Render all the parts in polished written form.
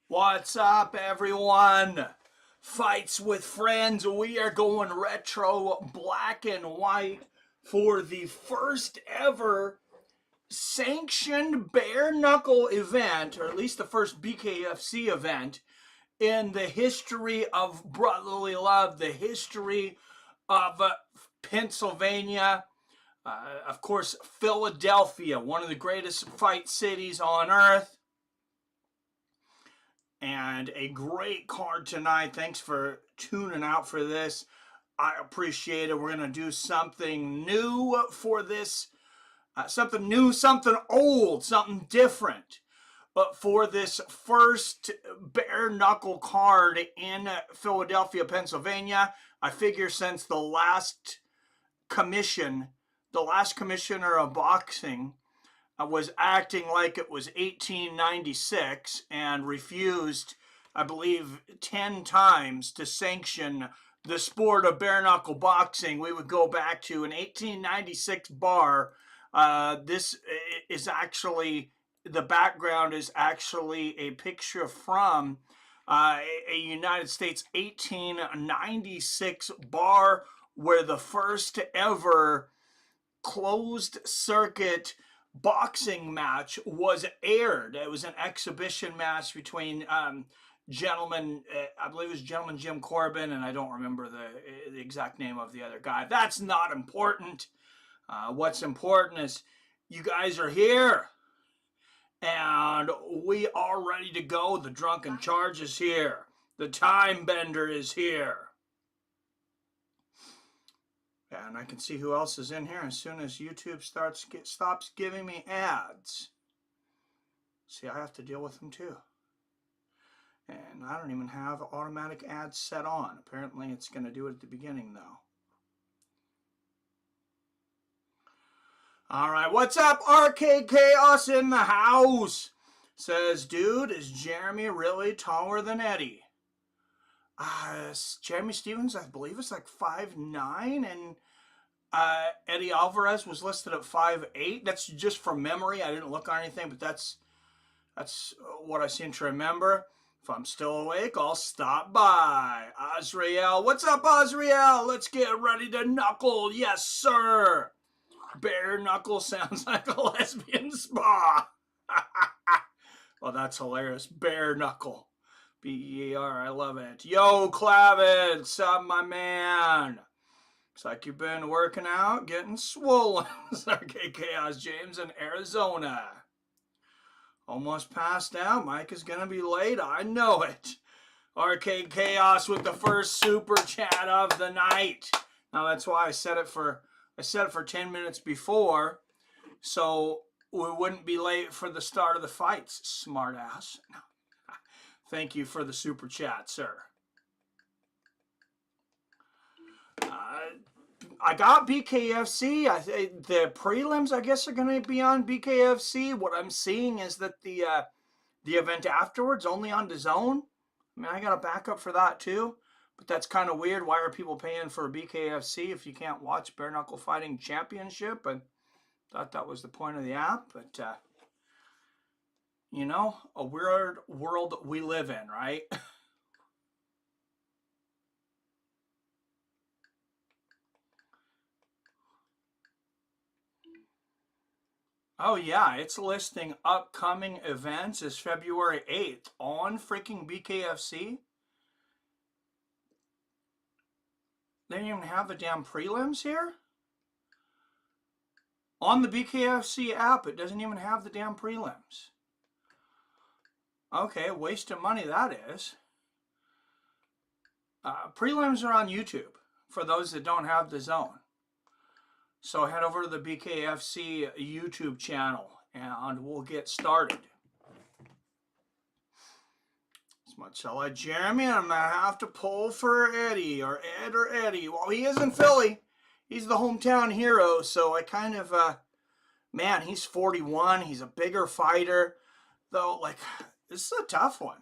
What's up, everyone? Fights with Friends. We are going retro black and white for the first ever sanctioned bare knuckle event, or at least the first BKFC event in the history of brotherly love, the history of Pennsylvania. Of course, Philadelphia, one of the greatest fight cities on earth. And a great card tonight. Thanks for tuning out for this. I appreciate it. We're going to do something new for this. Something new, something old, something different. But for this first bare knuckle card in Philadelphia, Pennsylvania, I figure since the last commissioner of boxing was acting like it was 1896 and refused, I believe, 10 times to sanction the sport of bare knuckle boxing. We would go back to an 1896 bar. This is actually, the background is actually a picture from a United States 1896 bar where the first ever closed circuit boxing match was aired. It was an exhibition match between gentleman, I believe it was gentleman Jim Corbin, and I don't remember the exact name of the other guy. That's not important. What's important is you guys are here, and we are ready to go. The Drunken Charge is here. The Time Bender is here. And I can see who else is in here as soon as YouTube stops giving me ads. See, I have to deal with them too. And I don't even have automatic ads set on. Apparently it's going to do it at the beginning though. Alright, what's up? RK Chaos in the house. Says, dude, is Jeremy really taller than Eddie? Jeremy Stevens, I believe, is like 5'9", and Eddie Alvarez was listed at 5'8". That's just from memory. I didn't look on anything, but that's what I seem to remember. If I'm still awake, I'll stop by. Azrael, what's up, Azrael? Let's get ready to knuckle. Yes, sir. Bare knuckle sounds like a lesbian spa. Well, that's hilarious. Bare knuckle. B-E-R, I love it. Yo, Clavin, what's up, my man? Looks like you've been working out, getting swollen. RK Chaos James in Arizona. Almost passed out. Mike is going to be late. I know it. RK Chaos with the first super chat of the night. Now, that's why I set it for 10 minutes before, so we wouldn't be late for the start of the fights, smart ass. No. Thank you for the super chat, sir. I got BKFC. The prelims, I guess, are going to be on BKFC. What I'm seeing is that the event afterwards only on DAZN. I mean, I got a backup for that too, but that's kind of weird. Why are people paying for BKFC if you can't watch Bare Knuckle Fighting Championship? I thought that was the point of the app, but you know, a weird world we live in, right? Oh yeah, it's listing upcoming events is February 8th on freaking BKFC. They didn't even have the damn prelims here? On the BKFC app, it doesn't even have the damn prelims. Okay, waste of money that is. Prelims are on YouTube for those that don't have DAZN. So head over to the BKFC YouTube channel and we'll get started. As much as I like Jeremy, I'm going to have to pull for Eddie, or Ed or Eddie. Well, he is in Philly. He's the hometown hero, so I kind of, man, he's 41. He's a bigger fighter. Though, like, this is a tough one.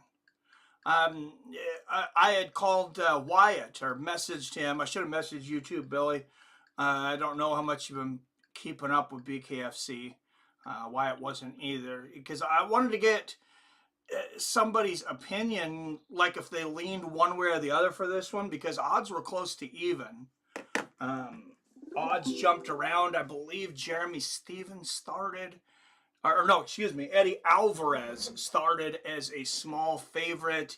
I had called Wyatt, or messaged him. I should have messaged you too, Billy. I don't know how much you've been keeping up with BKFC. Wyatt wasn't either. Because I wanted to get somebody's opinion, like if they leaned one way or the other for this one, because odds were close to even. Odds jumped around. I believe Jeremy Stevens started, or no, excuse me, Eddie Alvarez started as a small favorite.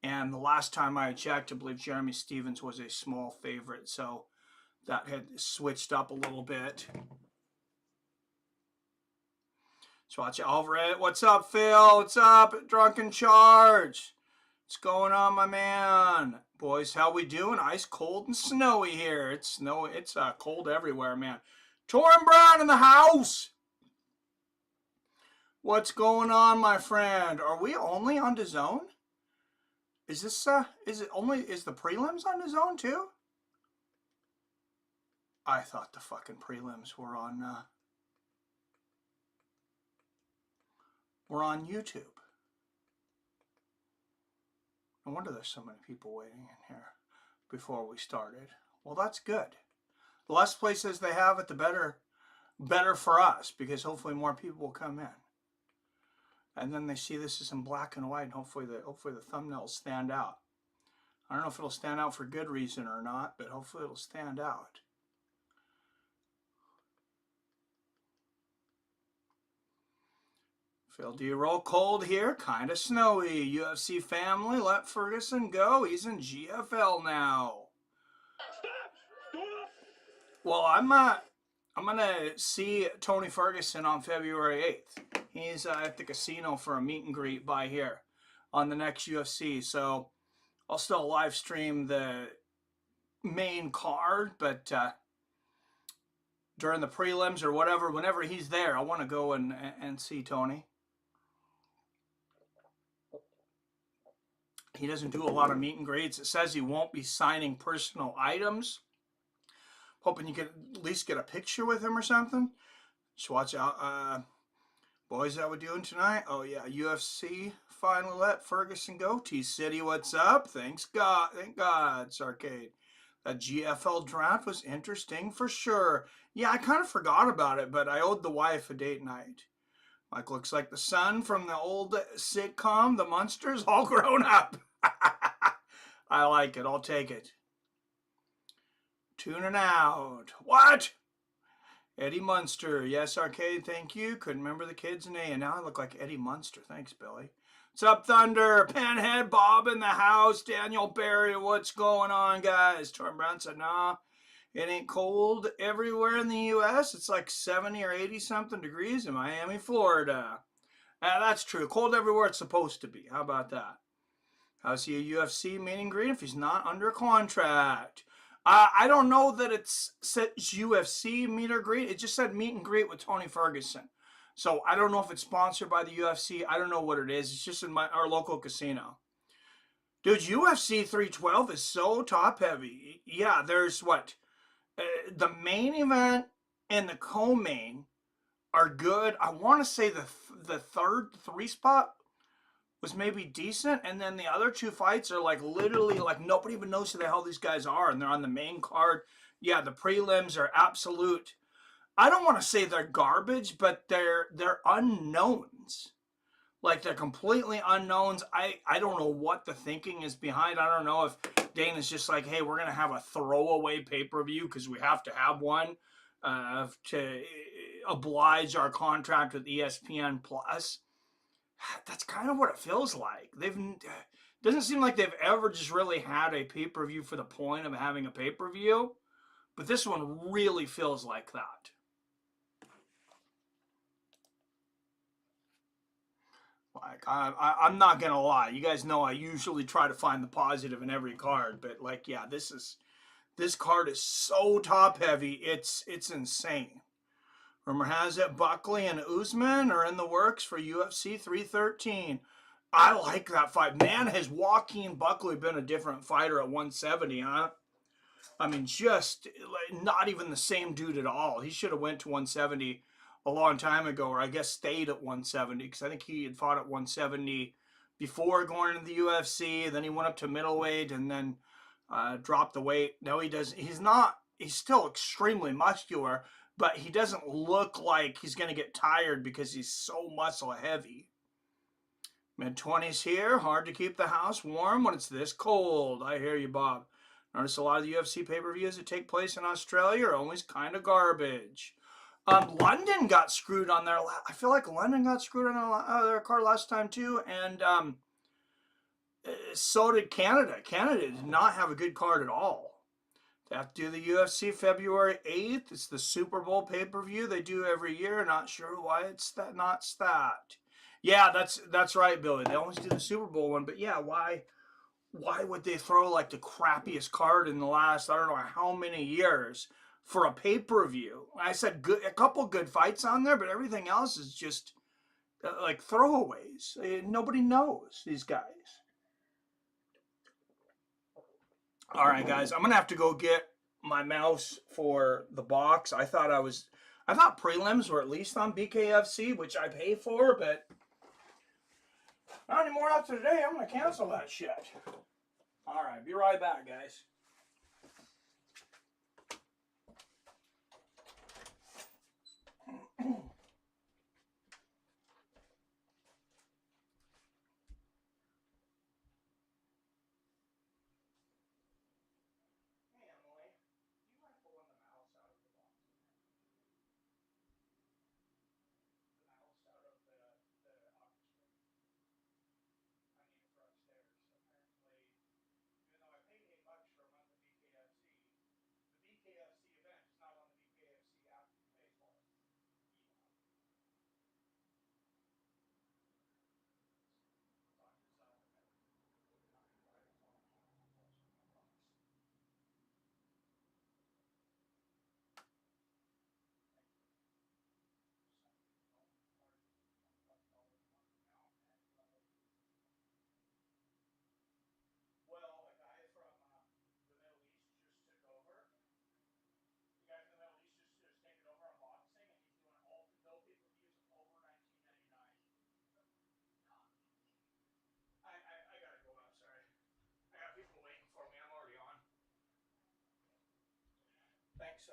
And the last time I checked, I believe Jeremy Stevens was a small favorite. So that had switched up a little bit. So watch Alvarez. What's up, Phil? What's up, Drunken Charge? What's going on, my man? Boys, how we doing? Ice cold and snowy here. It's snowy. It's cold everywhere, man. Torrin Brown in the house. What's going on, my friend? Are we only on DAZN? Is this is the prelims on DAZN too? I thought the fucking prelims were on YouTube. No wonder there's so many people waiting in here before we started. Well, that's good. The less places they have it, the better for us, because hopefully more people will come in. And then they see this is in black and white, and hopefully the thumbnails stand out. I don't know if it'll stand out for good reason or not, but hopefully it'll stand out. Phil D. Roll cold here, kind of snowy. UFC family, let Ferguson go. He's in GFL now. Well, I'm gonna see Tony Ferguson on February 8th. He's at the casino for a meet and greet by here on the next UFC. So I'll still live stream the main card, but during the prelims or whatever, whenever he's there, I want to go and see Tony. He doesn't do a lot of meet and greets. It says he won't be signing personal items. Hoping you can at least get a picture with him or something. Just watch out. Boys, how we doing tonight? Oh, yeah. UFC finally let Ferguson go. T-City, what's up? Thank God, Sarcade. That GFL draft was interesting for sure. Yeah, I kind of forgot about it, but I owed the wife a date night. Mike looks like the son from the old sitcom, The Munsters, all grown up. I like it. I'll take it. Tuning out. What? Eddie Munster. Yes, Arcade, thank you. Couldn't remember the kid's name. Now I look like Eddie Munster. Thanks, Billy. What's up, Thunder? Penhead Bob in the house. Daniel Barry. What's going on, guys? Torrin Brown said, nah, it ain't cold everywhere in the U.S. It's like 70 or 80 something degrees in Miami, Florida. That's true. Cold everywhere it's supposed to be. How about that? How's he a UFC meet and greet if he's not under contract? I don't know that it's said UFC meet or greet. It just said meet and greet with Tony Ferguson. So I don't know if it's sponsored by the UFC. I don't know what it is. It's just in our local casino. Dude, UFC 312 is so top heavy. Yeah, there's what? The main event and the co-main are good. I want to say the third three spot was maybe decent, and then the other two fights are like literally like nobody even knows who the hell these guys are, and they're on the main card. Yeah, the prelims are absolute. I don't want to say they're garbage, but they're unknowns. Like they're completely unknowns. I don't know what the thinking is behind. I don't know if Dana's just like, hey, we're gonna have a throwaway pay-per-view because we have to have one to oblige our contract with ESPN Plus. That's kind of what it feels like. Doesn't seem like they've ever just really had a pay-per-view for the point of having a pay-per-view, but this one really feels like that. Like I'm not gonna lie, you guys know I usually try to find the positive in every card, but like yeah, this card is so top heavy, it's insane. Rumor has it Buckley and Usman are in the works for UFC 313. I like that fight. Man, has Joaquin Buckley been a different fighter at 170, huh? I mean, just not even the same dude at all. He should have went to 170 a long time ago, or I guess stayed at 170, because I think he had fought at 170 before going into the UFC. Then he went up to middleweight and then dropped the weight. No, he doesn't. He's still extremely muscular, but he doesn't look like he's going to get tired because he's so muscle heavy. Mid-20s here. Hard to keep the house warm when it's this cold. I hear you, Bob. Notice a lot of the UFC pay-per-views that take place in Australia are always kind of garbage. London got screwed on their... I feel like London got screwed on their card last time too. And so did Canada. Canada did not have a good card at all. They have to do the UFC February 8th. It's the Super Bowl pay-per-view they do every year. Not sure why it's not that. Yeah, that's right, Billy. They always do the Super Bowl one, but yeah, why would they throw like the crappiest card in the last, I don't know how many years for a pay-per-view? I said a couple good fights on there, but everything else is just like throwaways. Nobody knows these guys. All right, guys, I'm gonna have to go get my mouse for the box. I thought prelims were at least on BKFC, which I pay for, but not anymore after today. I'm gonna cancel that shit. All right, be right back, guys. Thanks.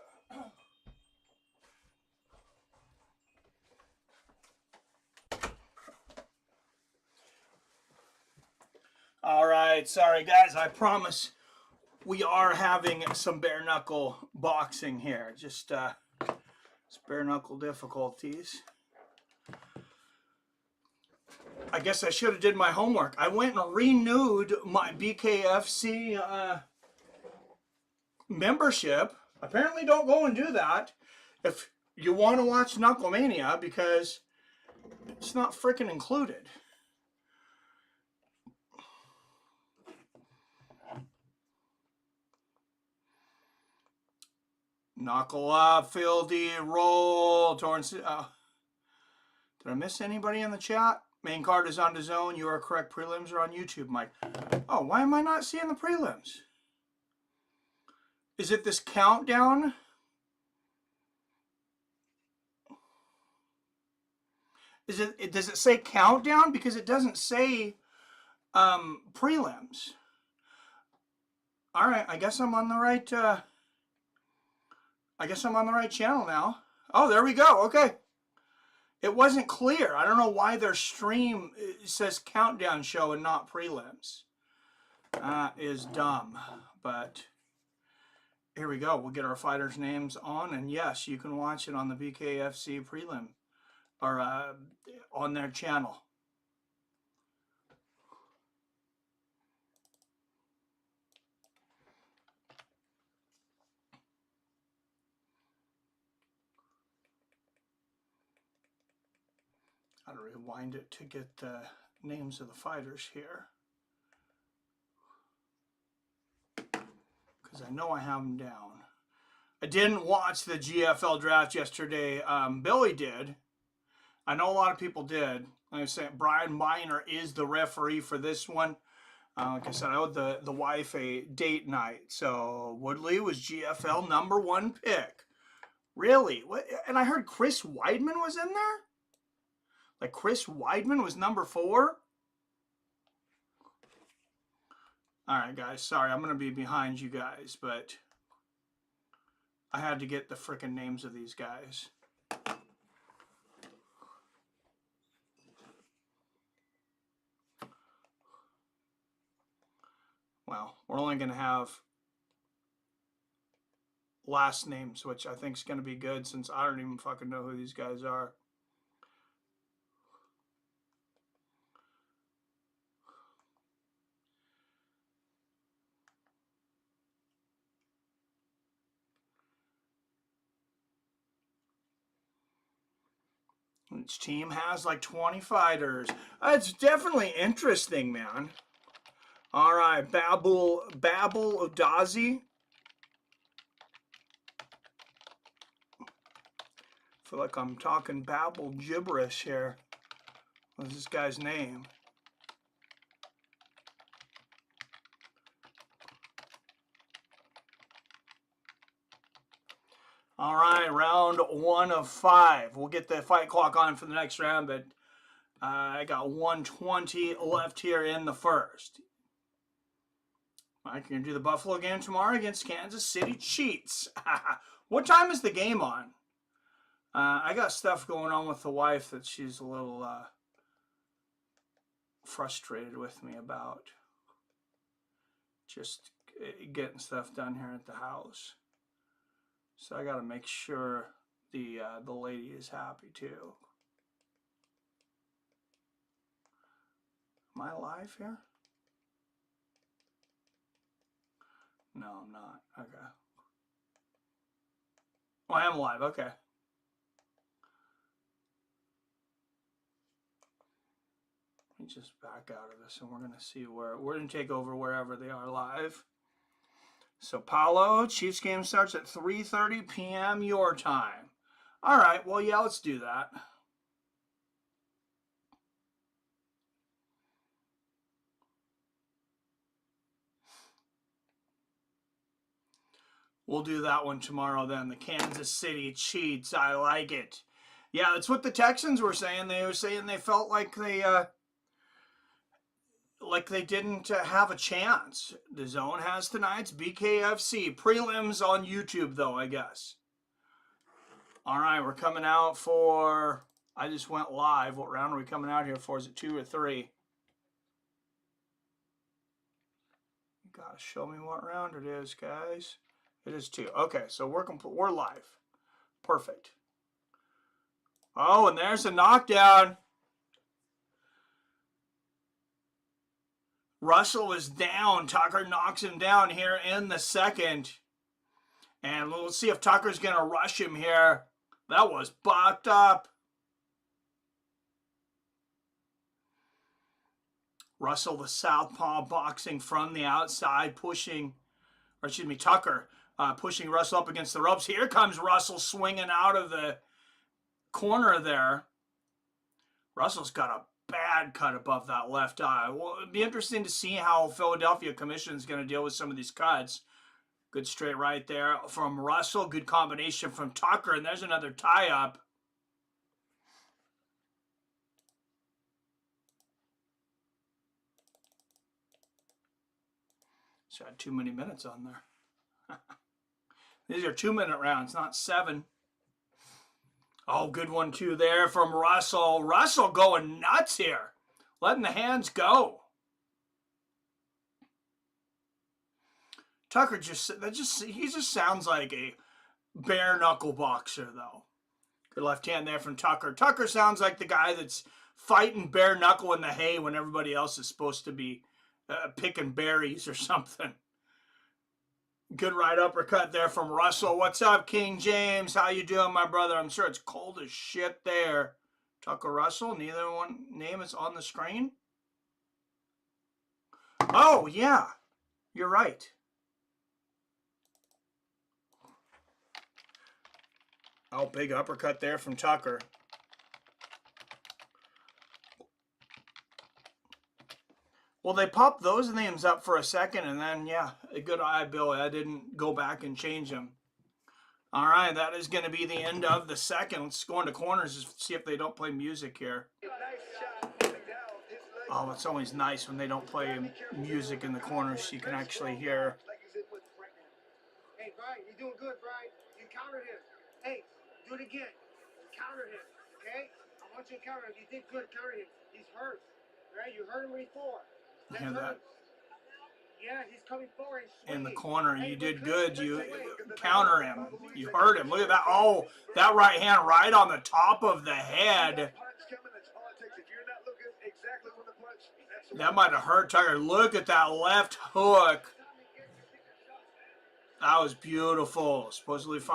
All right, sorry guys. I promise we are having some bare knuckle boxing here. Just bare knuckle difficulties. I guess I should have did my homework. I went and renewed my BKFC membership. Apparently don't go and do that if you want to watch Knucklemania, because it's not freaking included. Knuckle up, Fieldy, roll, Torrance. Did I miss anybody in the chat? Main card is on DAZN. You are correct. Prelims are on YouTube, Mike. Oh, why am I not seeing the prelims? Is it this countdown? Does it say countdown? Because it doesn't say prelims. All right, I guess I'm on the right. I guess I'm on the right channel now. Oh, there we go. Okay. It wasn't clear. I don't know why their stream says countdown show and not prelims. That is dumb. But here we go. We'll get our fighters' names on, and yes, you can watch it on the BKFC prelim or on their channel. I'll rewind it to get the names of the fighters here, because I know I have them down. I didn't watch the GFL draft yesterday. Billy did. I know a lot of people did. Like I said, Brian Miner is the referee for this one. Like I said, I owed the wife a date night. So Woodley was GFL #1 pick. Really? What? And I heard Chris Weidman was in there? Like Chris Weidman was #4? All right, guys. Sorry, I'm going to be behind you guys, but I had to get the frickin' names of these guys. No, we're only going to have last names, which I think is going to be good since I don't even fucking know who these guys are. Each team has like 20 fighters. It's definitely interesting, man. All right, Babel Odazi. Feel like I'm talking babble gibberish here. What's this guy's name? All right, round 1 of 5. We'll get the fight clock on for the next round, but I got 1:20 left here in the first. Mike, you're going to do the Buffalo game tomorrow against Kansas City Chiefs. What time is the game on? I got stuff going on with the wife that she's a little frustrated with me about. Just getting stuff done here at the house. So I got to make sure the lady is happy too. Am I live here? No, I'm not. Okay. Oh, I am live. Okay. Let me just back out of this and we're going to see where we're going to take over wherever they are live. So Paulo, Chiefs game starts at 3:30 p.m. your time. All right, well, yeah, let's do that. We'll do that one tomorrow then. The Kansas City Chiefs. I like it. Yeah, that's what the Texans were saying. They were saying they felt like they didn't have a chance. The Zone has tonight's BKFC. Prelims on YouTube, though, I guess. All right, we're coming out for... I just went live. What round are we coming out here for? Is it 2 or 3? You gotta show me what round it is, guys. It is 2. Okay, so we're live. Perfect. Oh, and there's a knockdown. Russell is down. Tucker knocks him down here in the second. And let's see if Tucker's going to rush him here. That was bucked up. Russell, the southpaw, boxing from the outside, Tucker pushing Russell up against the ropes. Here comes Russell swinging out of the corner there. Russell's got a bad cut above that left eye. Well, it'd be interesting to see how Philadelphia Commission is going to deal with some of these cuts. Good straight right there from Russell. Good combination from Tucker. And there's another tie-up. Just had too many minutes on there. These are 2-minute rounds, not 7. Oh, good one, too, there from Russell. Russell going nuts here. Letting the hands go. Tucker he just sounds like a bare knuckle boxer, though. Good left hand there from Tucker. Tucker sounds like the guy that's fighting bare knuckle in the hay when everybody else is supposed to be picking berries or something. Good right uppercut there from Russell. What's up, King James? How you doing, my brother? I'm sure it's cold as shit there. Tucker Russell, neither one name is on the screen. Oh, yeah. You're right. Oh, big uppercut there from Tucker. Well, they popped those names up for a second, and then, yeah, a good eye, Bill. I didn't go back and change them. All right, that is going to be the end of the second. Let's go into corners and see if they don't play music here. Oh, it's always nice when they don't play music in the corners so you can actually hear. Hey, Brian, you're doing good, Brian. You countered him. Hey, do it again. Counter him, okay? I want you to counter him. You did good, counter him. He's hurt, right? You hurt him before. Hear that? Yeah, he's coming forward. In the corner. You did good. You counter him. You hurt him. Look at that. Oh, that right hand right on the top of the head. That might have hurt Tiger. Look at that left hook. That was beautiful. Supposedly to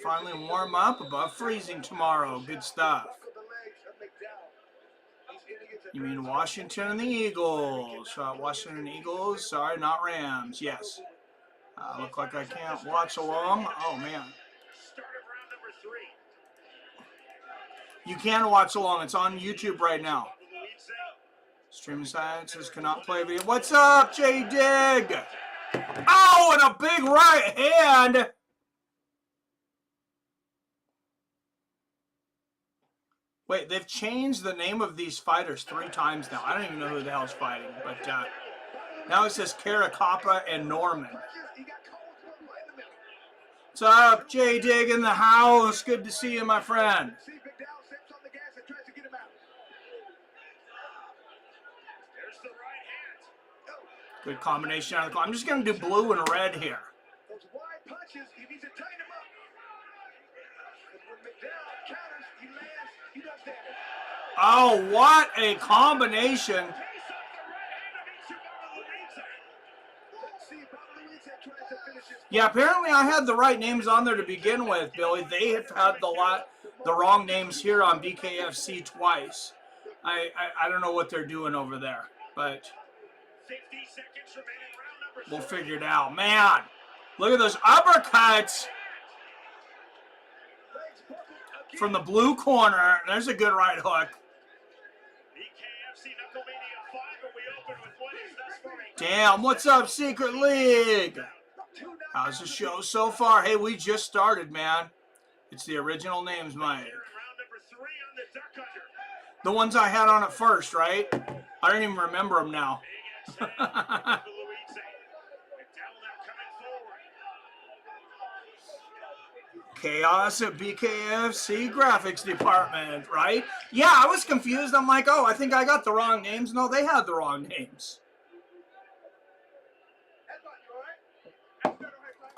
finally warm up above freezing tomorrow. Good stuff. You mean Washington and the Eagles? Washington Eagles. Sorry, not Rams. Yes. Look like I can't watch along. Oh, man. You can watch along. It's on YouTube right now. Streaming sciences cannot play video. What's up, J Dig? Oh, and a big right hand. Wait, they've changed the name of these fighters 3 times now. I don't even know who the hell's fighting, but now it says Caracappa and Norman. What's up, J Dig in the house? Good to see you, my friend. Good combination out of the clock. I'm just going to do blue and red here. Those wide punches, he needs to tighten them up. When McDowell counters, he lands, he does damage. Oh, what a combination. Yeah, apparently I had the right names on there to begin with, Billy. They have had the wrong names here on BKFC twice. I don't know what they're doing over there, but we'll figure it out. Man, look at those uppercuts from the blue corner. There's a good right hook. Damn, what's up, Secret League? How's the show so far? Hey, we just started, man. It's the original names, Mike. The ones I had on at first, right? I don't even remember them now. Chaos at BKFC graphics department, right? Yeah, I was confused. I'm like, oh, I think I got the wrong names. No, they had the wrong names.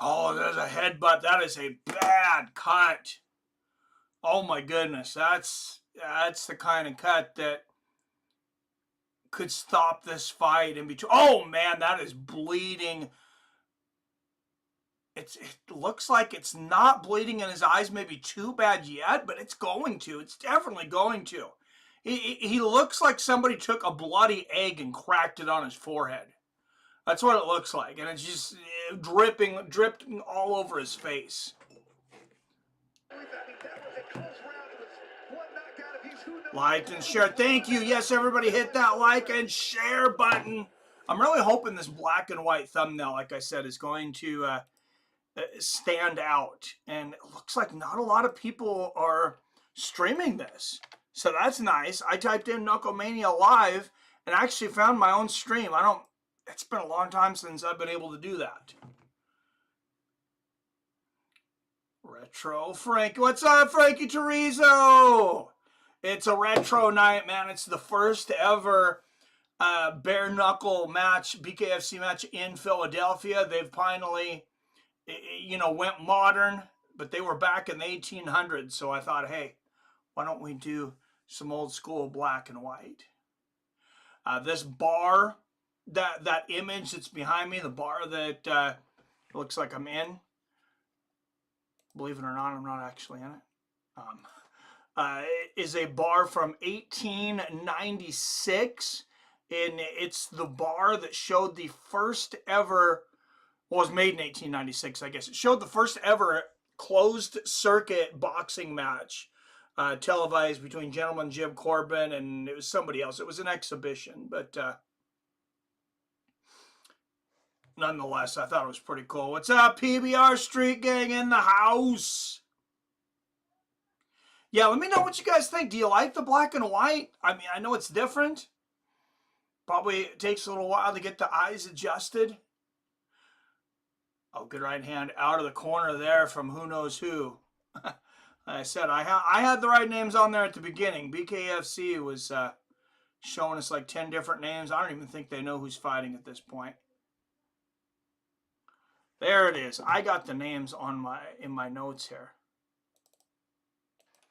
Oh, there's a headbutt. That is a bad cut. Oh my goodness, that's the kind of cut that could stop this fight in between. Oh man, that is bleeding. It looks like it's not bleeding in his eyes maybe too bad yet, but it's going to. It's definitely going to. He looks like somebody took a bloody egg and cracked it on his forehead. That's what it looks like, and it's just dripping all over his face. Liked and shared. Thank you. Yes, everybody hit that like and share button. I'm really hoping this black and white thumbnail, like I said, is going to stand out. And it looks like not a lot of people are streaming this. So that's nice. I typed in Knucklemania live and actually found my own stream. It's been a long time since I've been able to do that. Retro Frank. What's up, Frankie Terrizzo? It's a retro night, man. It's the first ever bare knuckle match, BKFC match in Philadelphia. They've finally, went modern, but they were back in the 1800s. So I thought, hey, why don't we do some old school black and white? This bar, that image that's behind me, the bar that looks like I'm in, believe it or not, I'm not actually in it, is a bar from 1896. And it's the bar that showed the first ever, well, it was made in 1896, I guess. It showed the first ever closed circuit boxing match televised between gentleman Jim Corbin and it was somebody else. It was an exhibition, but nonetheless, I thought it was pretty cool. What's up, PBR Street Gang in the house? Yeah, let me know what you guys think. Do you like the black and white? I mean, I know it's different. Probably takes a little while to get the eyes adjusted. Oh, good right hand out of the corner there from who knows who. Like I said, I had the right names on there at the beginning. BKFC was showing us like 10 different names. I don't even think they know who's fighting at this point. There it is. I got the names in my notes here.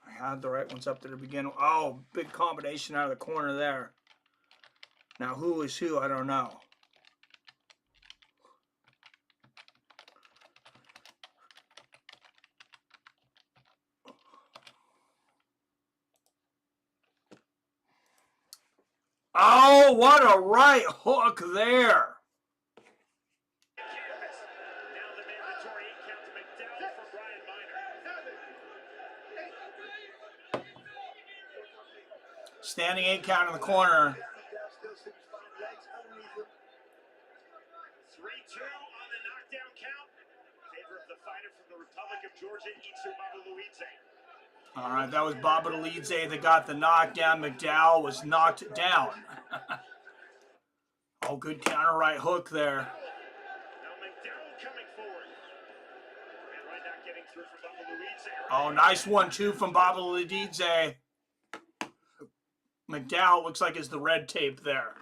I had the right ones up there to begin with. Oh, big combination out of the corner there. Now, who is who? I don't know. Oh, what a right hook there. Standing 8 count in the corner. 3-2 on the knockdown count. In favor of the fighter from the Republic of Georgia, All right, that was Babalidze that got the knockdown. McDowell was knocked down. Oh, good counter right hook there. Now McDowell coming forward. And right now getting through from Babalidze. Oh, nice 1-2 from Babalidze. McDowell looks like is the red tape there.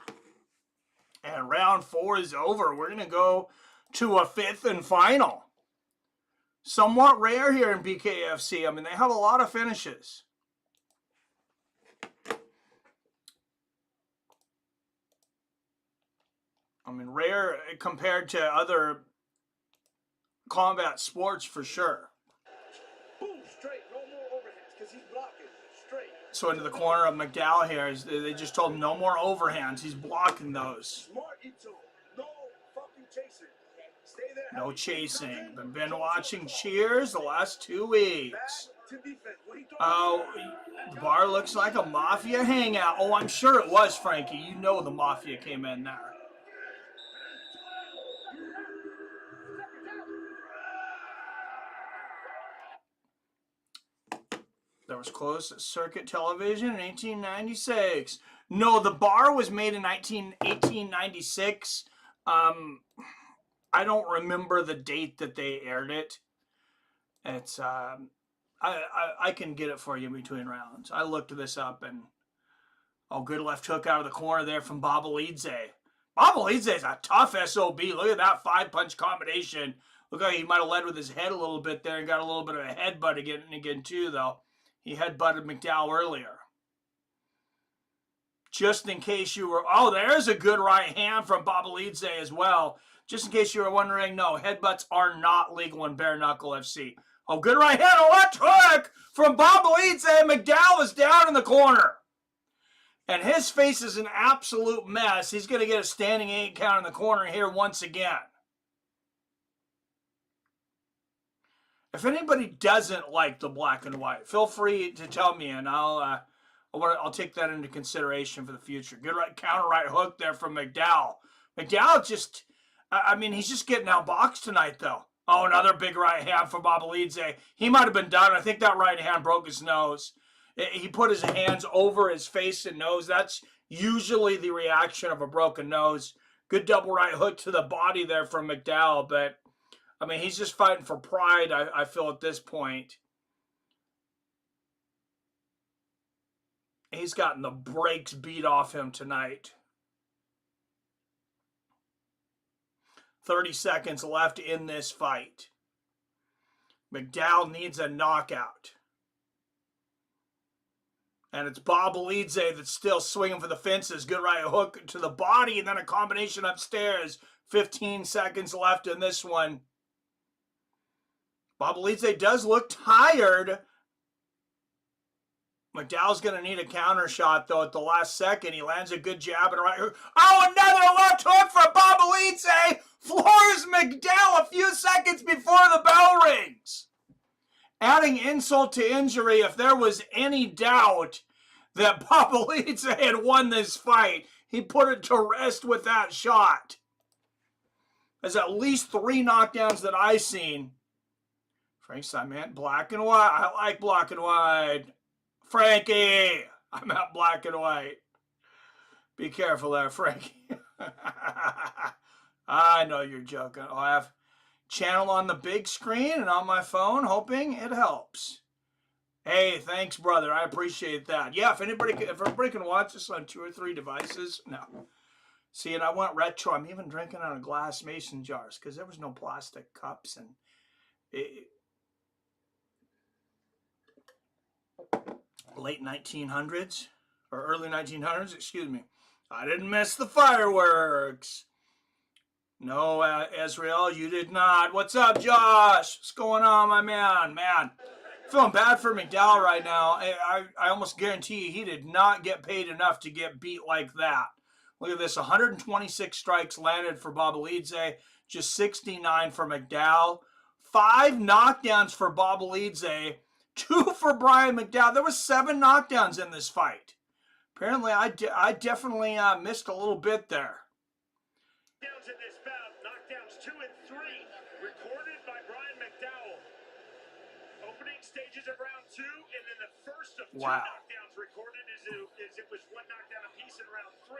And round 4 is over. We're going to go to a 5th and final. Somewhat rare here in BKFC. I mean, they have a lot of finishes. I mean, rare compared to other combat sports for sure. Boom, straight. No more overhands because he's blocking. Straight. So into the corner of McDowell here. They just told him no more overhands. He's blocking those. Smart, Ito. No fucking chasing. Stay there. No chasing. Been watching Cheers the last 2 weeks. Oh, the bar looks like a Mafia hangout. Oh, I'm sure it was, Frankie. You know the Mafia came in there. That was closed circuit television in 1896. No, the bar was made in 1896. I don't remember the date that they aired it. It's I can get it for you in between rounds. I looked this up and good left hook out of the corner there from Babalidze. Babalidze is a tough SOB. Look at that 5-punch combination. Look like he might have led with his head a little bit there and got a little bit of a headbutt again too, though. He headbutted McDowell earlier. Just in case you were... Oh, there's a good right hand from Babalidze as well. Just in case you were wondering, no, headbutts are not legal in Bare Knuckle FC. Oh, good right hand, a left hook from Babalidze. McDowell is down in the corner. And his face is an absolute mess. He's going to get a standing 8 count in the corner here once again. If anybody doesn't like the black and white, feel free to tell me, and I'll take that into consideration for the future. Good counter right hook there from McDowell. McDowell just, I mean, he's just getting outboxed tonight, though. Oh, another big right hand from Babalidze. He might have been done. I think that right hand broke his nose. He put his hands over his face and nose. That's usually the reaction of a broken nose. Good double right hook to the body there from McDowell, but I mean, he's just fighting for pride, I feel, at this point. He's gotten the brakes beat off him tonight. 30 seconds left in this fight. McDowell needs a knockout. And it's Babalidze that's still swinging for the fences. Good right hook to the body and then a combination upstairs. 15 seconds left in this one. Babalidze does look tired. McDowell's going to need a counter shot, though, at the last second. He lands a good jab and a right hook. Oh, another left hook from Babalidze. Floors McDowell a few seconds before the bell rings. Adding insult to injury, if there was any doubt that Babalidze had won this fight, he put it to rest with that shot. There's at least 3 knockdowns that I've seen. Frank's, I meant black and white. I like black and white. Frankie, I'm at black and white. Be careful there, Frankie. I know you're joking. I have channel on the big screen and on my phone, hoping it helps. Hey, thanks, brother. I appreciate that. Yeah, if everybody can watch this on 2 or 3 devices, no. See, and I went retro. I'm even drinking out of glass mason jars because there was no plastic cups. And late 1900s or early 1900s, excuse me. I didn't miss the fireworks. No, Israel, you did not. What's up, Josh? What's going on, my man? Man, feeling bad for McDowell right now. I almost guarantee you he did not get paid enough to get beat like that. Look at this, 126 strikes landed for Bobolidze, just 69 for McDowell. 5 knockdowns for Bobolidze, 2 for Brian McDowell. There was 7 knockdowns in this fight. Apparently, I definitely missed a little bit there. Knockdowns in this bout, knockdowns 2 and 3, recorded by Brian McDowell. Opening stages of round 2, and then the first of 2 knockdowns recorded is it was 1 knockdown apiece in round 3.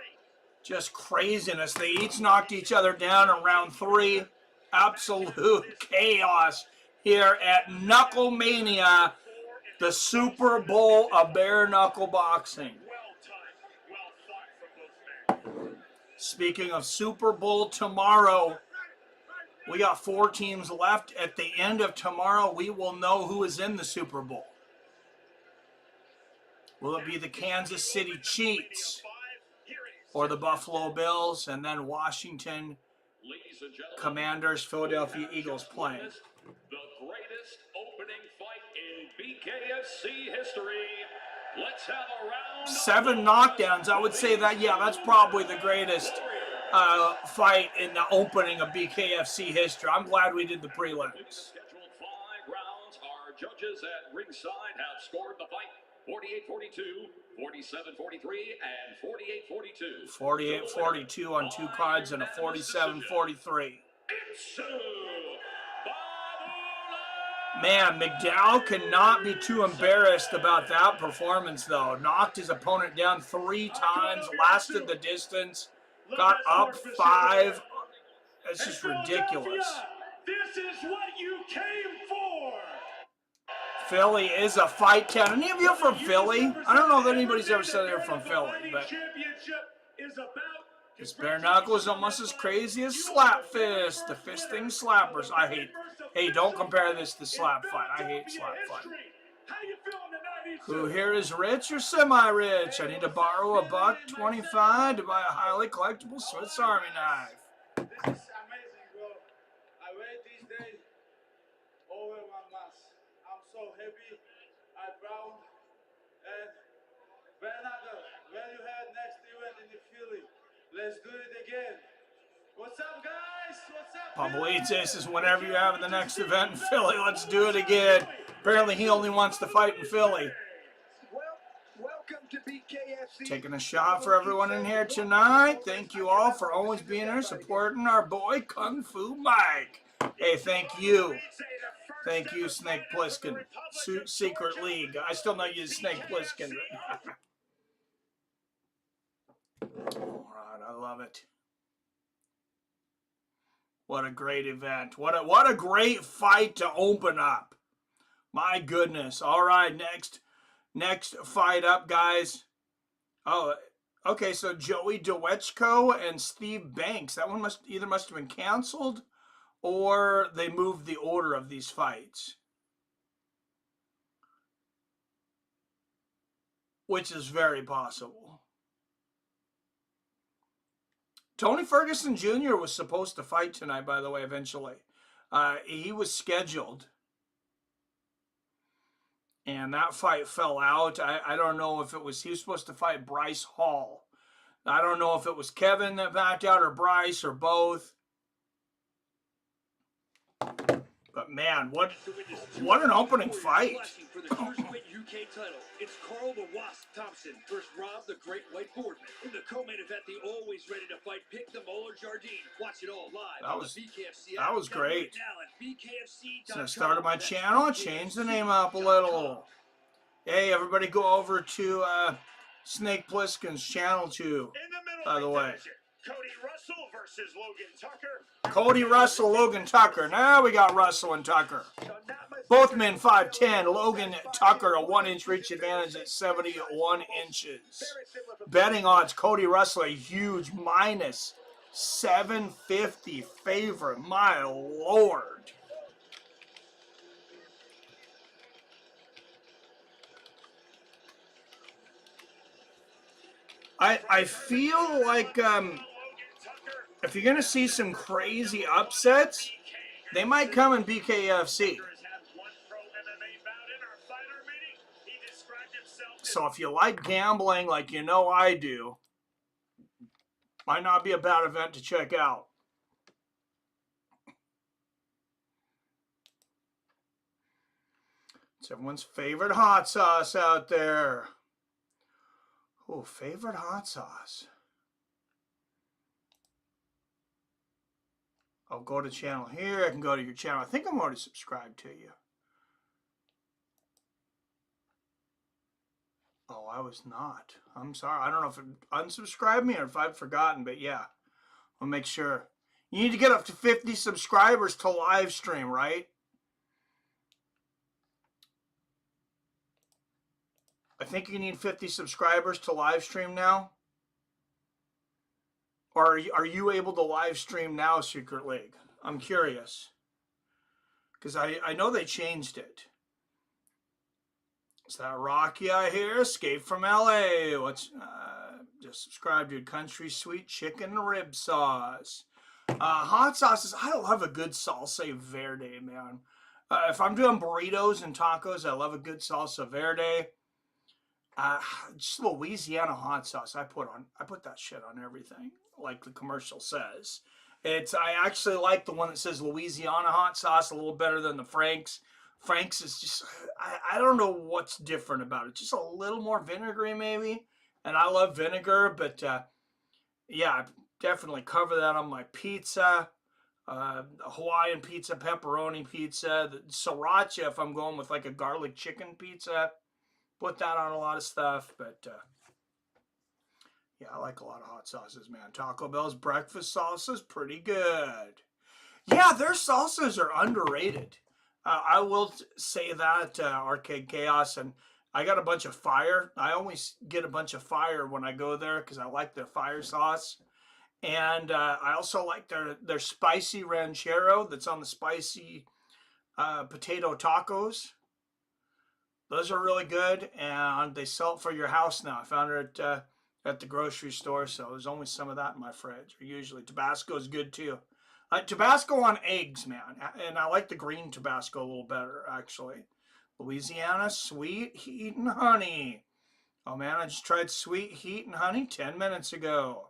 Just craziness. They each knocked each other down in round 3. Absolute chaos here at Knucklemania, the Super Bowl of bare knuckle boxing. Well timed, well fought from both men. Speaking of Super Bowl tomorrow, we got 4 teams left. At the end of tomorrow, we will know who is in the Super Bowl. Will it be the Kansas City Chiefs or the Buffalo Bills, and then Washington Commanders, Philadelphia Eagles playing? The greatest opening fight in BKFC history. Let's have a round. 7 knockdowns. I would say that, yeah, that's probably the greatest fight in the opening of BKFC history. I'm glad we did the prelims. Scheduled 5 rounds. Our judges at ringside have scored the fight 48-42, 47-43, and 48-42. 48-42 on 2 cards and a 47-43. Man, McDowell cannot be too embarrassed about that performance, though. Knocked his opponent down 3 times, lasted the distance, got up 5. That's just ridiculous. This is what you came for. Philly is a fight town. Any of you from Philly? I don't know that anybody's ever said they're from Philly, but this bare knuckle is almost as crazy as slap fist. The fisting slappers. I hate. Hey, don't compare this to slap fight. I hate slap fight. Who here is rich or semi-rich? I need to borrow $1.25 to buy a highly collectible Swiss Army knife. This is amazing, bro. I wait these days over 1 month. I'm so happy. I'm proud. And Bernardo, when you have next event in the Philly, let's do it again. What's up, guys? What's up? Bobolidze says whenever you have the next event in Philly, let's do it again. Apparently he only wants to fight in Philly. Welcome to BKFC. Taking a shot for everyone in here tonight. Thank you all for always being here, supporting our boy Kung Fu Mike. Hey, thank you. Thank you, Snake Plissken. Secret League. I still know you as Snake Plissken. All right, I love it. What a great event. What a great fight to open up. My goodness. All right, next fight up, guys. Oh, okay, so Joey Dwechko and Steve Banks. That one must have been canceled or they moved the order of these fights, which is very possible. Tony Ferguson Jr. was supposed to fight tonight, by the way, eventually. He was scheduled. And that fight fell out. I don't know if it was, he was supposed to fight Bryce Hall. I don't know if it was Kevin that backed out or Bryce or both. But man, what an opening fight. For the cruiserweight UK title, it's Carl the Wasp Thompson versus Rob the Great White Boardman. In the co-main event, the always ready to fight Pick the Molar Jardine. Watch it all live on the BKFC app. That was great. Now at BKFC.com. So I started my channel, I changed the name up a little. Hey, everybody go over to Snake Plissken's channel too, by the way. Cody Russell versus Logan Tucker. Cody Russell, Logan Tucker. Now we got Russell and Tucker. Both men 5'10". Logan Tucker, a 1-inch reach advantage at 71 inches. Betting odds, Cody Russell, a huge minus 750 favorite. My Lord. I feel like if you're going to see some crazy upsets, they might come in BKFC. So if you like gambling like you know I do, might not be a bad event to check out. It's everyone's favorite hot sauce out there. Oh, favorite hot sauce. I'll go to channel here. I can go to your channel. I think I'm already subscribed to you. Oh, I was not. I'm sorry. I don't know if it unsubscribed me or if I've forgotten, but yeah. I'll make sure. You need to get up to 50 subscribers to live stream, right? I think you need 50 subscribers to live stream now. Or are you able to live stream now, Secret League? I'm curious. Because I know they changed it. Is that Rocky I hear? Escape from LA. What's just subscribe to Country Sweet Chicken Rib Sauce. Hot sauces. I love a good salsa verde, man. If I'm doing burritos and tacos, I love a good salsa verde. Just Louisiana hot sauce. I put that shit on everything, like the commercial says. I actually like the one that says Louisiana hot sauce a little better than the Frank's. Frank's is just, I don't know what's different about it. Just a little more vinegary maybe. And I love vinegar, but yeah, I definitely cover that on my pizza. Hawaiian pizza, pepperoni pizza, the sriracha if I'm going with like a garlic chicken pizza. Put that on a lot of stuff, but yeah, I like a lot of hot sauces, man. Taco Bell's breakfast salsa is pretty good. Yeah, their salsas are underrated. I will say that, Arcade Chaos, and I got a bunch of fire. I always get a bunch of fire when I go there because I like their fire sauce. And I also like their spicy ranchero that's on the spicy potato tacos. Those are really good, and they sell it for your house now. I found it at the grocery store, so there's only some of that in my fridge. Usually Tabasco is good too. Tabasco on eggs, man, and I like the green Tabasco a little better, actually. Louisiana Sweet Heat and Honey. Oh man, I just tried Sweet Heat and Honey 10 minutes ago.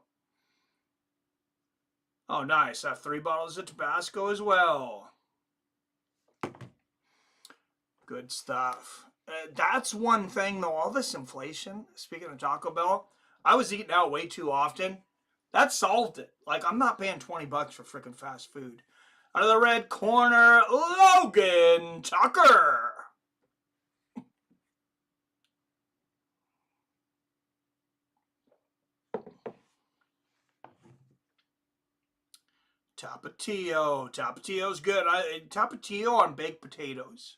Oh nice, I have 3 bottles of Tabasco as well. Good stuff. That's one thing though, all this inflation, speaking of Taco Bell, I was eating out way too often. That solved it. Like, I'm not paying $20 for freaking fast food. Out of the red corner, Logan Tucker. Tapatio. Tapatio's good. Tapatio on baked potatoes.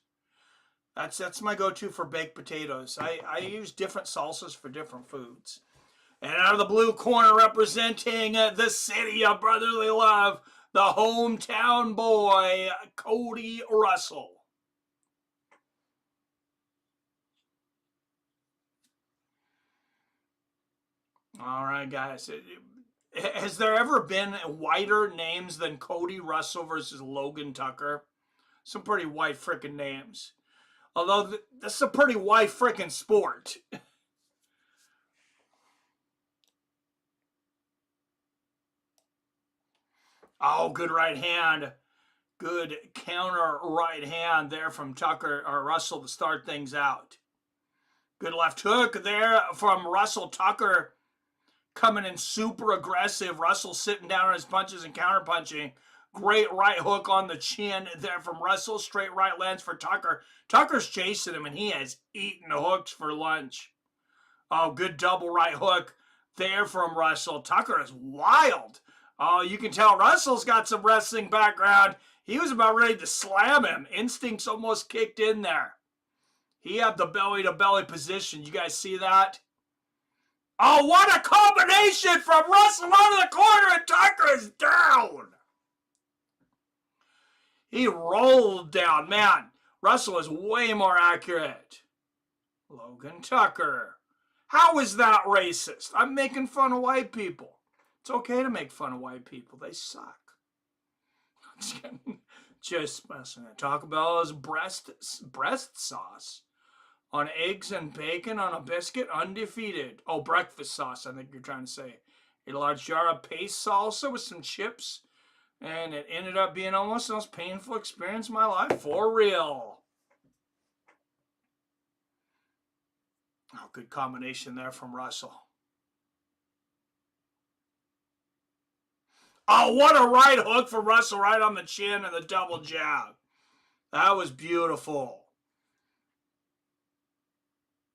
That's my go-to for baked potatoes. I use different salsas for different foods. And out of the blue corner, representing the city of brotherly love, the hometown boy, Cody Russell. All right, guys. Has there ever been whiter names than Cody Russell versus Logan Tucker? Some pretty white freaking names. Although, this is a pretty white freaking sport. Oh, good right hand. Good counter right hand there from Tucker or Russell to start things out. Good left hook there from Russell. Tucker coming in super aggressive. Russell sitting down on his punches and counter punching. Great right hook on the chin there from Russell. Straight right lands for Tucker. Tucker's chasing him, and he has eaten hooks for lunch. Oh, good double right hook there from Russell. Tucker is wild. Oh, you can tell Russell's got some wrestling background. He was about ready to slam him. Instincts almost kicked in there. He had the belly-to-belly position. You guys see that? Oh, what a combination from Russell out of the corner, and Tucker is down. He rolled down. Man, Russell is way more accurate. Logan Tucker. How is that racist? I'm making fun of white people. It's okay to make fun of white people. They suck. Just messing it. Taco Bell's breast sauce on eggs and bacon on a biscuit, undefeated. Oh, breakfast sauce, I think you're trying to say. A large jar of paste salsa with some chips, and it ended up being almost the most painful experience of my life. For real. Oh, good combination there from Russell. Oh, what a right hook from Russell right on the chin and the double jab. That was beautiful.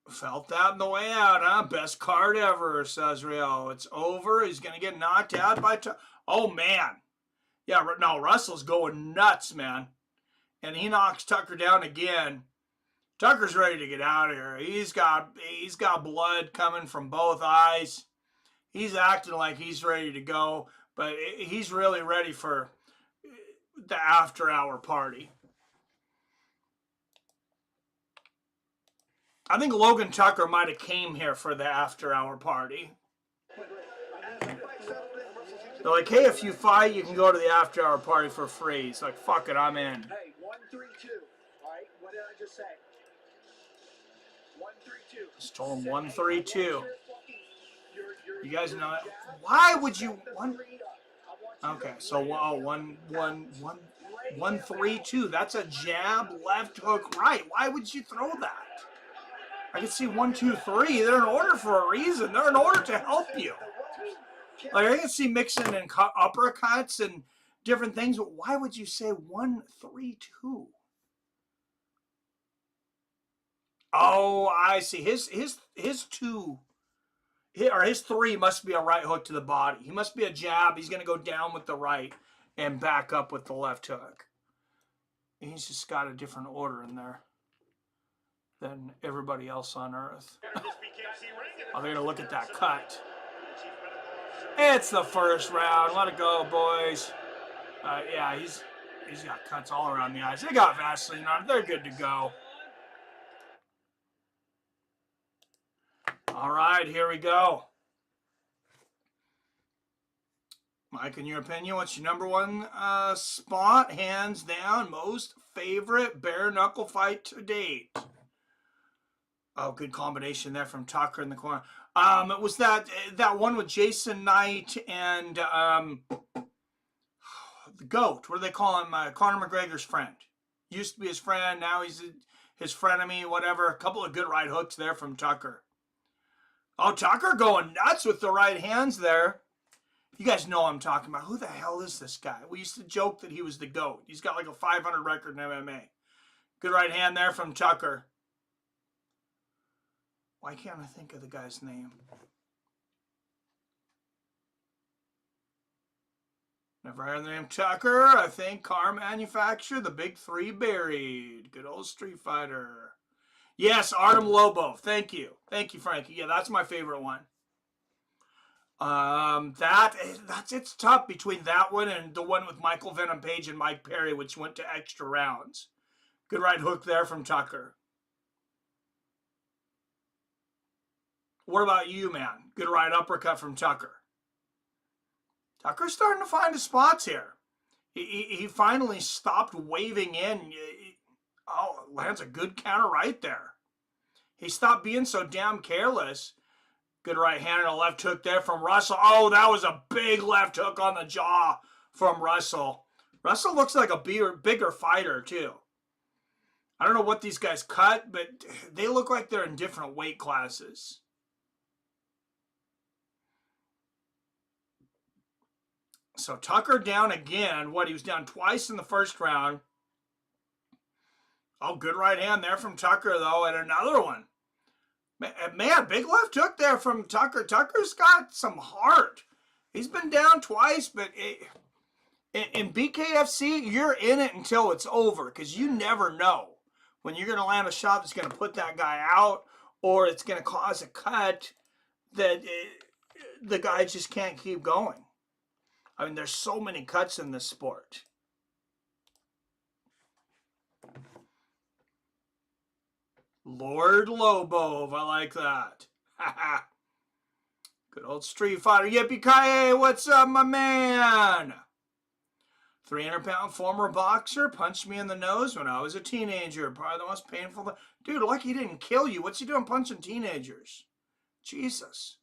Felt that on the way out, huh? Best card ever, says Rio. It's over. He's going to get knocked out by... Oh, man. Yeah, no, Russell's going nuts, man. And he knocks Tucker down again. Tucker's ready to get out of here. He's got blood coming from both eyes. He's acting like he's ready to go, but he's really ready for the after-hour party. I think Logan Tucker might have came here for the after-hour party. They're like, hey, if you fight, you can go to the after-hour party for free. He's like, fuck it, I'm in. Hey, 1-3-2. All right, what did I just say? 1-3-2. Just told him 1-3-2. You guys know it. Why would you... Okay, so 1-3-2. That's a jab, left hook, right. Why would you throw that? I can see 1-2-3. They're in order for a reason. They're in order to help you. Like, I can see mixing and uppercuts and different things, but why would you say 1-3-2? Oh, I see. His three must be a right hook to the body. He must be a jab. He's going to go down with the right and back up with the left hook. He's just got a different order in there than everybody else on earth. I'm going to look at that cut. It's the first round. Let it go, boys. Yeah, he's got cuts all around the eyes. They got Vaseline on it. They're good to go. All right, here we go. Mike, in your opinion, what's your number one spot, hands down, most favorite bare knuckle fight to date? Oh, good combination there from Tucker in the corner. It was that one with Jason Knight and the GOAT. What do they call him? Conor McGregor's friend. Used to be his friend. Now he's his frenemy, whatever. A couple of good right hooks there from Tucker. Oh, Tucker going nuts with the right hands there. You guys know what I'm talking about. Who the hell is this guy? We used to joke that he was the GOAT. He's got like a 500 record in MMA. Good right hand there from Tucker. Why can't I think of the guy's name? Never heard the name Tucker. I think car manufacturer, the big three buried. Good old Street Fighter. Yes, Artem Lobov. Thank you. Thank you, Frankie. Yeah, that's my favorite one. It's tough between that one and the one with Michael Venom Page and Mike Perry, which went to extra rounds. Good right hook there from Tucker. What about you, man? Good right uppercut from Tucker. Tucker's starting to find his spots here. He finally stopped waving in. Oh, lands a good counter right there. He stopped being so damn careless. Good right hand and a left hook there from Russell. Oh, that was a big left hook on the jaw from Russell. Russell looks like a bigger fighter, too. I don't know what these guys cut, but they look like they're in different weight classes. So Tucker down again. He was down twice in the first round. Oh, good right hand there from Tucker, though, and another one. Man, big left hook there from Tucker. Tucker's got some heart. He's been down twice, but in BKFC, you're in it until it's over because you never know when you're going to land a shot that's going to put that guy out or it's going to cause a cut that the guy just can't keep going. I mean, there's so many cuts in this sport. Lord Lobo, I like that. Good old Street Fighter. Yippee-ki-yay, what's up, my man? 300-pound former boxer punched me in the nose when I was a teenager. Probably the most painful. Dude, like he didn't kill you. What's he doing punching teenagers? Jesus.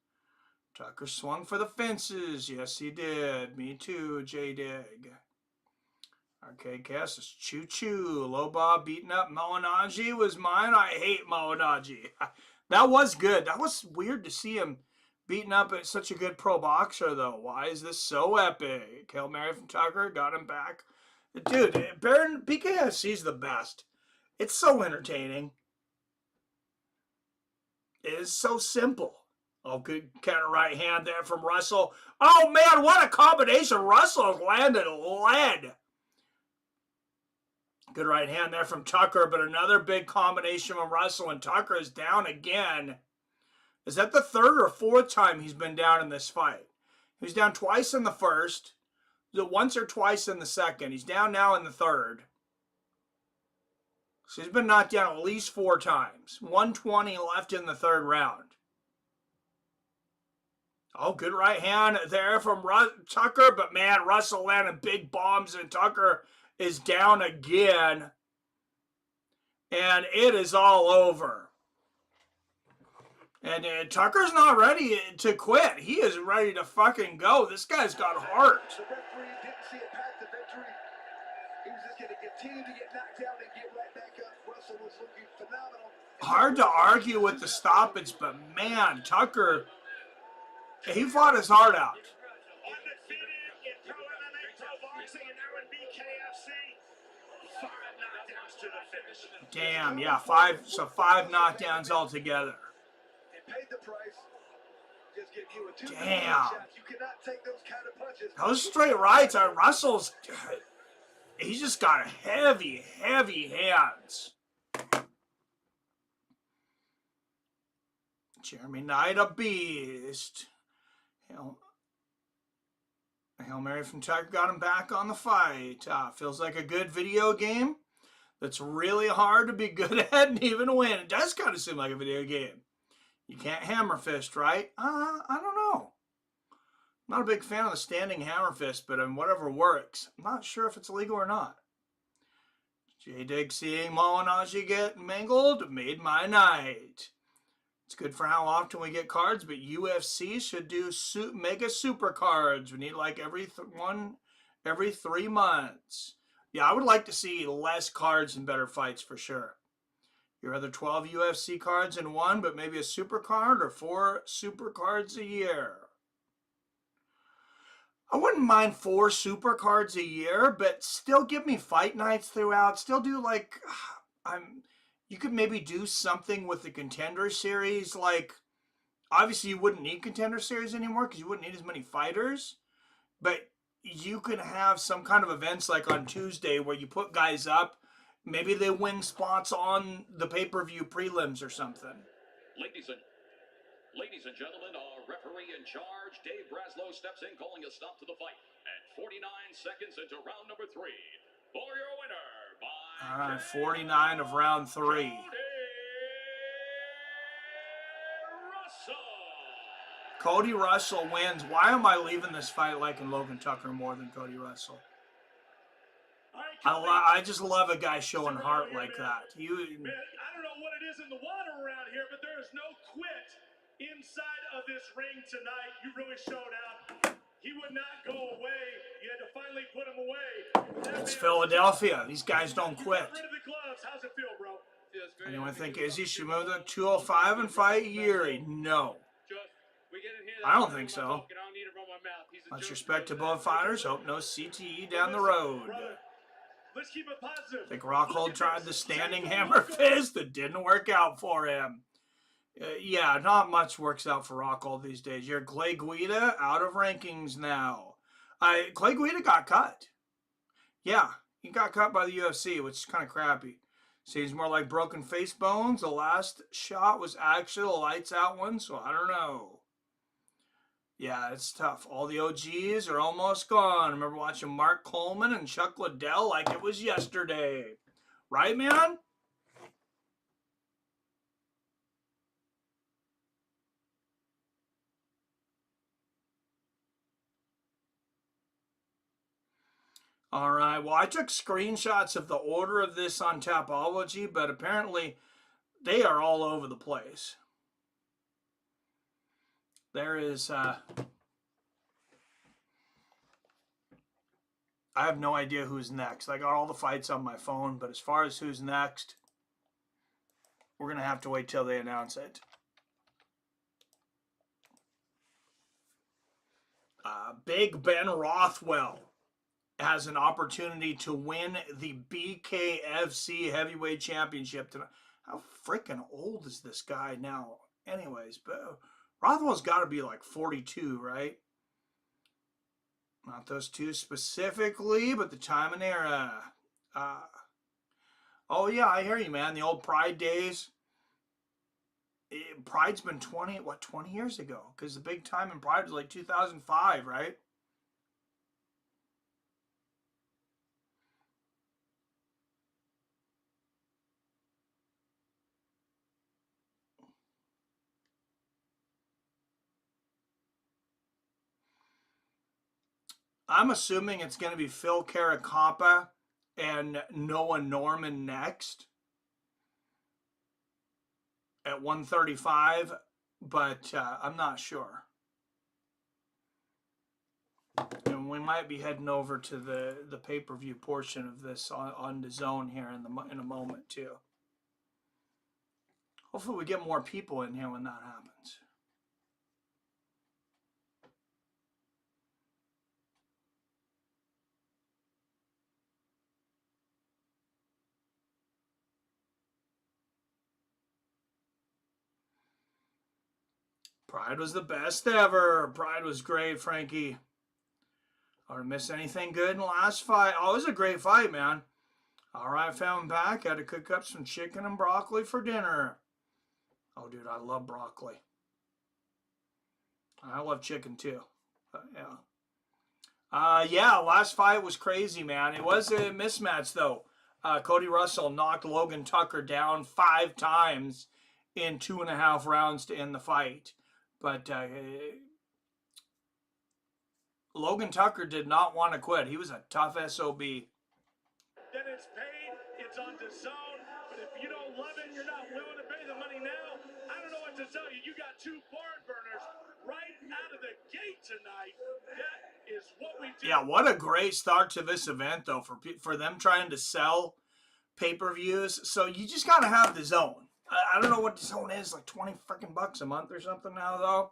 Tucker swung for the fences. Yes, he did. Me too, J-Dig. Arcade Cast is choo-choo. Low Bob beating up Mawanaji was mine. I hate Mawanaji. That was good. That was weird to see him beating up at such a good pro boxer, though. Why is this so epic? Hail Mary from Tucker got him back. Dude, Baron BKFC's the best. It's so entertaining. It is so simple. Oh, good counter right hand there from Russell. Oh, man, what a combination. Russell landed lead. Good right hand there from Tucker, but another big combination from Russell, and Tucker is down again. Is that the third or fourth time he's been down in this fight? He was down twice in the first, once or twice in the second. He's down now in the third. So he's been knocked down at least 4 times. 120 left in the third round. Oh, good right hand there from Tucker, but man, Russell landed big bombs, and Tucker is down again. And it is all over. And Tucker's not ready to quit. He is ready to fucking go. This guy's got heart. The referee didn't see a path to victory. He was just going to continue to get knocked down and get right back up. Russell was looking phenomenal. Hard to argue with the stoppage, but man, Tucker, he fought his heart out. Undefeated in Pro MMA, Pro Boxing, and now in BKFC. 5 knockdowns to the finish. Damn, yeah, 5 knockdowns altogether. Paid the price. Just give you a 2 Damn. shots. You cannot take those kind of punches. Those straight rights are Russell's. He's just got heavy, heavy hands. Jeremy Knight, a beast. Hail Mary from Tucker got him back on the fight. Feels like a good video game that's really hard to be good at and even win. It does kind of seem like a video game. You can't hammer fist, right? I don't know. I'm not a big fan of the standing hammer fist, but whatever works. I'm not sure if it's legal or not. J-Dig seeing Mawanaji get mangled made my night. It's good for how often we get cards, but UFC should do mega super cards. We need like every 3 months. Yeah, I would like to see less cards and better fights for sure. Your other 12 UFC cards in one, but maybe a super card or 4 super cards a year. I wouldn't mind 4 super cards a year, but still give me fight nights throughout. Still do like, you could maybe do something with the Contender Series. Like, obviously you wouldn't need Contender Series anymore because you wouldn't need as many fighters. But you could have some kind of events like on Tuesday where you put guys up. Maybe they win spots on the pay-per-view prelims or something. Ladies and gentlemen, our referee in charge, Dave Braslow, steps in, calling a stop to the fight at 49 seconds into round number 3. For your winner, by all right, 49 of round 3. Cody Russell wins. Why am I leaving this fight liking Logan Tucker more than Cody Russell? I just love a guy showing heart like that. Man, I don't know what it is in the water around here, but there is no quit inside of this ring tonight. You really showed out. He would not go away. You had to finally put him away. It's Philadelphia. These guys don't quit. Rid of the gloves. How's it feel, bro? Anyone think Izzy should move to 205 and fight Yuri? No. I don't think so. Much respect to both fighters. Hope no CTE down the road. Let's keep it positive. I think Rockhold tried the standing hammer fist. It didn't work out for him. Yeah, not much works out for Rothwell these days. You're Clay Guida out of rankings now. Clay Guida got cut. Yeah, he got cut by the UFC, which is kind of crappy. Seems more like broken face bones. The last shot was actually a lights out one, so I don't know. Yeah, it's tough. All the OGs are almost gone. I remember watching Mark Coleman and Chuck Liddell like it was yesterday. Right, man? All right. Well, I took screenshots of the order of this on Tapology, but apparently they are all over the place. There is... I have no idea who's next. I got all the fights on my phone, but as far as who's next, we're going to have to wait till they announce it. Big Ben Rothwell has an opportunity to win the BKFC Heavyweight Championship tonight. How freaking old is this guy now? Anyways, but Rothwell's got to be like 42, right? Not those two specifically, but the time and era. Oh, yeah, I hear you, man. The old Pride days. Pride's been 20 years ago? Because the big time in Pride was like 2005, right? I'm assuming it's going to be Phil Caracampa and Noah Norman next at 135, but I'm not sure. And we might be heading over to the pay-per-view portion of this on the zone here in a moment too. Hopefully we get more people in here when that happens. Pride was the best ever. Pride was great, Frankie. I didn't miss anything good in the last fight. Oh, it was a great fight, man. All right, found back. Had to cook up some chicken and broccoli for dinner. Oh, dude, I love broccoli. I love chicken, too. Yeah, last fight was crazy, man. It was a mismatch, though. Cody Russell knocked Logan Tucker down 5 times in 2.5 rounds to end the fight. But Logan Tucker did not want to quit. He was a tough SOB. Then it's paid, it's on DAZN, but if you don't love it, you're not willing to pay the money now, I don't know what to tell you. You got 2 barn burners right out of the gate tonight. That is what we do. Yeah, what a great start to this event, though, for them trying to sell pay-per-views. So you just got to have DAZN. I don't know what DAZN is, like 20 freaking bucks a month or something now, though.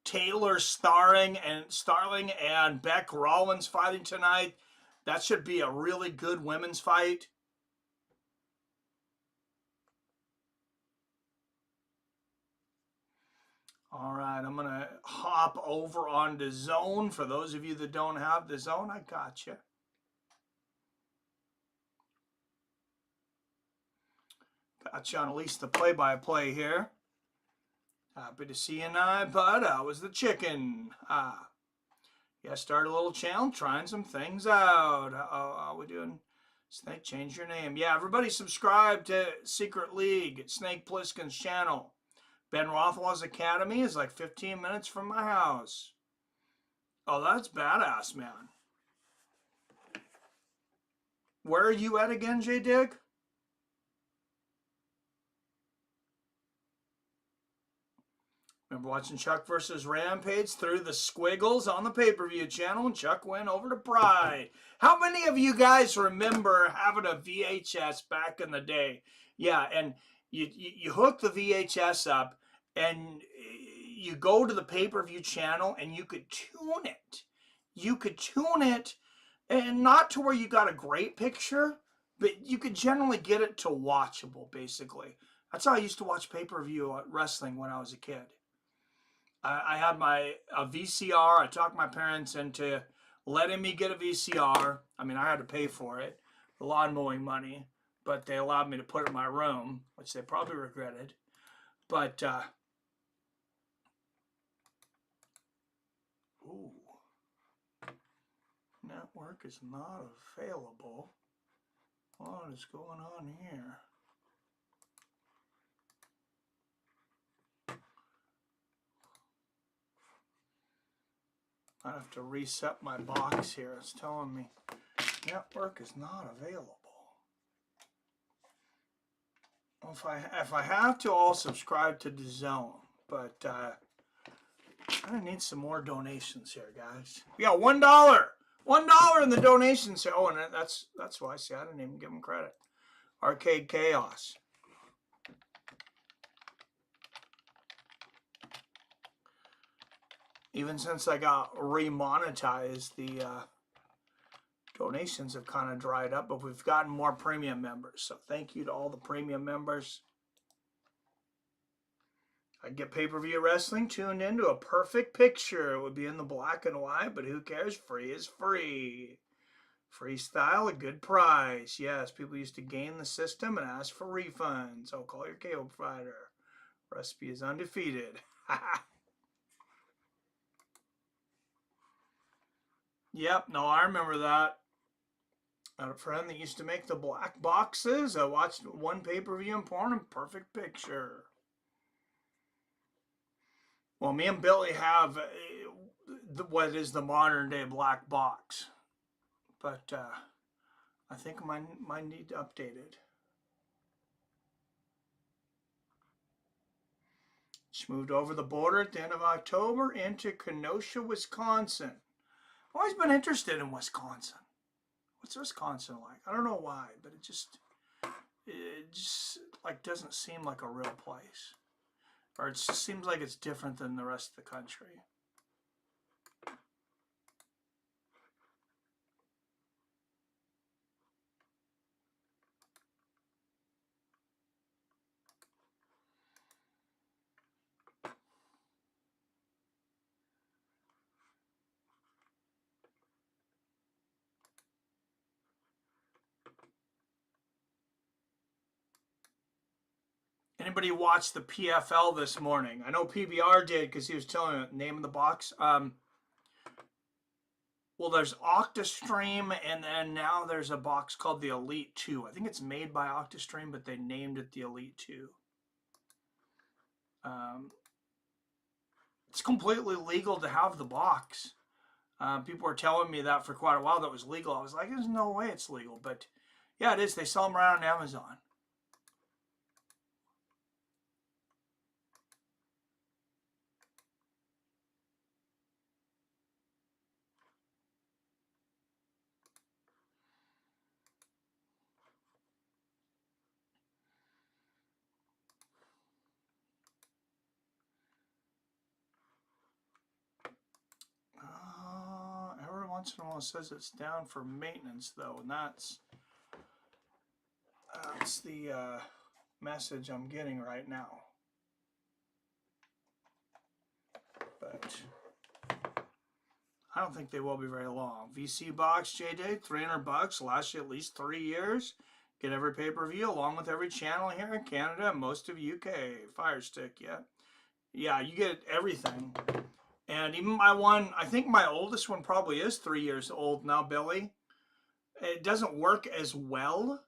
Taylor Starling and Bec Rawlings fighting tonight. That should be a really good women's fight. All right, I'm going to hop over on DAZN. For those of you that don't have DAZN, I got you. Got you on at least the play-by-play here. Happy to see you now, bud. How was the chicken? Yeah, start a little channel, trying some things out. How we doing? Snake, change your name. Yeah, everybody subscribe to Secret League, Snake Plissken's channel. Ben Rothwell's Academy is like 15 minutes from my house. Oh, that's badass, man. Where are you at again, J-Dig? Remember watching Chuck versus Rampage through the squiggles on the pay-per-view channel, and Chuck went over to Pride. How many of you guys remember having a VHS back in the day? Yeah, and you hook the VHS up, and you go to the pay-per-view channel, and you could tune it. You could tune it, and not to where you got a great picture, but you could generally get it to watchable, basically. That's how I used to watch pay-per-view wrestling when I was a kid. I had a VCR. I talked my parents into letting me get a VCR. I mean, I had to pay for it, the lawn mowing money, but they allowed me to put it in my room, which they probably regretted. But, ooh, network is not available. What is going on here? I have to reset my box here. It's telling me network is not available. Well, if I have to, I'll subscribe to DAZN. But I need some more donations here, guys. We got $1. $1 in the donations here. Oh, and that's why I say I didn't even give them credit. Arcade Chaos. Even since I got remonetized, the donations have kind of dried up, but we've gotten more premium members. So thank you to all the premium members. I get pay-per-view wrestling tuned into a perfect picture. It would be in the black and white, but who cares? Free is free. Freestyle, a good price. Yes, people used to game the system and ask for refunds. So call your cable provider. Recipe is undefeated. Yep, no, I remember that. I had a friend that used to make the black boxes. I watched one pay-per-view in porn and perfect picture. Well, me and Billy have what is the modern day black box. But I think mine need updated. She moved over the border at the end of October into Kenosha, Wisconsin. I've always been interested in Wisconsin. What's Wisconsin like? I don't know why, but it just like doesn't seem like a real place. Or it just seems like it's different than the rest of the country. Anybody watch the PFL this morning? I know PBR did because he was telling me the name of the box. Well, there's OctaStream, and then now there's a box called the Elite 2. I think it's made by OctaStream, but they named it the Elite 2. It's completely legal to have the box. People were telling me that for quite a while that was legal. I was like, there's no way it's legal. But yeah, it is. They sell them around on Amazon. Every once in a while it says it's down for maintenance, though, and that's the message I'm getting right now. But I don't think they will be very long. VC box, J-Day, $300, lasts you at least 3 years. Get every pay-per-view along with every channel here in Canada and most of UK. Fire Stick, yeah. Yeah, you get everything. And even my one, I think my oldest one probably is 3 years old now, Billy. It doesn't work as well,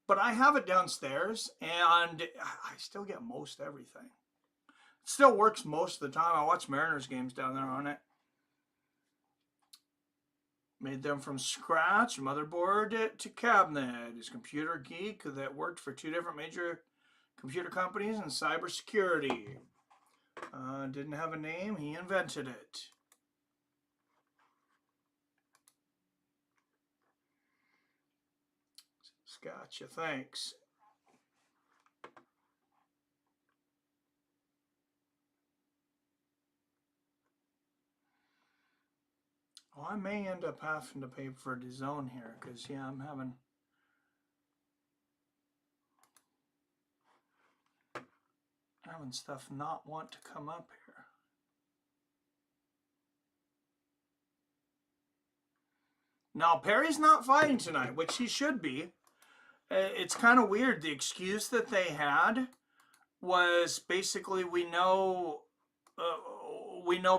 but I have it downstairs, and I still get most everything. It still works most of the time. I watch Mariners games down there on it. Made them from scratch, motherboard to cabinet. He's a computer geek that worked for 2 different major computer companies in cybersecurity. Didn't have a name. He invented it. Gotcha. Thanks. Well, I may end up having to pay for DAZN here because, yeah, I'm having... Having stuff not want to come up here. Now, Perry's not fighting tonight, which he should be. It's kind of weird. The excuse that they had was basically, we know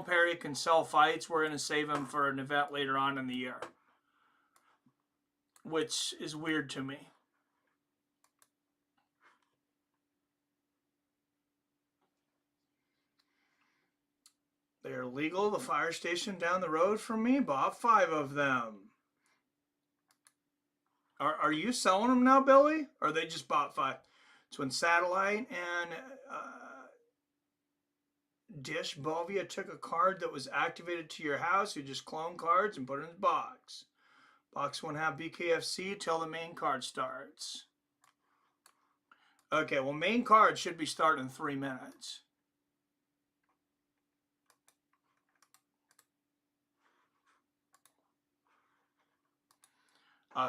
Perry can sell fights. We're going to save him for an event later on in the year, which is weird to me. They are legal. The fire station down the road from me bought 5 of them. Are you selling them now, Billy? Or they just bought 5? It's when Satellite and Dish Bovia took a card that was activated to your house. You just clone cards and put it in the box. Box won't have BKFC till the main card starts. Okay, well, main card should be starting in 3 minutes.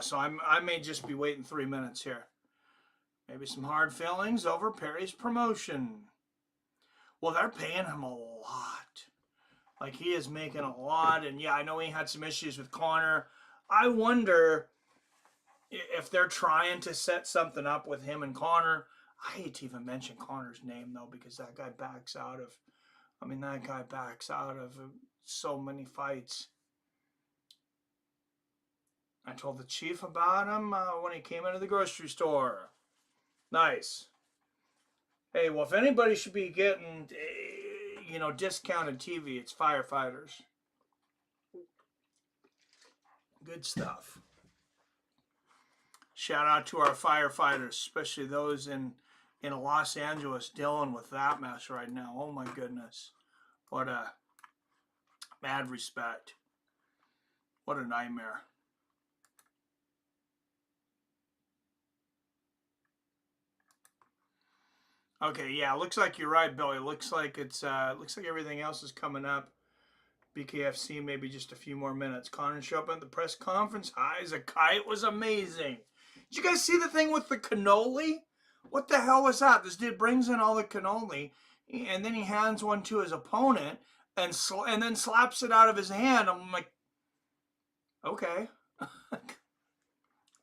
So I may just be waiting 3 minutes here. Maybe some hard feelings over Perry's promotion. Well, they're paying him a lot. Like, he is making a lot. And yeah, I know he had some issues with Connor. I wonder if they're trying to set something up with him and Connor. I hate to even mention Connor's name, though, because that guy backs out of, so many fights. I told the chief about him when he came into the grocery store. Nice. Hey, well, if anybody should be getting, discounted TV, it's firefighters. Good stuff. Shout out to our firefighters, especially those in Los Angeles dealing with that mess right now. Oh, my goodness. What a mad respect. What a nightmare. Okay, yeah, looks like you're right, Billy. Looks like everything else is coming up. BKFC, maybe just a few more minutes. Connor show up at the press conference. High as a kite, was amazing. Did you guys see the thing with the cannoli? What the hell was that? This dude brings in all the cannoli, and then he hands one to his opponent, and then slaps it out of his hand. I'm like, okay.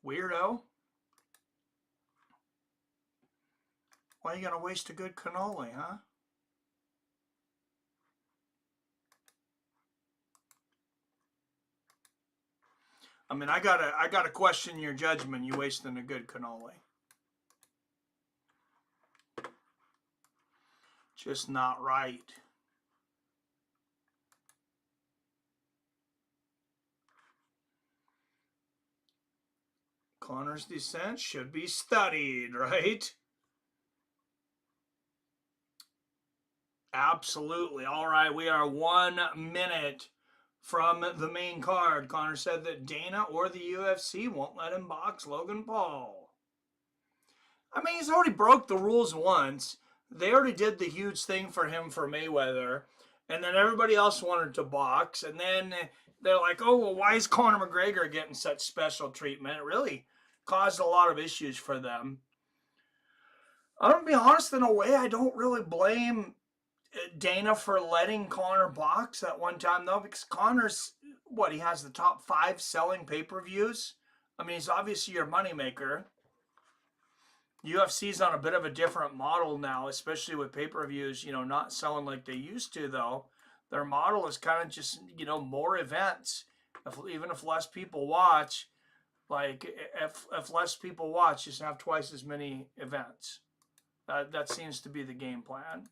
Weirdo. Why are you going to waste a good cannoli, huh? I mean, I gotta question your judgment. You wasting a good cannoli. Just not right. Connor's descent should be studied, right? Absolutely. All right, we are 1 minute from the main card. Connor said that Dana or the UFC won't let him box Logan Paul. I mean, he's already broke the rules once. They already did the huge thing for him for Mayweather. And then everybody else wanted to box. And then they're like, oh, well, why is Conor McGregor getting such special treatment? It really caused a lot of issues for them. I'm going to be honest, in a way, I don't really blame Dana for letting Conor box at one time, though, because Conor's, he has the top 5 selling pay-per-views. I mean, he's obviously your moneymaker. UFC's on a bit of a different model now, especially with pay-per-views, not selling like they used to, though. Their model is kind of just, more events. Even if less people watch, if less people watch, just have twice as many events. That seems to be the game plan.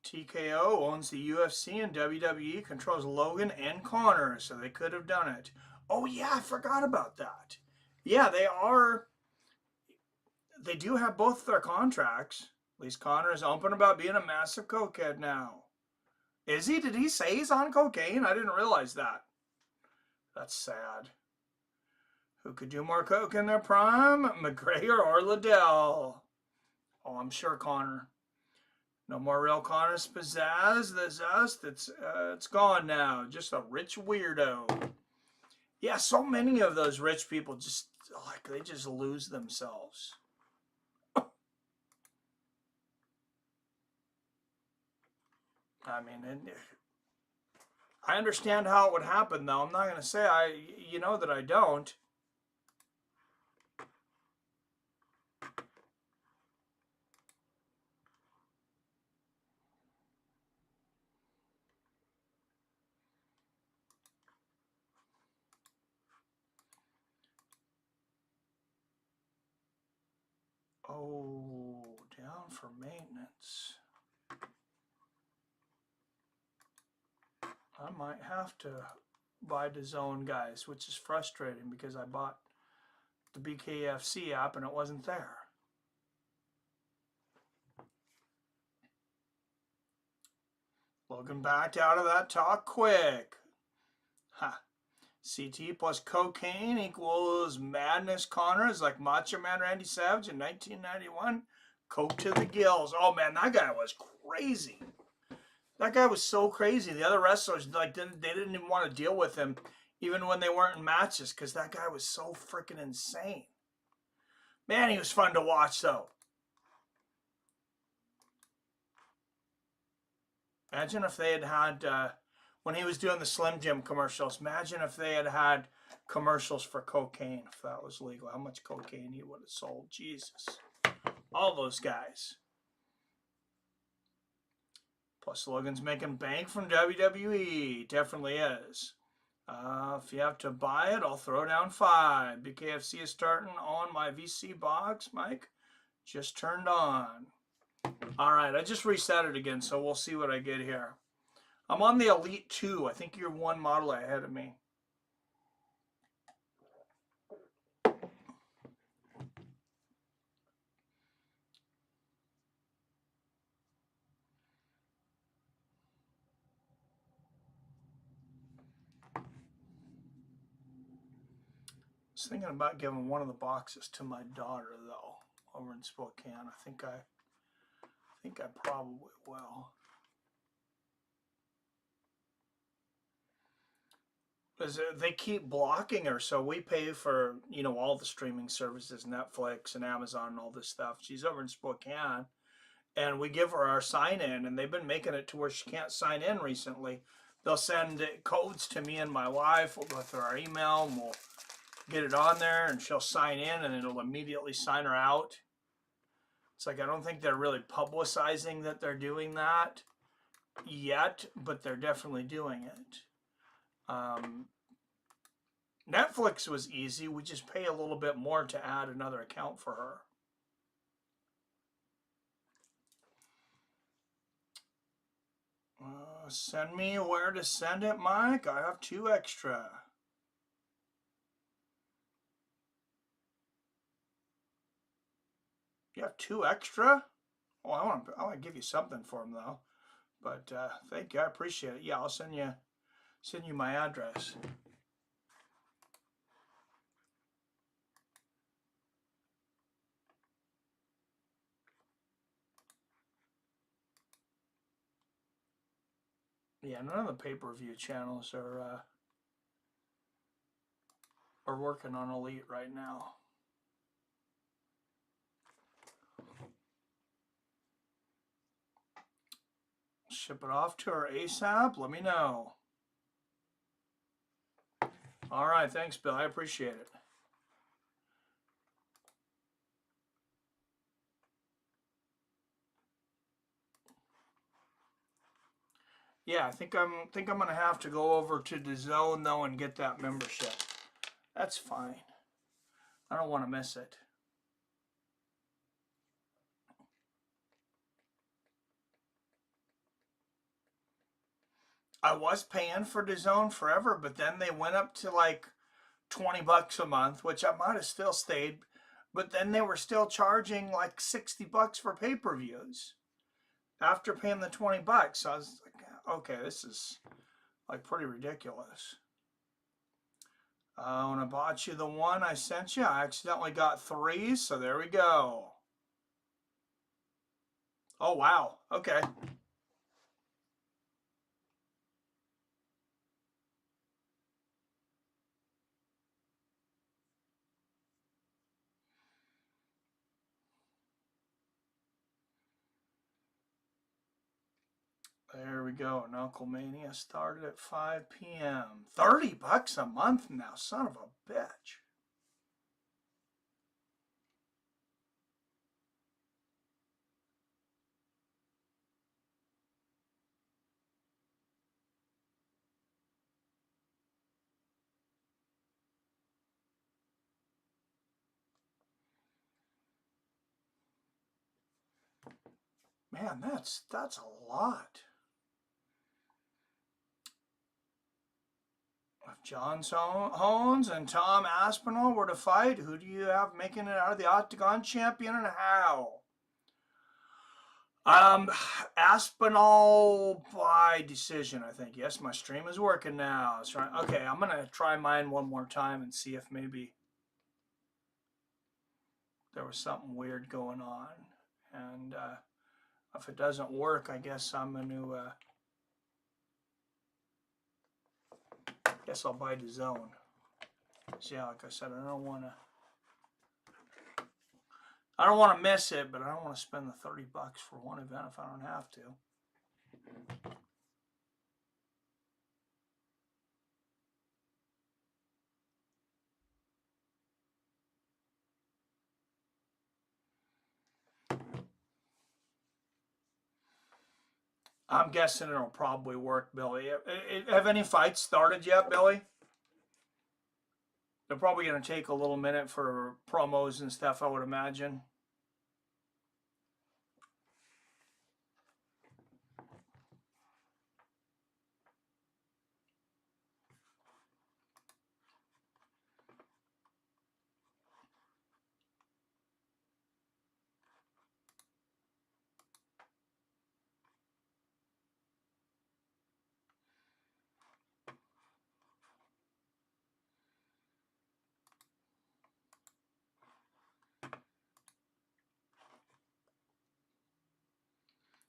TKO owns the UFC and WWE, controls Logan and Conor, so they could have done it. Oh, yeah, I forgot about that. Yeah, they do have both their contracts. At least Conor is open about being a massive cokehead now. Is he? Did he say he's on cocaine? I didn't realize that. That's sad. Who could do more coke in their prime? McGregor or Liddell? Oh, I'm sure Connor. No more real Connor pizzazz. The zest. It's gone now. Just a rich weirdo. Yeah, so many of those rich people just like they just lose themselves. I mean, I understand how it would happen, though. I'm not going to say you know that I don't. Oh, down for maintenance. I might have to buy DAZN, guys, which is frustrating because I bought the BKFC app and it wasn't there. Logan backed out of that talk quick. Ha. CT plus cocaine equals madness Connor is like Macho Man Randy Savage in 1991. Coke to the gills. Oh man, that guy was crazy. That guy was so crazy. The other wrestlers they didn't even want to deal with him, even when they weren't in matches, because that guy was so freaking insane. Man, he was fun to watch though. Imagine if they had when he was doing the Slim Jim commercials. Imagine if they had commercials for cocaine, if that was legal. How much cocaine he would have sold. Jesus. All those guys. Plus, Logan's making bank from WWE. Definitely is. If you have to buy it, I'll throw down 5. BKFC is starting on my VC box, Mike. Just turned on. All right, I just reset it again, so we'll see what I get here. I'm on the Elite 2. I think you're one model ahead of me. I was thinking about giving one of the boxes to my daughter, though, over in Spokane. I think I probably will. Because they keep blocking her, so we pay for, you know, all the streaming services, Netflix and Amazon and all this stuff. She's over in Spokane, and we give her our sign-in, and they've been making it to where she can't sign in recently. They'll send codes to me and my wife with our email, and we'll get it on there, and she'll sign in, and it'll immediately sign her out. It's like, I don't think they're really publicizing that they're doing that yet, but they're definitely doing it. Netflix was easy. We just pay a little bit more to add another account for her. Send me where to send it, Mike. I have 2 extra. You have 2 extra? Oh, I want to give you something for them though. But thank you. I appreciate it. Yeah, I'll send you my address. Yeah, none of the pay-per-view channels are working on Elite right now. Ship it off to her ASAP. Let me know. All right, thanks, Bill. I appreciate it. Yeah, I think I'm gonna have to go over to DAZN though and get that membership. That's fine. I don't want to miss it. I was paying for DAZN forever, but then they went up to like $20 a month, which I might have still stayed, but then they were still charging like $60 for pay-per-views after paying the $20. So I was like, okay, this is like pretty ridiculous. When I bought you the one I sent you, I accidentally got 3, so there we go. Oh, wow. Okay. There we go. Knucklemania started at 5 p.m. $30 a month now, son of a bitch. Man, that's a lot. If John Hones and Tom Aspinall were to fight, who do you have making it out of the Octagon champion and how? Aspinall by decision, I think. Yes, my stream is working now. Okay, I'm going to try mine one more time and see if maybe there was something weird going on. And if it doesn't work, I guess I'm going to... guess I'll buy the zone. So yeah, like I said, I don't want to miss it, but I don't want to spend the $30 for one event if I don't have to. I'm guessing it'll probably work, Billy. Have any fights started yet, Billy? They're probably going to take a little minute for promos and stuff, I would imagine.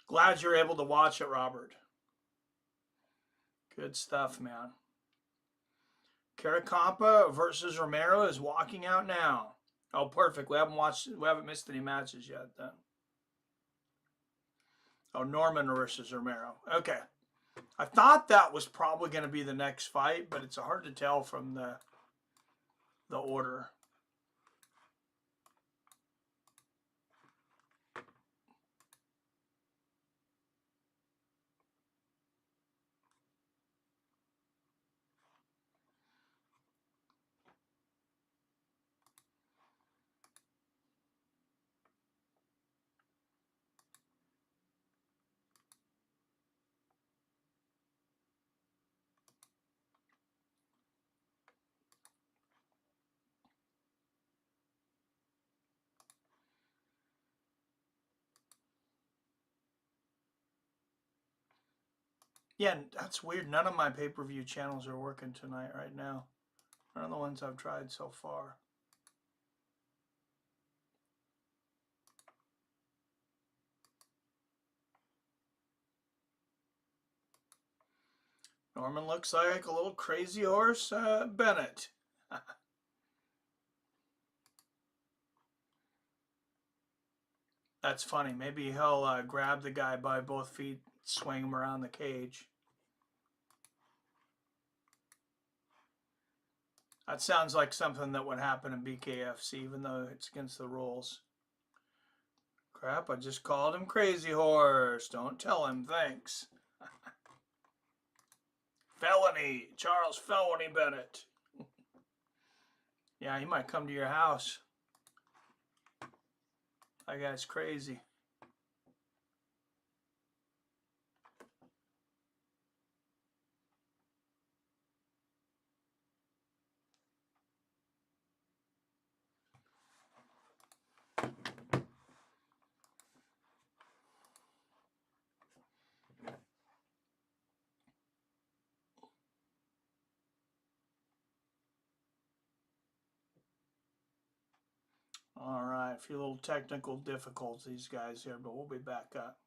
Glad you're able to watch it, Robert. Good stuff, man. Caracampa versus Romero is walking out now. Oh, perfect. We haven't missed any matches yet then. Oh, Norman versus Romero. Okay. I thought that was probably going to be the next fight, but it's hard to tell from the order. Yeah, that's weird. None of my pay-per-view channels are working tonight right now. None of the ones I've tried so far. Norman looks like a little crazy horse, Bennett. That's funny. Maybe he'll grab the guy by both feet, swing him around the cage. That sounds like something that would happen in BKFC, even though it's against the rules. Crap, I just called him Crazy Horse. Don't tell him, thanks. Felony, Charles Felony Bennett. Yeah, he might come to your house. That guy's crazy. a few little technical difficulties, guys, here, but we'll be back up.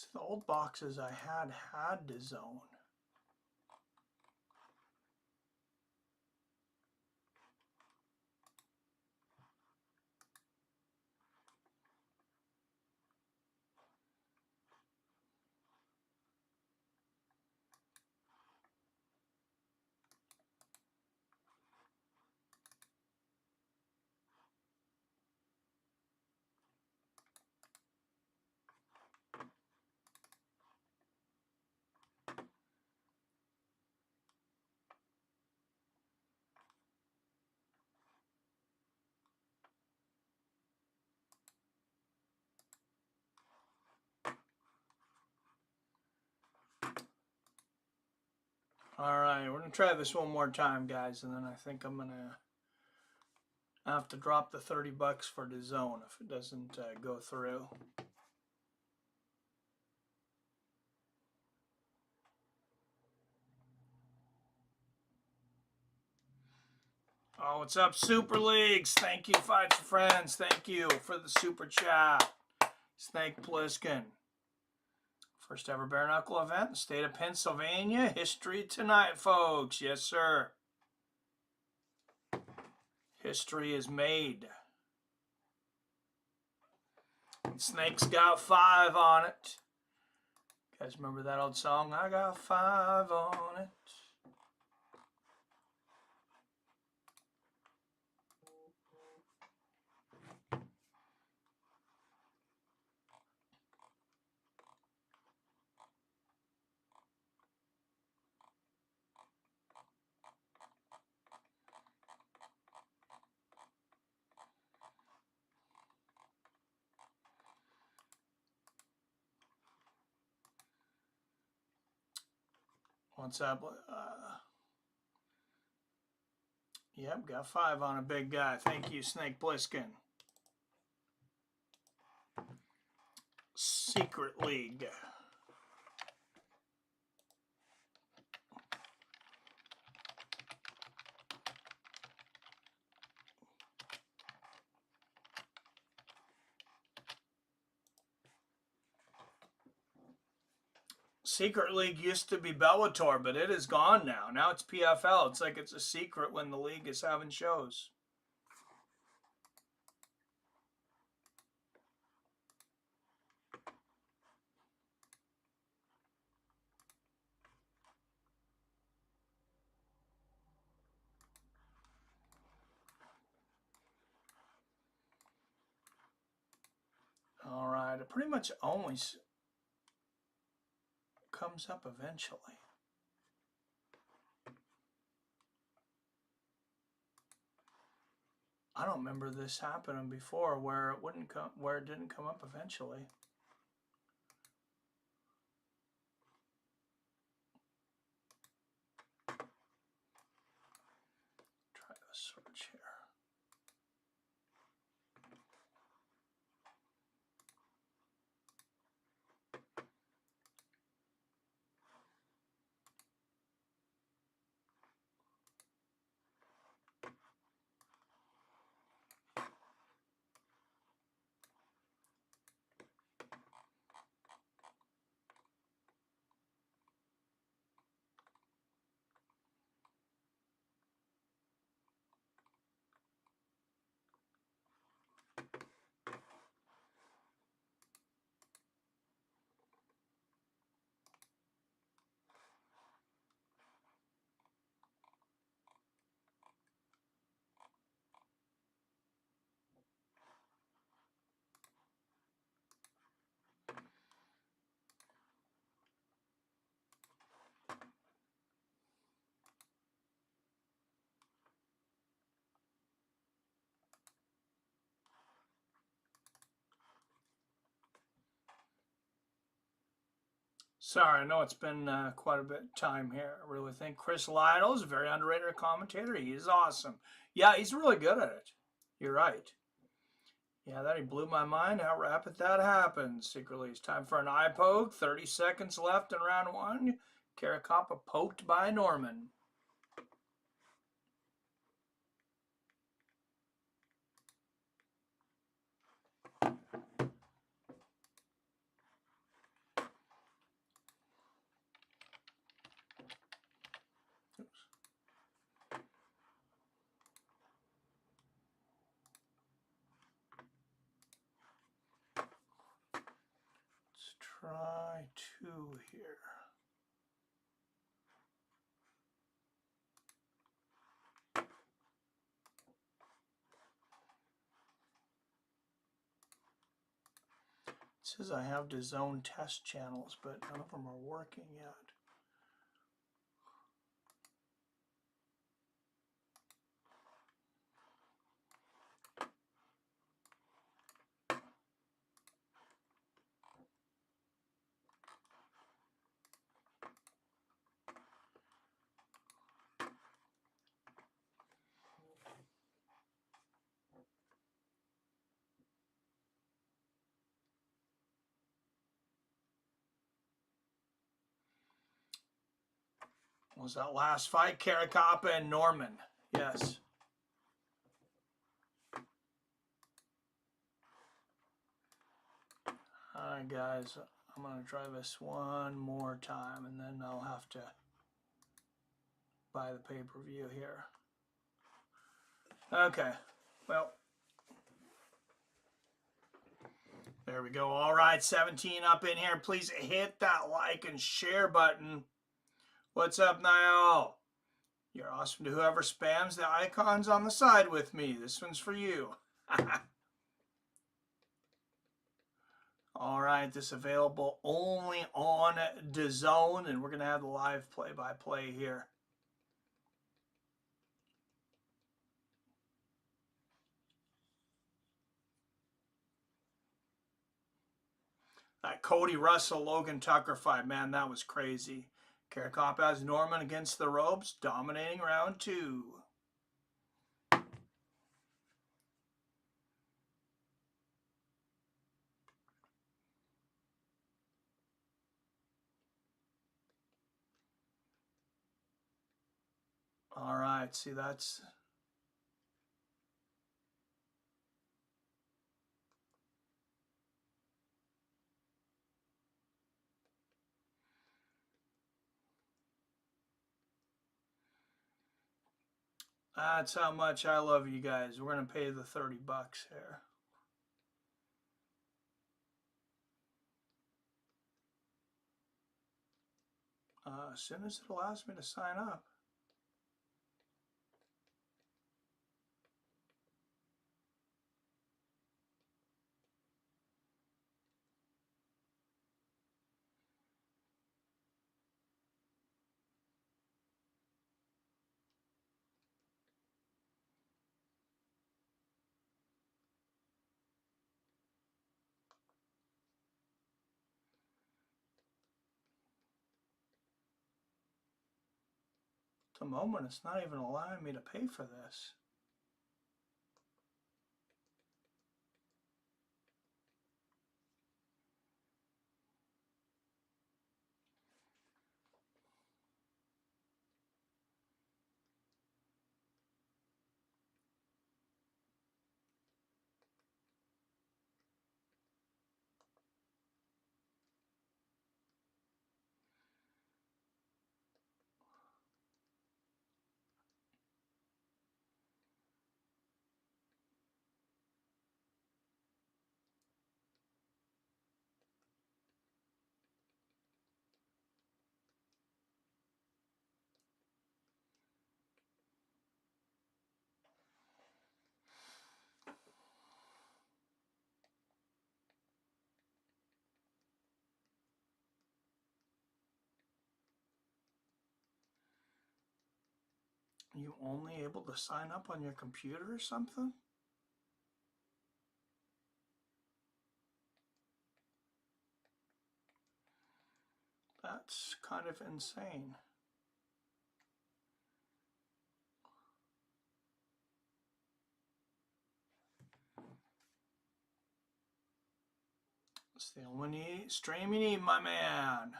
So the old boxes I had DAZN. All right, we're going to try this one more time, guys, and then I think I'm going to have to drop the $30 for DAZN if it doesn't go through. Oh, what's up, Super Leagues? Thank you, Fights for Friends. Thank you for the super chat. Snake Plissken. First ever bare knuckle event in the state of Pennsylvania. History tonight, folks. Yes, sir. History is made. Snake's got 5 on it. You guys remember that old song? I got 5 on it. What's up? Yep, got 5 on a big guy. Thank you, Snake Plissken. Secret League. Secret League used to be Bellator, but it is gone now. Now it's PFL. It's like it's a secret when the league is having shows. All right, it pretty much always comes up eventually. I don't remember this happening before where it wouldn't come, where it didn't come up eventually. Try to search here. Sorry, I know it's been quite a bit of time here. I really think Chris Lytle is a very underrated commentator. He is awesome. Yeah, he's really good at it. You're right. Yeah, that he blew my mind how rapid that happened. Secretly, it's time for an eye poke. 30 seconds left in round one. Caracappa poked by Norman. Let's try 2 here. It says I have DAZN test channels, but none of them are working yet. Was that last fight? Caracappa and Norman. Yes. Alright guys, I'm going to try this one more time and then I'll have to buy the pay-per-view here. Okay, well, there we go. Alright, 17 up in here. Please hit that like and share button. What's up, Niall? You're awesome to whoever spams the icons on the side with me. This one's for you. All right, this available only on DAZN, and we're going to have the live play-by-play here. That Cody Russell-Logan Tucker fight, man, that was crazy. Caracappa has Norman against the ropes, dominating round 2. All right, see, that's... That's how much I love you guys. We're going to pay the $30 here. As soon as it allows me to sign up. At the moment, it's not even allowing me to pay for this. You only able to sign up on your computer or something? That's kind of insane. It's the only stream you need, my man.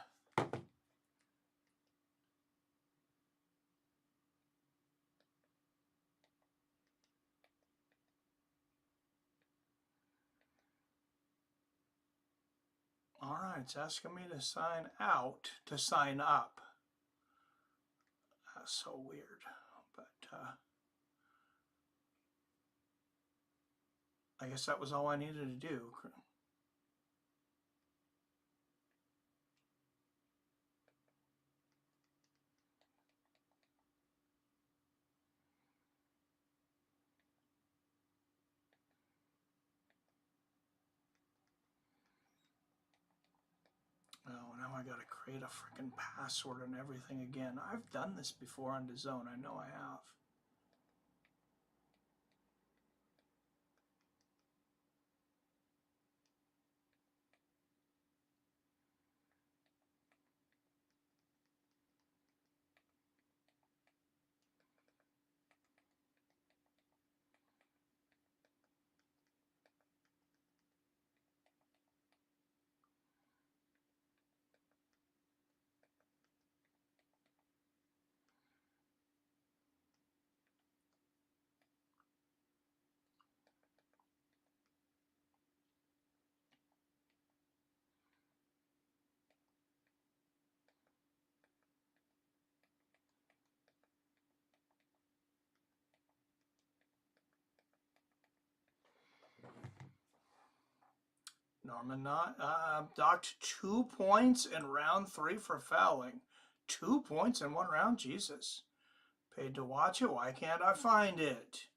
All right, it's asking me to sign out to sign up. That's so weird, but I guess that was all I needed to do. Oh, now I gotta create a freaking password and everything again. I've done this before on DAZN. I know I have. Norman docked 2 points in round 3 for fouling. 2 points in 1 round? Jesus. Paid to watch it? Why can't I find it?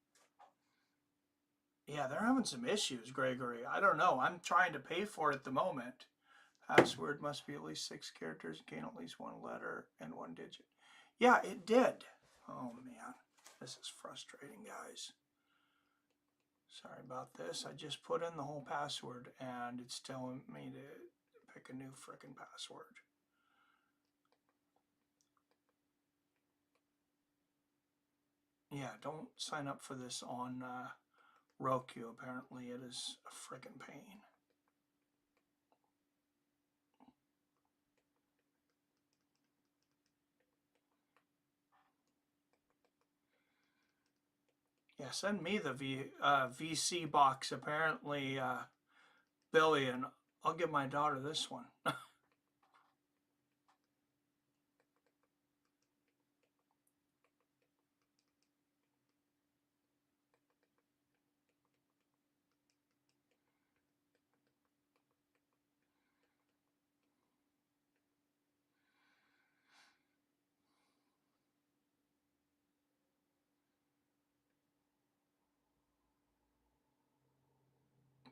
Yeah, they're having some issues, Gregory. I don't know. I'm trying to pay for it at the moment. Password must be at least 6 characters, gain at least 1 letter and 1 digit. Yeah, it did. Oh, man. This is frustrating, guys. Sorry about this. I just put in the whole password and it's telling me to pick a new frickin' password. Yeah, don't sign up for this on Roku. Apparently it is a frickin' pain. Yeah, send me the VC box, apparently, Billy, and I'll give my daughter this one.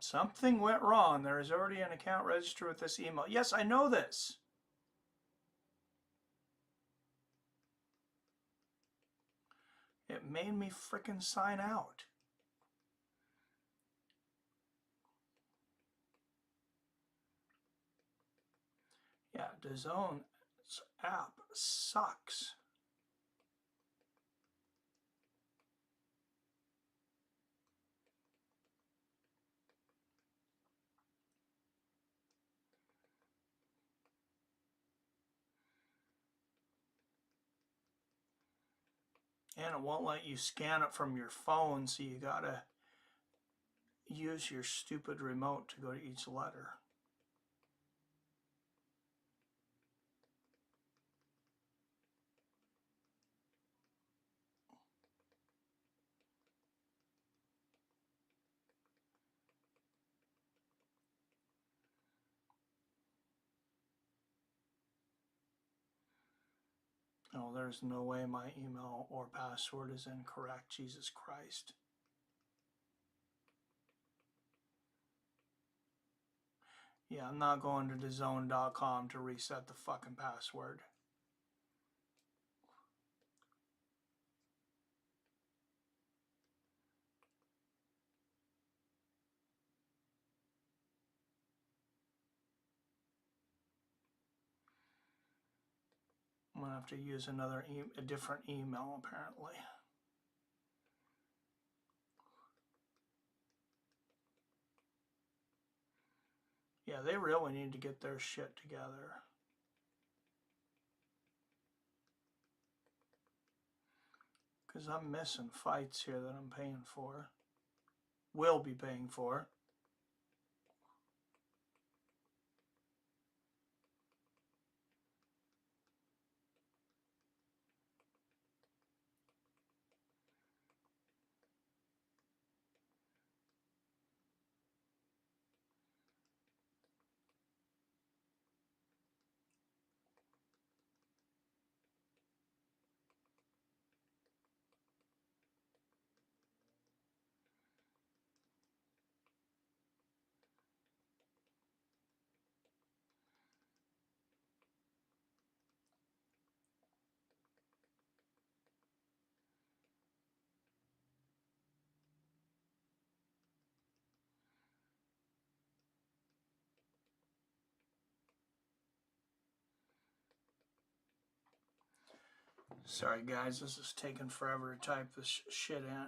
Something went wrong. There is already an account registered with this email. Yes, I know this. It made me frickin' sign out. Yeah, DAZN's app sucks. And it won't let you scan it from your phone, so you gotta use your stupid remote to go to each letter. Oh, there's no way my email or password is incorrect. Jesus Christ. Yeah, I'm not going to DAZN.com to reset the fucking password. I'm gonna have to use a different email apparently. Yeah, they really need to get their shit together. Because I'm missing fights here that I'm paying for. Will be paying for. Sorry guys, this is taking forever to type this shit in. I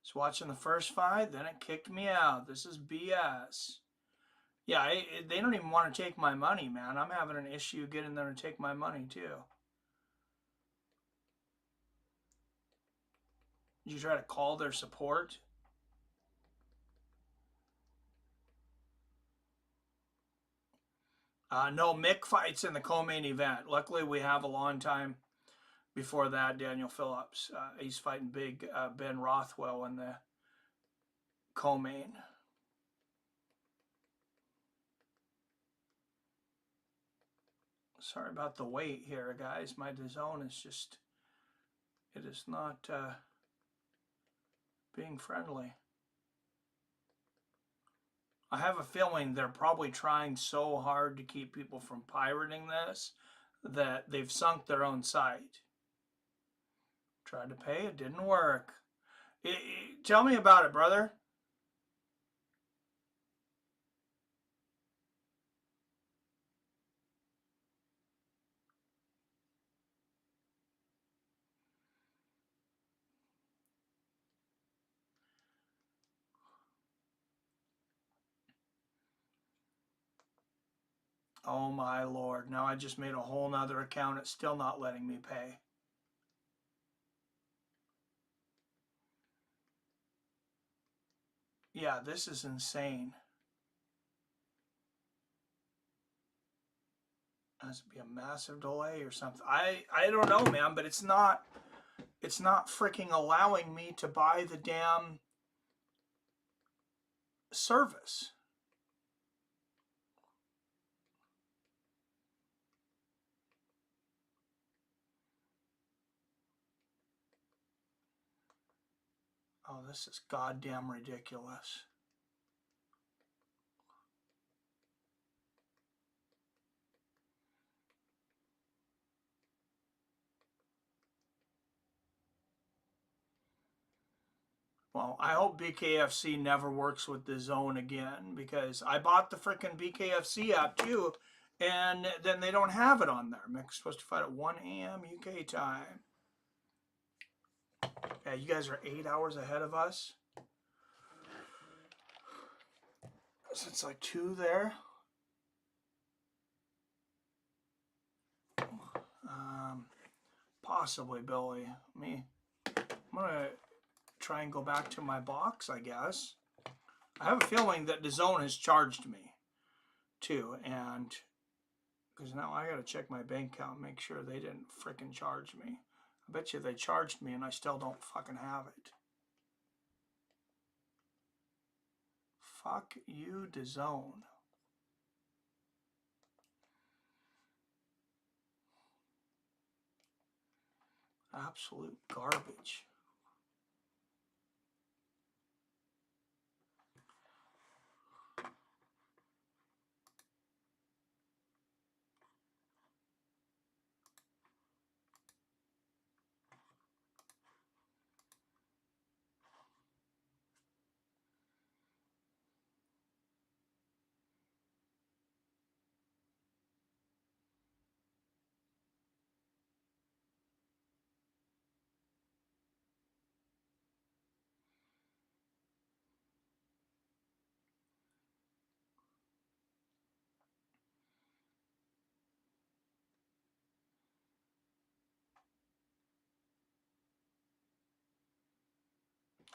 was watching the first fight, then it kicked me out. This is BS. Yeah, they don't even want to take my money, man. I'm having an issue getting them to take my money too. Did you try to call their support? No, Mick fights in the co-main event. Luckily, we have a long time before that. Daniel Phillips, he's fighting big Ben Rothwell in the co-main. Sorry about the wait here, guys. My DAZN is just, it is not being friendly. I have a feeling they're probably trying so hard to keep people from pirating this that they've sunk their own site. Tried to pay, it didn't work. Tell me about it, brother. Oh my Lord. Now I just made a whole nother account. It's still not letting me pay. Yeah, this is insane. Has to be a massive delay or something. I don't know, man, but it's not freaking allowing me to buy the damn service. Oh, this is goddamn ridiculous. Well, I hope BKFC never works with DAZN again, because I bought the freaking BKFC app too, and then they don't have it on there. Mick's supposed to fight at 1 a.m. UK time. Yeah, you guys are 8 hours ahead of us. So it's like 2 there. Possibly, Billy. I'm gonna try and go back to my box, I guess. I have a feeling that DAZN has charged me too, and because now I gotta check my bank account and make sure they didn't freaking charge me. I bet you they charged me and I still don't fucking have it. Fuck you, DAZN. Absolute garbage.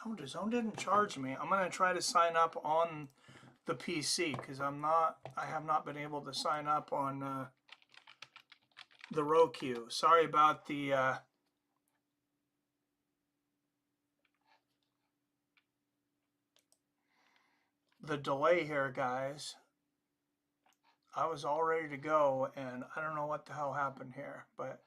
Oh, DAZN didn't charge me. I'm gonna try to sign up on the PC because I have not been able to sign up on the Roku. Sorry about the delay here, guys. I was all ready to go, and I don't know what the hell happened here, but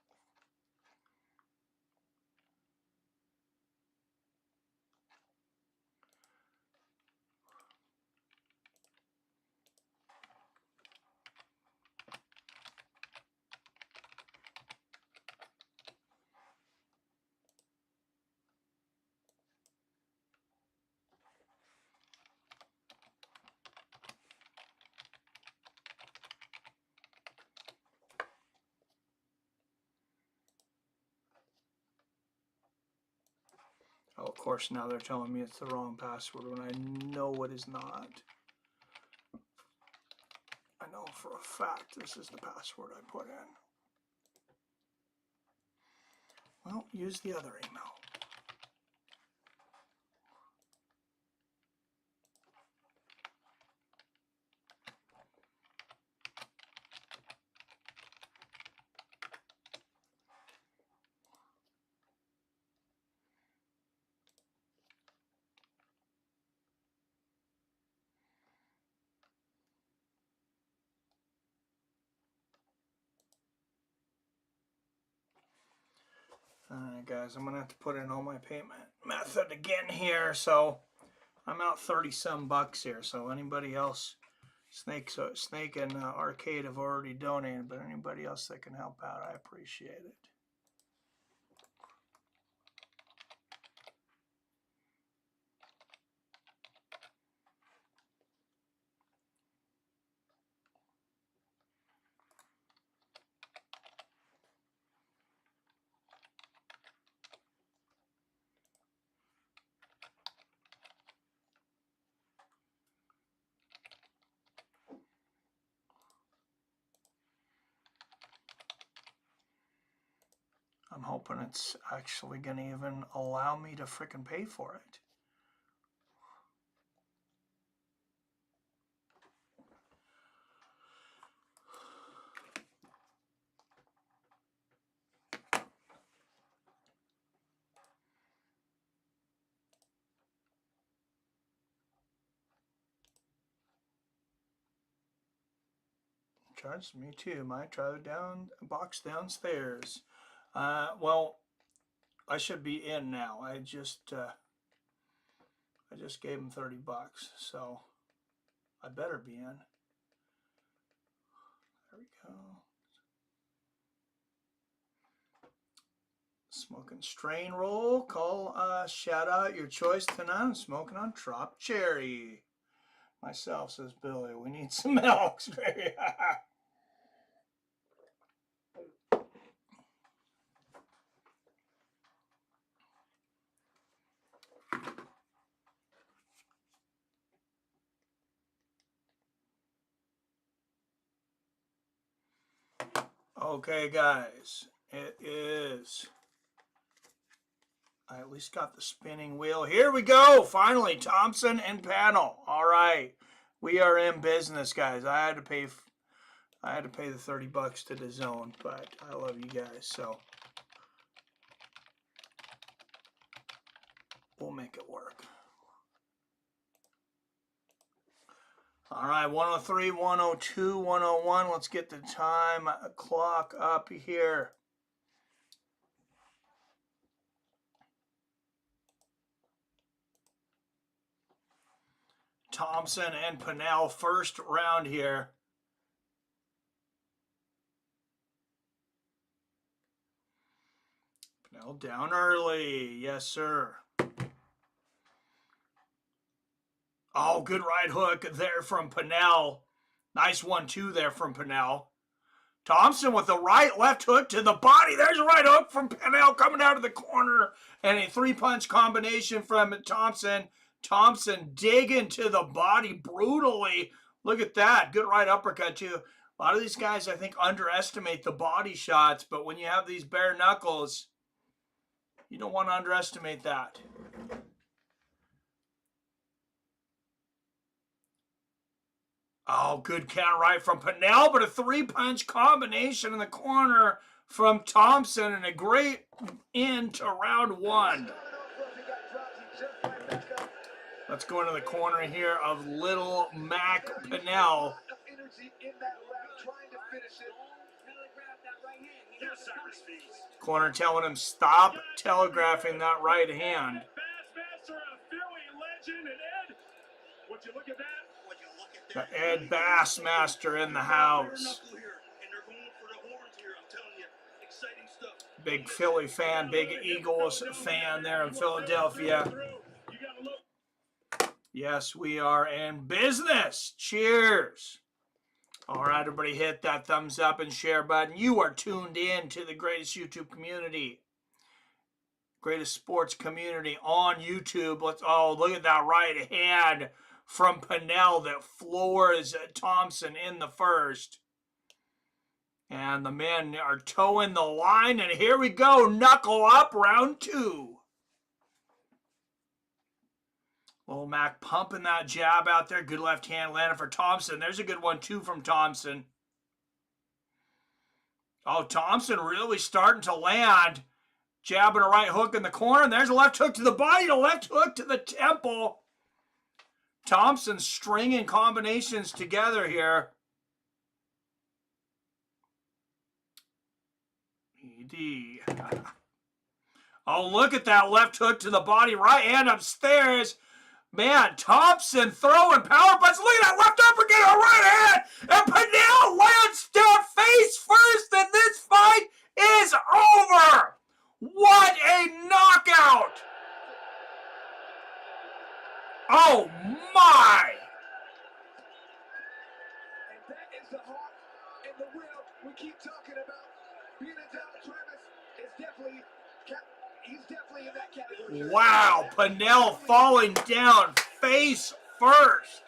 oh, of course, now they're telling me it's the wrong password when I know it is not. I know for a fact this is the password I put in. Well, use the other email. Alright guys, I'm going to have to put in all my payment method again here. So I'm out 30 some bucks here. So anybody else, Snake and Arcade have already donated, but anybody else that can help out, I appreciate it. I'm hoping it's actually going to even allow me to frickin' pay for it. Charged me too. Might try the box downstairs. Well, I should be in now. I just gave him 30 bucks, so I better be in. There we go. Smoking strain roll. Call shout out your choice tonight. I'm smoking on Trop Cherry. Myself, says Billy. We need some milk. Okay, guys, it is. I at least got the spinning wheel. Here we go. Finally, Thompson and panel. All right, we are in business, guys. I had to pay the 30 bucks to DAZN, but I love you guys, so we'll make it work. All right, 103, 102, 101. Let's get the time clock up here. Thompson and Pennell, first round here. Pennell down early. Yes, sir. Oh, good right hook there from Pennell. Nice 1-2 there from Pennell. Thompson with the right, left hook to the body. There's a right hook from Pennell coming out of the corner. And a three-punch combination from Thompson. Thompson digging to the body brutally. Look at that. Good right uppercut, too. A lot of these guys, I think, underestimate the body shots. But when you have these bare knuckles, you don't want to underestimate that. Oh, good count right from Pinnell, but a three-punch combination in the corner from Thompson and a great end to round one. Let's go into the corner here of Little Mac Pinnell. Corner telling him stop telegraphing that right hand. The Ed Bassmaster in the house. Big Philly fan, big Eagles fan there in Philadelphia. Yes, we are in business. Cheers. All right, everybody hit that thumbs up and share button. You are tuned in to the greatest YouTube community. Greatest sports community on YouTube. Oh, look at that right hand from Pinnell that floors Thompson in the first. And the men are towing the line, and here we go. Knuckle up, round two. Little Mac pumping that jab out there. Good left hand landing for Thompson. There's a good one, too, from Thompson. Oh, Thompson really starting to land. Jabbing a right hook in the corner. And there's a left hook to the body, a left hook to the temple. Thompson stringing combinations together here. Oh, look at that left hook to the body. Right hand upstairs. Man, Thompson throwing power punch. Look at that left uppercut on right hand. And Pinnell lands down face first. And this fight is over. What a knockout. Oh, my. And that is the heart and the will we keep talking about. Being a Travis is definitely, he's definitely in that category. Wow, Pinnell falling down face first.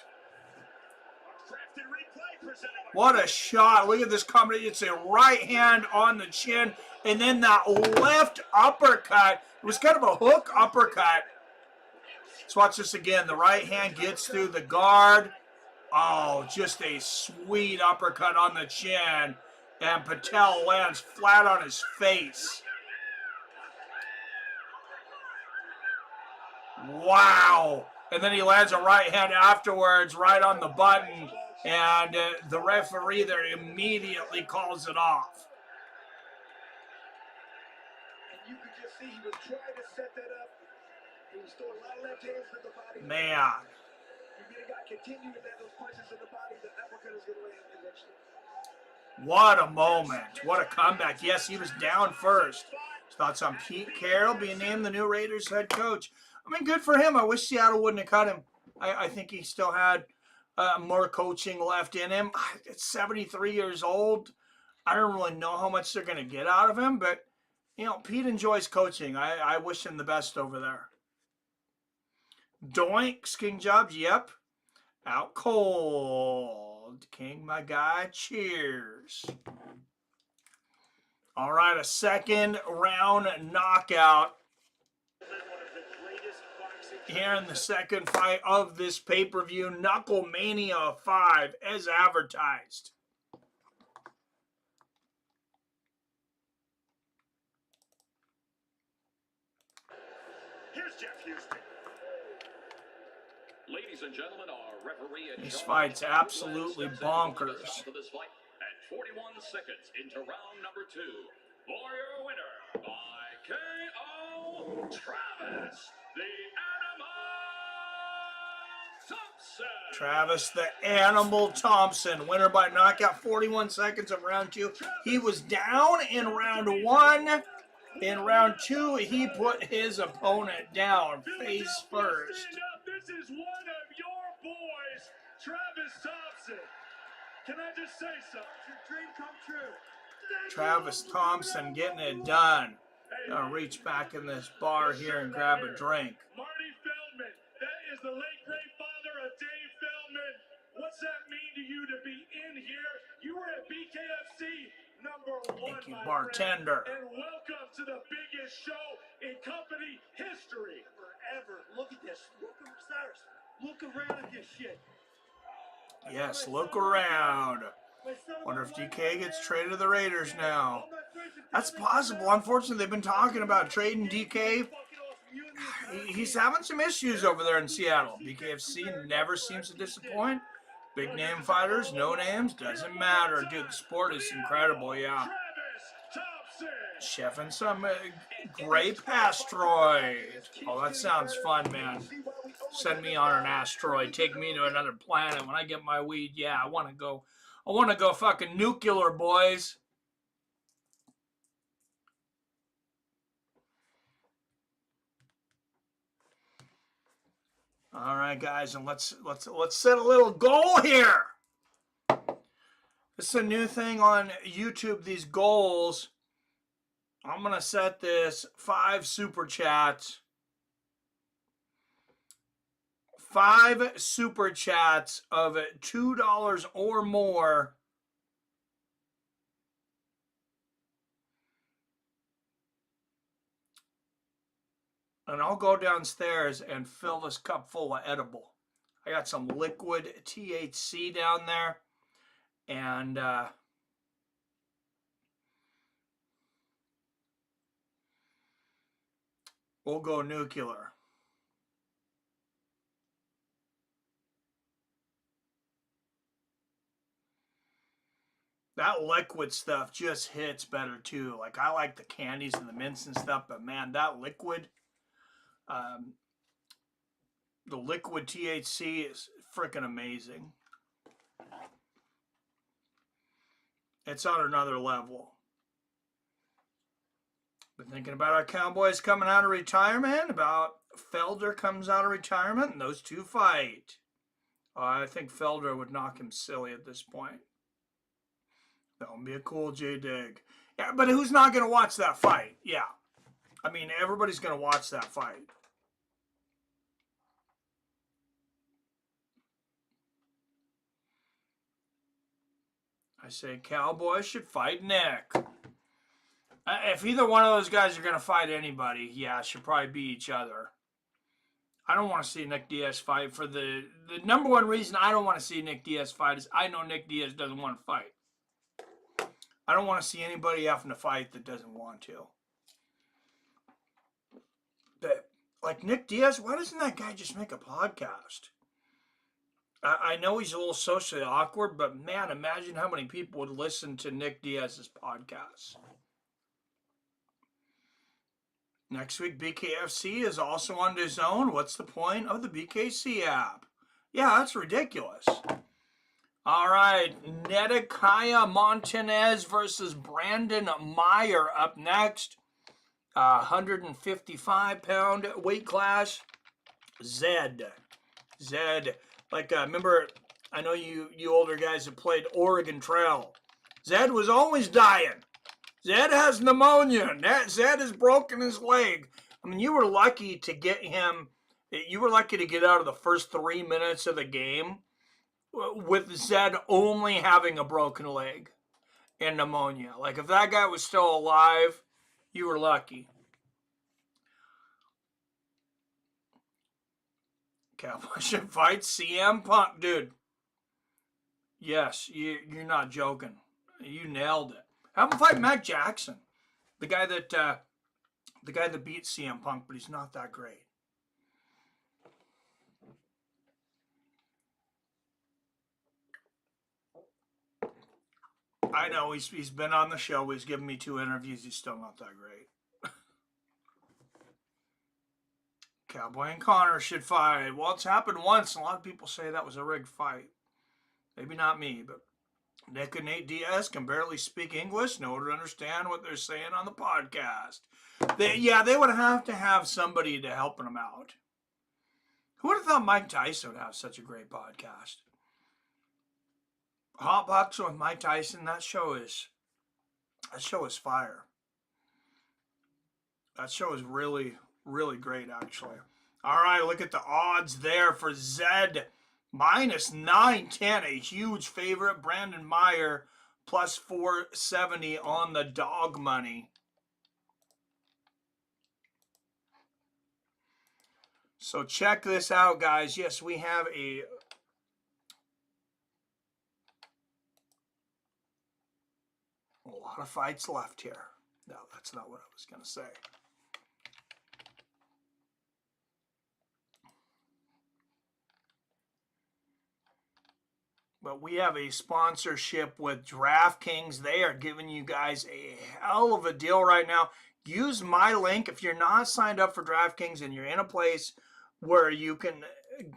What a shot. Look at this combination. It's a right hand on the chin, and then that left uppercut. It was kind of a hook uppercut. Let's watch this again. The right hand gets through the guard. Oh, just a sweet uppercut on the chin. And Patel lands flat on his face. Wow. And then he lands a right hand afterwards right on the button. And the referee there immediately calls it off. And you could just see he was trying to set that up. He was throwing a lot of left hands to the body. Man. You get a guy continuing to land those punches in the body, the uppercut is going to land eventually. What a moment. What a comeback. Yes, he was down first. Thoughts on Pete Carroll being named the new Raiders head coach. I mean, good for him. I wish Seattle wouldn't have cut him. I think he still had more coaching left in him. At 73 years old, I don't really know how much they're going to get out of him, but, you know, Pete enjoys coaching. I wish him the best over there. Doinks, King Jobs, yep. Out cold. King, my guy, cheers. All right, a second round knockout here in the second fight of this pay-per-view, Knucklemania 5, as advertised. Here's Jeff Houston. Ladies and gentlemen, our referee in This charge, fight's absolutely bonkers. For this fight at 41 seconds into round number 2. For your winner by KO, Travis the Animal Thompson. Travis the Animal Thompson, winner by knockout, 41 seconds of round 2. He was down in round 1. In round 2, he put his opponent down face first. This is one of your boys, Travis Thompson. Can I just say something? Your dream come true. Travis Thompson getting it done. Gonna reach back in this bar here and grab a drink. Marty Feldman, that is the late great father of Dave Feldman. What's that mean to you to be in here? You were at BKFC #1, Thank you, bartender. And welcome to the biggest show in company history. Forever. Look at this. Look around at this shit. Yes, look around. Wonder if DK gets traded to the Raiders now. That's possible. Unfortunately, they've been talking about trading DK. He's having some issues over there in Seattle. BKFC never seems to disappoint. Big name fighters, no names, doesn't matter. Dude, the sport is incredible, yeah. Chef and some gray pastroid. Oh, that sounds fun, man. Send me on an asteroid. Take me to another planet. When I get my weed, yeah, I want to go fucking nuclear, boys. All right, guys, and let's set a little goal here. This is a new thing on YouTube, these goals. I'm going to set this 5 super chats. 5 super chats of $2 or more. And I'll go downstairs and fill this cup full of edible. I got some liquid THC down there. And we'll go nuclear. That liquid stuff just hits better too. Like, I like the candies and the mints and stuff, but man, that liquid, the liquid THC is freaking amazing. It's on another level. Been thinking about our Cowboys coming out of retirement, about Felder comes out of retirement, and those two fight. I think Felder would knock him silly at this point. That would be a cool J-Dig. Yeah, but who's not going to watch that fight? Yeah. I mean, everybody's going to watch that fight. I say Cowboys should fight Nick. If either one of those guys are going to fight anybody, yeah, should probably be each other. I don't want to see Nick Diaz fight. For the number one reason I don't want to see Nick Diaz fight is I know Nick Diaz doesn't want to fight. I don't want to see anybody having to fight that doesn't want to. But, like Nick Diaz, why doesn't that guy just make a podcast? I know he's a little socially awkward, but man, imagine how many people would listen to Nick Diaz's podcast. Next week, BKFC is also on DAZN. What's the point of the BKC app? Yeah, that's ridiculous. All right, Nedekaya Montanez versus Brandon Meyer up next. 155-pound weight class. Zed. Like, remember, I know you older guys have played Oregon Trail. Zed was always dying. Zed has pneumonia. Zed has broken his leg. I mean, you were lucky to get him. You were lucky to get out of the first 3 minutes of the game with Zed only having a broken leg and pneumonia. Like, if that guy was still alive, you were lucky. Cowboys should fight CM Punk, dude. Yes, you're not joking. You nailed it. Have him fight Matt Jackson, the guy that beat CM Punk, but he's not that great. I know he's been on the show. He's given me 2 interviews. He's still not that great. Cowboy and Connor should fight. Well, it's happened once. A lot of people say that was a rigged fight. Maybe not me, but Nick and Nate Diaz can barely speak English, nor to understand what they're saying on the podcast. They would have to have somebody to help them out. Who would have thought Mike Tyson would have such a great podcast? Hot Boxing with Mike Tyson, that show is fire. That show is really, really great, actually. All right, look at the odds there for Zed. Minus 910, a huge favorite. Brandon Meyer, plus 470 on the dog money. So check this out, guys. Yes, we have a A lot of fights left here. No, that's not what I was going to say. But we have a sponsorship with DraftKings. They are giving you guys a hell of a deal right now. Use my link. If you're not signed up for DraftKings and you're in a place where you can,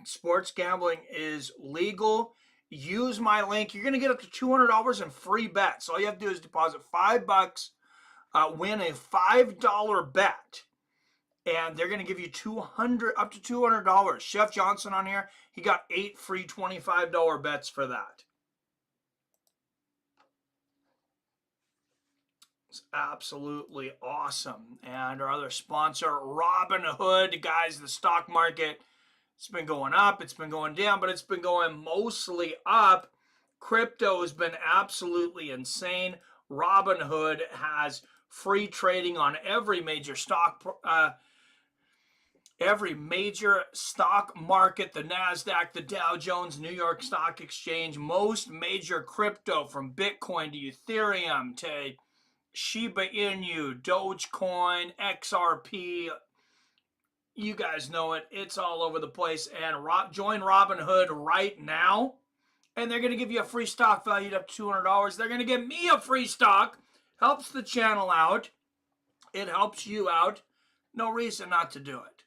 sports gambling is legal, use my link. You're going to get up to $200 in free bets. All you have to do is deposit $5, win a $5 bet. And they're going to give you up to $200. Chef Johnson on here, he got 8 free $25 bets for that. It's absolutely awesome. And our other sponsor, Robinhood, guys, the stock market, it's been going up, it's been going down, but it's been going mostly up. Crypto has been absolutely insane. Robinhood has free trading on every major stock market, the NASDAQ, the Dow Jones, New York Stock Exchange, most major crypto from Bitcoin to Ethereum to Shiba Inu, Dogecoin, XRP. You guys know it. It's all over the place. And join Robinhood right now. And they're going to give you a free stock valued up to $200. They're going to give me a free stock. Helps the channel out. It helps you out. No reason not to do it.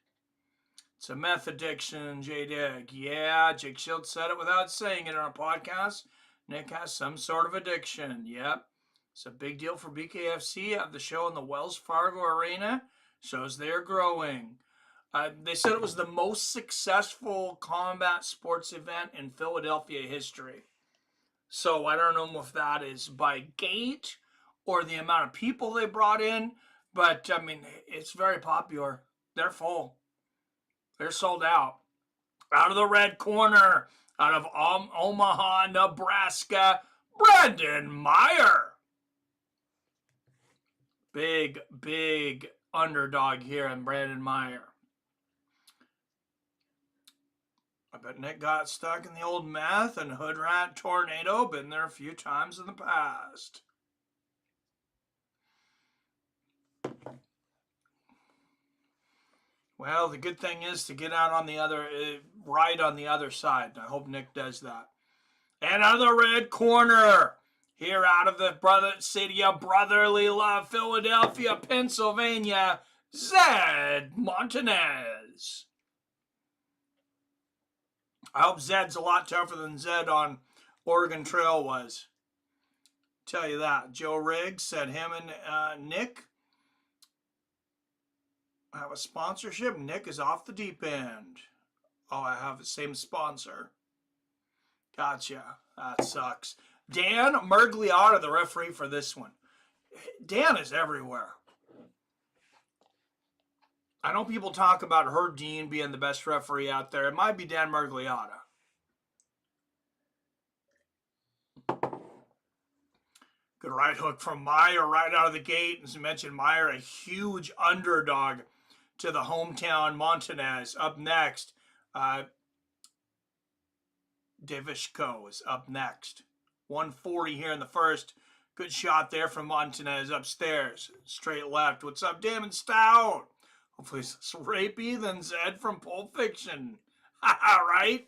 It's a meth addiction, J-Dig. Yeah, Jake Shields said it without saying it on a podcast. Nick has some sort of addiction. Yep. It's a big deal for BKFC. Have the show in the Wells Fargo Arena. Shows they're growing. They said it was the most successful combat sports event in Philadelphia history. So I don't know if that is by gate or the amount of people they brought in. But, I mean, it's very popular. They're full. They're sold out. Out of the red corner, out of Omaha, Nebraska, Brandon Meyer. Big underdog here in Brandon Meyer. I bet Nick got stuck in the old meth and hood rat tornado. Been there a few times in the past. Well, the good thing is to get out on the other, right on the other side. I hope Nick does that. And out of the red corner, here out of the city of brotherly love, Philadelphia, Pennsylvania, Zed Montanez. I hope Zed's a lot tougher than Zed on Oregon Trail was. Tell you that. Joe Riggs said him and Nick have a sponsorship. Nick is off the deep end. Oh, I have the same sponsor. Gotcha. That sucks. Dan Mergliotta, the referee for this one. Dan is everywhere. I know people talk about Herb Dean being the best referee out there. It might be Dan Mergliotta. Good right hook from Meyer right out of the gate. As you mentioned, Meyer, a huge underdog to the hometown Montanez. Up next, Devishko is up next. 140 here in the first. Good shot there from Montanez upstairs. Straight left. What's up, Damon Stout? Hopefully it's rapey than Zed from Pulp Fiction. Right?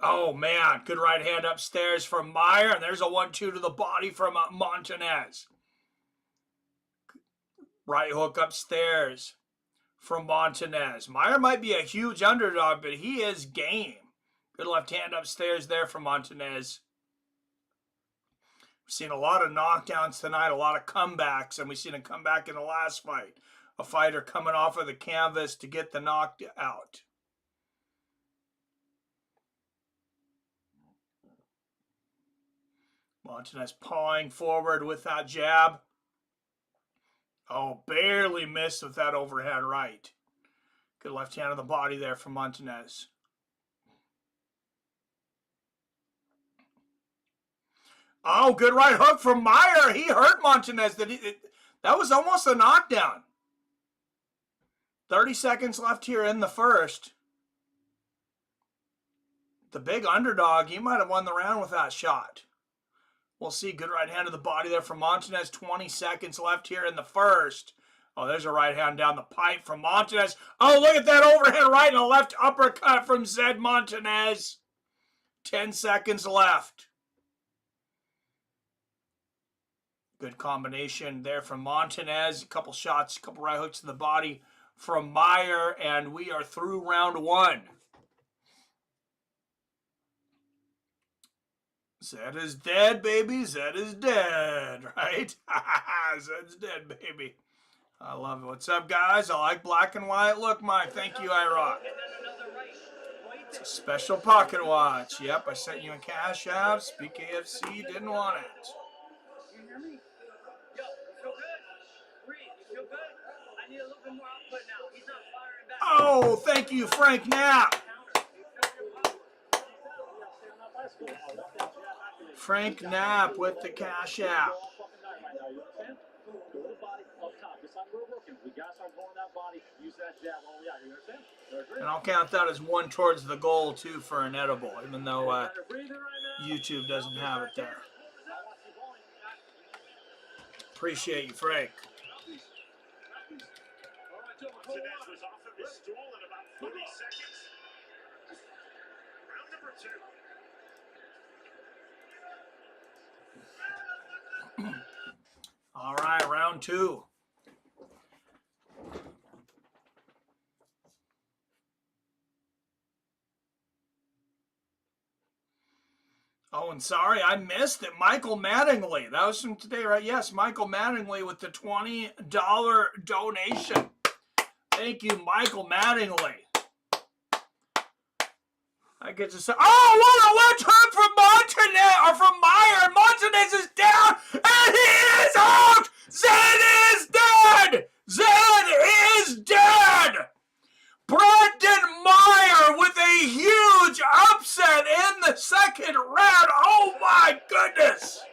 Oh, man. Good right hand upstairs from Meyer. And there's a 1-2 to the body from Montanez. Right hook upstairs from Montanez. Meyer might be a huge underdog, but he is game. Good left hand upstairs there from Montanez. We've seen a lot of knockdowns tonight, a lot of comebacks, and we've seen a comeback in the last fight. A fighter coming off of the canvas to get the knockout. Montanez pawing forward with that jab. Oh, barely missed with that overhand right. Good left hand on the body there from Montanez. Oh, good right hook from Meyer. He hurt Montanez. That was almost a knockdown. 30 seconds left here in the first. The big underdog, he might have won the round with that shot. We'll see. Good right hand to the body there from Montanez. 20 seconds left here in the first. Oh, there's a right hand down the pipe from Montanez. Oh, look at that overhand right and a left uppercut from Zed Montanez. 10 seconds left. Good combination there from Montanez. A couple shots, a couple right hooks to the body from Meyer, and we are through round one. Zed is dead, baby. Zed is dead, right? Zed's dead, baby. I love it. What's up, guys? I like black and white. Look, Mike. Thank you, iRock. It's a special pocket watch. Yep, I sent you a cash apps. BKFC didn't want it. Oh, thank you, Frank Knapp. Frank Knapp with the cash app. And I'll count that as one towards the goal, too, for an edible, even though YouTube doesn't have it there. Appreciate you, Frank. Montanez was off of his stool in about 30 seconds. Round number 2. All right, round 2. Oh, and sorry, I missed it. Michael Mattingly. That was from today, right? Yes, Michael Mattingly with the $20 donation. Thank you, Michael Mattingly. I get to say, oh, what a left hook from Montanez, or from Meyer. Montanez is down, and he is out. Zed is dead. Zed is dead. Brandon Meyer with a huge upset in the second round. Oh, my goodness.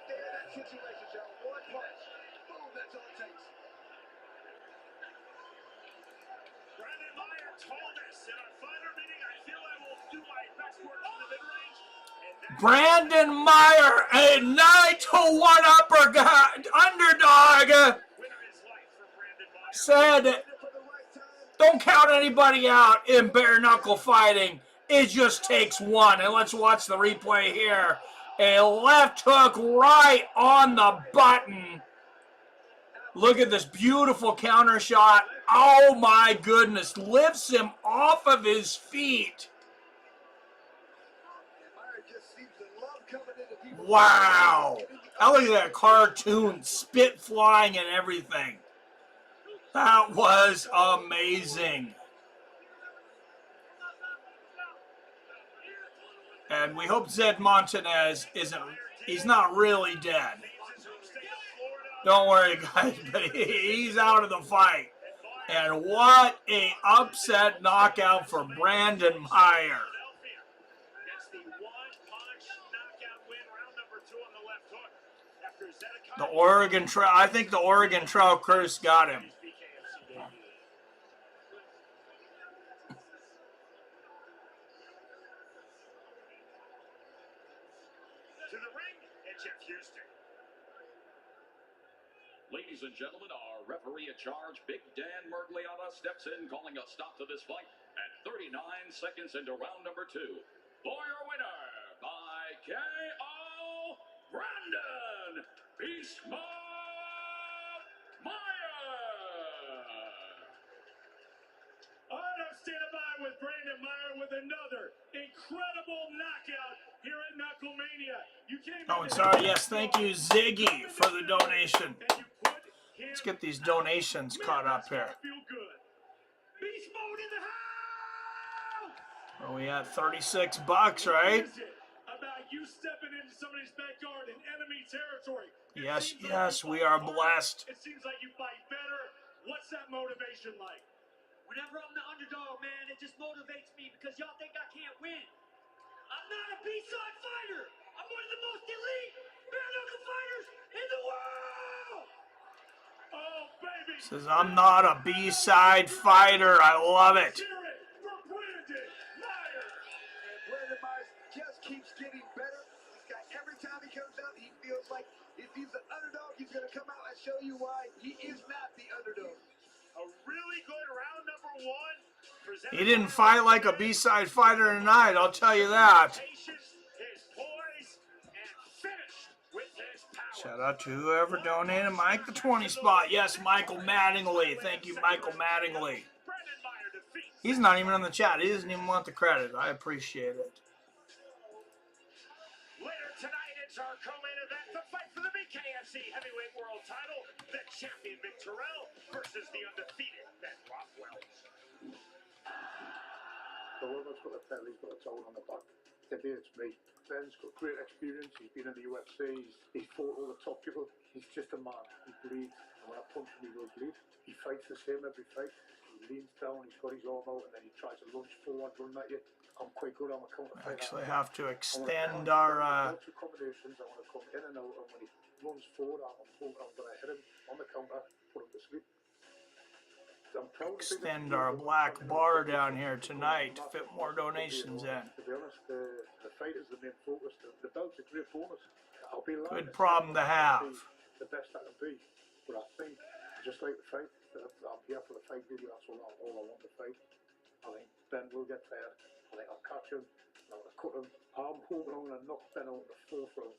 Brandon Meyer, a 9-1 uppercut underdog, said, don't count anybody out in bare knuckle fighting. It just takes one. And let's watch the replay here. A left hook right on the button. Look at this beautiful counter shot. Oh my goodness. Lifts him off of his feet. Wow. I look at that cartoon, spit flying and everything. That was amazing. And we hope Zed Montanez he's not really dead. Don't worry, guys, but he's out of the fight. And what a upset knockout for Brandon Meyer. The Oregon Trail, I think the Oregon Trail curse got him. To the ring, and Jeff Houston. Ladies and gentlemen, our referee in charge, Big Dan Mergliata, steps in, calling a stop to this fight at 39 seconds into round number 2. For your winner, by KO, Brandon Beast Mode Meyer. All right, I'm standing by with Brandon Meyer with another incredible knockout here at Knucklemania. Oh, and sorry, yes, thank you, Ziggy, for the donation. Let's get these donations caught up here. Beast mode in the house! Well, we had $36, right? About you stepping into somebody's backyard in enemy territory. Yes, yes, we are blessed. It seems like you fight better. What's that motivation like? Whenever I'm the underdog, man, it just motivates me because y'all think I can't win. I'm not a B-side fighter. I'm one of the most elite bare-knuckle fighters in the world. Oh, baby. Says, I'm not a B-side fighter. I love it. Hear it for Brandon Meyer. And Brandon Meyer just keeps getting better. This guy, every time he comes out, he feels like If he's the underdog, he's going to come out and show you why he is not the underdog. A really good round number one. He didn't fight like a B-side fighter tonight, I'll tell you that. His poise, and finished with his power. Shout out to whoever donated Mike the 20 spot. Yes, Michael Mattingly. Thank you, Michael Mattingly. He's not even on the chat. He doesn't even want the credit. I appreciate it. Later tonight, it's our co-main event, the fight for the BKFC Heavyweight World Title. The champion Mick Terrill versus the undefeated Bec Rawlings. The woman's got a pedal, he's got a towel on the back. It's me. Ben's got great experience. He's been in the UFC. He's fought all the top people. He's just a man. He bleeds. And when I punch him, he will bleed. He fights the same every fight. He leans down, he's got his arm out, and then he tries to lunge forward, run at you. I'm quite good. I'm a counter fighter. Actually have to extend our... Lots of combinations. I want to come in and out, and when he runs forward, I'm going to hit him on the counter, put him to sleep. Extend our black bar down here tonight to fit more donations in. To be honest, the fight is the main focus. The belt's a great bonus. I'll be good problem to have. The best I can be, but I think just like the fight, I'm here for the fight video. That's all I want to fight. I think Ben will get tired. I think I'll catch him. I'm going to cut him. I'm hoping I'm going to knock Ben out in the fourth round.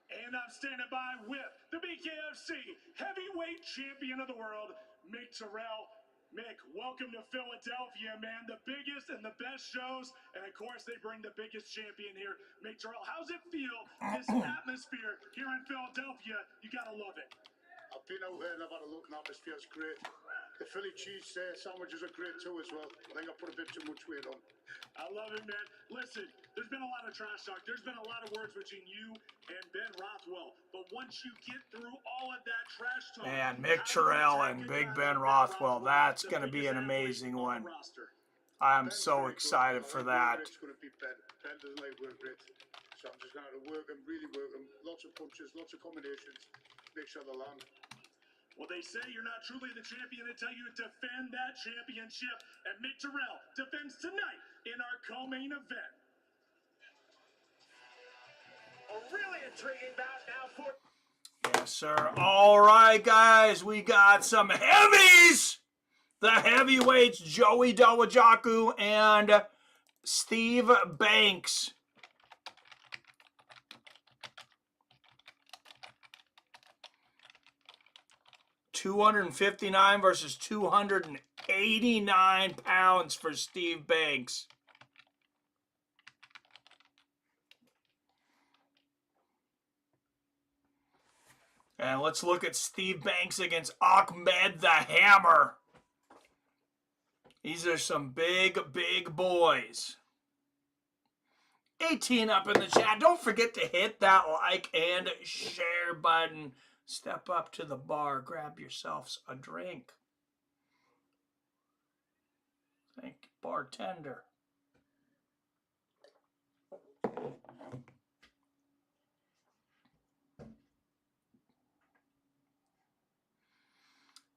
And I'm standing by with the BKFC Heavyweight Champion of the World, Mick Terrill. Mick, welcome to Philadelphia, man. The biggest and the best shows. And, of course, they bring the biggest champion here, Mick Terrill. How's it feel, this atmosphere here in Philadelphia? You got to love it. I've been out there and I've had a look, and the atmosphere's great. The Philly cheese sandwiches are great too as well. I think I put a bit too much weight on. I love it, man. Listen, there's been a lot of trash talk. There's been a lot of words between you and Ben Rothwell. But once you get through all of that trash talk... And Mick Terrill and Big Ben Rothwell, that's going to be an amazing one. I'm so excited for that. It's going to be Ben. Ben doesn't like work rate. So I'm just going to work him, really work him. Lots of punches, lots of combinations. Make sure they land. Well, they say you're not truly the champion until you defend that championship. And Mick Terrill defends tonight in our co-main event. A really intriguing bout now for... Yes, sir. All right, guys. We got some heavies. The heavyweights, Joey Dawajaku and Steve Banks. $259 versus 289 pounds for Steve Banks. And let's look at Steve Banks against Ahmed the Hammer. These are some big, big boys. 18 up in the chat. Don't forget to hit that like and share button. Step up to the bar. Grab yourselves a drink. Thank you, bartender.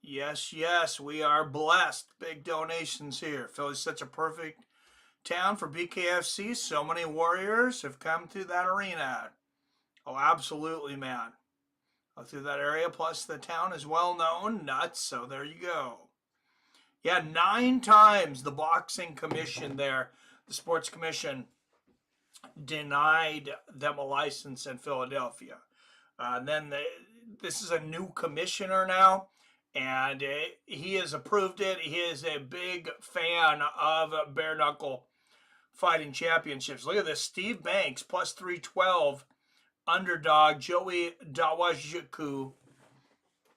Yes, yes, we are blessed. Big donations here. Philly's such a perfect town for BKFC. So many warriors have come through that arena. Oh, absolutely, man. Through that area, plus the town is well known. Nuts, so there you go. Yeah, 9 times the boxing commission there, the sports commission, denied them a license in Philadelphia. This is a new commissioner now, and he has approved it. He is a big fan of bare knuckle fighting championships. Look at this, Steve Banks, plus 312. Underdog, Joey Dawajaku.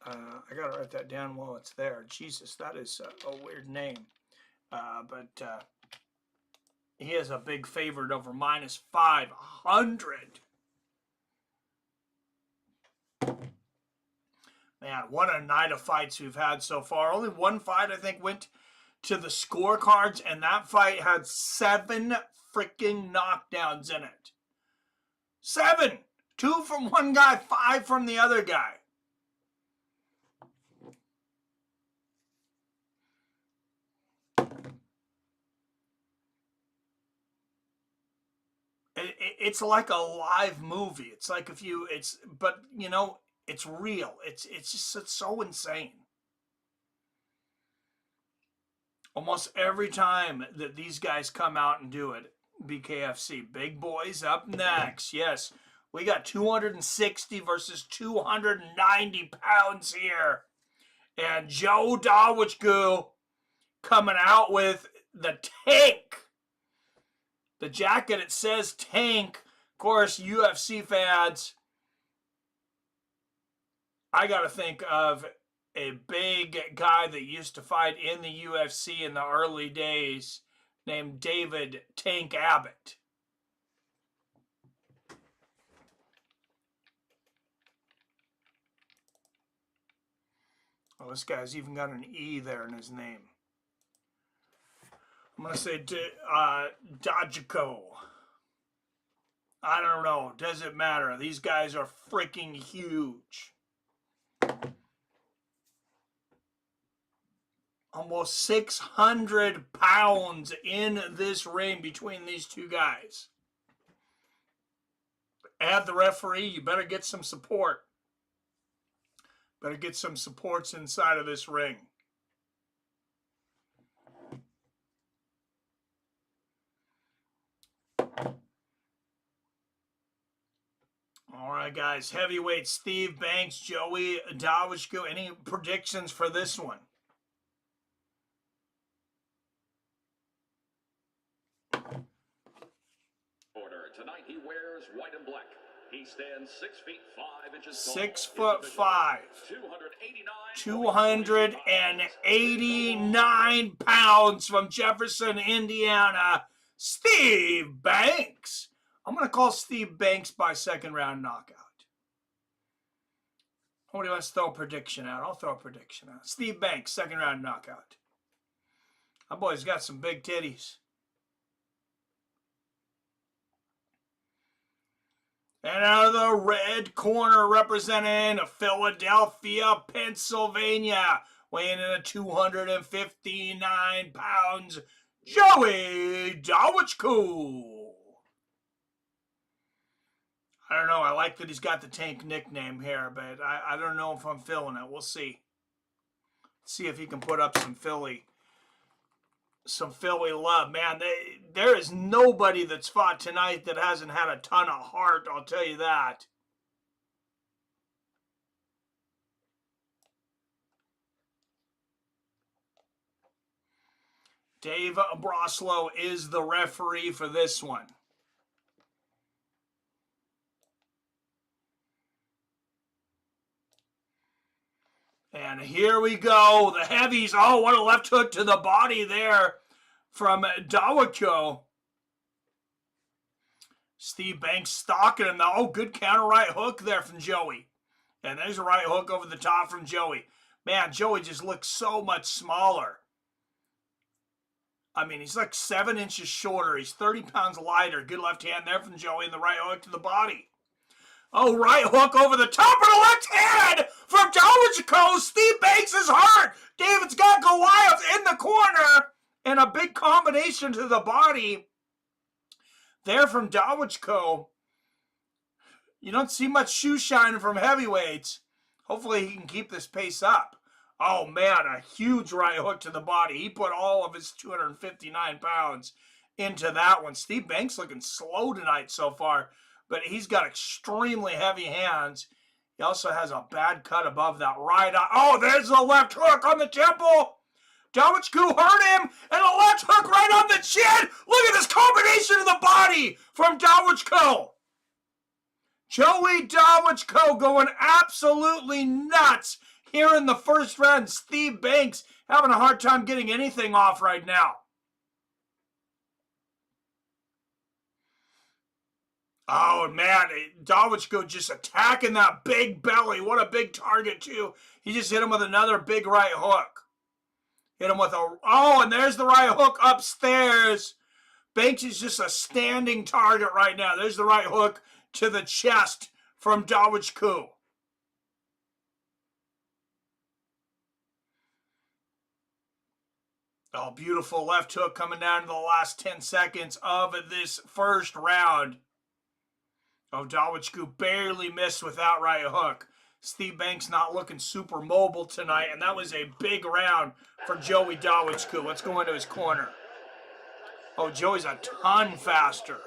I got to write that down while it's there. Jesus, that is a weird name. But he is a big favorite over minus 500. Man, what a night of fights we've had so far. Only one fight, I think, went to the scorecards, and that fight had 7 freaking knockdowns in it. 7! 2 from one guy, 5 from the other guy. it's like a live movie. It's like but you know, it's real. It's so insane. Almost every time that these guys come out and do it, BKFC, big boys up next. Yes, we got 260 versus 290 pounds here. And Joe Dawitchku coming out with the tank. The jacket, it says tank. Of course, UFC fans, I got to think of a big guy that used to fight in the UFC in the early days named David Tank Abbott. Oh, this guy's even got an E there in his name. I'm going to say Dajiko. I don't know. Doesn't matter. These guys are freaking huge. Almost 600 pounds in this ring between these two guys. Add the referee, you better get some support. Better get some supports inside of this ring. All right, guys. Heavyweight Steve Banks, Joey Dawitchku. Any predictions for this one? Tonight he wears white and black. He stands 6 feet 5 inches tall. 6'5". 289 pounds from Jefferson, Indiana, Steve Banks. I'm going to call Steve Banks by second round knockout. Nobody wants to throw a prediction out. I'll throw a prediction out. Steve Banks, second round knockout. That boy's got some big titties. And out of the red corner, representing Philadelphia, Pennsylvania, weighing in at 259 pounds, Joey Dawitchku. I don't know. I like that he's got the Tank nickname here, but I don't know if I'm feeling it. We'll see. See if he can put up some Philly love. Man, there is nobody that's fought tonight that hasn't had a ton of heart, I'll tell you that. Dave Broslow is the referee for this one. And here we go. The heavies. Oh, what a left hook to the body there from Dawitchku. Steve Banks stalking him. Oh, good counter right hook there from Joey. And there's a right hook over the top from Joey. Man, Joey just looks so much smaller. I mean, he's like 7 inches shorter. He's 30 pounds lighter. Good left hand there from Joey and the right hook to the body. Oh, right hook over the top of the left hand from Dawitchku. Steve Banks is hurt. David's got Goliath in the corner. And a big combination to the body there from Dawitchku. You don't see much shoe shining from heavyweights. Hopefully he can keep this pace up. Oh, man, a huge right hook to the body. He put all of his 259 pounds into that one. Steve Banks looking slow tonight so far, but he's got extremely heavy hands. He also has a bad cut above that right eye. Oh, there's the left hook on the temple. Dawitchku hurt him, and a left hook right on the chin. Look at this combination of the body from Dawitchku. Joey Dawitchku going absolutely nuts here in the first round. Steve Banks having a hard time getting anything off right now. Oh, man, Dawitchku just attacking that big belly. What a big target, too. He just hit him with another big right hook. Hit him with a... Oh, and there's the right hook upstairs. Banks is just a standing target right now. There's the right hook to the chest from Dawitchku. Oh, beautiful left hook coming down to the last 10 seconds of this first round. Oh, Dawichku barely missed with that right hook. Steve Banks not looking super mobile tonight, and that was a big round for Joey Dawichku. Let's go into his corner. Oh, Joey's a ton faster.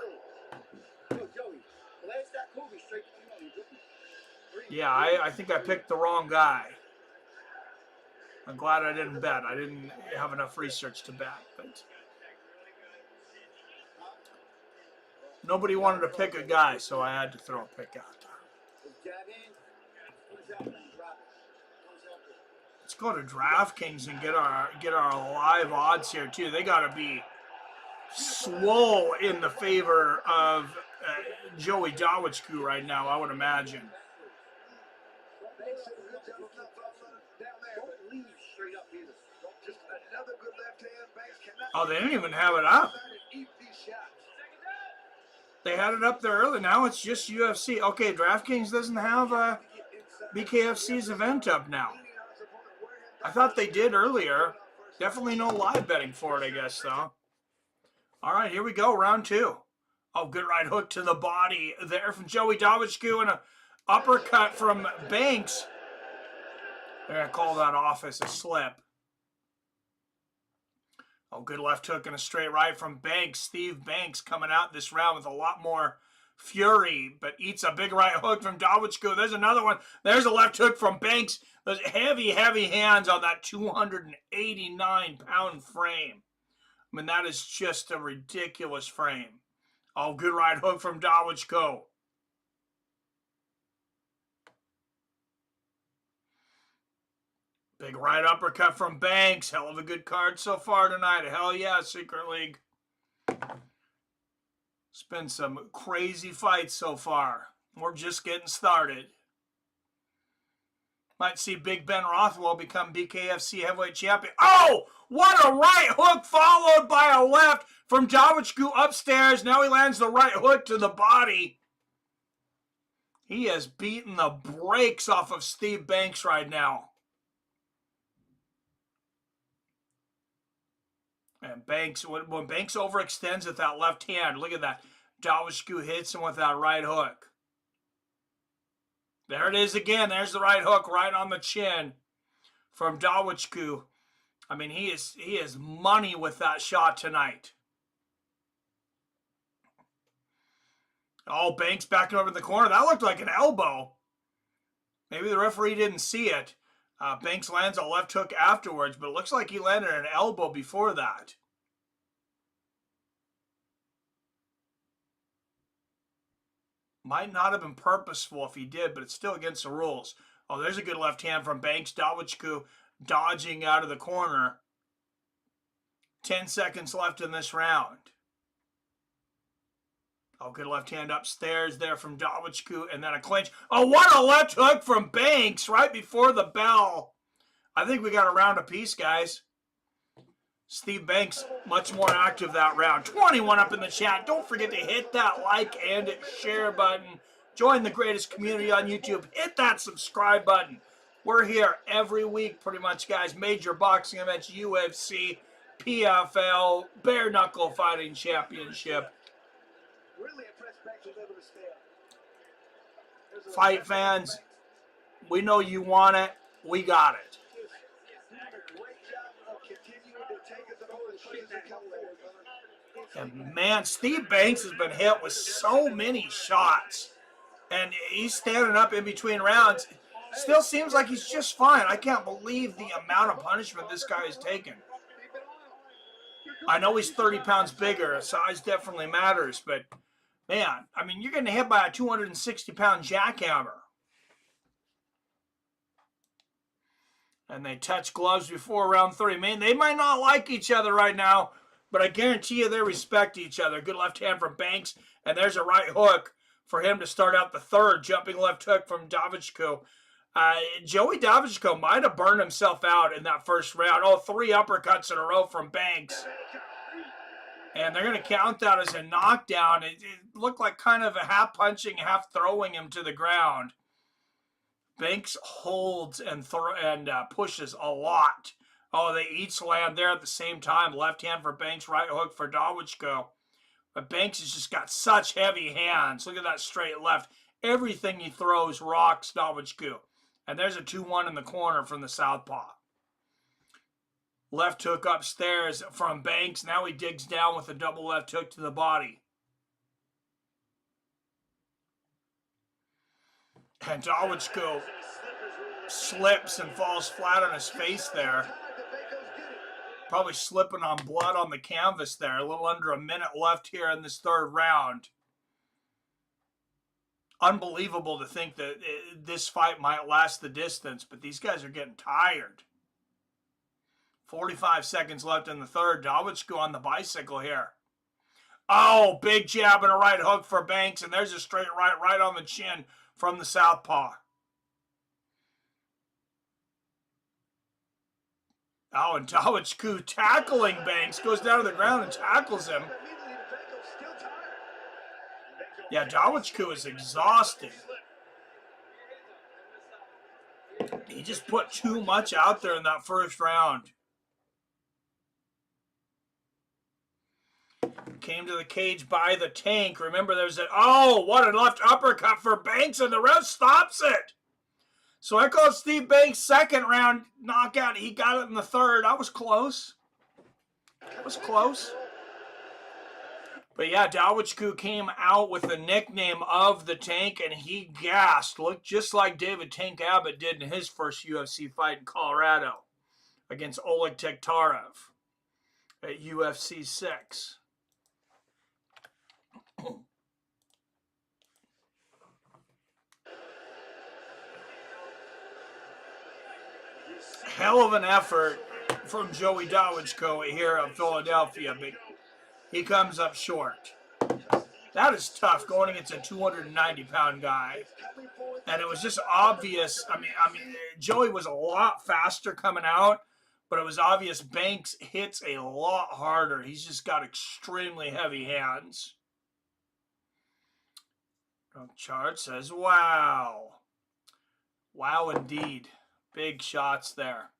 Yeah, I think I picked the wrong guy. I'm glad I didn't bet. I didn't have enough research to bet, but nobody wanted to pick a guy, so I had to throw a pick out there. Let's go to DraftKings and get our live odds here too. They got to be swole in the favor of Joey Dawichku right now, I would imagine. Oh, they didn't even have it up. They had it up there early. Now it's just UFC. Okay, DraftKings doesn't have BKFC's event up now. I thought they did earlier. Definitely no live betting for it, I guess, though. All right, here we go, round 2. Oh, good right hook to the body there from Joey Dawichku and an uppercut from Banks. They're going to call that off as a slip. Oh, good left hook and a straight right from Banks. Steve Banks coming out this round with a lot more fury, but eats a big right hook from Dawichku. There's another one. There's a left hook from Banks. Those heavy, heavy hands on that 289-pound frame. I mean, that is just a ridiculous frame. Oh, good right hook from Dawichku. Big right uppercut from Banks. Hell of a good card so far tonight. Hell yeah, Secret League. It's been some crazy fights so far. We're just getting started. Might see Big Ben Rothwell become BKFC Heavyweight Champion. Oh, what a right hook followed by a left from Dawichku upstairs. Now he lands the right hook to the body. He has beaten the brakes off of Steve Banks right now. And Banks, when Banks overextends with that left hand, look at that. Dawichku hits him with that right hook. There it is again. There's the right hook right on the chin from Dawichku. I mean, he is money with that shot tonight. Oh, Banks backing over in the corner. That looked like an elbow. Maybe the referee didn't see it. Banks lands a left hook afterwards, but it looks like he landed an elbow before that. Might not have been purposeful if he did, but it's still against the rules. Oh, there's a good left hand from Banks. Dawichku dodging out of the corner. 10 seconds left in this round. Oh, good left hand upstairs there from Dawichku, and then a clinch. Oh, what a left hook from Banks right before the bell. I think we got a round apiece, guys. Steve Banks, much more active that round. 21 up in the chat. Don't forget to hit that like and share button. Join the greatest community on YouTube. Hit that subscribe button. We're here every week, pretty much, guys. Major boxing events, UFC, PFL, Bare Knuckle Fighting Championship. Fight fans, we know you want it. We got it. And man, Steve Banks has been hit with so many shots. And he's standing up in between rounds. Still seems like he's just fine. I can't believe the amount of punishment this guy has taken. I know he's 30 pounds bigger. Size definitely matters, but man, I mean, you're getting hit by a 260-pound jackhammer. And they touch gloves before round 3. Man, they might not like each other right now, but I guarantee you they respect each other. Good left hand from Banks, and there's a right hook for him to start out the third. Jumping left hook from Dawichku. Joey Dawichku might have burned himself out in that first round. Oh, 3 uppercuts in a row from Banks. And they're going to count that as a knockdown. It looked like kind of a half punching, half throwing him to the ground. Banks holds and pushes a lot. Oh, they each land there at the same time. Left hand for Banks, right hook for Dawichku. But Banks has just got such heavy hands. Look at that straight left. Everything he throws rocks Davichku. And there's a 2-1 in the corner from the southpaw. Left hook upstairs from Banks. Now he digs down with a double left hook to the body. And Davichku slips and falls flat on his face there. Probably slipping on blood on the canvas there. A little under a minute left here in this third round. Unbelievable to think that this fight might last the distance, but these guys are getting tired. 45 seconds left in the third. Davichku on the bicycle here. Oh, big jab and a right hook for Banks, and there's a straight right on the chin from the southpaw. Oh, and Davichku tackling Banks, goes down to the ground and tackles him. Yeah, Davichku is exhausted. He just put too much out there in that first round. Came to the cage by the tank. Remember, there's oh, what a left uppercut for Banks, and the ref stops it. So I called Steve Banks' second round knockout. He got it in the third. I was close. It was close. But yeah, Davichku came out with the nickname of the Tank, and he gassed. Looked just like David Tank Abbott did in his first UFC fight in Colorado against Oleg Tektarev at UFC 6. Hell of an effort from Joey Davichku here in Philadelphia, but he comes up short. That is tough going against a 290-pound guy. And it was just obvious. I mean, Joey was a lot faster coming out, but it was obvious Banks hits a lot harder. He's just got extremely heavy hands. Chart says, wow. Wow, indeed. Big shots there.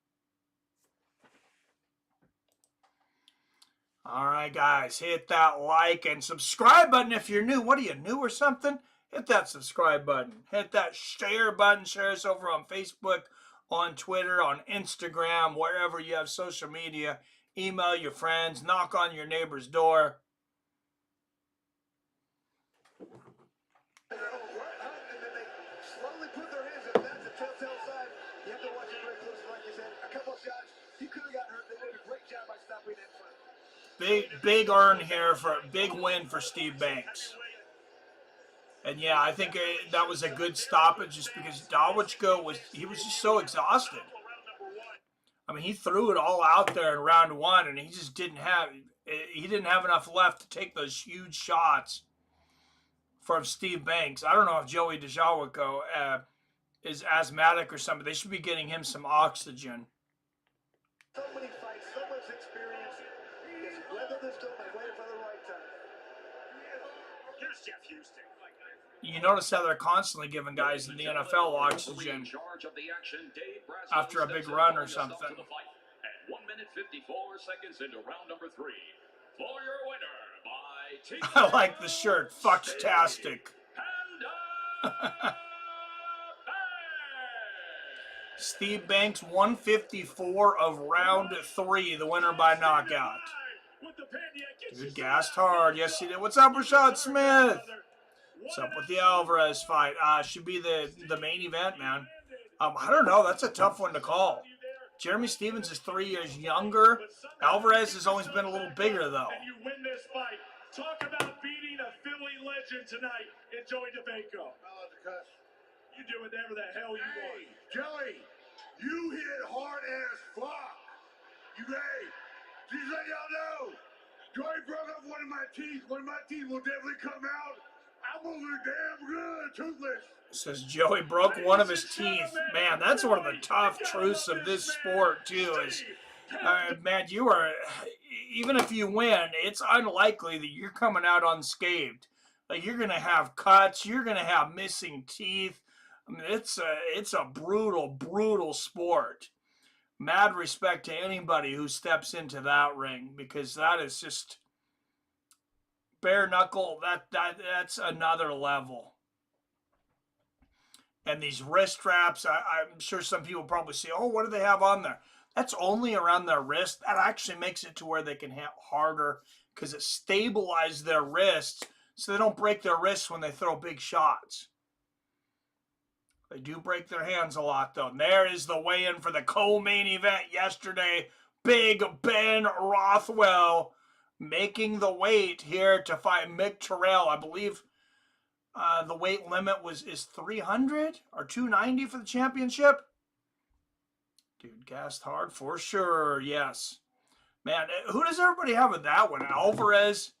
All right, guys, hit that like and subscribe button if you're new. What are you, new or something? Hit that subscribe button. Hit that share button. Share us over on Facebook, on Twitter, on Instagram, wherever you have social media. Email your friends. Knock on your neighbor's door. Slowly put their hands up. That's a telltale sign. You have to watch it very closely, like you said. A couple of shots, he could have got hurt. They did a great job by stopping that fight. Big earn here for a big win for Steve Banks. And yeah, I think that was a good stoppage just because Davichku was just so exhausted. I mean, he threw it all out there in round one, and he just didn't have enough left to take those huge shots from Steve Banks. I don't know if Joey Davichku is asthmatic or something. They should be getting him some oxygen. So many fights, so much experience. He's weathered the storm and waited for the right time. Here's Jeff Houston. You notice how they're constantly giving guys in the NFL oxygen after a big run or something. At 1 minute 54 seconds into round number 3. For your winner by I like the shirt. Fucktastic. Steve Banks, 154 of round 3, the winner by knockout. Dude gassed hard. Yes, he did. What's up, Rashad Smith? What's up with the Alvarez fight? Should be the main event, man. I don't know. That's a tough one to call. Jeremy Stevens is 3 years younger. Alvarez has always been a little bigger, though. And you win this fight. Talk about beating a Philly legend tonight in Joey Davichku. You do whatever the hell you want. Joey, you hit hard as fuck. Just let y'all know. Joey broke up one of my teeth. One of my teeth will definitely come out. I'm over damn good, toothless. Says Joey broke one of his teeth. Man, that's one of the tough truths of this sport, too, is, man, you are, even if you win, it's unlikely that you're coming out unscathed. Like, you're going to have cuts. You're going to have missing teeth. I mean, it's a brutal, brutal sport. Mad respect to anybody who steps into that ring, because that is just bare knuckle, that's another level. And these wrist straps, I'm sure some people probably say, oh, what do they have on there? That's only around their wrist. That actually makes it to where they can hit harder because it stabilizes their wrists so they don't break their wrists when they throw big shots. They do break their hands a lot, though. And there is the weigh-in for the co-main event yesterday. Big Ben Rothwell making the weight here to fight Mick Terrill. I believe the weight limit is 300 or 290 for the championship. Dude, gassed hard for sure. Yes. Man, who does everybody have in that one? Alvarez.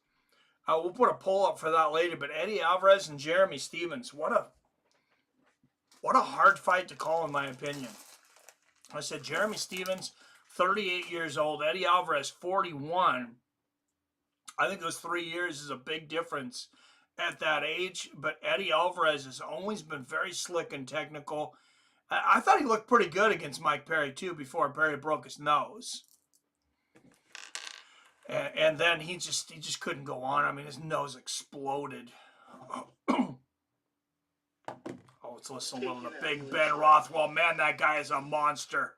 We'll put a poll up for that later. But Eddie Alvarez and Jeremy Stephens. What a hard fight to call, in my opinion. I said Jeremy Stephens, 38 years old. Eddie Alvarez, 41. I think those 3 years is a big difference at that age. But Eddie Alvarez has always been very slick and technical. I thought he looked pretty good against Mike Perry, too, before Perry broke his nose. And then he just couldn't go on. I mean, his nose exploded. Oh, let's listen a little to Big Ben Rothwell. Man, that guy is a monster.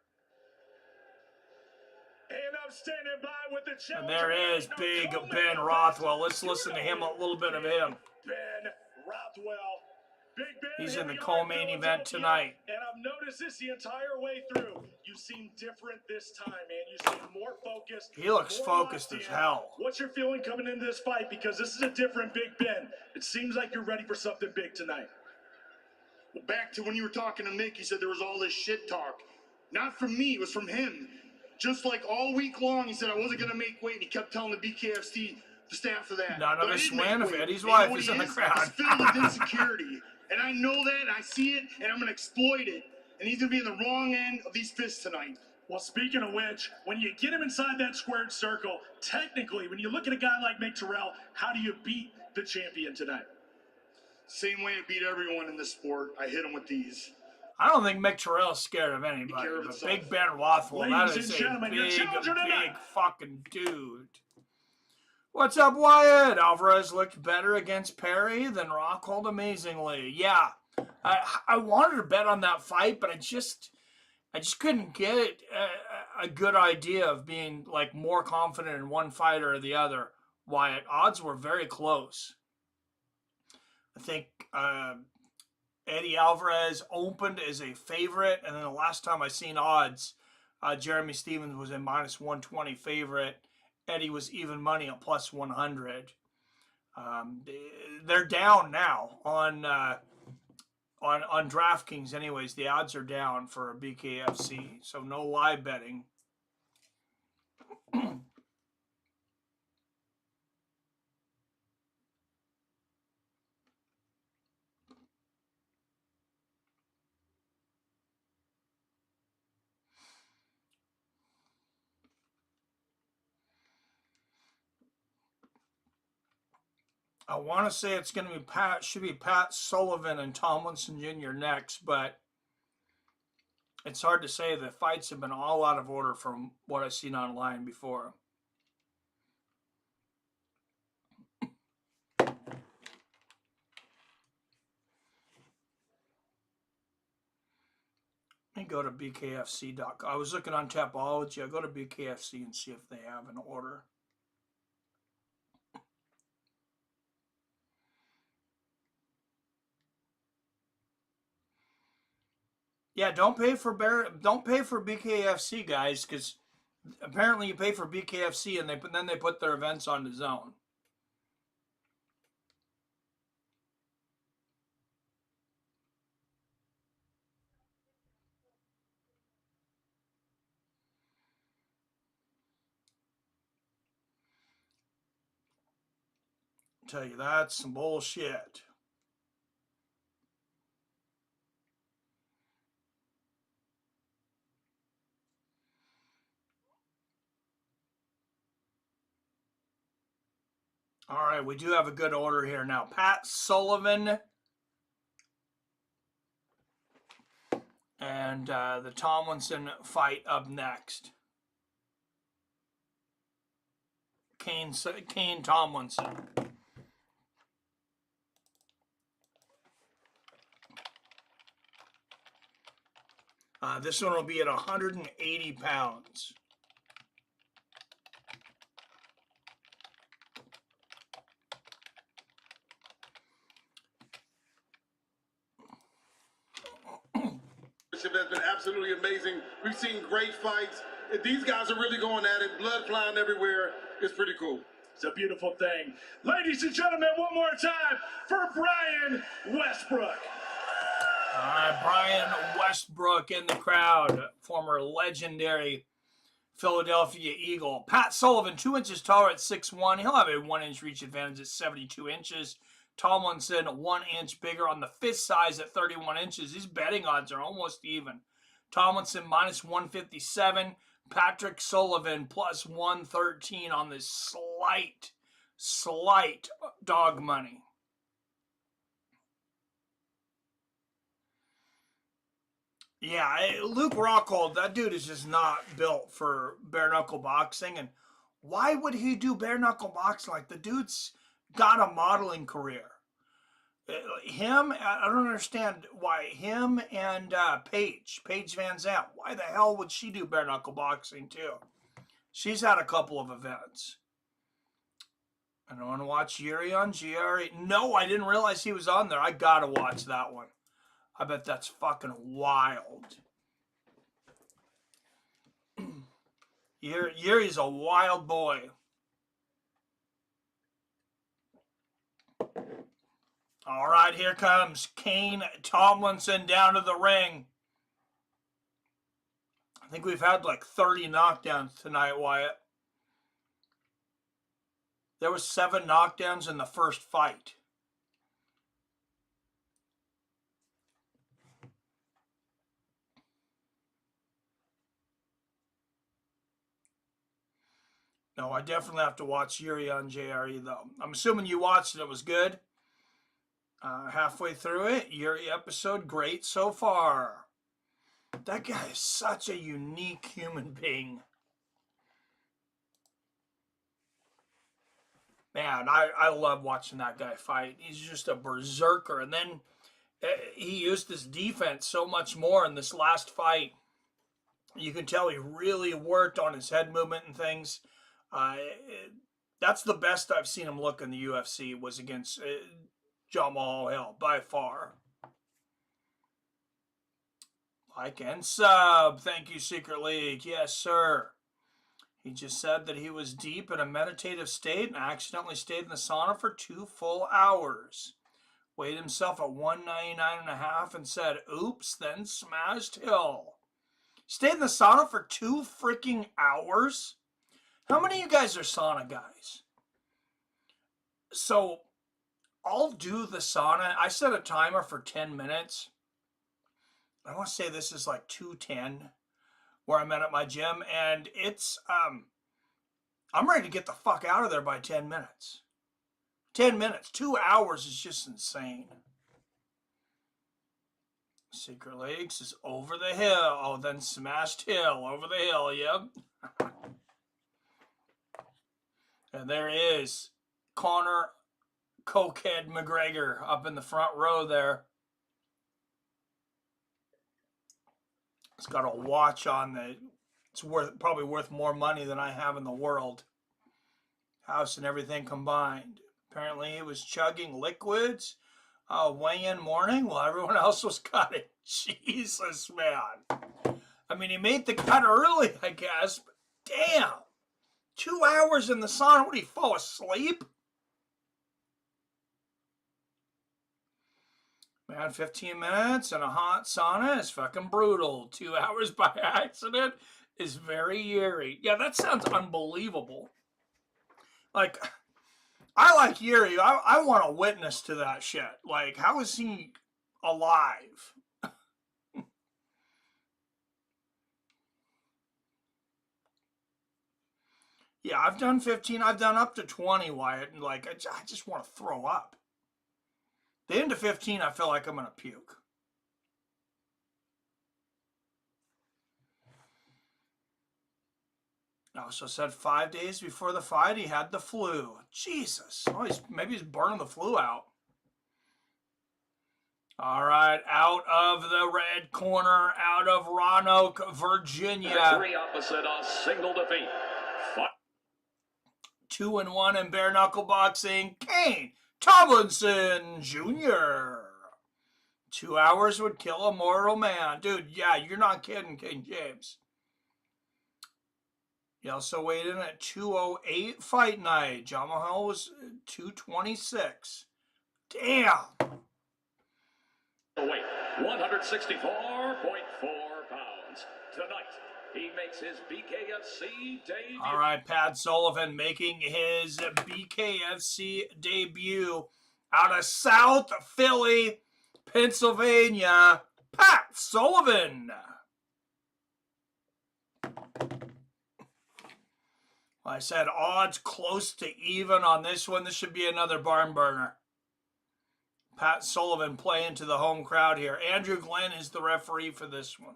And I'm standing by with the And there is Big Ben Rothwell. Let's listen to him, a little bit of him. Ben Rothwell. Big Ben, he's in the co-main event tonight. And I've noticed this the entire way through. You seem different this time, man. You seem more focused. He looks focused as hell. What's your feeling coming into this fight? Because this is a different Big Ben. It seems like you're ready for something big tonight. Well, back to when you were talking to Mick, you said there was all this shit talk. Not from me, it was from him. Just like all week long, he said I wasn't going to make weight, and he kept telling the BKFC the staff for that. None of But us I did win make if weight. Eddie's And you know wife what is he in the crowd. He's filled with insecurity. And I know that, and I see it, and I'm going to exploit it. And he's going to be in the wrong end of these fists tonight. Well, speaking of which, when you get him inside that squared circle, technically, when you look at a guy like Mick Terrill, how do you beat the champion tonight? Same way I beat everyone in this sport. I hit him with these. I don't think Mick Terrill is scared of anybody, but Big Ben Rothwell, that is a big fucking dude. What's up, Wyatt? Alvarez looked better against Perry than Rockhold, amazingly. Yeah, I wanted to bet on that fight, but I just couldn't get a good idea of being like more confident in one fighter or the other. Wyatt, odds were very close. I think Eddie Alvarez opened as a favorite, and then the last time I seen odds, Jeremy Stephens was a minus 120 favorite. Eddie was even money at plus 100. They're down now on DraftKings. Anyways, the odds are down for BKFC, so no live betting. I want to say it's going to be Pat Sullivan and Tomlinson Jr. next, but it's hard to say. The fights have been all out of order from what I've seen online before. Let me go to BKFC.com. I was looking on Tapology. I go to BKFC and see if they have an order. Yeah, don't pay for BKFC, guys, because apparently you pay for BKFC and then they put their events on the zone. I'll tell you, that's some bullshit. All right, we do have a good order here now. Pat Sullivan and the Tomlinson fight up next. Kane Tomlinson. This one will be at 180 pounds. That's been absolutely amazing. We've seen great fights. These guys are really going at it, blood flying everywhere. It's pretty cool. It's a beautiful thing. Ladies and gentlemen, one more time for Brian Westbrook. All right, Brian Westbrook in the crowd, former legendary Philadelphia Eagle. Pat Sullivan, 2 inches taller at 6'1". He'll have a 1 inch reach advantage at 72 inches. Tomlinson, 1 inch bigger on the fist size at 31 inches. These betting odds are almost even. Tomlinson minus 157. Patrick Sullivan plus 113 on this slight dog money. Yeah, Luke Rockhold, that dude is just not built for bare knuckle boxing. And why would he do bare knuckle boxing? Like, the dude's got a modeling career. I don't understand why him and Paige Van Zandt, why the hell would she do bare knuckle boxing too? She's had a couple of events. I don't want to watch Yuri on GRE. No, I didn't realize he was on there. I gotta watch that one. I bet that's fucking wild. Yuri's a wild boy. All right, here comes Kane Tomlinson down to the ring. I think we've had like 30 knockdowns tonight, Wyatt. There was 7 knockdowns in the first fight. No, I definitely have to watch Yuri on JRE, though. I'm assuming you watched it. It was good. Halfway through it, Yuri episode, great so far. That guy is such a unique human being. Man, I love watching that guy fight. He's just a berserker. And then he used his defense so much more in this last fight. You can tell he really worked on his head movement and things. That's the best I've seen him look in the UFC was against Jamal Hill, by far. Like and sub. Thank you, Secret League. Yes, sir. He just said that he was deep in a meditative state and accidentally stayed in the sauna for 2 full hours. Weighed himself at 199.5 and said, oops, then smashed Hill. Stayed in the sauna for 2 freaking hours? How many of you guys are sauna guys? So, I'll do the sauna. I set a timer for 10 minutes. I want to say this is like 2:10 where I'm at my gym. And it's, I'm ready to get the fuck out of there by 10 minutes. 10 minutes. 2 hours is just insane. Secret Lakes is over the hill. Oh, then smashed Hill. Over the hill, yep. And there is Conor Cokehead McGregor up in the front row there. It's got a watch on that. It's probably worth more money than I have in the world. House and everything combined. Apparently he was chugging liquids. Weigh-in morning while everyone else was cutting. Jesus, man. I mean, he made the cut early, I guess. But damn. 2 hours in the sauna. What, did he fall asleep? Man, 15 minutes in a hot sauna is fucking brutal. 2 hours by accident is very eerie. Yeah, that sounds unbelievable. Like, I like Yuri. I want a witness to that shit. Like, how is he alive? Yeah, I've done 15. I've done up to 20, Wyatt. And, like, I just want to throw up. The end of 15, I feel like I'm going to puke. I also said 5 days before the fight, he had the flu. Jesus. Oh, maybe he's burning the flu out. All right, out of the red corner, out of Roanoke, Virginia. 3 opposite a single defeat. 2-1 in bare knuckle boxing, Kane Tomlinson Jr. 2 hours would kill a mortal man. Dude, yeah, you're not kidding, King James. He also weighed in at 208 fight night. John Mahal was 226. Damn. Weight 164.4 pounds. Tonight, he makes his BKFC debut. All right, Pat Sullivan making his BKFC debut out of South Philly, Pennsylvania. Pat Sullivan. I said odds close to even on this one. This should be another barn burner. Pat Sullivan playing to the home crowd here. Andrew Glenn is the referee for this one.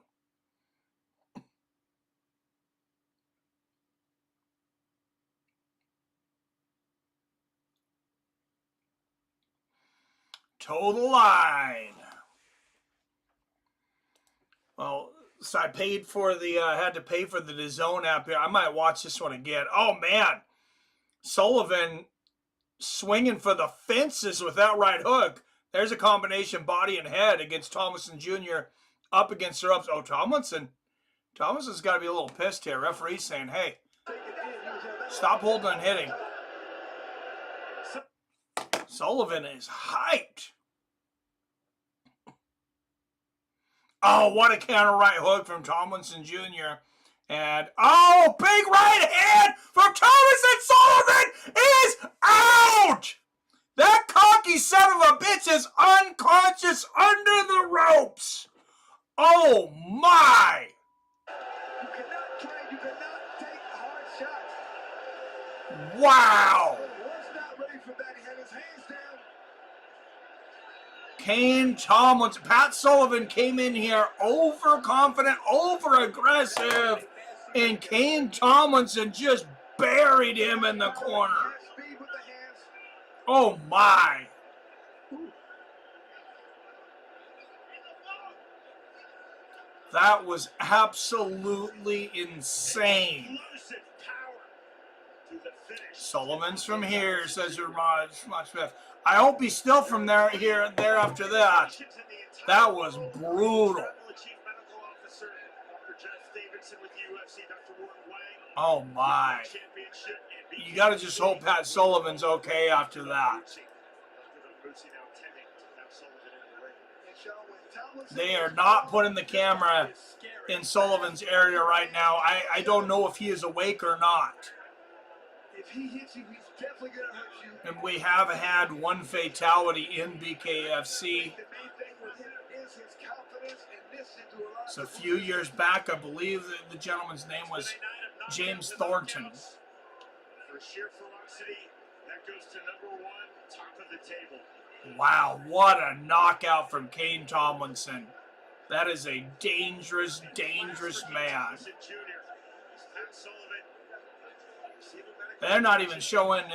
Total line. Well, so I paid for the, had to pay for the DAZN app here. I might watch this one again. Oh, man. Sullivan swinging for the fences with that right hook. There's a combination body and head against Tomlinson Jr. up against the ropes. Oh, Tomlinson's got to be a little pissed here. Referee's saying, hey, stop holding and hitting. Sullivan is hyped. Oh, what a counter right hook from Tomlinson Jr. And, oh, big right hand from Tomlinson. Sullivan is out. That cocky son of a bitch is unconscious under the ropes. Oh, my. You cannot trade. You cannot take hard shots. Wow. Was not ready for that. He had his hands down. Kane Tomlinson, Pat Sullivan came in here overconfident, over-aggressive, and Kane Tomlinson just buried him in the corner. Oh, my. That was absolutely insane. Sullivan's from here, says Ramad Smith. I hope he's still from there after that. That was brutal. Oh, my. You got to just hope Pat Sullivan's okay after that. They are not putting the camera in Sullivan's area right now. I don't know if he is awake or not. If he hits you, he's definitely going to hurt you. And we have had one fatality in BKFC. The main thing with him is his confidence and this into a lot. So a few years back, I believe that the gentleman's name was James Thornton. For sheer ferocity, that goes to number 1, top of the table. Wow, what a knockout from Kane Tomlinson. That is a dangerous, dangerous man. They're not even showing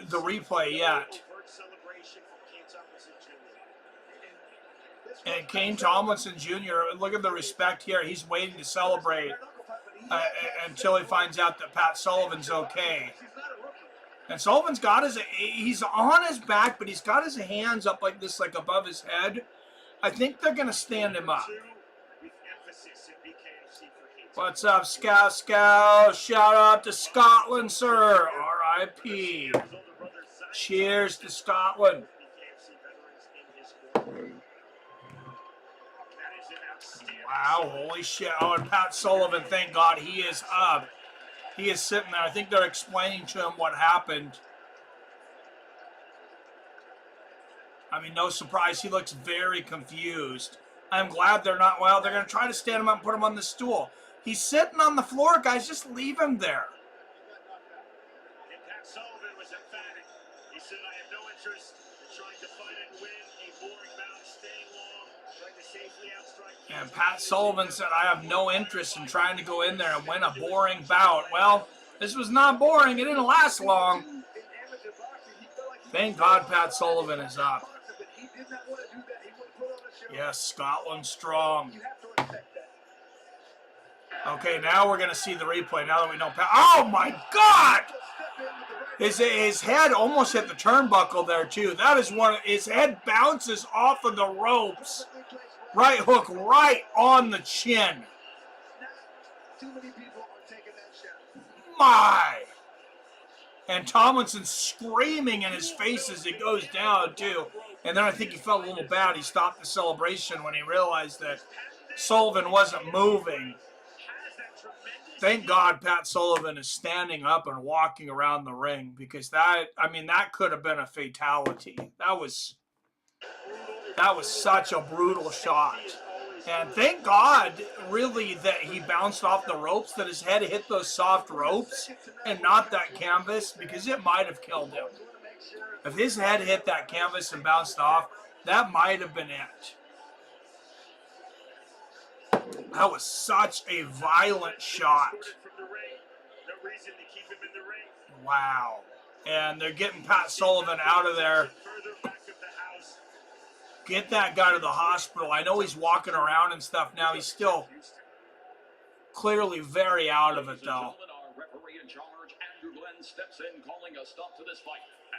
the replay yet. And Kane Tomlinson Jr., look at the respect here. He's waiting to celebrate until he finds out that Pat Sullivan's okay. And Sullivan's got he's on his back, but he's got his hands up like this, like above his head. I think they're going to stand him up. What's up, Scout? Shout out to Scotland, sir. R.I.P. Cheers to Scotland. Wow, holy shit. Oh, and Pat Sullivan, thank God he is up. He is sitting there. I think they're explaining to him what happened. I mean, no surprise. He looks very confused. I'm glad they're not. Well, they're going to try to stand him up and put him on the stool. He's sitting on the floor, guys. Just leave him there. And Pat Sullivan was emphatic. He said, I have no interest in trying to fight and win a boring bout, staying long, trying to safely outstrike. And Pat Sullivan said, I have no interest in trying to go in there and win a boring bout. Well, this was not boring. It didn't last long. Thank God Pat Sullivan is up. Yes, Scotland strong. Okay, now we're going to see the replay. Now that we know. Oh, my God! His head almost hit the turnbuckle there, too. That is one. His head bounces off of the ropes. Right hook right on the chin. My! And Tomlinson's screaming in his face as he goes down, too. And then I think he felt a little bad. He stopped the celebration when he realized that Sullivan wasn't moving. Thank God Pat Sullivan is standing up and walking around the ring, because that could have been a fatality. That was such a brutal shot. And thank God, really, that he bounced off the ropes, that his head hit those soft ropes and not that canvas, because it might have killed him. If his head hit that canvas and bounced off, that might have been it. That was such a violent shot. Wow. And they're getting Pat Sullivan out of there. Get that guy to the hospital. I know he's walking around and stuff now. He's still clearly very out of it, though.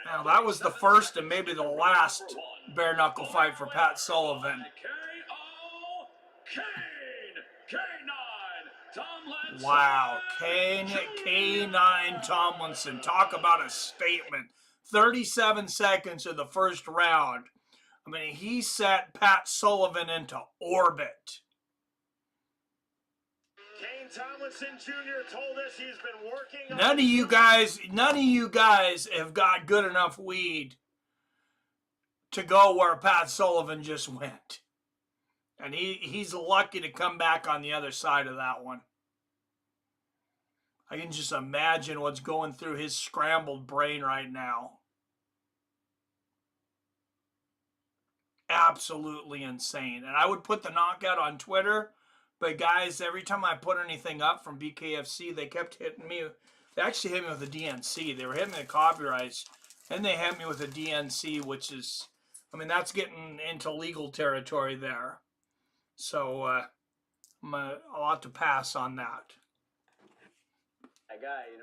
Now, that was the first and maybe the last bare knuckle fight for Pat Sullivan. Wow, K9 Tomlinson. Talk about a statement. 37 seconds of the first round. I mean, he set Pat Sullivan into orbit. Kane Tomlinson Jr. told us he's been working. None of you guys have got good enough weed to go where Pat Sullivan just went. And he's lucky to come back on the other side of that one. I can just imagine what's going through his scrambled brain right now. Absolutely insane. And I would put the knockout on Twitter, but guys, every time I put anything up from BKFC, they kept hitting me. They actually hit me with a DNC. They were hitting me with copyrights, and they hit me with a DNC, which is, I mean, that's getting into legal territory there. So I'll have to pass on that. That guy, you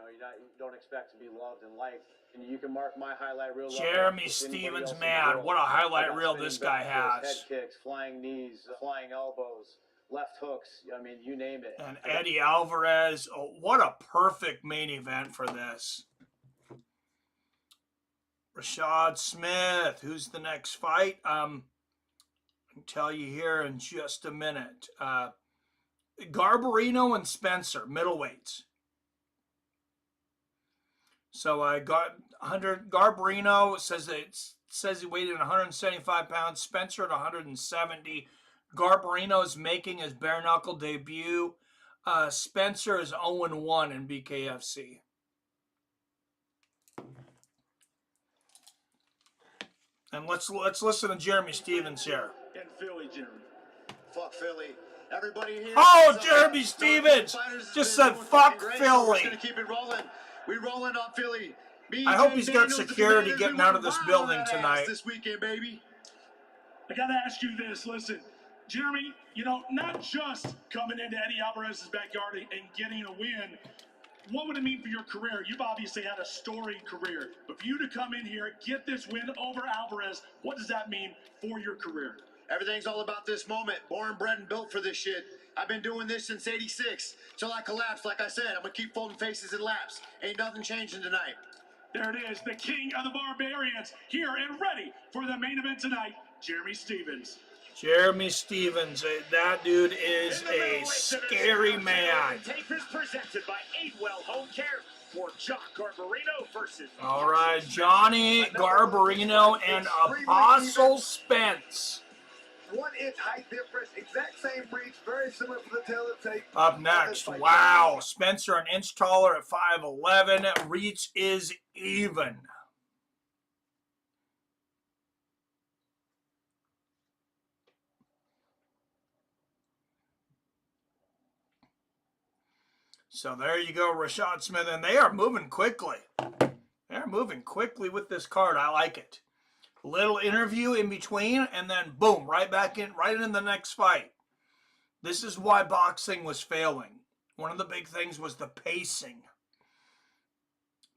don't expect to be loved and liked. And you can mark my highlight reel. Jeremy Stevens, man, what a highlight reel this guy has. Head kicks, flying knees, flying elbows, left hooks. I mean, you name it. And Eddie Alvarez, oh, what a perfect main event for this. Rashad Smith, who's the next fight? I can tell you here in just a minute. Garbarino and Spencer, middleweights. So I got 100. Garbarino says he weighed in 175 pounds. Spencer at 170. Garbarino is making his bare knuckle debut. Spencer is 0-1 in BKFC. And let's listen to Jeremy Stevens here. In Philly, Jeremy. Fuck Philly. Everybody here. Oh, Jeremy Stevens just said fuck Philly. We're gonna keep it rolling. We rolling on Philly. I hope he's got security getting out of this building tonight. This weekend, baby. I got to ask you this. Listen, Jeremy, not just coming into Eddie Alvarez's backyard and getting a win, what would it mean for your career? You've obviously had a storied career. But for you to come in here, get this win over Alvarez, what does that mean for your career? Everything's all about this moment. Born, bred, and built for this shit. I've been doing this since '86. Till I collapsed, like I said. I'm going to keep folding faces in laps. Ain't nothing changing tonight. There it is, the king of the barbarians, here and ready for the main event tonight, Jeremy Stevens. Jeremy Stevens, that dude is a scary man. Tape is presented by Aidwell Home Care for Jock Garbarino versus. All right, Johnny Garbarino and Apostle Spence. 1 inch height difference, exact same reach, very similar to the Taylor tape. Up next, wow, Spencer an inch taller at 5'11". Reach is even. So there you go, Rashad Smith, and they are moving quickly. They're moving quickly with this card. I like it. Little interview in between, and then boom, right in the next fight. This is why boxing was failing. One of the big things was the pacing.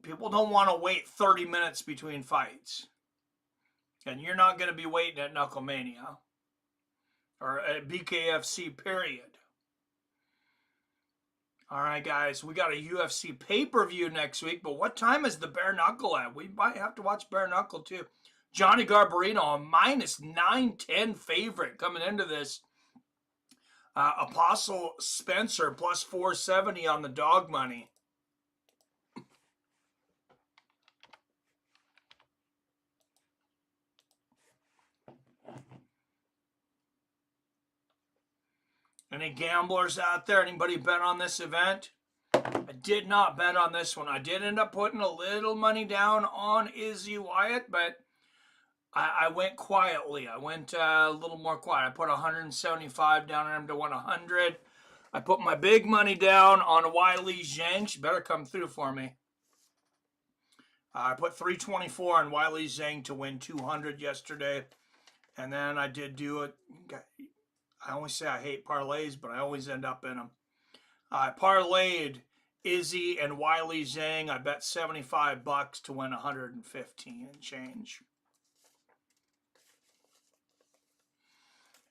People don't want to wait 30 minutes between fights. And you're not going to be waiting at Knucklemania. Or at BKFC, period. All right, guys, we got a UFC pay-per-view next week, but what time is the bare knuckle at? We might have to watch bare knuckle, too. Johnny Garbarino, a minus 910 favorite coming into this. Apostle Spencer, plus 470 on the dog money. Any gamblers out there? Anybody bet on this event? I did not bet on this one. I did end up putting a little money down on Izzy Wyatt, but I went quietly. I went a little more quiet. I put 175 down on him to win 100. I put my big money down on Wiley Zhang. She better come through for me. I put 324 on Wiley Zhang to win 200 yesterday. And then I did do it. I always say I hate parlays, but I always end up in them. I parlayed Izzy and Wiley Zhang. I bet $75 to win 115 and change.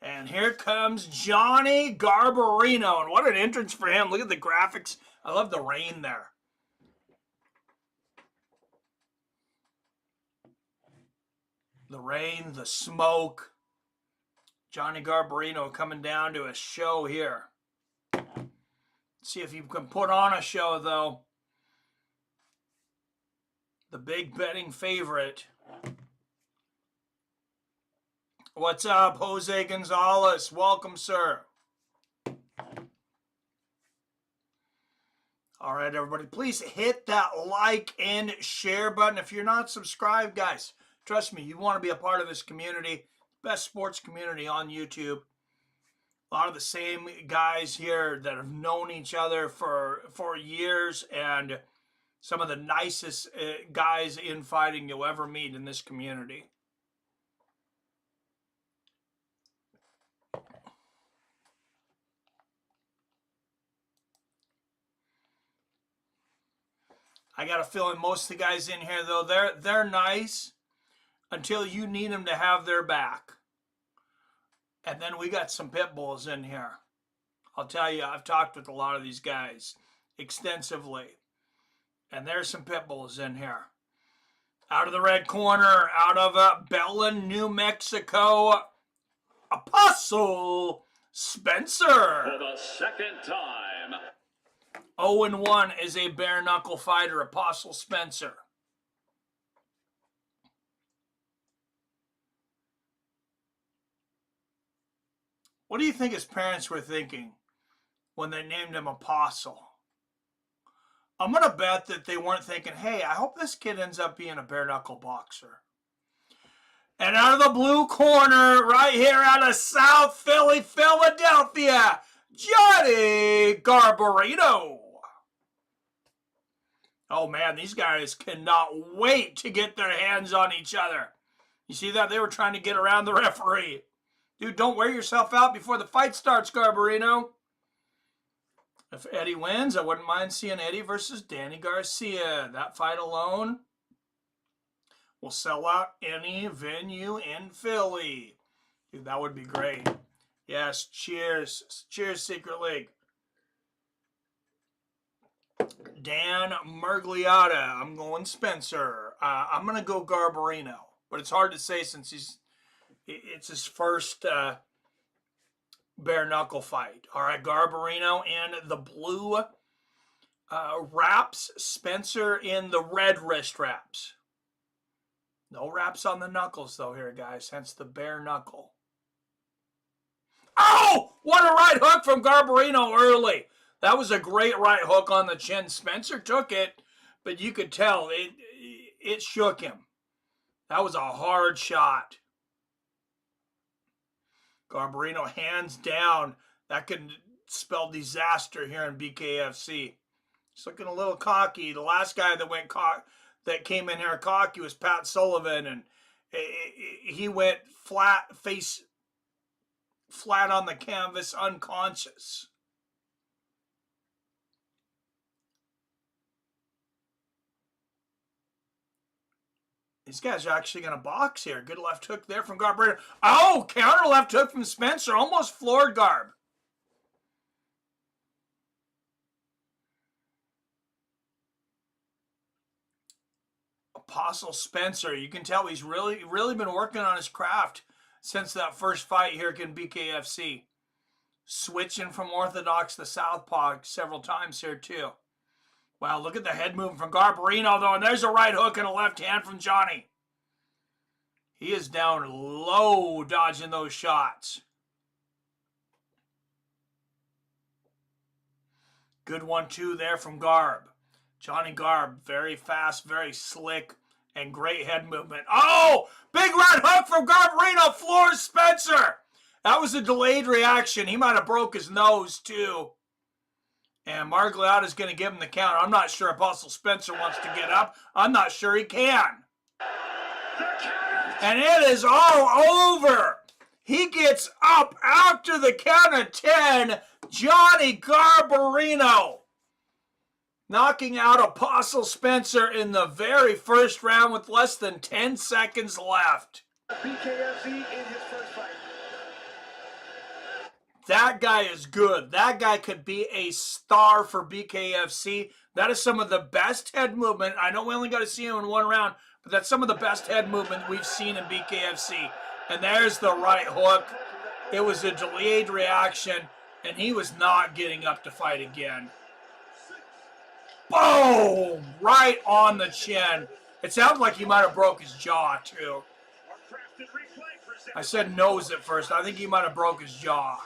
And here comes Johnny Garbarino. And what an entrance for him. Look at the graphics. I love the rain there. The rain, the smoke. Johnny Garbarino coming down to a show here. See if you can put on a show, though. The big betting favorite. What's up, Jose Gonzalez? Welcome, sir. All right, everybody. Please hit that like and share button. If you're not subscribed, guys, trust me, you want to be a part of this community. Best sports community on YouTube. A lot of the same guys here that have known each other for years, and some of the nicest guys in fighting you'll ever meet in this community. I got a feeling most of the guys in here, though, they're nice until you need them to have their back. And then we got some pit bulls in here. I'll tell you, I've talked with a lot of these guys extensively. And there's some pit bulls in here. Out of the red corner, out of Belen, New Mexico, Apostle Spencer. For the second time. 0-1 is a bare knuckle fighter, Apostle Spencer. What do you think his parents were thinking when they named him Apostle? I'm going to bet that they weren't thinking, hey, I hope this kid ends up being a bare knuckle boxer. And out of the blue corner, right here out of South Philly, Philadelphia, Johnny Garbarino. Oh, man, these guys cannot wait to get their hands on each other. You see that? They were trying to get around the referee. Dude, don't wear yourself out before the fight starts, Garbarino. If Eddie wins, I wouldn't mind seeing Eddie versus Danny Garcia. That fight alone will sell out any venue in Philly. Dude, that would be great. Yes, cheers. Cheers, Secret League. Dan Mergliata. I'm going Spencer. I'm going to go Garbarino. But it's hard to say since it's his first bare knuckle fight. All right, Garbarino in the blue wraps. Spencer in the red wrist wraps. No wraps on the knuckles, though, here, guys. Hence the bare knuckle. Oh! What a right hook from Garbarino early. That was a great right hook on the chin. Spencer took it, but you could tell it shook him. That was a hard shot. Garbarino, hands down. That could spell disaster here in BKFC. He's looking a little cocky. The last guy that came in here cocky was Pat Sullivan, He went face flat on the canvas, unconscious. These guys are actually going to box here. Good left hook there from Garb. Oh, counter left hook from Spencer. Almost floored Garb. Apostle Spencer. You can tell he's really been working on his craft since that first fight here in BKFC. Switching from orthodox to southpaw several times here too. Wow, look at the head movement from Garbarino, though, and there's a right hook and a left hand from Johnny. He is down low dodging those shots. Good 1-2 there from Garb. Johnny Garb, very fast, very slick, and great head movement. Oh, big right hook from Garbarino, floors Spencer. That was a delayed reaction. He might have broke his nose, too. And Margliotta's going to give him the count. I'm not sure Apostle Spencer wants to get up. I'm not sure he can. And it is all over. He gets up after the count of 10. Johnny Garbarino knocking out Apostle Spencer in the very first round with less than 10 seconds left. BKFC in his first fight. That guy is good. That guy could be a star for BKFC. That is some of the best head movement. I know we only got to see him in one round, but that's some of the best head movement we've seen in BKFC. And there's the right hook. It was a delayed reaction, and he was not getting up to fight again. Boom! Right on the chin. It sounds like he might have broke his jaw, too. I said nose at first. I think he might have broke his jaw.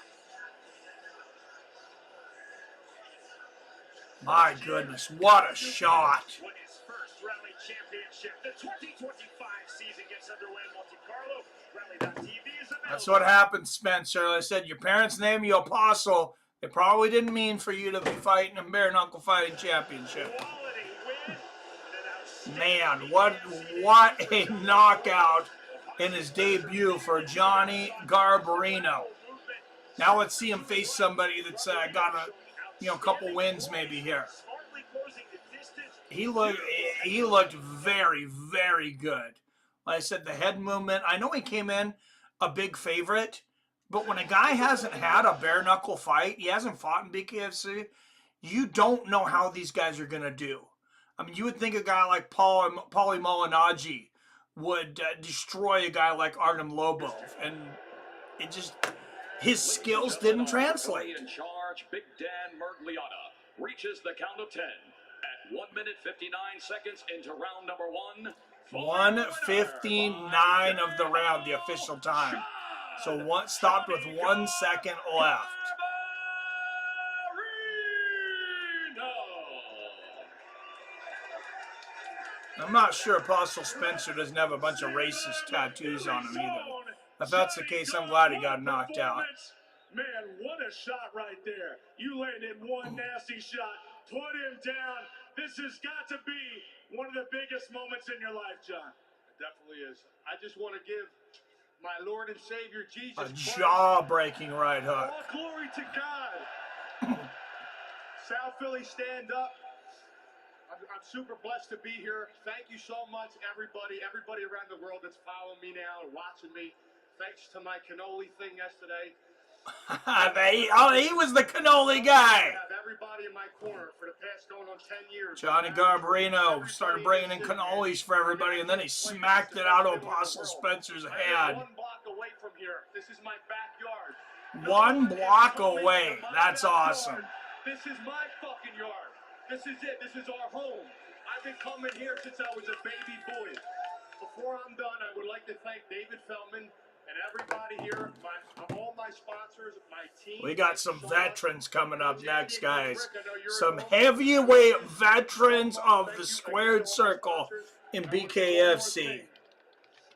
My goodness, what a shot. Won his first Rally Championship. The 2025 season gets underway in Monte Carlo. Rally.tv is available. That's what happened, Spencer. I said your parents named you Apostle. They probably didn't mean for you to be fighting a bare knuckle fighting championship. Man, what a knockout in his debut for Johnny Garbarino. Now let's see him face somebody that's got a couple wins maybe here. He looked very, very good. Like I said, the head movement. I know he came in a big favorite, but when a guy hasn't had a bare knuckle fight, he hasn't fought in BKFC, you don't know how these guys are going to do. I mean, you would think a guy like Paulie Malignaggi would destroy a guy like Artem Lobov, and it just, his skills didn't translate. In charge, Big Dan Margliotta reaches the count of 10 at 1 minute 59 seconds into round number 1. 1:59 of the round, the official time. So one stopped with 1 second left. I'm not sure Apostle Spencer doesn't have a bunch of racist tattoos on him either. If that's the case, I'm glad he got knocked out. Man, what a shot right there. You landed one nasty shot, put him down. This has got to be one of the biggest moments in your life, John. It definitely is. I just want to give my Lord and Savior Jesus A Christ jaw-breaking right hook. all glory to God. South Philly, stand up. I'm super blessed to be here. Thank you so much, everybody around the world that's following me now and watching me. Thanks to my cannoli thing yesterday. He was the cannoli guy. I have everybody in my corner for the past going on 10 years. Johnny Garbarino started bringing in cannolis for everybody, and then he smacked it out of Apostle Spencer's head. 1 block away from here. This is my backyard. 1 block away. That's awesome. This is my fucking yard. This is it. This is our home. I've been coming here since I was a baby boy. Before I'm done, I would like to thank David Feldman and everybody here, all my sponsors, my team. We got some veterans coming up next, guys. Some heavyweight veterans of the squared circle in BKFC.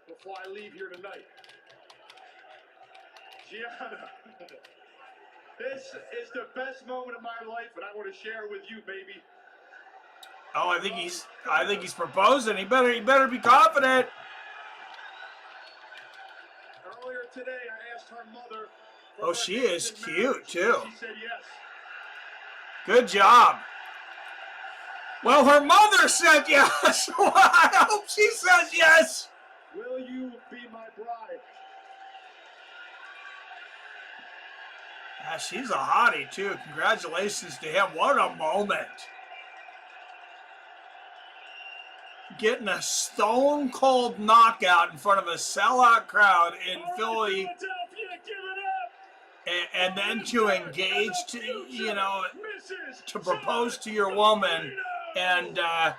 Before I leave here tonight, Gianna, this is the best moment of my life, and I want to share it with you, baby. Oh, I think he's proposing. He better be confident. earlier today, I asked her mother. Oh, she is cute, too. She said yes. Good job. Well, her mother said yes. I hope she says yes. Will you be my bride? Yeah, she's a hottie, too. Congratulations to him. What a moment. Getting a stone-cold knockout in front of a sellout crowd in Philly. And then to engage to, you know, to propose to your woman. And I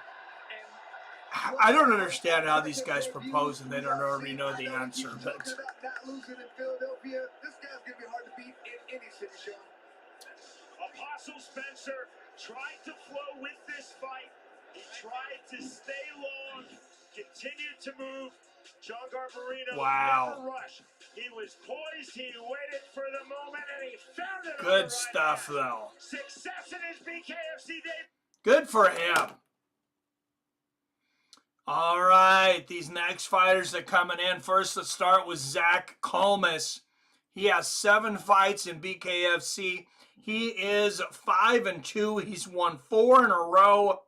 don't understand how these guys propose and they don't already know the answer. But Not losing in Philadelphia. This guy's going to be hard to beat in any city, Sean. Apostle Spencer tried to flow with this fight. He tried to stay long, continued to move. John Garbarino never rushed. He was poised, he waited for the moment, and he found it. Good stuff, though. Success in his BKFC debut. Good for him. All right, these next fighters are coming in. First, let's start with Zach Calmus. He has 7 fights in BKFC. He is 5-2. He's won 4 in a row.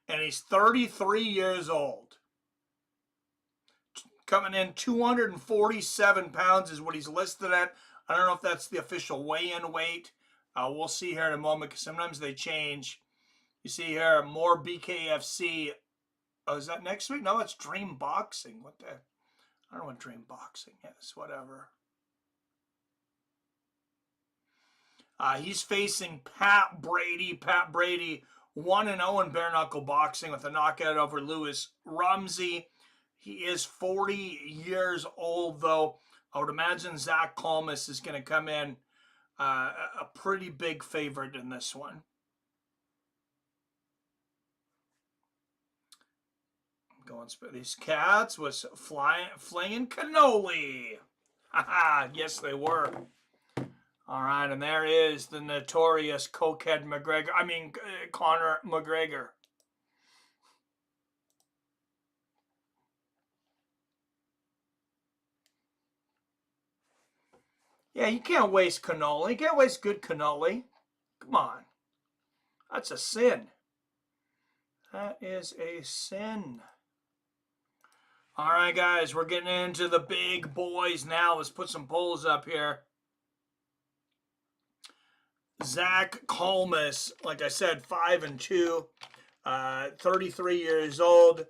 And he's 33 years old. Coming in 247 pounds is what he's listed at. I don't know if that's the official weigh-in weight. We'll see here in a moment because sometimes they change. You see here, more BKFC. Oh, is that next week? No, it's Dream Boxing. What the? I don't know what Dream Boxing is. Whatever. He's facing Pat Brady. Pat Brady 1-0 in bare knuckle boxing with a knockout over Lewis Rumsey. He is 40 years old, though. I would imagine Zach Calmus is going to come in a pretty big favorite in this one. Going spit these cats was flinging cannoli. Haha, yes they were. All right, and there is the notorious cokehead McGregor. I mean, Conor McGregor. Yeah, you can't waste cannoli. You can't waste good cannoli. Come on. That's a sin. That is a sin. All right, guys, we're getting into the big boys now. Let's put some polls up here. Zach Calmus, like I said, 5-2, 33 years old.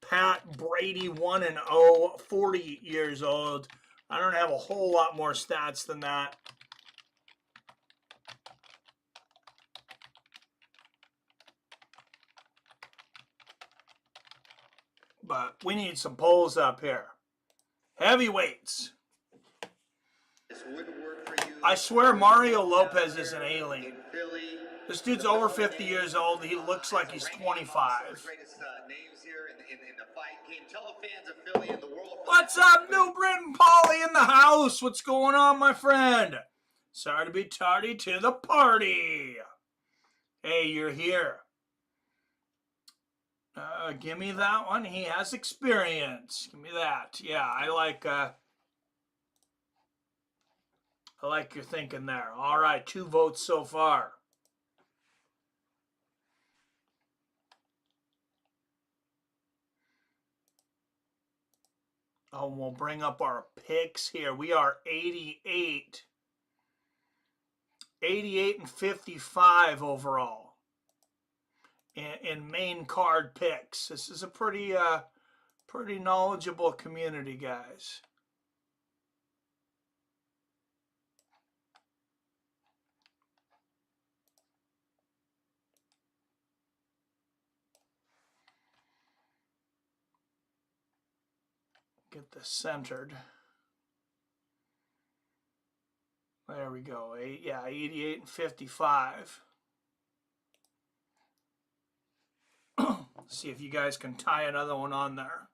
Pat Brady, 1-0, 40 years old. I don't have a whole lot more stats than that. But we need some polls up here. Heavyweights. I swear Mario Lopez is an alien. This dude's over 50 years old. He looks like he's 25. What's up, New Britain? Polly in the house. What's going on, my friend? Sorry to be tardy to the party. Hey, you're here. Give me that one. He has experience. Give me that. Yeah, I like your thinking there. All right, 2 votes so far. Oh, we'll bring up our picks here. We are 88 and 55 overall in main card picks. This is a pretty knowledgeable community, guys. Get this centered. There we go. 88 and 55. See if you guys can tie another one on there.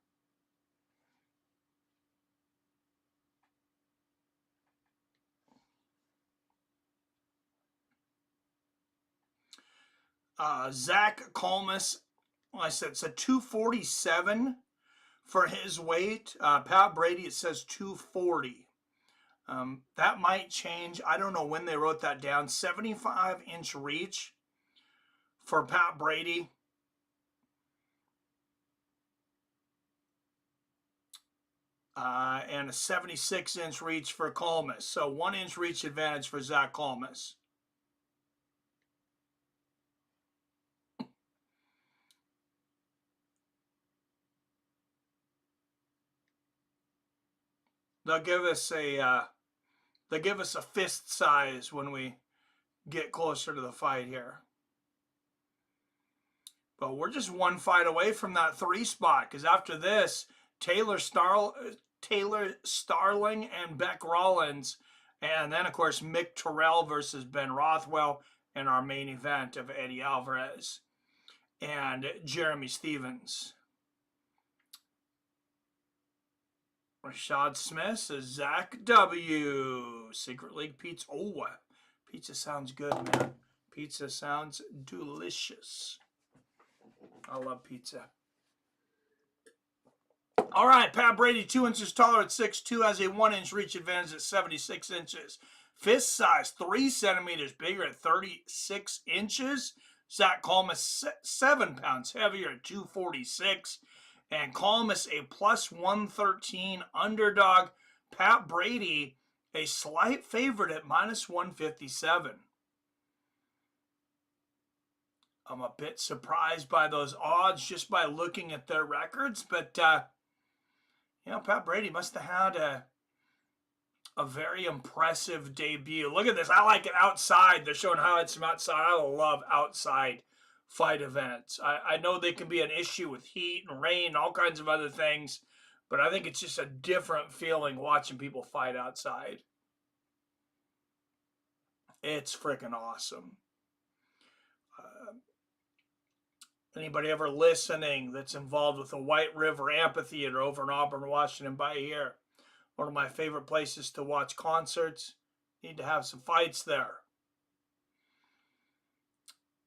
Zach Calmus, well, I said it's a 247 for his weight. Pat Brady, it says 240. That might change. I don't know when they wrote that down. 75-inch reach for Pat Brady. And a 76-inch reach for Colmus. So 1-inch reach advantage for Zach Colmus. They'll give us a fist size when we get closer to the fight here. But we're just one fight away from that 3 spot, because after this, Taylor Starling and Bec Rawlings, and then of course Mick Terrill versus Ben Rothwell in our main event of Eddie Alvarez and Jeremy Stephens. Rashad Smith says Zach W. Secret League pizza. Oh, pizza sounds good, man. Pizza sounds delicious. I love pizza. All right, Pat Brady, 2 inches taller at 6'2", has a 1-inch reach advantage at 76 inches. Fist size, 3 centimeters bigger at 36 inches. Zach Colmus, 7 pounds heavier at 246. And Colmus, a plus 113 underdog. Pat Brady, a slight favorite at minus 157. I'm a bit surprised by those odds just by looking at their records, but Pat Brady must have had a very impressive debut. Look at this. I like it outside. They're showing highlights from outside. I love outside fight events. I know they can be an issue with heat and rain and all kinds of other things, but I think it's just a different feeling watching people fight outside. It's freaking awesome. Anybody ever listening that's involved with the White River Amphitheater over in Auburn, Washington, by here? One of my favorite places to watch concerts. Need to have some fights there.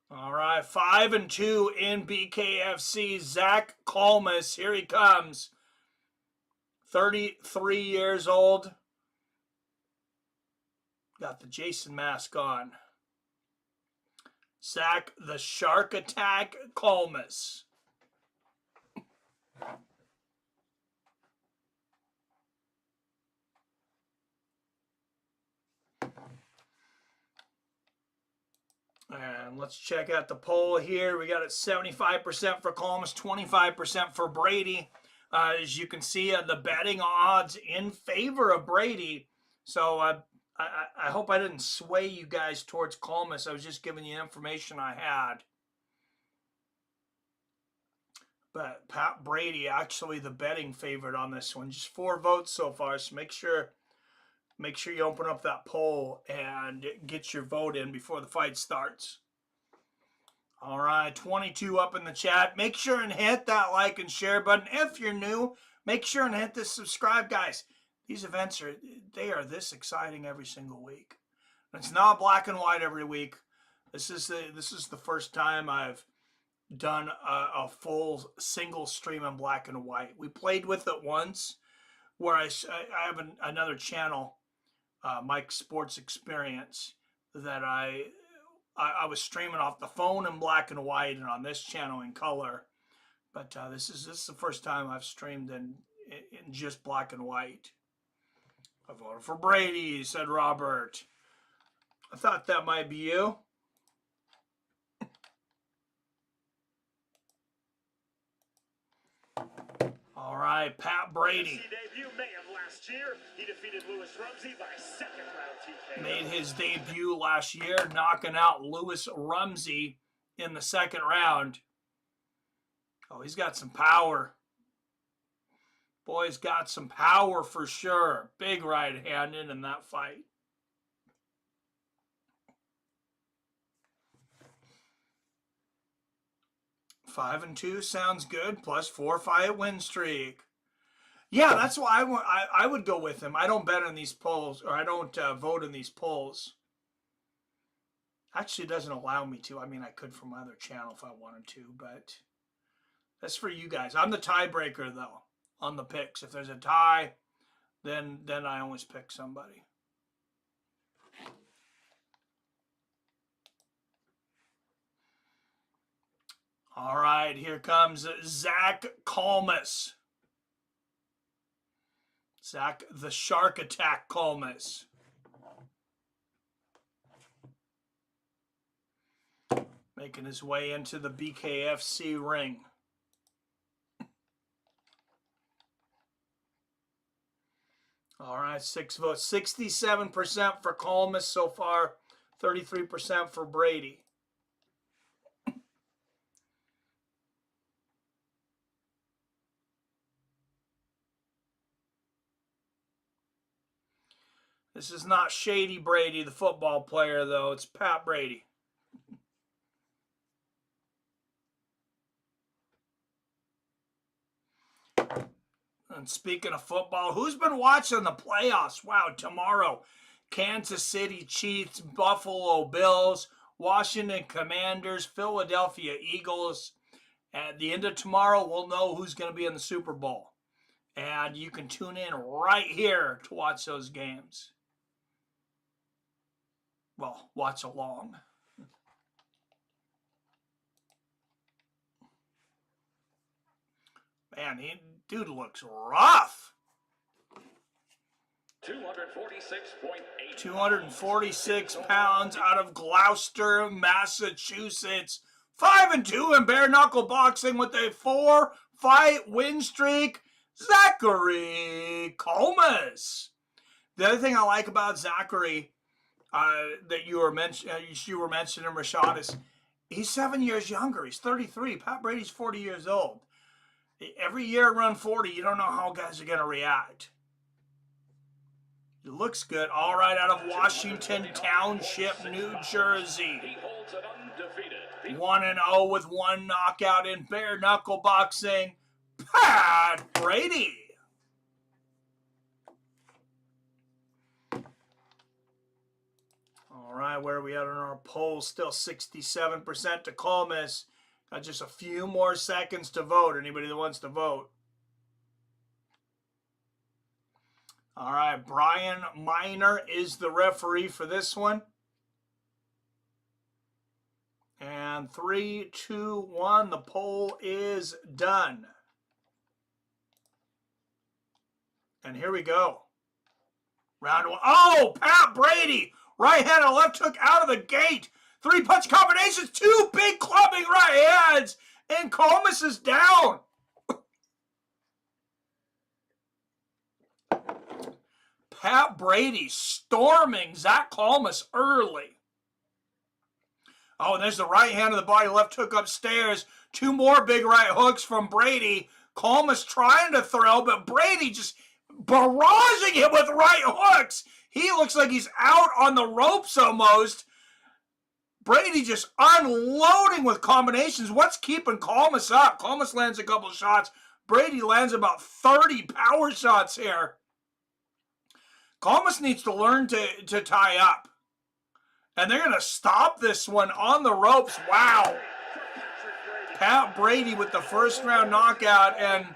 All right, 5-2 in BKFC. Zach Colmus, here he comes. 33 years old. Got the Jason mask on. Zach the Shark Attack Colmus. And let's check out the poll here. We got it 75% for Colmus, 25% for Brady. As you can see, the betting odds in favor of Brady. So I hope I didn't sway you guys towards Colmus. I was just giving you information I had. But Pat Brady, actually the betting favorite on this one. Just 4 votes so far, so make sure you open up that poll and get your vote in before the fight starts. All right, 22 up in the chat. Make sure and hit that like and share button. If you're new, make sure and hit the subscribe, guys. These events are this exciting every single week. It's not black and white every week. This is the first time I've done a full single stream in black and white. We played with it once, where I have another channel, Mike's Sports Experience, that I was streaming off the phone in black and white, and on this channel in color. But this is the first time I've streamed in just black and white. I voted for Brady, said Robert. I thought that might be you. All right, Pat Brady. Debut May of last year. He defeated Lewis Rumsey by second round TKO. Made his debut last year, knocking out Lewis Rumsey in the second round. Oh, he's got some power. Boy's got some power for sure. Big right-handed in that fight. Five and 2 sounds good. Plus 4 fight win streak. Yeah, that's why I would go with him. I don't bet on these polls, or I don't vote in these polls. Actually, it doesn't allow me to. I mean, I could from my other channel if I wanted to, but that's for you guys. I'm the tiebreaker, though. on the picks. If there's a tie, then I always pick somebody. All right, here comes Zach Kalmus. Zach the Shark Attack Kalmus. Making his way into the BKFC ring. All right, 6 votes. 67% for Kalmus so far, 33% for Brady. This is not Shady Brady, the football player, though. It's Pat Brady. And speaking of football, who's been watching the playoffs? Wow, tomorrow, Kansas City Chiefs, Buffalo Bills, Washington Commanders, Philadelphia Eagles. At the end of tomorrow, we'll know who's going to be in the Super Bowl. And you can tune in right here to watch those games. Well, watch along. Man, dude looks rough. 246 pounds out of Gloucester, Massachusetts. 5-2 in bare knuckle boxing with a 4-fight win streak. Zachary Kalmus. The other thing I like about Zachary that you were mentioning, Rashad, is he's 7 years younger. He's 33. Pat Brady's 40 years old. Every year around 40, you don't know how guys are going to react. It looks good. All right, out of Washington Township, New Jersey. 1-0 with one knockout in bare knuckle boxing. Pat Brady. All right, where are we at on our poll? Still 67% to Kalmus. Got just a few more seconds to vote. Anybody that wants to vote. All right, Brian Miner is the referee for this one. And 3, 2, 1, the poll is done. And here we go. Round one. Oh, Pat Brady. Right hand and left hook out of the gate. 3-punch combinations. 2 big clubbing right hands. And Kalmus is down. Pat Brady storming Zach Kalmus early. Oh, and there's the right hand of the body, left hook upstairs. 2 more big right hooks from Brady. Kalmus trying to throw, but Brady just barraging him with right hooks. He looks like he's out on the ropes almost. Brady just unloading with combinations. What's keeping Kalmus up? Kalmus lands a couple shots. Brady lands about 30 power shots here. Kalmus needs to learn to tie up. And they're going to stop this one on the ropes. Wow. Pat Brady with the first round knockout, and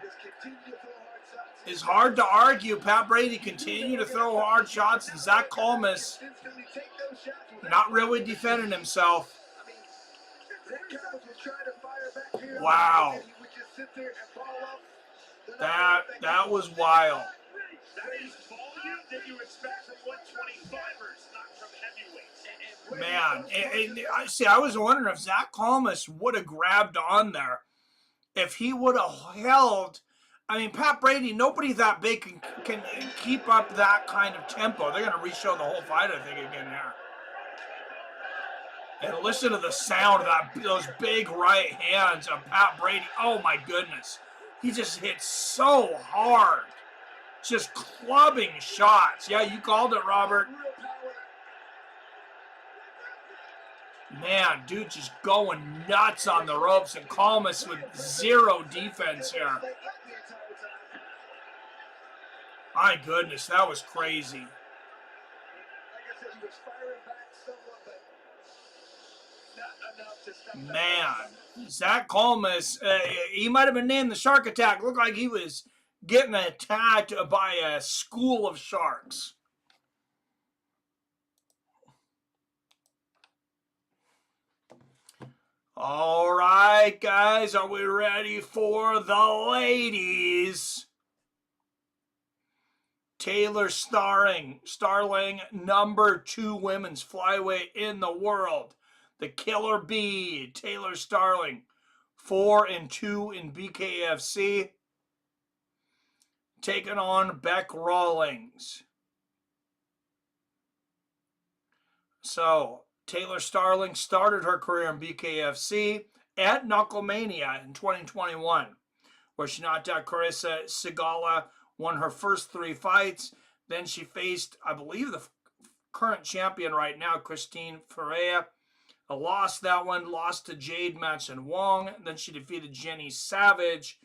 it's hard to argue. Pat Brady continue to throw hard shots, and Zach Kalmus not really defending himself. Wow. That was wild. That is volume that you expect from 125ers, not from heavyweights. Man, see, I was wondering if Zach Kalmus would have grabbed on there. If he would have held, I mean, Pat Brady, nobody that big can keep up that kind of tempo. They're going to re-show the whole fight, I think, again here. And listen to the sound of those big right hands of Pat Brady. Oh, my goodness. He just hit so hard. Just clubbing shots. Yeah, you called it, Robert. Man, dude just going nuts on the ropes, and Kalmus with zero defense here. My goodness, that was crazy. Man, Zach Kalmus, he might have been named the Shark Attack. Looked like he was getting attacked by a school of sharks. All right, guys, are we ready for the ladies? Taylor Starling, #2 women's flyweight in the world. The Killer Bee, Taylor Starling, 4-2 in BKFC. Taking on Bec Rawlings. So, Taylor Starling started her career in BKFC at Knucklemania in 2021, where she knocked out Carissa Sigala, won her first 3 fights. Then she faced, I believe, the current champion right now, Christine Ferreira. Lost that one, lost to Jade Matson Wong. Then she defeated Jenny Savage.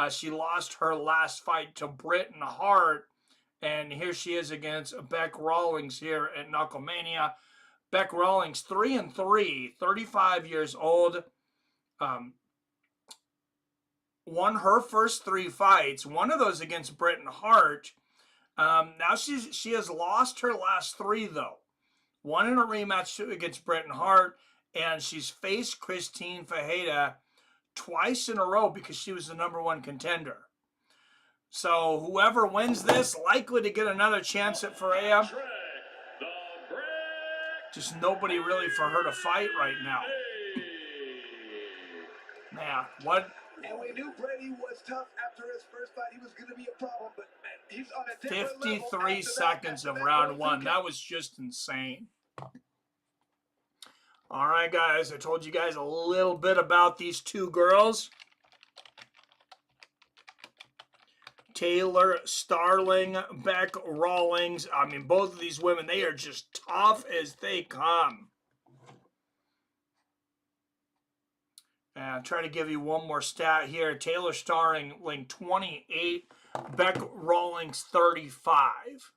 She lost her last fight to Britain Hart. And here she is against Bec Rawlings here at Knucklemania. Bec Rawlings, 3-3, 35 years old. Won her first 3 fights. One of those against Britain Hart. Now she has lost her last 3, though. One in a rematch against Britain Hart, and she's faced Christine Ferreira twice in a row because she was the #1 contender. So whoever wins this, likely to get another chance at Ferreira. Just nobody really for her to fight right now. Man, what? And we knew Brady was tough after his first fight. He was going to be a problem, but man, he's on a different 53 seconds of round 1. That was just insane. All right, guys. I told you guys a little bit about these 2 girls. Taylor Starling, Bec Rawlings. I mean, both of these women, they are just tough as they come. And I'll try to give you one more stat here. Taylor Starling, 28. Bec Rawlings, 35.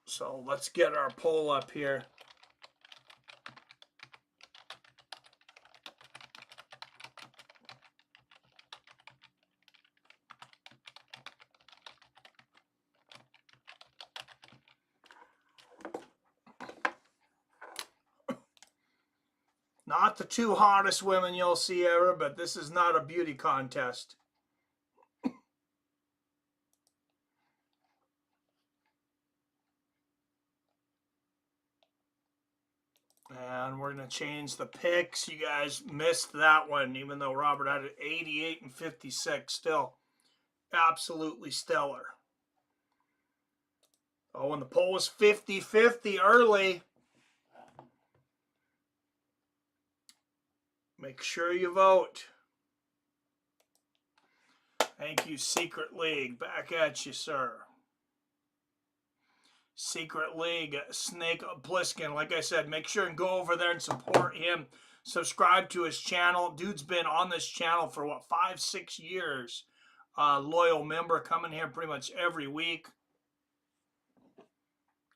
So let's get our poll up here. Not the 2 hottest women you'll see ever, but this is not a beauty contest. And we're going to change the picks. You guys missed that one, even though Robert had it 88 and 56. Still absolutely stellar. Oh, and the poll was 50-50 early. Make sure you vote. Thank you, Secret League. Back at you, sir. Secret League, Snake Plissken. Like I said, make sure and go over there and support him. Subscribe to his channel. Dude's been on this channel for, 5-6 years. Loyal member, coming here pretty much every week.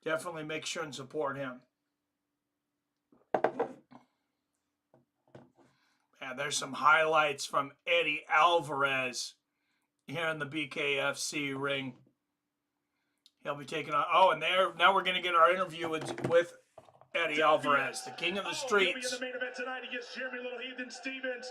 Definitely make sure and support him. Yeah, there's some highlights from Eddie Alvarez here in the BKFC ring. He'll be taking on. Oh, and now we're going to get our interview with Eddie Alvarez, the king of the streets. He'll be in the main event tonight against Jeremy Little Heathen Stevens.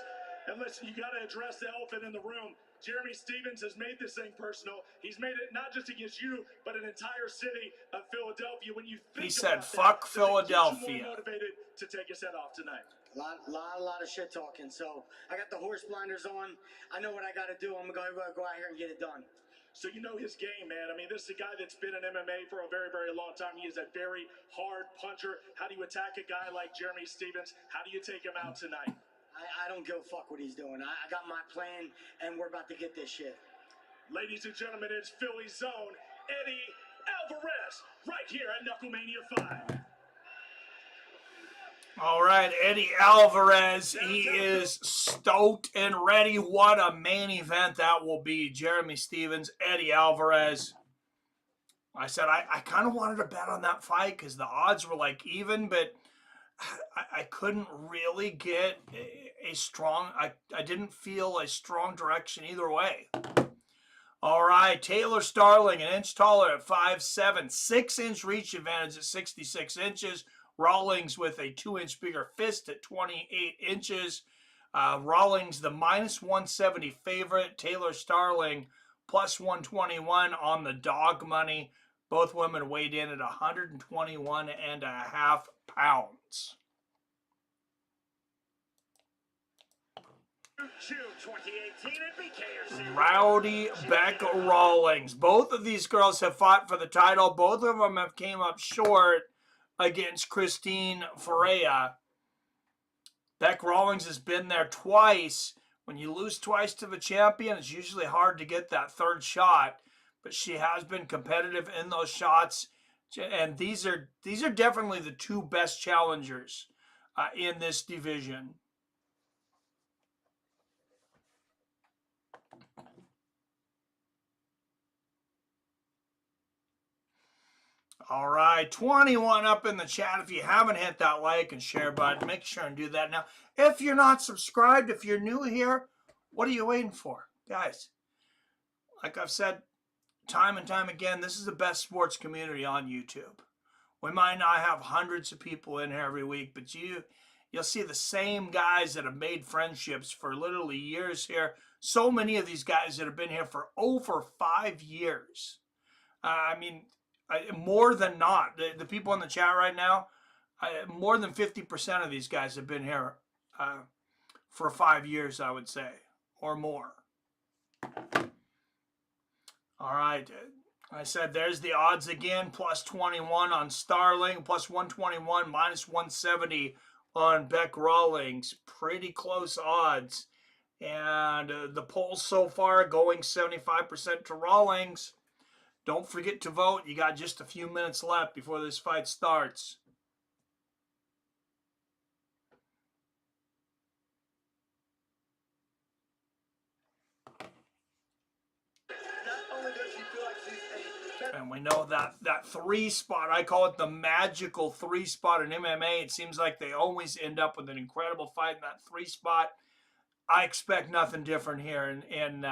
And listen, you got to address the elephant in the room. Jeremy Stevens has made this thing personal. He's made it not just against you, but an entire city of Philadelphia. When you think he said, "Fuck Philadelphia." More motivated to take his head off tonight. A lot of shit talking. So I got the horse blinders on. I know what I got to do. I'm gonna go out here and get it done. So you know his game, man. I mean, this is a guy that's been in MMA for a very, very long time. He is a very hard puncher. How do you attack a guy like Jeremy Stevens? How do you take him out tonight? I don't give a fuck what he's doing. I got my plan, and we're about to get this shit. Ladies and gentlemen, it's Philly's own Eddie Alvarez right here at Knucklemania 5. All right, Eddie Alvarez, he is stoked and ready. What a main event that will be. Jeremy Stevens, Eddie Alvarez. I said I kind of wanted to bet on that fight because the odds were like even, but I couldn't really get a strong, I didn't feel a strong direction either way. All right, Taylor Starling, an inch taller at 5'7", 6-inch reach advantage at 66 inches. Rawlings with a 2-inch bigger fist at 28 inches. Rawlings, the minus 170 favorite. Taylor Starling, plus 121 on the dog money. Both women weighed in at 121.5 pounds. June 2018 at BKFC. Rowdy, Bec Rawlings. Both of these girls have fought for the title. Both of them have came up short against Christine Ferreira. Bec Rawlings has been there twice. When you lose twice to the champion, it's usually hard to get that third shot. But she has been competitive in those shots. And these are definitely the two best challengers in this division. All right, 21 up in the chat. If you haven't hit that like and share button, make sure and do that now. If you're not subscribed, if you're new here, what are you waiting for? Guys, like I've said time and time again, this is the best sports community on YouTube. We might not have hundreds of people in here every week, but you'll see the same guys that have made friendships for literally years here. So many of these guys that have been here for over 5 years. More than not, the people in the chat right now, more than 50% of these guys have been here for 5 years, I would say, or more. All right, I said there's the odds again, plus 21 on Starling, plus 121, minus 170 on Bec Rawlings. Pretty close odds. And the polls so far going 75% to Rawlings. Don't forget to vote. You got just a few minutes left before this fight starts. And we know that 3 spot, I call it the magical 3 spot in MMA. It seems like they always end up with an incredible fight in that 3 spot. I expect nothing different here in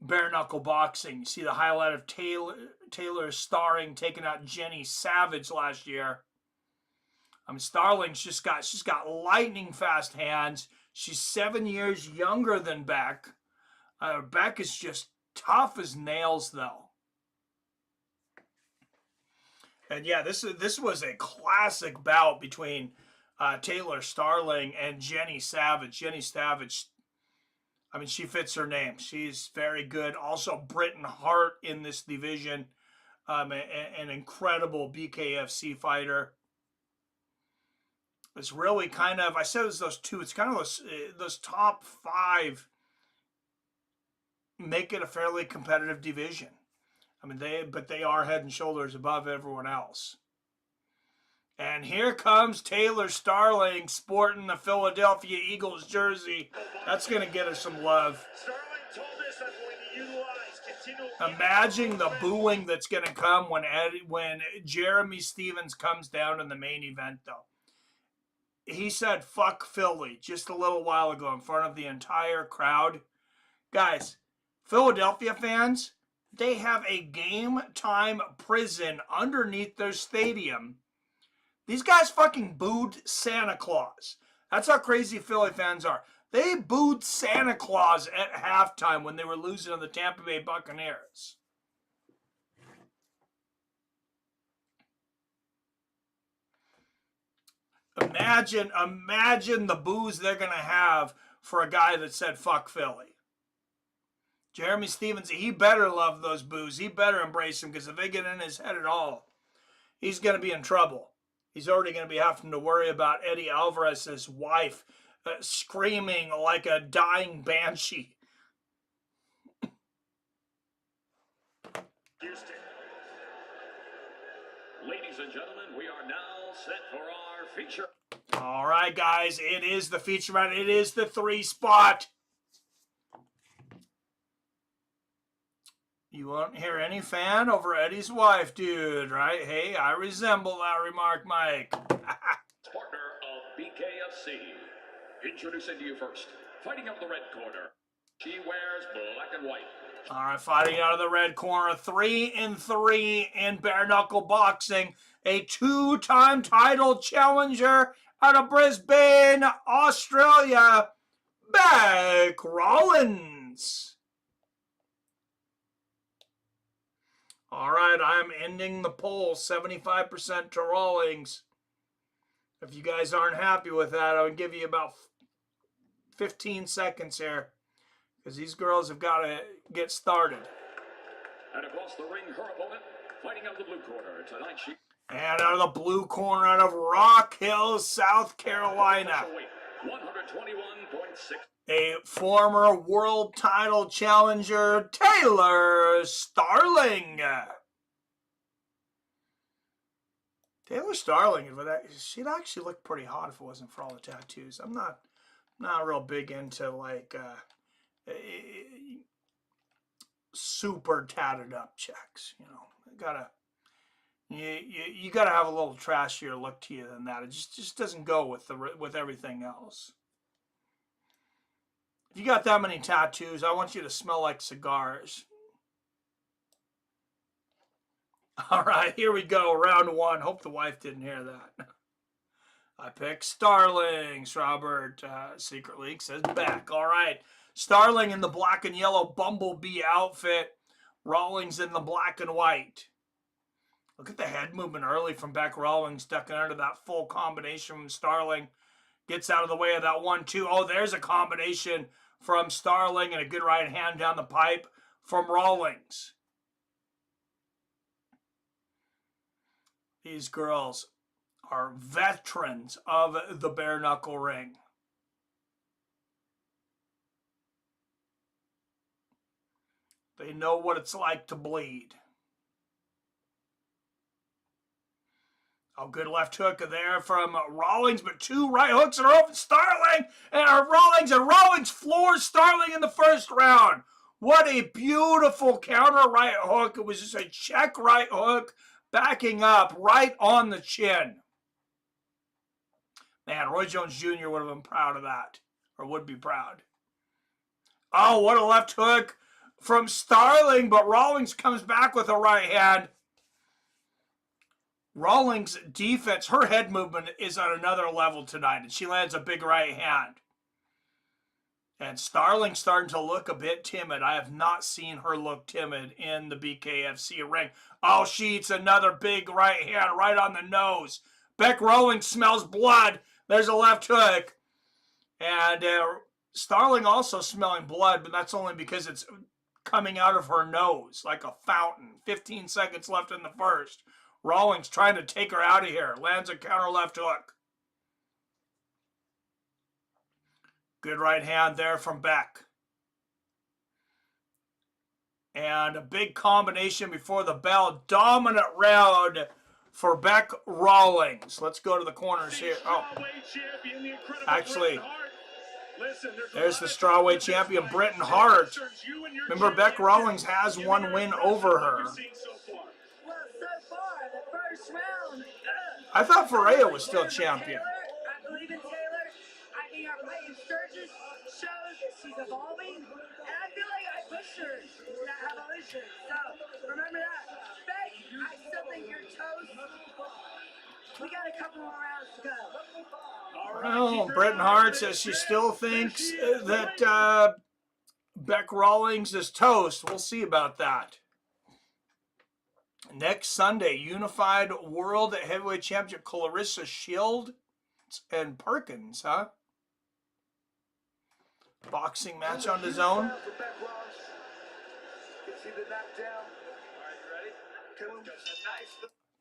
bare knuckle boxing. You see the highlight of Taylor Starling taking out Jenny Savage last year. Starling's she's got lightning fast hands. She's 7 years younger than Bec. Bec is just tough as nails, though. And yeah, this was a classic bout between Taylor Starling and Jenny Savage. Jenny Savage, she fits her name. She's very good. Also, Britain Hart in this division, an incredible BKFC fighter. It's really kind of, I said it was those two. It's kind of those top 5 make it a fairly competitive division. But they are head and shoulders above everyone else. And here comes Taylor Starling sporting the Philadelphia Eagles jersey. That's going to get her some love. Imagine the booing that's going to come when Jeremy Stevens comes down in the main event, though. He said, "Fuck Philly," just a little while ago in front of the entire crowd. Guys, Philadelphia fans, they have a game time prison underneath their stadium. These guys fucking booed Santa Claus. That's how crazy Philly fans are. They booed Santa Claus at halftime when they were losing to the Tampa Bay Buccaneers. Imagine the boos they're going to have for a guy that said fuck Philly. Jeremy Stevens, he better love those boos. He better embrace them, because if they get in his head at all, he's going to be in trouble. He's already going to be having to worry about Eddie Alvarez's wife screaming like a dying banshee. Houston. Ladies and gentlemen, we are now set for our feature. All right, guys, it is the feature round. It is the 3 spot. You won't hear any fan over Eddie's wife, dude, right? Hey, I resemble that remark, Mike. Partner of BKFC. Introducing to you first, fighting out of the red corner. She wears black and white. All right, fighting out of the red corner, 3-3 in bare knuckle boxing. A 2-time title challenger out of Brisbane, Australia, Bec Rawlings. All right, I'm ending the poll, 75% to Rawlings. If you guys aren't happy with that, I'll give you about 15 seconds here, because these girls have got to get started. And across the ring, her opponent, fighting out of the blue corner. Tonight she... And out of the blue corner, out of Rock Hill, South Carolina, 121.6. a former world title challenger, Taylor Starling. Taylor Starling, she'd actually look pretty hot if it wasn't for all the tattoos. I'm not real big into like super tatted up chicks. You know, you gotta have a little trashier look to you than that. It just doesn't go with everything else. If you got that many tattoos, I want you to smell like cigars. All right, here we go. Round one. Hope the wife didn't hear that. I picked Starling. Robert Secret League says Bec. All right. Starling in the black and yellow bumblebee outfit. Rawlings in the black and white. Look at the head movement early from Bec Rawlings, ducking under that full combination from Starling. Gets out of the way of that 1-2. Oh, there's a combination from Starling and a good right hand down the pipe from Rawlings. These girls are veterans of the bare knuckle ring. They know what it's like to bleed. Oh, good left hook there from Rawlings, but 2 right hooks are over Starling and Rawlings floors Starling in the first round. What a beautiful counter right hook. It was just a check right hook, backing up right on the chin. Man, Roy Jones Jr. would have been proud of that, or would be proud. Oh, what a left hook from Starling, but Rawlings comes back with a right hand. Rawlings' defense, her head movement is on another level tonight, and she lands a big right hand. And Starling's starting to look a bit timid. I have not seen her look timid in the BKFC ring. Oh, she eats another big right hand right on the nose. Bec Rawlings smells blood. There's a left hook. And Starling also smelling blood, but that's only because it's coming out of her nose like a fountain. 15 seconds left in the first. Rawlings trying to take her out of here. Lands a counter left hook. Good right hand there from Bec. And a big combination before the bell. Dominant round for Bec Rawlings. Let's go to the corners here. Oh, actually, there's the strawweight champion, Britton Hart. Remember, Bec Rawlings has 1 win over her. I thought Ferreira was still champion. I believe in Taylor. I think our fight in Sturgis shows that she's evolving, and I feel like I pushed her in that evolution. So remember that. Bec, I still think you're toast. We got a couple more rounds to go. Well, Britton Hart says she still thinks that Bec Rawlings is toast. We'll see about that. Next Sunday, Unified World Heavyweight Championship, Clarissa Shield and Perkins, huh? Boxing match on the zone.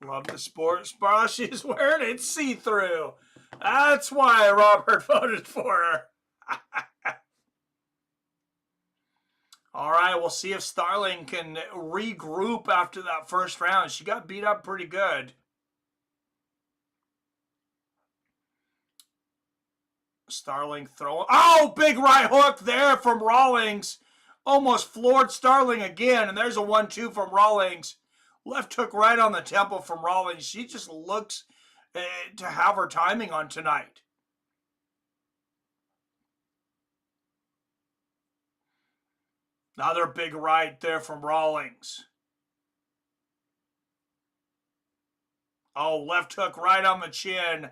Love the sports bra she's wearing. It's see-through. That's why Robert voted for her. All right, we'll see if Starling can regroup after that first round. She got beat up pretty good. Starling throwing. Oh, big right hook there from Rawlings. Almost floored Starling again. And there's a 1-2 from Rawlings. Left hook right on the temple from Rawlings. She just looks to have her timing on tonight. Another big right there from Rawlings. Oh, left hook right on the chin.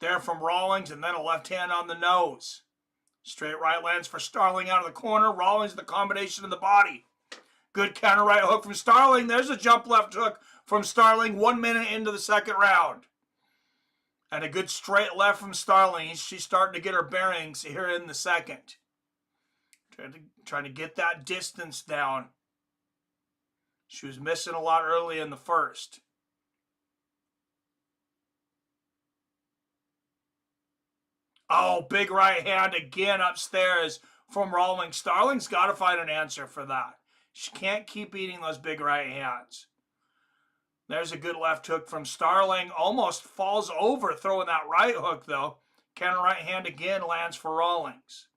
There from Rawlings, and then a left hand on the nose. Straight right lands for Starling out of the corner. Rawlings the combination of the body. Good counter right hook from Starling. There's a jump left hook from Starling 1 minute into the second round. And a good straight left from Starling. She's starting to get her bearings here in the second. Trying to get that distance down. She was missing a lot early in the first. Oh, big right hand again upstairs from Rawlings. Starling's got to find an answer for that. She can't keep eating those big right hands. There's a good left hook from Starling. Almost falls over throwing that right hook, though. Counter right hand again lands for Rawlings.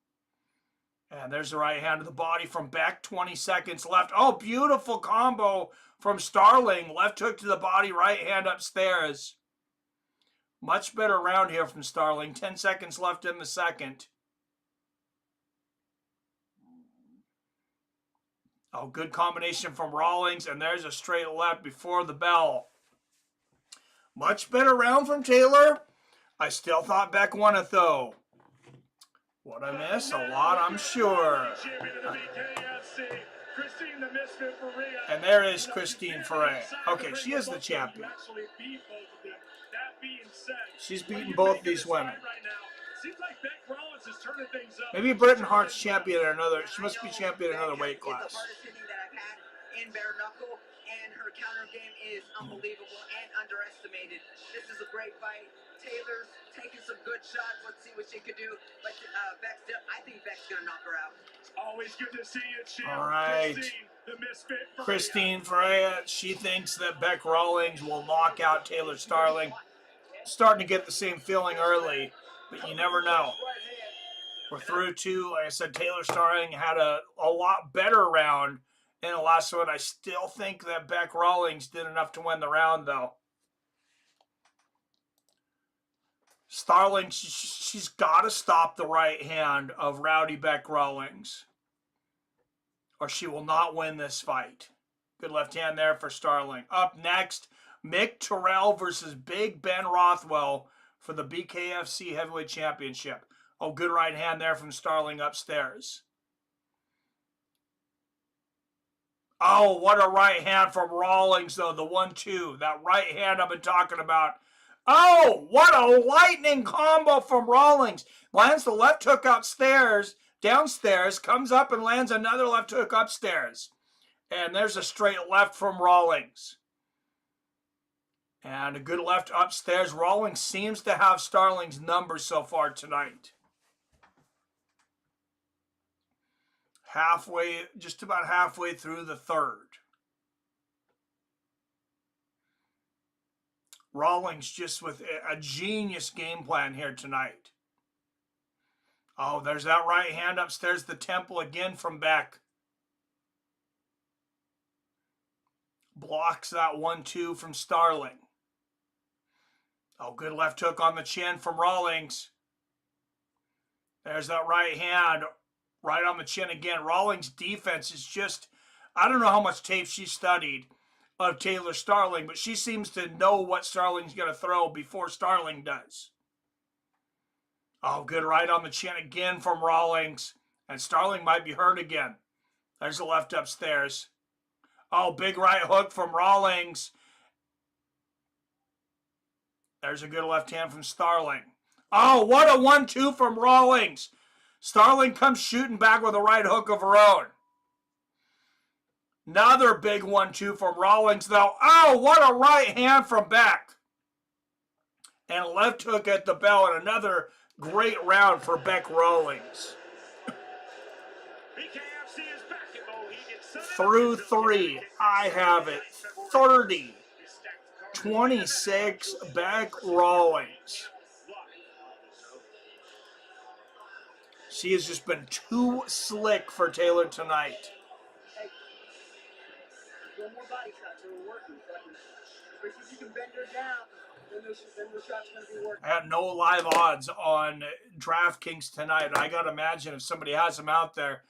And there's the right hand to the body from Bec. 20 seconds left. Oh, beautiful combo from Starling. Left hook to the body, right hand upstairs. Much better round here from Starling. 10 seconds left in the second. Oh, good combination from Rawlings, and there's a straight left before the bell. Much better round from Taylor. I still thought Bec won it, though. What I miss? A lot, I'm sure. And there is Christine Ferrer. Okay, she is the champion. She's beaten both these women. Maybe Britain Hart's champion at another. She must be champion in another weight class. In bare knuckle, and her counter game is unbelievable and underestimated. This is a great fight. Taylor's taking some good shots. Let's see what she could do. But I think Bec's gonna knock her out. It's always good to see you, champ. All right, Christine Ferrer. She thinks that Bec Rawlings will knock out Taylor Starling. Starting to get the same feeling early, but you never know. We're through two. Like I said, Taylor Starling had a lot better round in the last one. I still think that Bec Rawlings did enough to win the round, though. Starling, she's got to stop the right hand of Rowdy Bec Rawlings, or she will not win this fight. Good left hand there for Starling. Up next, Mick Terrill versus Big Ben Rothwell for the BKFC Heavyweight Championship. Oh, good right hand there from Starling upstairs. Oh, what a right hand from Rawlings, though. The 1-2. That right hand I've been talking about. Oh, what a lightning combo from Rawlings. Lands the left hook upstairs, downstairs, comes up and lands another left hook upstairs. And there's a straight left from Rawlings. And a good left upstairs. Rawlings seems to have Starling's number so far tonight. Just about halfway through the third. Rawlings just with a genius game plan here tonight. Oh, there's that right hand upstairs, the temple again from Bec. Blocks that 1-2 from Starling. Oh, good left hook on the chin from Rawlings. There's that right hand. Right on the chin again. Rawlings' defense is just, I don't know how much tape she studied of Taylor Starling, but she seems to know what Starling's going to throw before Starling does. Oh, good right on the chin again from Rawlings. And Starling might be hurt again. There's a left upstairs. Oh, big right hook from Rawlings. There's a good left hand from Starling. Oh, what a 1-2 from Rawlings. Starling comes shooting back with a right hook of her own. Another big 1-2 from Rawlings, though. Oh, what a right hand from Bec. And a left hook at the bell, and another great round for Bec Rawlings. Through three, I have it 30-26 Bec Rawlings. She has just been too slick for Taylor tonight. One more body shot, so we're working. So if you can bend her down, I had no live odds on DraftKings tonight. I got to imagine if somebody has them out there,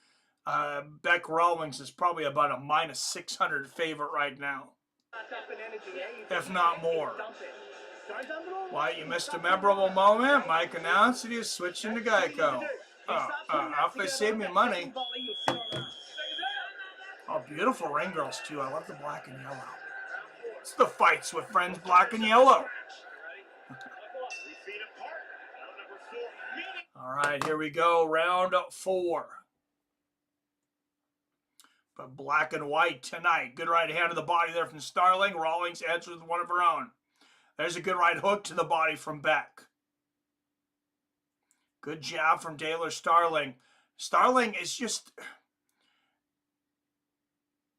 Bec Rawlings is probably about a minus 600 favorite right now, if not more. Why, you missed a memorable moment? Mike announced that he was switching to Geico. After they saved me money. Oh, beautiful ring girls, too. I love the black and yellow. It's the fights with friends, black and yellow. All right, here we go. Round 4. But black and white tonight. Good right hand to the body there from Starling. Rawlings answers with one of her own. There's a good right hook to the body from Bec. Good jab from Taylor Starling. Starling is just...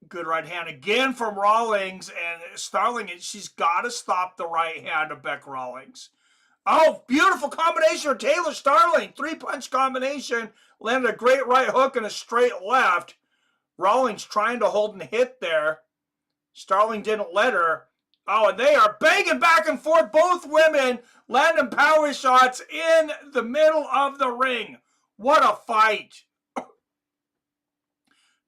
Good right hand again from Rawlings. And Starling, she's got to stop the right hand of Bec Rawlings. Oh, beautiful combination of Taylor Starling. 3-punch combination. Landed a great right hook and a straight left. Rawlings trying to hold and hit there. Starling didn't let her. Oh, and they are banging back and forth. Both women landing power shots in the middle of the ring. What a fight.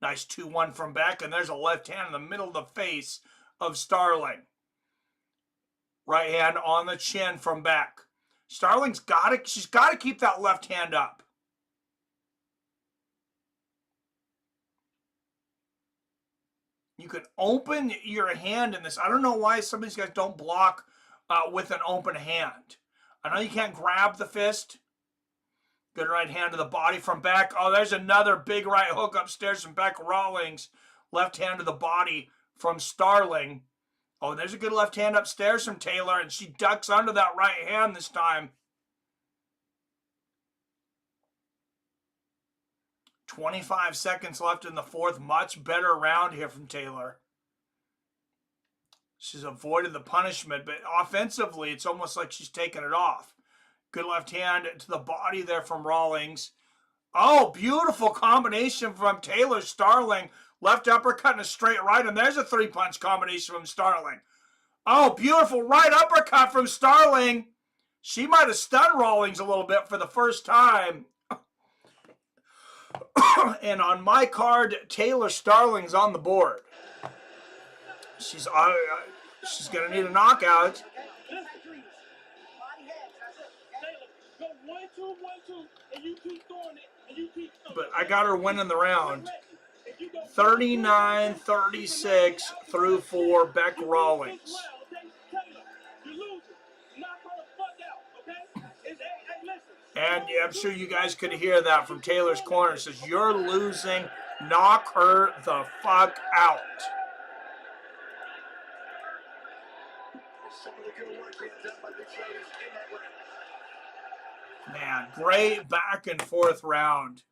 Nice 2-1 from Bec, and there's a left hand in the middle of the face of Starling. Right hand on the chin from Bec. Starling's she's got to keep that left hand up. You can open your hand in this. I don't know why some of these guys don't block with an open hand. I know you can't grab the fist. Good right hand to the body from Bec. Oh, there's another big right hook upstairs from Bec Rawlings. Left hand to the body from Starling. Oh, there's a good left hand upstairs from Taylor, and she ducks under that right hand this time. 25 seconds left in the 4th. Much better round here from Taylor. She's avoided the punishment, but offensively, it's almost like she's taken it off. Good left hand to the body there from Rawlings. Oh, beautiful combination from Taylor Starling. Left uppercut and a straight right, and there's a 3-punch combination from Starling. Oh, beautiful right uppercut from Starling. She might have stunned Rawlings a little bit for the first time. And on my card, Taylor Starling's on the board. She's going to need a knockout. But I got her winning the round. 39-36 through 4, Bec Rawlings. And I'm sure you guys could hear that from Taylor's corner. It says, you're losing. Knock her the fuck out. Man, great back and forth round.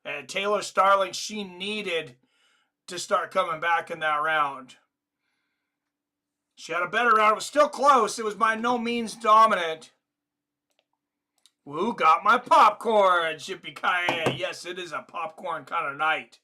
And Taylor Starling, she needed to start coming back in that round. She had a better round. It was still close. It was by no means dominant. Woo, got my popcorn. Yippee-ki-yay. Yes, it is a popcorn kind of night.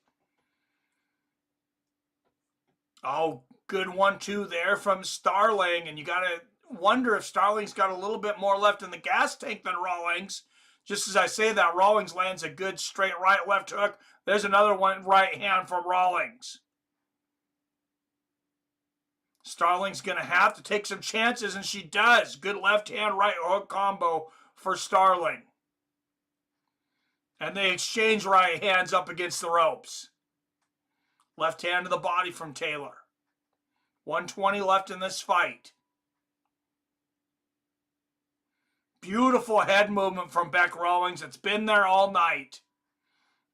Oh, good 1-2 there from Starling. And you got to wonder if Starling's got a little bit more left in the gas tank than Rawlings. Just as I say that, Rawlings lands a good straight right left hook. There's another one right hand from Rawlings. Starling's going to have to take some chances, and she does. Good left hand right hook combo for Starling. And they exchange right hands up against the ropes. Left hand to the body from Taylor. 1:20 left in this fight. Beautiful head movement from Bec Rawlings. It's been there all night.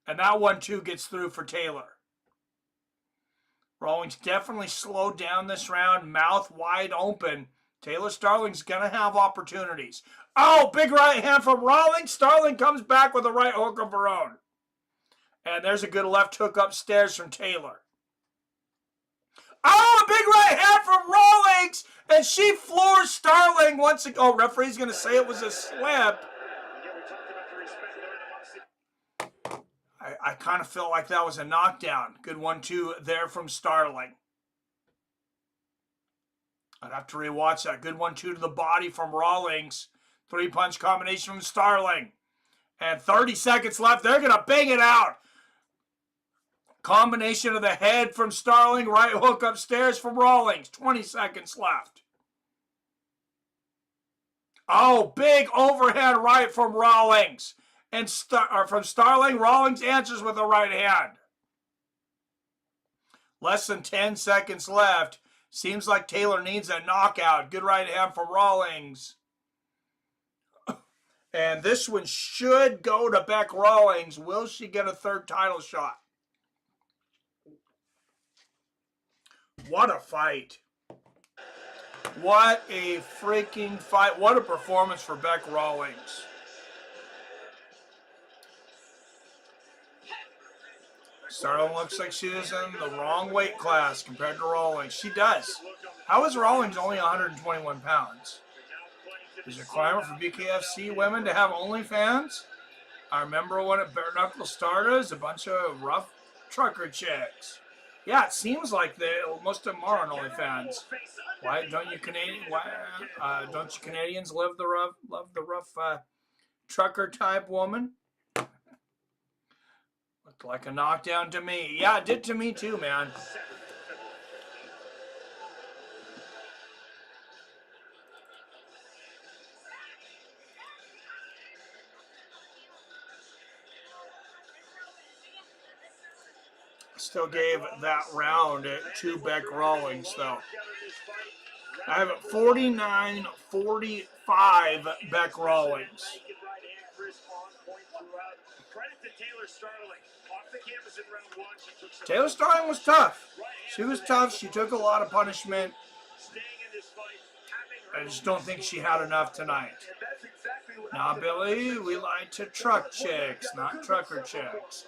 And that 1-2 gets through for Taylor. Rawlings definitely slowed down this round. Mouth wide open. Taylor Starling's going to have opportunities. Oh, big right hand from Rawlings. Starling comes back with a right hook of her own. And there's a good left hook upstairs from Taylor. Oh, a big right hand from Rawlings. And she floors Starling once again. Oh, referee's going to say it was a slip. I kind of felt like that was a knockdown. Good 1-2 there from Starling. I'd have to rewatch that. Good 1-2 to the body from Rawlings. 3-punch combination from Starling. And 30 seconds left. They're going to bang it out. Combination of the head from Starling. Right hook upstairs from Rawlings. 20 seconds left. Oh, big overhand right from Rawlings. And from Starling, Rawlings answers with a right hand. Less than 10 seconds left. Seems like Taylor needs a knockout. Good right hand from Rawlings. And this one should go to Bec Rawlings. Will she get a third title shot? What a fight. What a freaking fight. What a performance for Bec Rawlings. Starling looks like she is in the wrong weight class compared to Rawlings. She does. How is Rawlings only 121 pounds? Is it a requirement for BKFC women to have OnlyFans? I remember when at Bare Knuckle started, as a bunch of rough trucker chicks. Yeah, it seems like most of them are on OnlyFans. Why don't you Canadians love the rough trucker type woman? Looked like a knockdown to me. Yeah, it did to me too, man. Still gave that round to Bec Rawlings, though. I have it 49-45 Bec Rawlings. Taylor Starling was tough. She was tough. She took a lot of punishment. I just don't think she had enough tonight. Now, Billy, we like to truck chicks, not trucker chicks.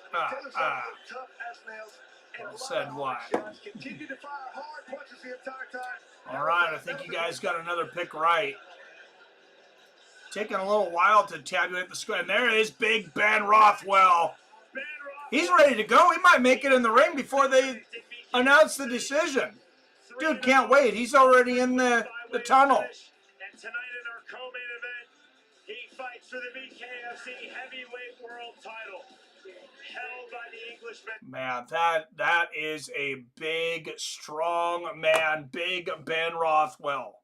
Well said, why? All right, I think you guys got another pick right. Taking a little while to tabulate the score. And there is Big Ben Rothwell. He's ready to go. He might make it in the ring before they announce the decision. Dude can't wait. He's already in the tunnel. And tonight in our co-main event, he fights for the BKFC Heavyweight World Title, held by the Englishman. Man, that is a big, strong man. Big Ben Rothwell.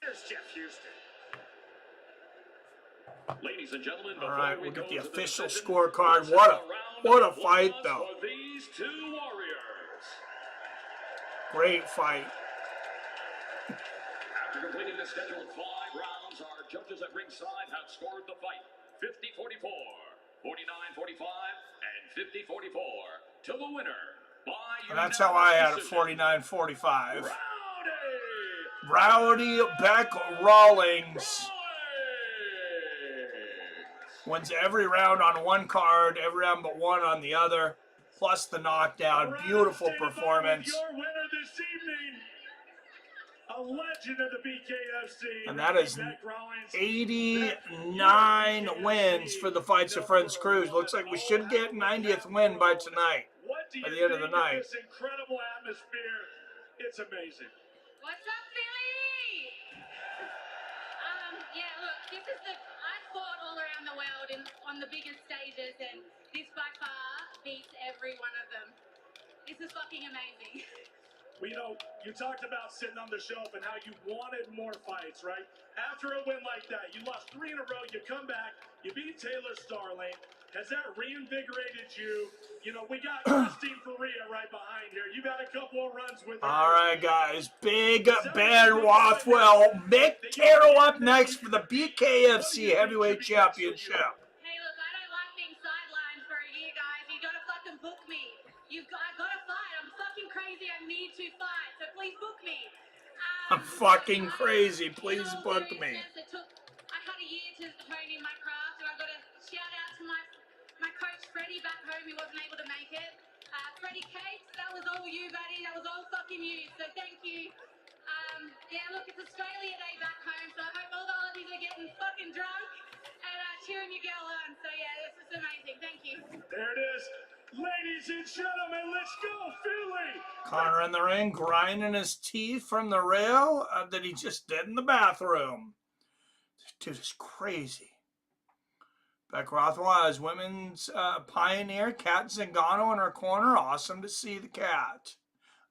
There's Jeff Houston. Ladies and gentlemen, all right, we'll get the official scorecard. What a fight, though. These two warriors. Great fight. After completing the scheduled 5 rounds, our judges at ringside have scored the fight 50-44, 49-45, and 50-44 to the winner by and that's how I had it, 49-45. Rowdy Bec Rawlings wins every round on one card, every round but one on the other, plus the knockdown. Beautiful performance. Your winner this evening, a legend of the BKFC. And that is 89 wins for the Fights of Friends Cruise. Looks like we should get 90th win by tonight, by the end of the night. This incredible atmosphere, it's amazing. What's up, Philly? Yeah, look, this is I've fought all around the world on the biggest stages, and this by far beats every one of them. This is fucking amazing. Well, you know, you talked about sitting on the shelf and how you wanted more fights, right? After a win like that, you lost 3 in a row, you come back, you beat Taylor Starling. Has that reinvigorated you? You know, we got Christine Faria right behind here. You got a couple of runs with her. All right, guys. Big Ben Rothwell. Mick Terrill up next for the BKFC Heavyweight Championship. Hey, look, I don't like being sidelined for a year, guys. You gotta fucking book me. I gotta fight. I'm fucking crazy. I need to fight. So please book me. I'm fucking crazy. Please book me. I had a year to hone in my craft, and I got to shout out to my coach Freddie back home. He wasn't able to make it. Freddie Cakes, that was all you, buddy. That was all fucking you. So thank you. Yeah, look, it's Australia Day back home, so I hope all the Aussies are getting fucking drunk and cheering your girl on. So yeah, this is amazing. Thank you. There it is. Ladies and gentlemen, let's go, Philly! Connor in the ring, grinding his teeth from the rail that he just did in the bathroom. This dude is crazy. Bec Rothwell is women's pioneer, Cat Zingano in her corner. Awesome to see the cat.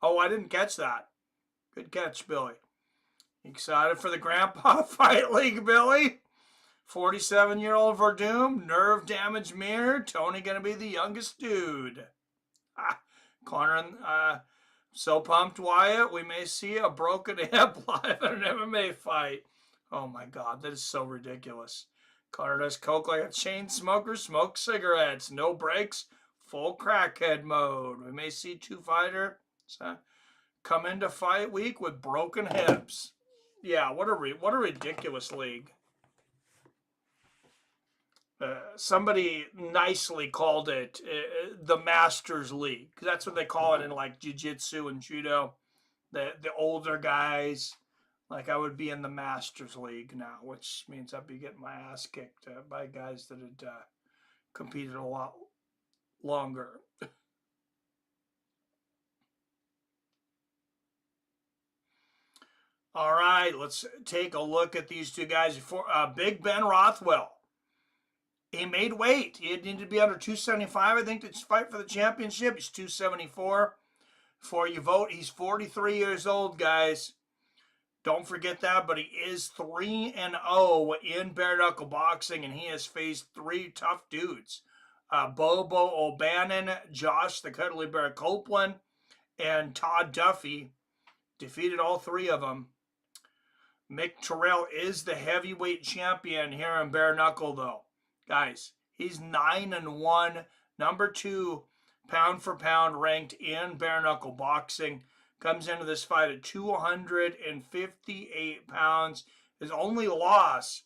Oh, I didn't catch that. Good catch, Billy. Excited for the Grandpa Fight League, Billy. 47-year-old Verdum, nerve damage mirror. Tony going to be the youngest dude. Connor, so pumped, Wyatt. We may see a broken hip live at an MMA fight. Oh my God, that is so ridiculous. Connor does coke like a chain smoker, smokes cigarettes, no breaks, full crackhead mode. We may see two fighters come into fight week with broken hips. Yeah, what a ridiculous league. Somebody nicely called it the Masters League. That's what they call it in like jiu-jitsu and judo. The older guys, like I would be in the Masters League now, which means I'd be getting my ass kicked by guys that had competed a lot longer. All right, let's take a look at these two guys. Big Ben Rothwell. He made weight. He needed to be under 275, I think, to fight for the championship. He's 274. Before you vote, he's 43 years old, guys. Don't forget that, but he is 3-0 in bare knuckle boxing, and he has faced three tough dudes. Bobo O'Bannon, Josh the Cuddly Bear Copeland, and Todd Duffy. Defeated all three of them. Mick Terrill is the heavyweight champion here in bare knuckle, though. Guys, he's 9-1, number 2 pound for pound ranked in bare knuckle boxing. Comes into this fight at 258 pounds. His only loss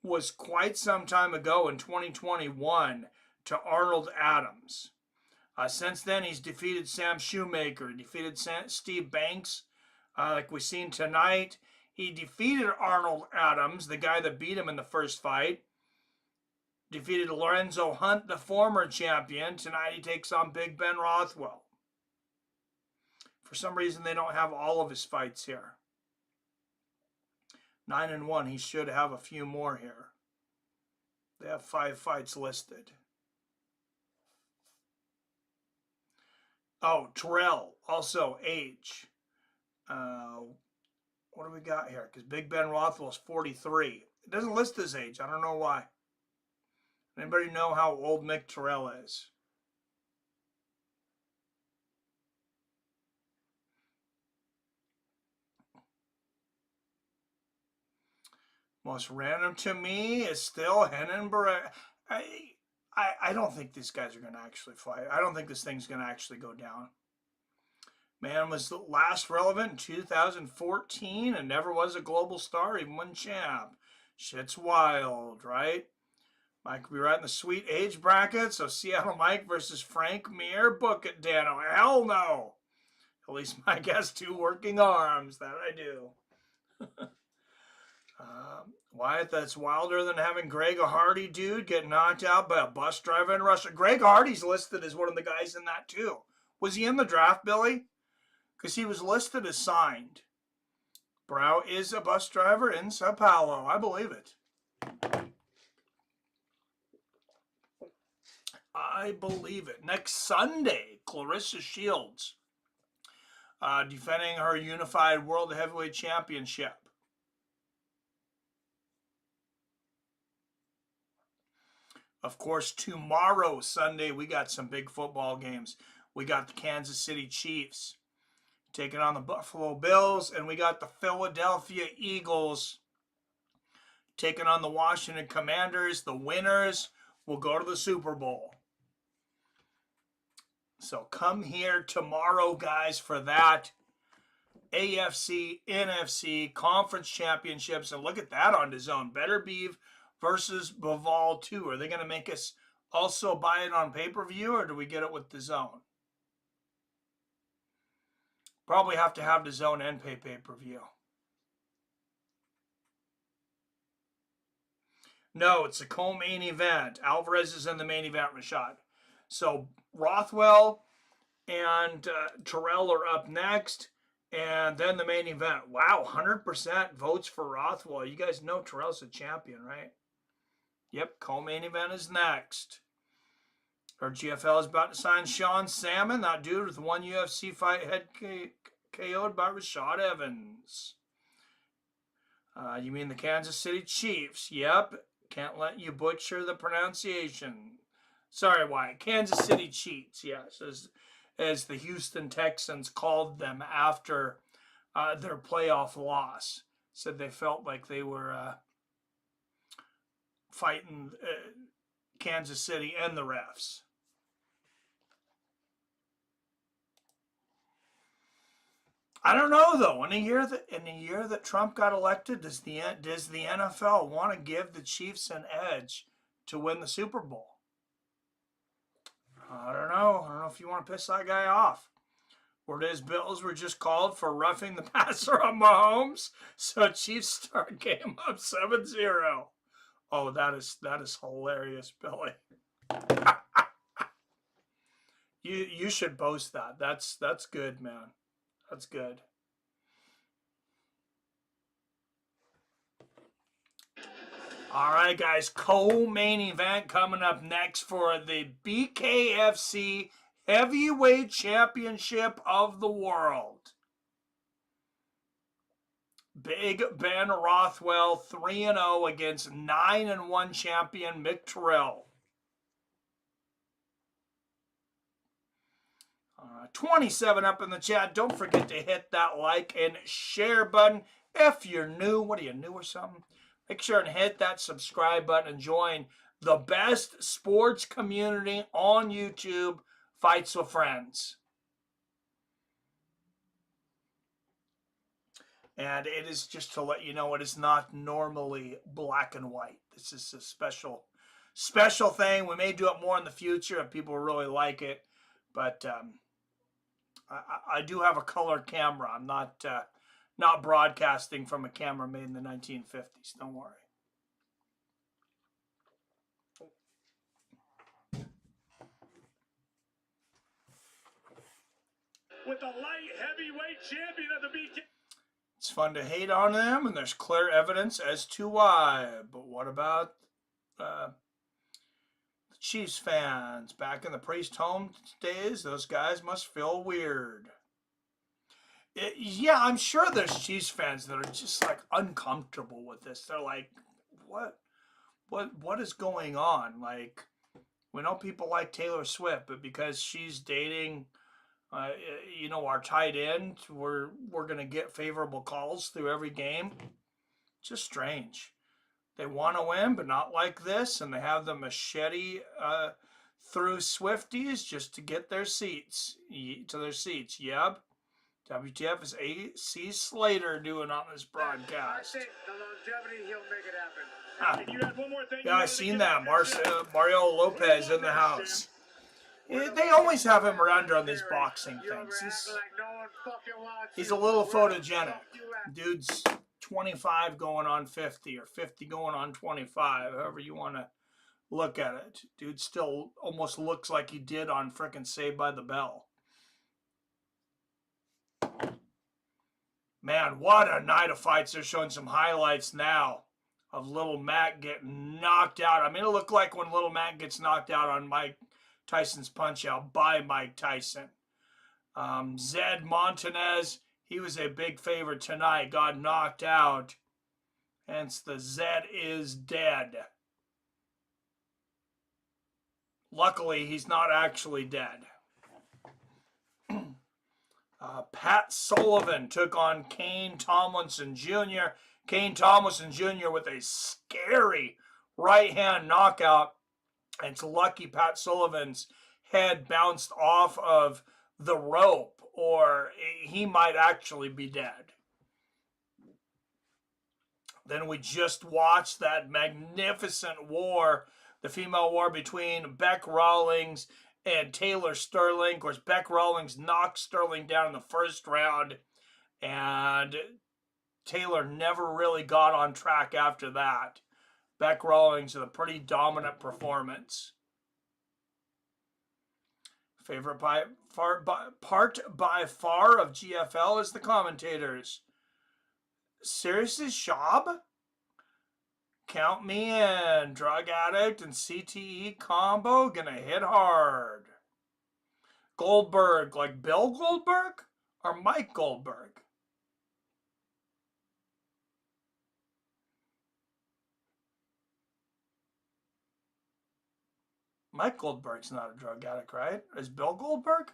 was quite some time ago in 2021 to Arnold Adams. Since then, he's defeated Sam Shoemaker, defeated Steve Banks, like we've seen tonight. He defeated Arnold Adams, the guy that beat him in the first fight. Defeated Lorenzo Hunt, the former champion. Tonight he takes on Big Ben Rothwell. For some reason, they don't have all of his fights here. 9-1, he should have a few more here. They have 5 fights listed. Oh, Terrill, also age. What do we got here? Because Big Ben Rothwell's 43. It doesn't list his age. I don't know why. Anybody know how old Mick Terrill is? Most random to me is still Henan Barrett. I don't think these guys are going to actually fight. I don't think this thing's going to actually go down. Man was the last relevant in 2014 and never was a global star, even when champ. Shit's wild, right? Mike will be right in the sweet age bracket, so Seattle Mike versus Frank Mir. Book it, Dano. Hell no. At least Mike has 2 working arms. That I do. Wyatt, that's wilder than having Greg Hardy, dude, get knocked out by a bus driver in Russia. Greg Hardy's listed as one of the guys in that, too. Was he in the draft, Billy? Because he was listed as signed. Brow is a bus driver in Sao Paulo. I believe it. I believe it. Next Sunday, Clarissa Shields defending her Unified World Heavyweight Championship. Of course, tomorrow, Sunday, we got some big football games. We got the Kansas City Chiefs taking on the Buffalo Bills, and we got the Philadelphia Eagles taking on the Washington Commanders. The winners will go to the Super Bowl. So come here tomorrow, guys, for that. AFC, NFC, Conference Championships, and look at that on DAZN. Better Beef versus Bivol 2. Are they going to make us also buy it on pay-per-view, or do we get it with DAZN? Probably have to have DAZN and pay-per-view. No, it's a co-main event. Alvarez is in the main event, Rashad. So Rothwell and Terrill are up next, and then the main event. Wow, 100% votes for Rothwell. You guys know Terrell's a champion, right? Yep, co-main event is next. Our GFL is about to sign Sean Salmon, that dude with one UFC fight head KO'd by Rashad Evans. You mean the Kansas City Chiefs? Yep. Can't let you butcher the pronunciation. Sorry, Wyatt. Kansas City Chiefs, yes, as the Houston Texans called them after their playoff loss. Said they felt like they were fighting Kansas City and the refs. I don't know though. In a year that Trump got elected, does the NFL want to give the Chiefs an edge to win the Super Bowl? I don't know. I don't know if you want to piss that guy off. Word is Bills were just called for roughing the passer on Mahomes, so Chiefs start game up 7-0. Oh, that is hilarious, Billy. You should post that. That's good, man. That's good. All right, guys. Co-main event coming up next for the BKFC Heavyweight Championship of the World. Big Ben Rothwell 3-0 against 9-1 champion Mick Terrill. 27 up in the chat. Don't forget to hit that like and share button. If you're new, what are you, new or something? Make sure and hit that subscribe button and join the best sports community on YouTube, Fights with Friends. And it is just to let you know, it is not normally black and white. This is a special thing. We may do it more in the future if people really like it. But I do have a color camera. I'm not broadcasting from a camera made in the 1950s. Don't worry. With the light heavyweight champion of the BK. It's fun to hate on them, and there's clear evidence as to why. But what about the Chiefs fans? Back in the Priest home days, those guys must feel weird. Yeah, I'm sure there's Chiefs fans that are just like uncomfortable with this. They're like, what is going on? Like, we know people like Taylor Swift, but because she's dating our tight end, we're going to get favorable calls through every game. Just strange. They want to win, but not like this, and they have the machete through Swifties just to get their seats. Yep. WTF is A.C. Slater doing on this broadcast. I think the longevity, he'll make it happen. You had one more thing. Yeah, I seen that. Mario Lopez in the house. They always have him around on these boxing things. He's a little photogenic. Dude's 25 going on 50 or 50 going on 25, however you want to look at it. Dude still almost looks like he did on frickin' Saved by the Bell. Man, what a night of fights. They're showing some highlights now of Little Mac getting knocked out. I mean, it looked like when Little Mac gets knocked out on Mike Tyson's Punch-Out by Mike Tyson. Zed Montanez, he was a big favorite tonight, got knocked out. Hence the Zed is dead. Luckily, he's not actually dead. Pat Sullivan took on Kane Tomlinson Jr. Kane Tomlinson Jr. with a scary right-hand knockout. And it's lucky Pat Sullivan's head bounced off of the rope, or he might actually be dead. Then we just watched that magnificent war, the female war between Bec Rawlings and Taylor Starling. Of course, Bec Rawlings knocked Starling down in the first round, and Taylor never really got on track after that. Bec Rawlings with a pretty dominant performance. Favorite part by far of GFL is the commentators. Seriously, Schaub? Count me in. Drug addict and CTE combo gonna hit hard. Goldberg, like Bill Goldberg or Mike Goldberg? Mike Goldberg's not a drug addict, right? Is Bill Goldberg?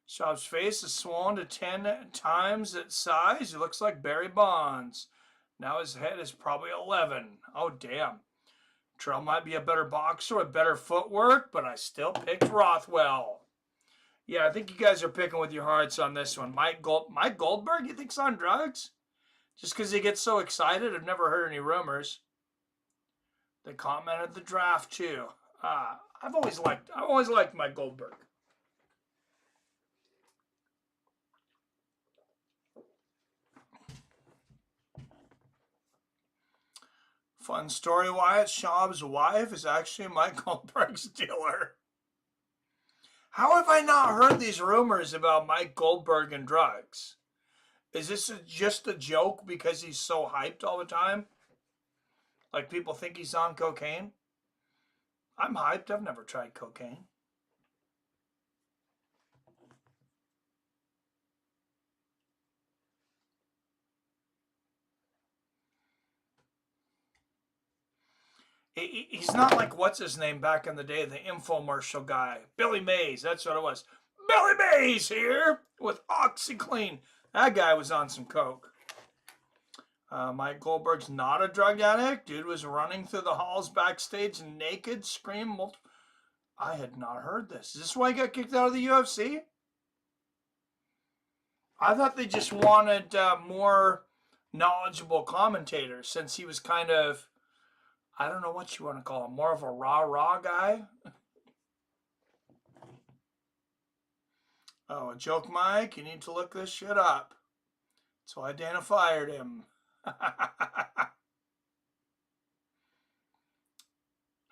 Schaub's face is swollen to 10 times its size. He looks like Barry Bonds. Now his head is probably 11. Oh, damn. Terrill might be a better boxer with better footwork, but I still picked Rothwell. Yeah, I think you guys are picking with your hearts on this one. Mike Goldberg, you think's on drugs? Just because he gets so excited? I've never heard any rumors. They commented the draft too. I've always liked Mike Goldberg. Fun story, Wyatt. Schaub's wife is actually Mike Goldberg's dealer. How have I not heard these rumors about Mike Goldberg and drugs? Is this just a joke because he's so hyped all the time? Like people think he's on cocaine? I'm hyped. I've never tried cocaine. He's not like what's his name back in the day, the infomercial guy. Billy Mays, that's what it was. Billy Mays here with OxyClean. That guy was on some coke. Mike Goldberg's not a drug addict. Dude was running through the halls backstage naked, scream. I had not heard this. Is this why he got kicked out of the UFC? I thought they just wanted more knowledgeable commentators since he was kind of, I don't know what you want to call him, more of a rah-rah guy. Oh, a joke, Mike? You need to look this shit up. So Dana fired him.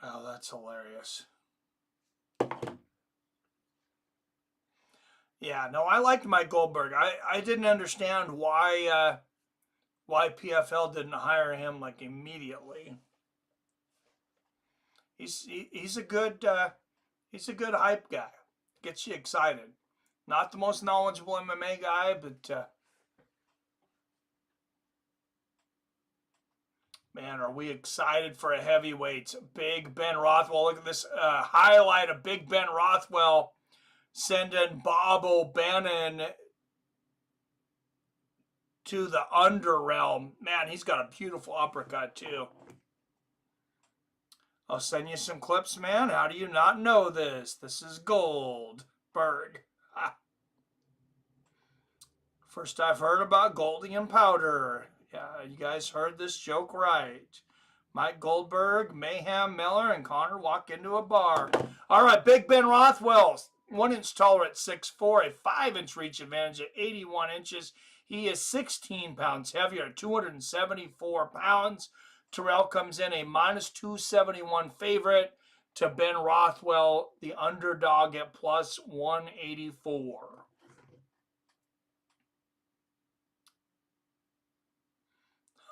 Oh, that's hilarious. Yeah, no, I liked Mike Goldberg. I didn't understand why PFL didn't hire him like immediately. He's a good hype guy. Gets you excited. Not the most knowledgeable MMA guy, but man, are we excited for a heavyweight? Big Ben Rothwell. Look at this highlight of Big Ben Rothwell sending Bob O'Bannon to the underrealm. Man, he's got a beautiful uppercut too. I'll send you some clips, man. How do you not know this? This is Goldberg. First I've heard about Goldie and Powder. Yeah, you guys heard this joke right. Mike Goldberg, Mayhem Miller, and Connor walk into a bar. All right, Big Ben Rothwell, 1 inch taller at 6'4", a 5-inch reach advantage at 81 inches. He is 16 pounds heavier at 274 pounds. Terrill comes in a -271 favorite to Ben Rothwell, the underdog at +184.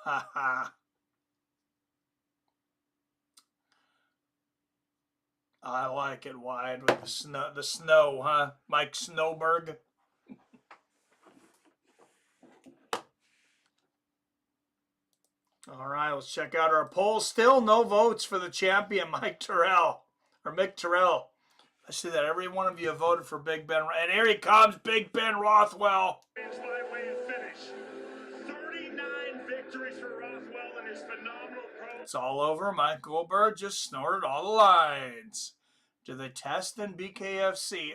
Ha. I like it wide with the snow, huh? Mike Snowberg. All right, let's check out our poll. Still no votes for the champion, Mick Terrill. I see that every one of you have voted for Big Ben. And here he comes, Big Ben Rothwell. By way of finish. 39 victories for Rothwell in his phenomenal pro. It's all over. Mike Goldberg just snorted all the lines. Do they test in BKFC?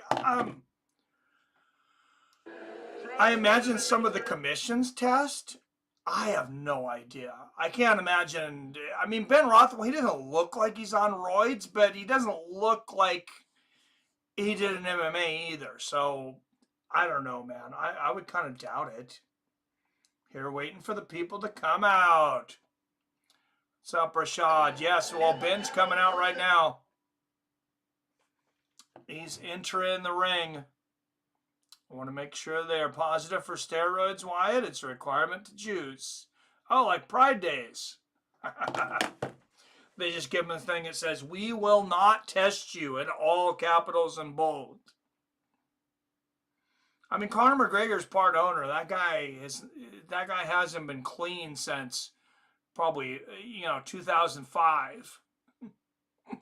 I imagine some of the commissions test. I have no idea. I can't imagine. I mean, Ben Rothwell, he doesn't look like he's on roids, but he doesn't look like he did an MMA either. So, I don't know, man. I would kind of doubt it. Here, waiting for the people to come out. What's up, Rashad? Yes, well, Ben's coming out right now. He's entering the ring. I want to make sure they are positive for steroids, Wyatt. It's a requirement to juice. Oh, like Pride Days. They just give them a thing that says, "We will not test you," in all capitals and bold. I mean, Conor McGregor's part owner. That guy hasn't been clean since probably 2005. I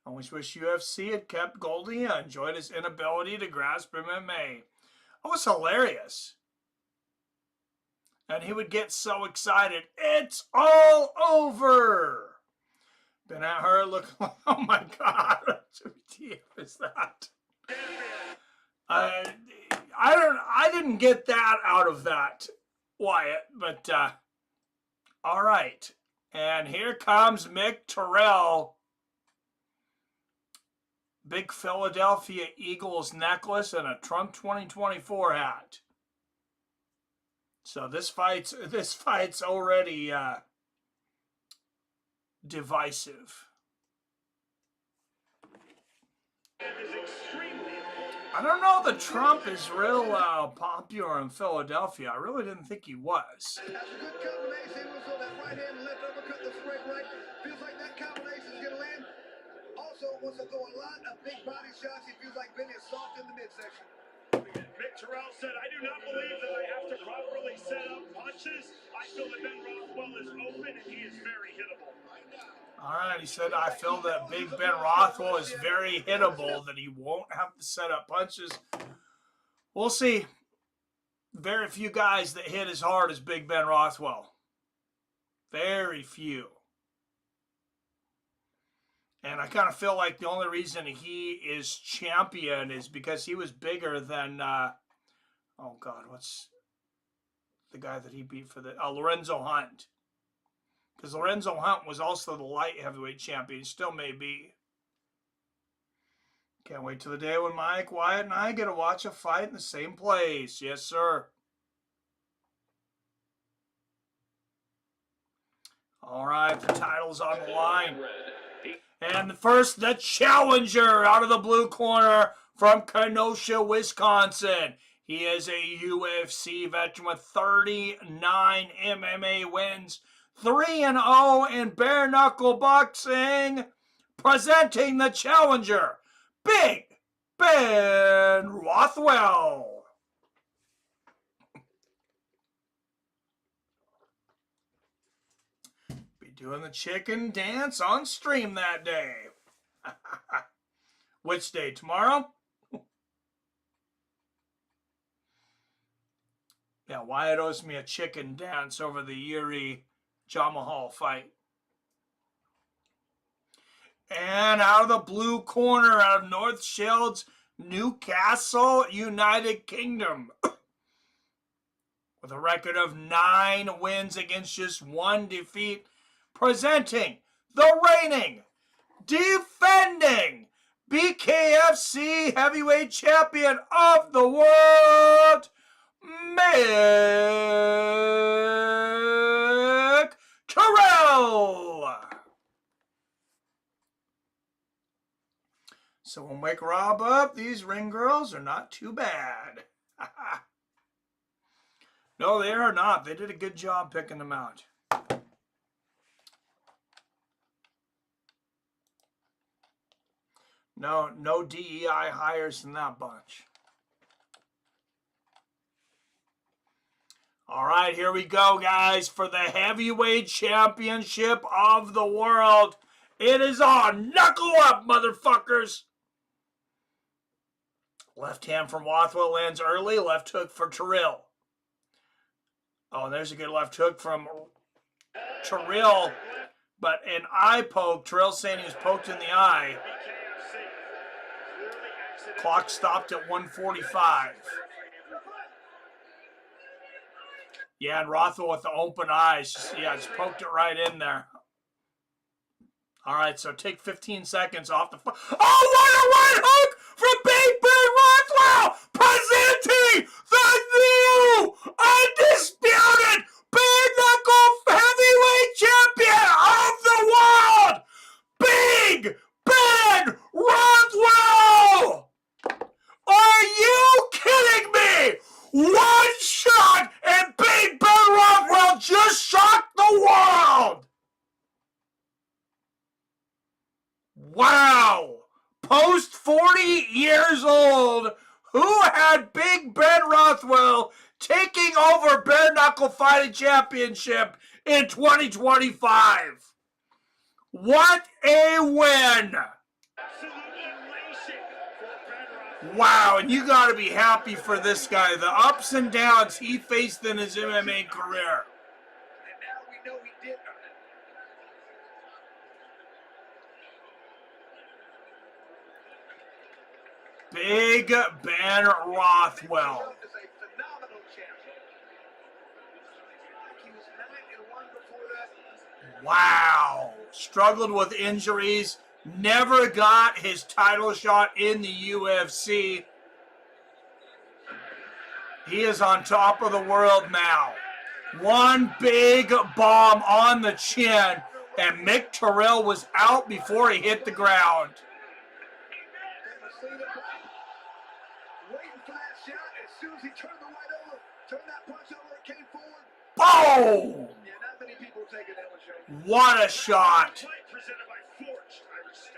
always wish UFC had kept Goldie. I enjoyed his inability to grasp MMA. It was hilarious. And he would get so excited. It's all over. Ben at her looking like, oh my God, what is that? I didn't get that out of that, Wyatt, but all right. And here comes Mick Terrill. Big Philadelphia Eagles necklace and a Trump 2024 hat. So this fight's already divisive. I don't know that Trump is real popular in Philadelphia. I really didn't think he was. That's a good combination. So that right hand, left uppercut, the straight right. Feels like that combination is going to land. Also, wants to throw a lot of big body shots. He feels like Ben is soft in the midsection. Mick Terrill said, "I do not believe that I have to properly set up punches. I feel that Ben Rothwell is open and he is very hittable." All right, he said, "I feel that Big Ben Rothwell is very hittable, that he won't have to set up punches." We'll see. Very few guys that hit as hard as Big Ben Rothwell. Very few. And I kind of feel like the only reason he is champion is because he was bigger than, oh God, what's the guy that he beat for the, Lorenzo Hunt. Because Lorenzo Hunt was also the light heavyweight champion. He still may be. Can't wait till the day when Mike, Wyatt, and I get to watch a fight in the same place. Yes, sir. All right, the title's on the line. And first, the challenger out of the blue corner from Kenosha, Wisconsin. He is a UFC veteran with 39 MMA wins, 3-0 in bare knuckle boxing. Presenting the challenger, Big Ben Rothwell. Be doing the chicken dance on stream that day. Which day? Tomorrow? Yeah, Wyatt owes me a chicken dance over the Yuri John Mahal fight. And out of the blue corner, out of North Shields, Newcastle, United Kingdom. With a record of 9 wins against just 1 defeat. Presenting the reigning, defending BKFC Heavyweight Champion of the world, Mick Terrill. So when wake Rob up, these ring girls are not too bad. No, they are not. They did a good job picking them out. No DEI hires in that bunch. All right, here we go, guys, for the heavyweight championship of the world. It is on. Knuckle up, motherfuckers. Left hand from Rothwell lands early. Left hook for Terrill. Oh, there's a good left hook from Terrill. But an eye poke. Terrill saying he was poked in the eye. Clock stopped at 1:45. Yeah, and Rothwell with the open eyes. Yeah, just poked it right in there. All right, so take 15 seconds off the... Oh, what a right hook from Big Ben Rothwell! Presenting the new, undisputed bare knuckle One shot, and Big Ben Rothwell just shocked the world. Wow. Post 40 years old, who had Big Ben Rothwell taking over Bare Knuckle Fighting Championship in 2025? What a win! Wow, and you got to be happy for this guy. The ups and downs he faced in his MMA career. And now we know he did earn it. Big Ben Rothwell. Is a phenomenal champion. He was 9-1 before that. Wow. Struggled with injuries. Never got his title shot in the UFC. He is on top of the world now. One big bomb on the chin, and Mick Terrill was out before he hit the ground. Waiting for that shot. As soon as he turned that punch over, it came forward. Boom! Yeah, not many people take it that one, Shane. What a shot!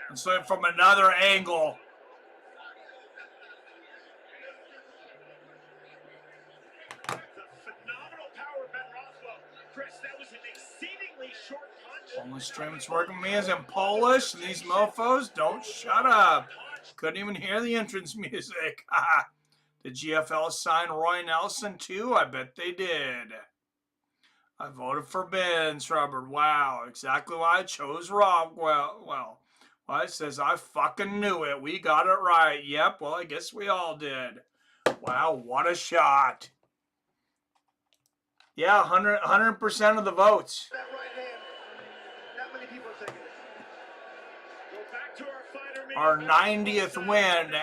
And so from another angle. The phenomenal power of Ben Rothwell. Chris, that was an exceedingly short punch. Only stream that's working with me is in Polish, and these mofos don't shut up. Couldn't even hear the entrance music. Did GFL sign Roy Nelson too? I bet they did. I voted for Ben Schreiber. Wow, exactly why I chose Rothwell. Well, it says I fucking knew it. We got it right. Yep, well, I guess we all did. Wow, what a shot. Yeah, 100% of the votes. That right hand, not many people are taking it. Go back to our fighter, Our 90th win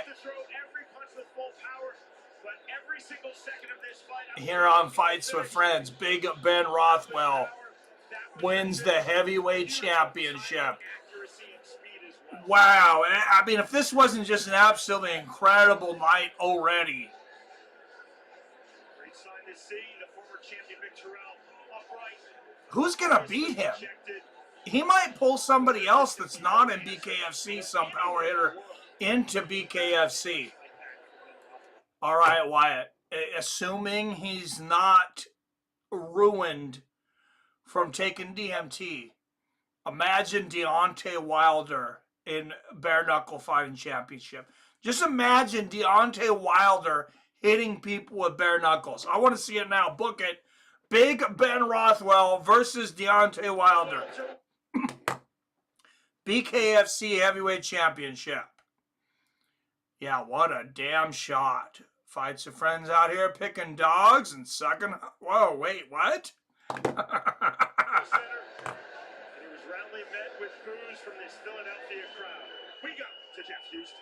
here on Fights with Friends. Big Ben Rothwell wins the heavyweight championship. Wow. I mean, if this wasn't just an absolutely incredible night already. Great sign to see the former champion Mick Terrill upright. Who's going to beat him? He might pull somebody else that's not in BKFC, some power hitter, into BKFC. All right, Wyatt. Assuming he's not ruined from taking DMT, imagine Deontay Wilder in Bare Knuckle Fighting Championship. Just imagine Deontay Wilder hitting people with bare knuckles. I want to see it now. Book it. Big Ben Rothwell versus Deontay Wilder. BKFC Heavyweight Championship. Yeah, what a damn shot. Fights of friends out here picking dogs and sucking. Whoa, wait, what? And he was roundly met with boos from this Philadelphia crowd. We go to Jeff Houston.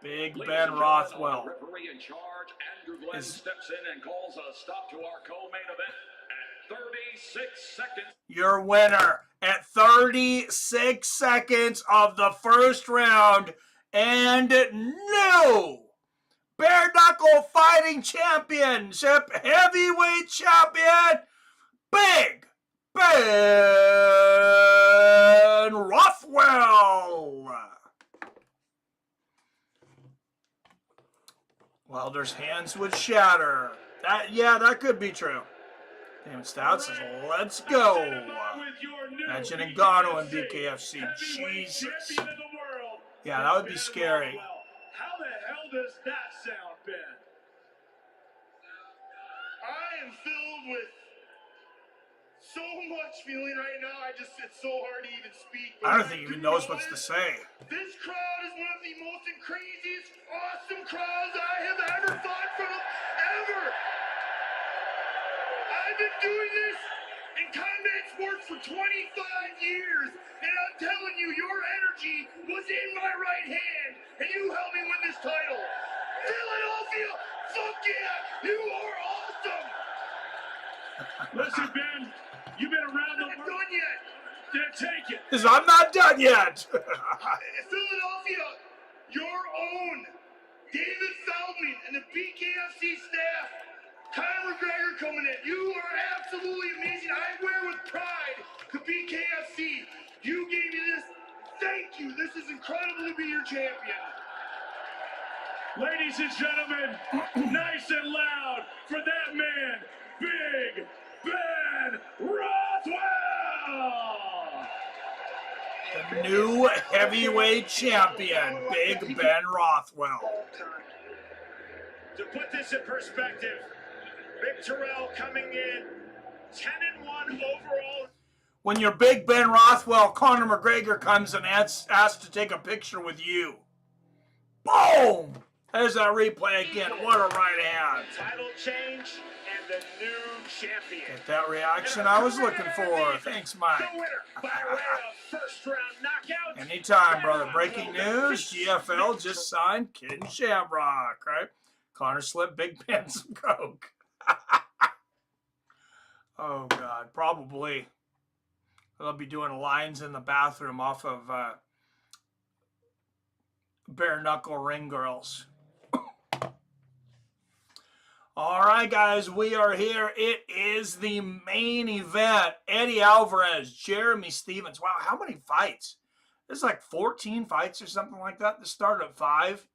Big Ladies Ben and Rothwell. gentlemen, referee in charge, Andrew Glenn steps in and calls a stop to our co-main event at 36 seconds. Your winner at 36 seconds of the first round, and new Bare Knuckle Fighting Championship Heavyweight Champion, Big Ben Rothwell. Wilder's hands would shatter. That could be true. Damn, Stout says, let's go. Imagine Ngannou in BKFC. Jesus. Yeah, that would be scary. How the hell does that sound, Ben? I am filled with so much feeling right now. It's so hard to even speak. I don't think he even knows what to say. This crowd is one of the most craziest, awesome crowds I have ever fought from, ever. I've been doing this in combat sports for 25 years, and I'm telling you, your energy was in my right hand, and you helped me win this title. Philadelphia, fuck yeah, you are awesome. Listen, Ben, you've been around the world. I'm not done yet. Then take it. I'm not done yet. Philadelphia, your own David Feldman and the BKFC staff, Conor McGregor coming in. You are absolutely amazing. I wear with pride the BKFC. You gave me this. Thank you. This is incredible to be your champion. Ladies and gentlemen, nice and loud for that man, Big Ben Rothwell! The new heavyweight champion, Big Ben Rothwell. To put this in perspective, Mick Terrill coming in 10-1 overall. When your Big Ben Rothwell, Conor McGregor comes and asks to take a picture with you. Boom! There's that replay again. What a right hand. Title change and the new champion. Get that reaction I was looking for. Thanks, Mike. The winner by way of first-round knockout. Anytime, brother. Breaking news, GFL just signed Kid and Shamrock, right? Conor slipped Big Ben some coke. Oh, God. Probably. They'll be doing lines in the bathroom off of bare knuckle ring girls. All right, guys, we are here. It is the main event. Eddie Alvarez, Jeremy Stephens. Wow, how many fights? There's like 14 fights or something like that. This started at 5.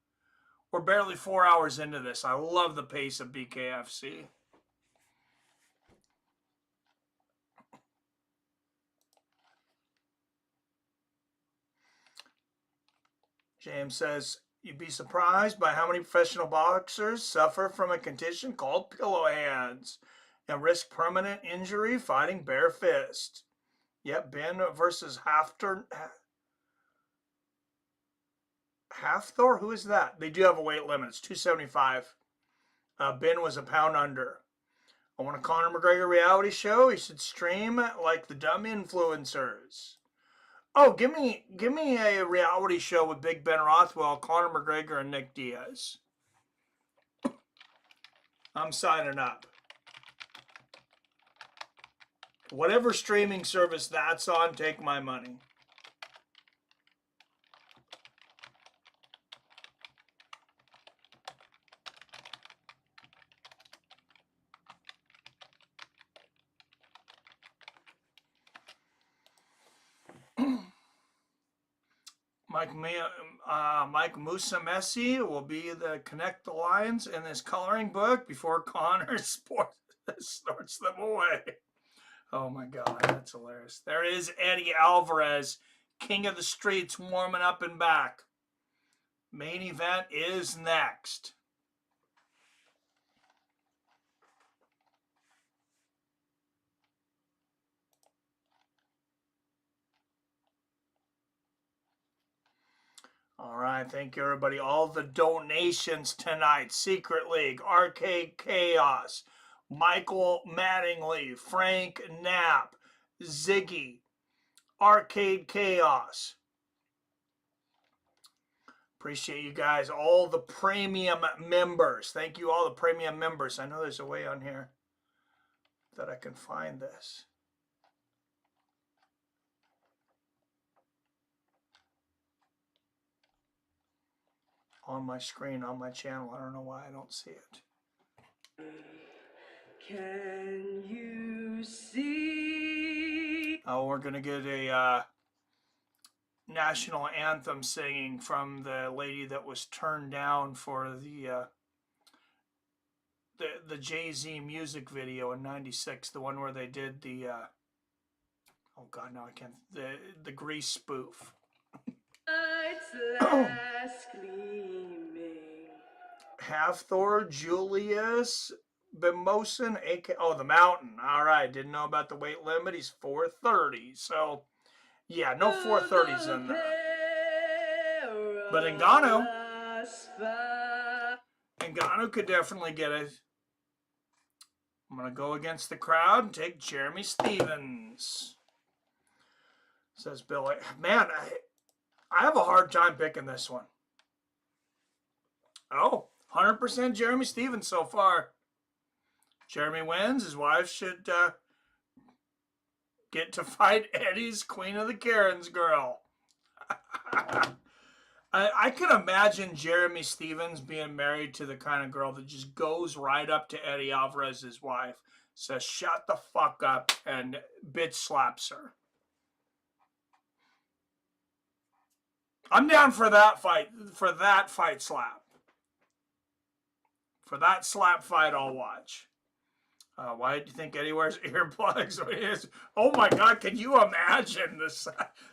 We're barely 4 hours into this. I love the pace of BKFC. James says, you'd be surprised by how many professional boxers suffer from a condition called pillow hands and risk permanent injury fighting bare fist. Yep, Ben versus Hafthor? Who is that? They do have a weight limit. It's 275. Ben was a pound under. I want a Conor McGregor reality show. He should stream like the dumb influencers. Oh, give me a reality show with Big Ben Rothwell, Conor McGregor, and Nick Diaz. I'm signing up. Whatever streaming service that's on, take my money. Mike Musa Messi will be the connect the lines in this coloring book before Conor snorts them away. Oh my God, that's hilarious. There is Eddie Alvarez, king of the streets, warming up and back. Main event is next. All right, thank you, everybody. All the donations tonight. Secret League, Arcade Chaos, Michael Mattingly, Frank Knapp, Ziggy, Arcade Chaos. Appreciate you guys. All the premium members. Thank you, all the premium members. I know there's a way on here that I can find this. On my screen, on my channel. I don't know why I don't see it. Can you see? Oh, we're going to get a national anthem singing from the lady that was turned down for the Jay-Z music video in '96, the one where they did the oh God, no, I can't, the Grease spoof. Hafthor, Julius Bimosin, the Mountain. All right, didn't know about the weight limit. He's 430. So, yeah, no 430s in there. But Ngannou could definitely get it. I'm going to go against the crowd and take Jeremy Stephens. Says Billy. Man, I have a hard time picking this one. Oh, 100% Jeremy Stephens so far. Jeremy wins. His wife should get to fight Eddie's Queen of the Karens girl. I can imagine Jeremy Stevens being married to the kind of girl that just goes right up to Eddie Alvarez's wife, says, shut the fuck up, and bitch slaps her. I'm down for that fight slap. For that slap fight, I'll watch. Why do you think Eddie wears earplugs? Oh my God, can you imagine this?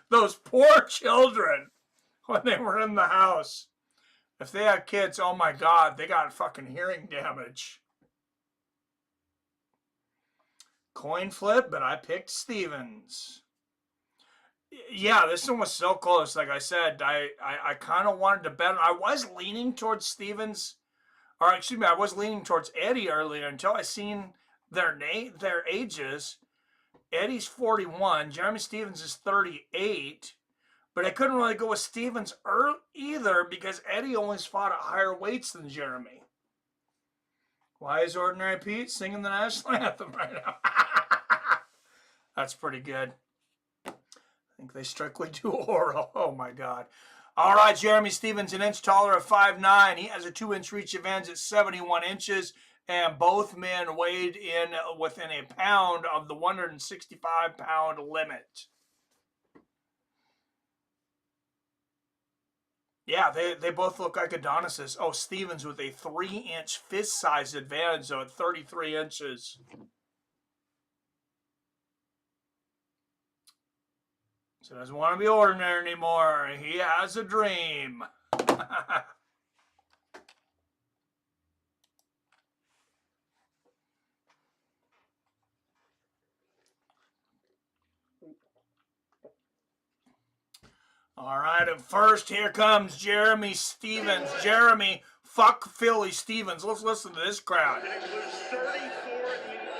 Those poor children when they were in the house. If they had kids, oh my God, they got fucking hearing damage. Coin flip, but I picked Stevens. Yeah, this one was so close. Like I said, I kind of wanted to bet. I was leaning towards Stevens, or excuse me, I was leaning towards Eddie earlier until I seen their ages. Eddie's 41, Jeremy Stevens is 38, but I couldn't really go with Stevens either because Eddie always fought at higher weights than Jeremy. Why is Ordinary Pete singing the national anthem right now? That's pretty good. I think they strictly do oral. Oh my God. All right, Jeremy Stevens, an inch taller at 5'9". He has a 2-inch reach advantage at 71 inches. And both men weighed in within a pound of the 165-pound limit. Yeah, they both look like Adonises. Oh, Stevens with a 3-inch fist-size advantage, though, at 33 inches. So he doesn't want to be ordinary anymore. He has a dream. All right, and first, here comes Jeremy Stevens. Jeremy, fuck Philly Stevens. Let's listen to this crowd. It includes 34 in the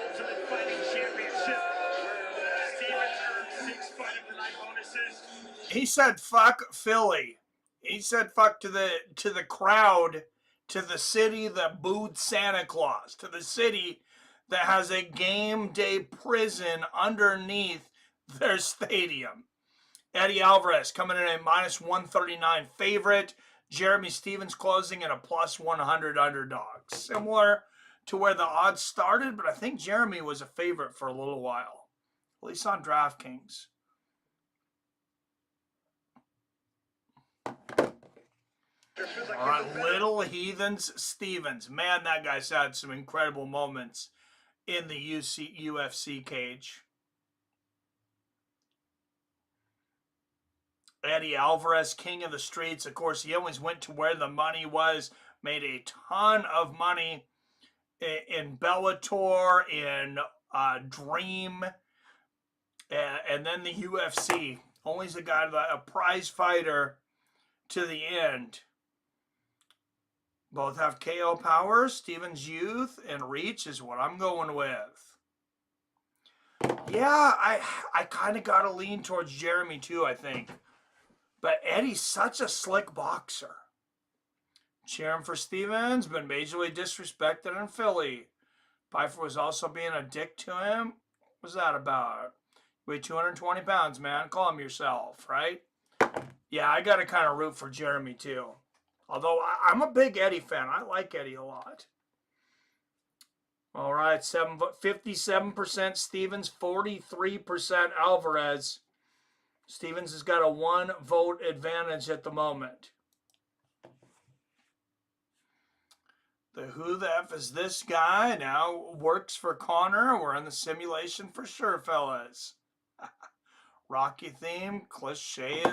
Ultimate Fighting Championship. Stevens earned 6 Fight of the Night bonuses. He said fuck Philly. He said fuck to the crowd, to the city that booed Santa Claus, to the city that has a game day prison underneath their stadium. Eddie Alvarez coming in a -139 favorite. Jeremy Stevens closing at a +100 underdog. Similar to where the odds started, but I think Jeremy was a favorite for a little while, at least on DraftKings. All right, Little Heathens Stevens. Man, that guy's had some incredible moments in the UFC cage. Eddie Alvarez, king of the streets. Of course, he always went to where the money was, made a ton of money in Bellator, in Dream, and then the UFC. Always a guy, a prize fighter to the end. Both have KO power. Stevens' youth and reach is what I'm going with. Yeah, I kind of got to lean towards Jeremy too, I think. But Eddie's such a slick boxer. Cheering for Stevens, been majorly disrespected in Philly. Pfeiffer was also being a dick to him. What's that about? You weigh 220 pounds, man. Calm yourself, right? Yeah, I got to kind of root for Jeremy too. Although I'm a big Eddie fan. I like Eddie a lot. All right, 57% Stevens, 43% Alvarez. Stevens has got a 1-vote advantage at the moment. The who the F is this guy now works for Connor. We're in the simulation for sure, fellas. Rocky theme, cliche.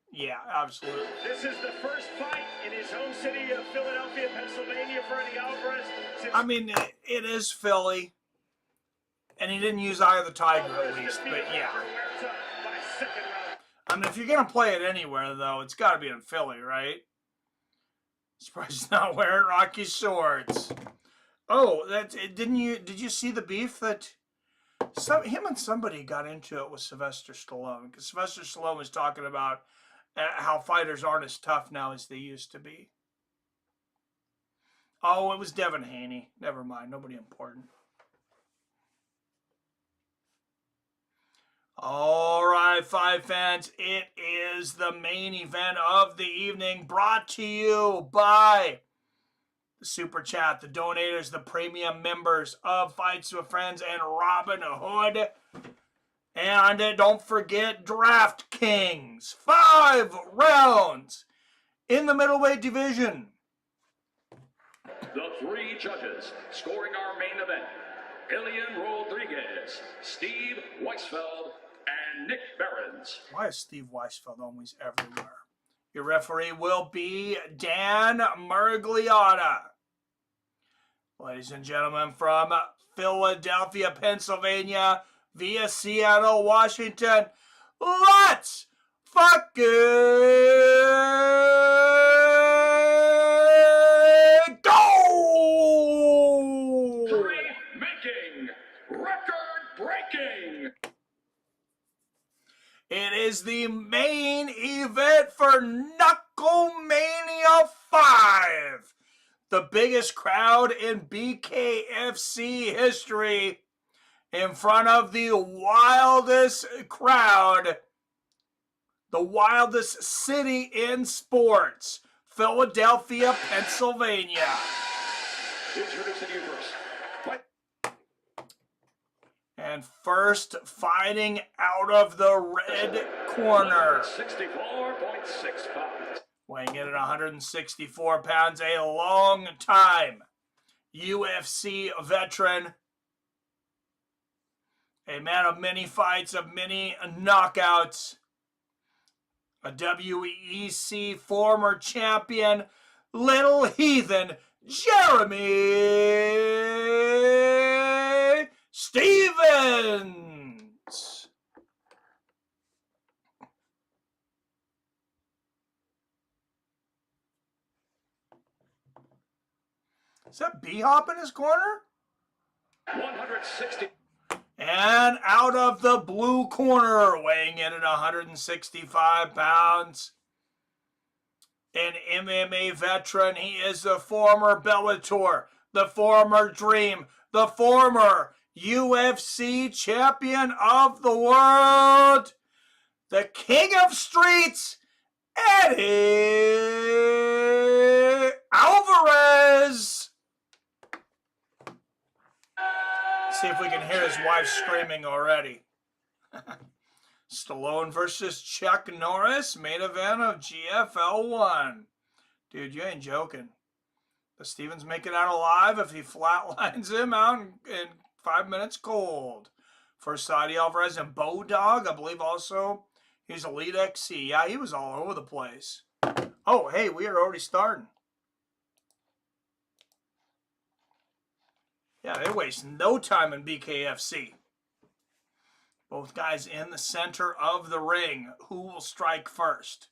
Yeah, absolutely. This is the first fight in his home city of Philadelphia, Pennsylvania for Eddie Alvarez. I mean, it is Philly. And he didn't use Eye of the Tiger at least, but yeah. I mean, if you're going to play it anywhere, though, it's got to be in Philly, right? Surprised he's not wearing Rocky's shorts. Oh, did you see the beef that him and somebody got into it with Sylvester Stallone? Because Sylvester Stallone was talking about how fighters aren't as tough now as they used to be. Oh, it was Devin Haney. Never mind, nobody important. All right, Fight fans, it is the main event of the evening, brought to you by the Super Chat, the donators, the premium members of Fights with Friends and Robin Hood. And don't forget DraftKings. 5 rounds in the middleweight division. The 3 judges scoring our main event: Ilian Rodriguez, Steve Weisfeld, and Nick Behrens. Why is Steve Weisfeld always everywhere? Your referee will be Dan Murgliotta. Ladies and gentlemen, from Philadelphia, Pennsylvania, via Seattle, Washington, let's fucking go! Making, record-breaking. It is the main event for Knucklemania 5. The biggest crowd in BKFC history, in front of the wildest crowd, the wildest city in sports, Philadelphia, Pennsylvania. Introducing you first. And first, fighting out of the red corner, 64.6 pounds. weighing in at 164 pounds, a long-time UFC veteran, a man of many fights, of many knockouts, a WEC former champion, Little Heathen, Jeremy Stephens. Is that B-Hop in his corner? 160. And out of the blue corner, weighing in at 165 pounds, an MMA veteran. He is the former Bellator, the former Dream, the former UFC champion of the world, the king of streets, Eddie Alvarez. See if we can hear his wife screaming already. Stallone versus Chuck Norris, main event of GFL 1. Dude, you ain't joking. Does Stephens make it out alive if he flatlines him out in 5 minutes cold? First side, Alvarez and Bodog, I believe also. He's Elite XC. Yeah, he was all over the place. Oh, hey, we are already starting. Yeah, they waste no time in BKFC. Both guys in the center of the ring. Who will strike first?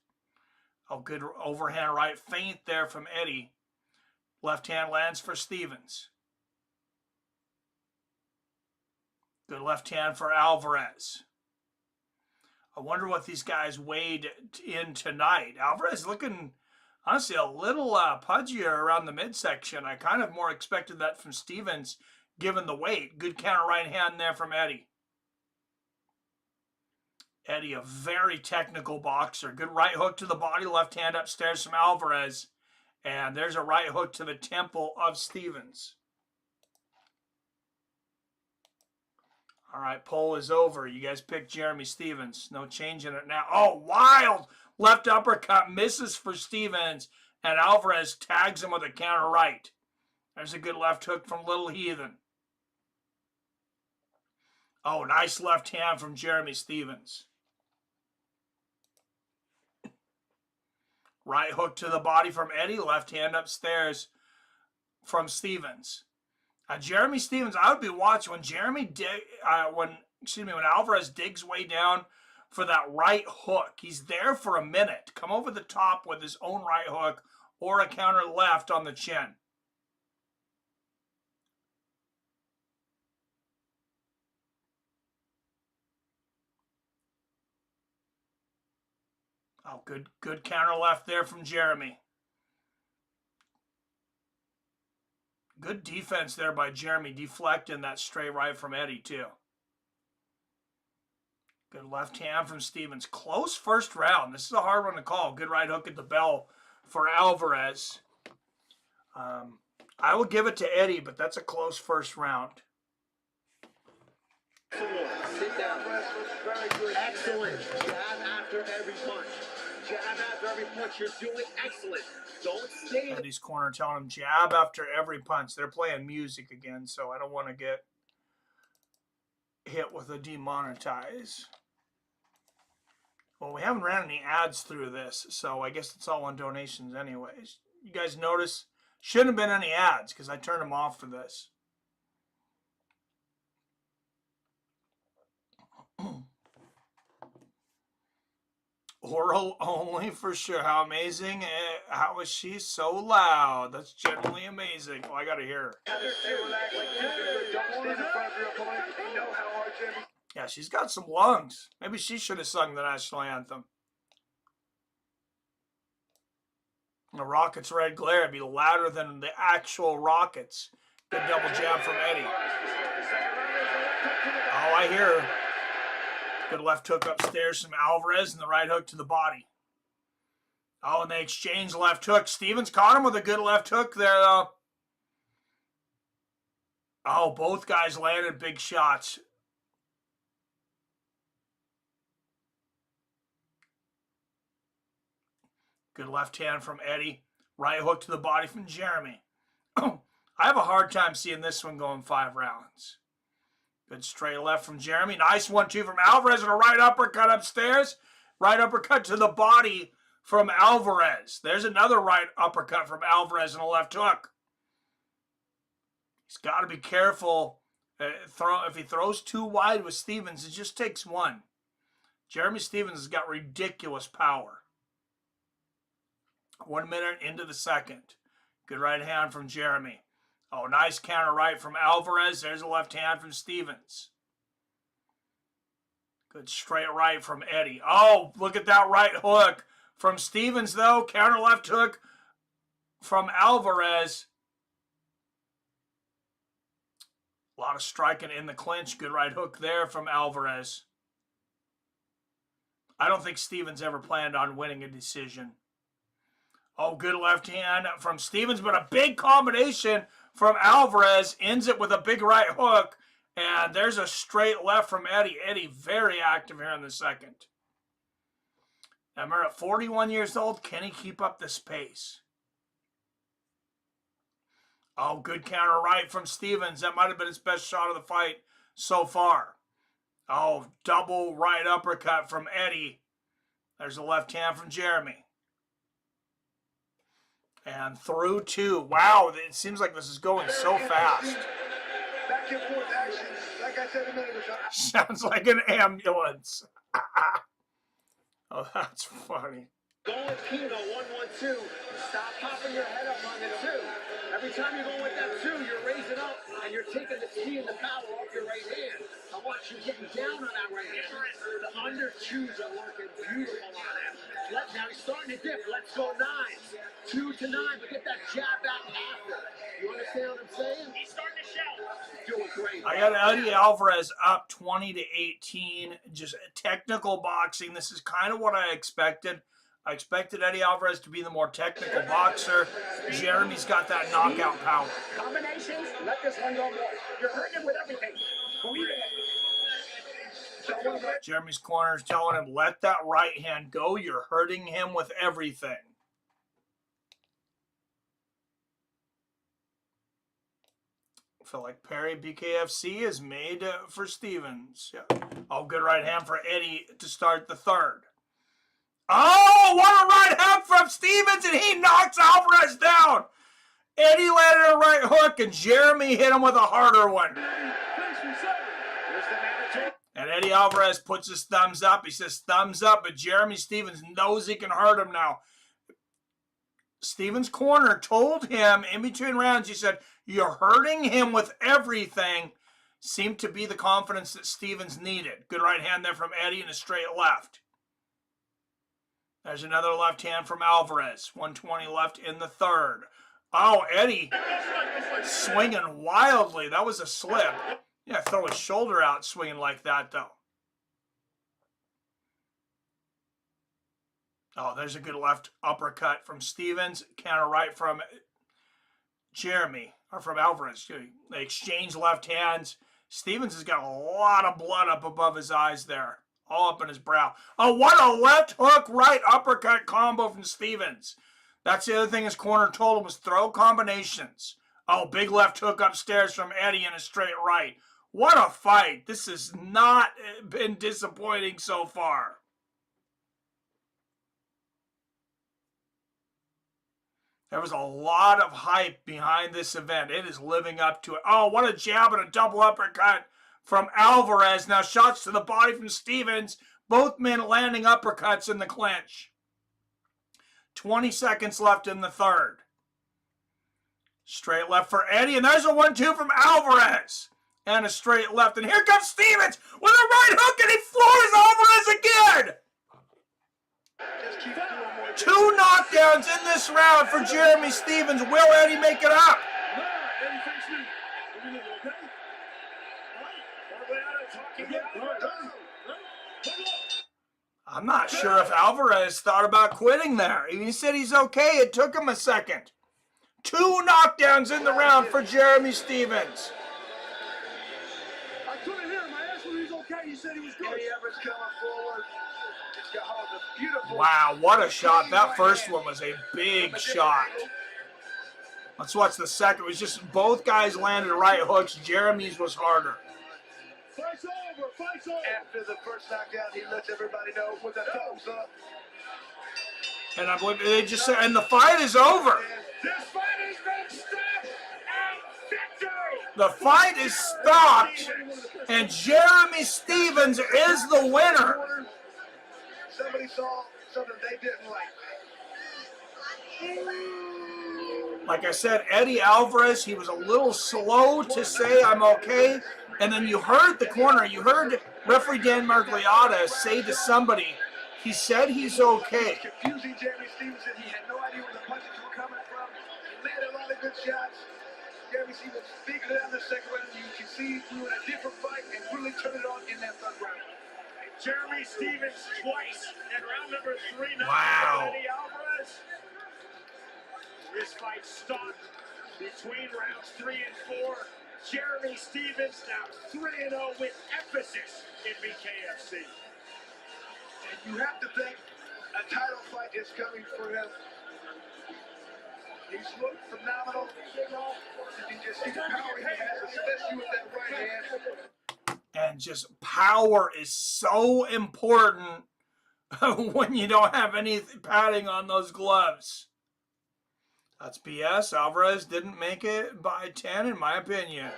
Oh, good overhand right feint there from Eddie. Left hand lands for Stephens. Good left hand for Alvarez. I wonder what these guys weighed in tonight. Alvarez looking, honestly, a little pudgier around the midsection. I kind of more expected that from Stephens, given the weight. Good counter right hand there from Eddie. Eddie, a very technical boxer. Good right hook to the body, left hand upstairs from Alvarez. And there's a right hook to the temple of Stephens. All right, poll is over. You guys picked Jeremy Stephens. No change in it now. Oh, wild left uppercut misses for Stephens, and Alvarez tags him with a counter right. There's a good left hook from Little Heathen. Oh, nice left hand from Jeremy Stephens. Right hook to the body from Eddie, left hand upstairs from Stephens. Jeremy Stephens, I would be watching when when Alvarez digs way down for that right hook. He's there for a minute. Come over the top with his own right hook or a counter left on the chin. Oh, good counter left there from Jeremy. Good defense there by Jeremy, deflecting that straight right from Eddie, too. Good left hand from Stevens. Close first round. This is a hard one to call. Good right hook at the bell for Alvarez. I will give it to Eddie, but that's a close first round. Sit down. Very good. Excellent. Jab after every punch. Jab after every punch. You're doing excellent. Don't stay. Eddie's corner telling him jab after every punch. They're playing music again, so I don't want to get hit with a demonetize. Well, we haven't ran any ads through this, so I guess it's all on donations anyways. You guys notice? Shouldn't have been any ads because I turned them off for this. Oral only for sure. How amazing. How is she so loud? That's generally amazing. Oh, I got to hear her. Yeah, she's got some lungs. Maybe she should have sung the national anthem. The Rockets' red glare would be louder than the actual Rockets. Good double jab from Eddie. Oh, I hear her. Good left hook upstairs from Alvarez and the right hook to the body. Oh, and they exchange left hook. Stevens caught him with a good left hook there, though. Oh, both guys landed big shots. Good left hand from Eddie. Right hook to the body from Jeremy. I have a hard time seeing this one going 5 rounds. Good straight left from Jeremy. Nice 1-2 from Alvarez and a right uppercut upstairs. Right uppercut to the body from Alvarez. There's another right uppercut from Alvarez and a left hook. He's got to be careful. If he throws too wide with Stevens, it just takes one. Jeremy Stevens has got ridiculous power. 1 minute into the second. Good right hand from Jeremy. Oh, nice counter right from Alvarez. There's a left hand from Stevens. Good straight right from Eddie. Oh, look at that right hook from Stevens, though. Counter left hook from Alvarez. A lot of striking in the clinch. Good right hook there from Alvarez. I don't think Stevens ever planned on winning a decision. Oh, good left hand from Stevens, but a big combination from Alvarez. Ends it with a big right hook. And there's a straight left from Eddie. Eddie very active here in the second. And we're at 41 years old. Can he keep up this pace? Oh, good counter right from Stevens. That might have been his best shot of the fight so far. Oh, double right uppercut from Eddie. There's a left hand from Jeremy. And through 2. Wow, it seems like this is going so fast. Back and forth action. Like I said a minute ago. Sounds like an ambulance. Oh, that's funny. Going Kino 1-1-2. Stop popping your head up on the 2. Every time you're going with that 2, you're raising up and you're taking the speed and the power off your right hand. I want you getting down on that right hand. The under 2s are working beautiful on him. Now he's starting to dip. Let's go 9s. 2 to 9, but get that jab back after. You understand what I'm saying? He's starting to shout. Doing great. I got Eddie Alvarez up 20-18. Just technical boxing. This is kind of what I expected. I expected Eddie Alvarez to be the more technical boxer. Jeremy's got that knockout power. Combinations, let this one go more. You're hurting him with everything. Believe it. Jeremy's corner is telling him, let that right hand go. You're hurting him with everything. I feel like Perry BKFC is made for Stevens. Yeah. Oh, good right hand for Eddie to start the third. Oh, what a right hand from Stevens, and he knocks Alvarez down. Eddie landed a right hook, and Jeremy hit him with a harder one. And Eddie Alvarez puts his thumbs up. He says thumbs up, but Jeremy Stevens knows he can hurt him now. Stevens' corner told him in between rounds, he said, you're hurting him with everything. Seemed to be the confidence that Stevens needed. Good right hand there from Eddie and a straight left. There's another left hand from Alvarez. 120 left in the third. Oh, Eddie swinging wildly. That was a slip. Yeah, throw his shoulder out swinging like that, though. Oh, there's a good left uppercut from Stevens. Counter right from Jeremy, or from Alvarez. They exchange left hands. Stevens has got a lot of blood up above his eyes there. All up in his brow. Oh, what a left hook, right uppercut combo from Stevens. That's the other thing his corner told him was throw combinations. Oh, big left hook upstairs from Eddie and a straight right. What a fight. This has not been disappointing so far. There was a lot of hype behind this event. It is living up to it. Oh, what a jab and a double uppercut from Alvarez. Now shots to the body from Stevens. Both men landing uppercuts in the clinch. 20 seconds left in the third. Straight left for Eddie. And there's a 1-2 from Alvarez. And a straight left. And here comes Stevens with a right hook. And he floors Alvarez again. 2 knockdowns in this round for Jeremy Stevens. Will Eddie make it up? I'm not sure if Alvarez thought about quitting there. He said he's okay. It took him a second. 2 knockdowns in the round for Jeremy Stevens. I couldn't hear him. I asked him if he was okay. He said he was good. Eddie Alvarez coming forward. Wow, what a shot. That first one was a big shot. Let's watch the second. It was just both guys landed right hooks. Jeremy's was harder. Fight's over. Fight's over. After the first knockdown, he lets everybody know with a thumbs up. And I believe they just said, and the fight is over. This fight has been stopped and victory. The fight is stopped, and Jeremy Stevens is the winner. Somebody saw something they didn't like. Like I said, Eddie Alvarez, he was a little slow to say I'm okay. And then you heard the corner, you heard referee Dan Margliotta say to somebody, he said he's okay. Confusing Jeremy Stevens, he had no idea where the punches were coming from. He landed a lot of good shots. Jeremy Stevens figured it out in the second round. You can see we were in a different fight and really turned it on in that third round. Jeremy Stevens twice in round number 3. Wow. Eddie Alvarez. This fight stopped between rounds 3 and 4. Jeremy Stevens now 3-0 with emphasis in BKFC. And you have to think a title fight is coming for him. He's looked phenomenal. You just see the power he has, especially with that right hand. And just power is so important when you don't have any padding on those gloves. That's BS. Alvarez didn't make it by 10, in my opinion.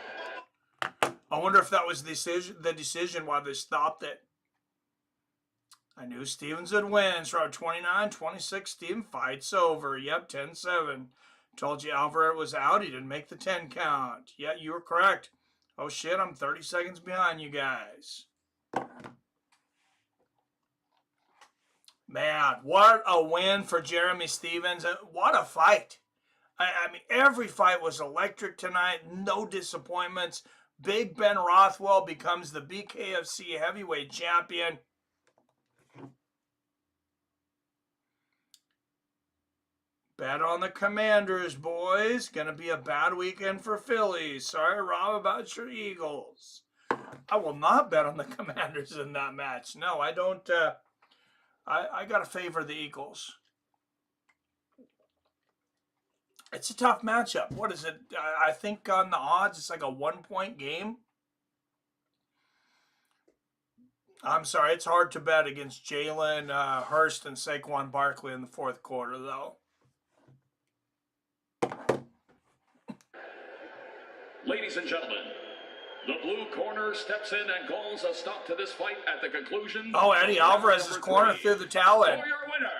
I wonder if that was the decision why they stopped it. I knew Stevens would win. So 29-26, Steven fights over. Yep, 10-7. Told you Alvarez was out. He didn't make the 10 count. Yeah, you were correct. Oh shit, I'm 30 seconds behind you guys. Man, what a win for Jeremy Stevens. What a fight. I mean, every fight was electric tonight. No disappointments. Big Ben Rothwell becomes the BKFC Heavyweight Champion. Bet on the Commanders, boys. Gonna be a bad weekend for Philly. Sorry, Rob, about your Eagles. I will not bet on the Commanders in that match. No, I don't. I gotta favor the Eagles. It's a tough matchup. What is it? I think on the odds, it's like a 1-point game. I'm sorry, it's hard to bet against Jalen Hurst and Saquon Barkley in the fourth quarter, though. Ladies and gentlemen, the blue corner steps in and calls a stop to this fight at the conclusion. Oh, Eddie Alvarez's corner threw the towel in. For your winner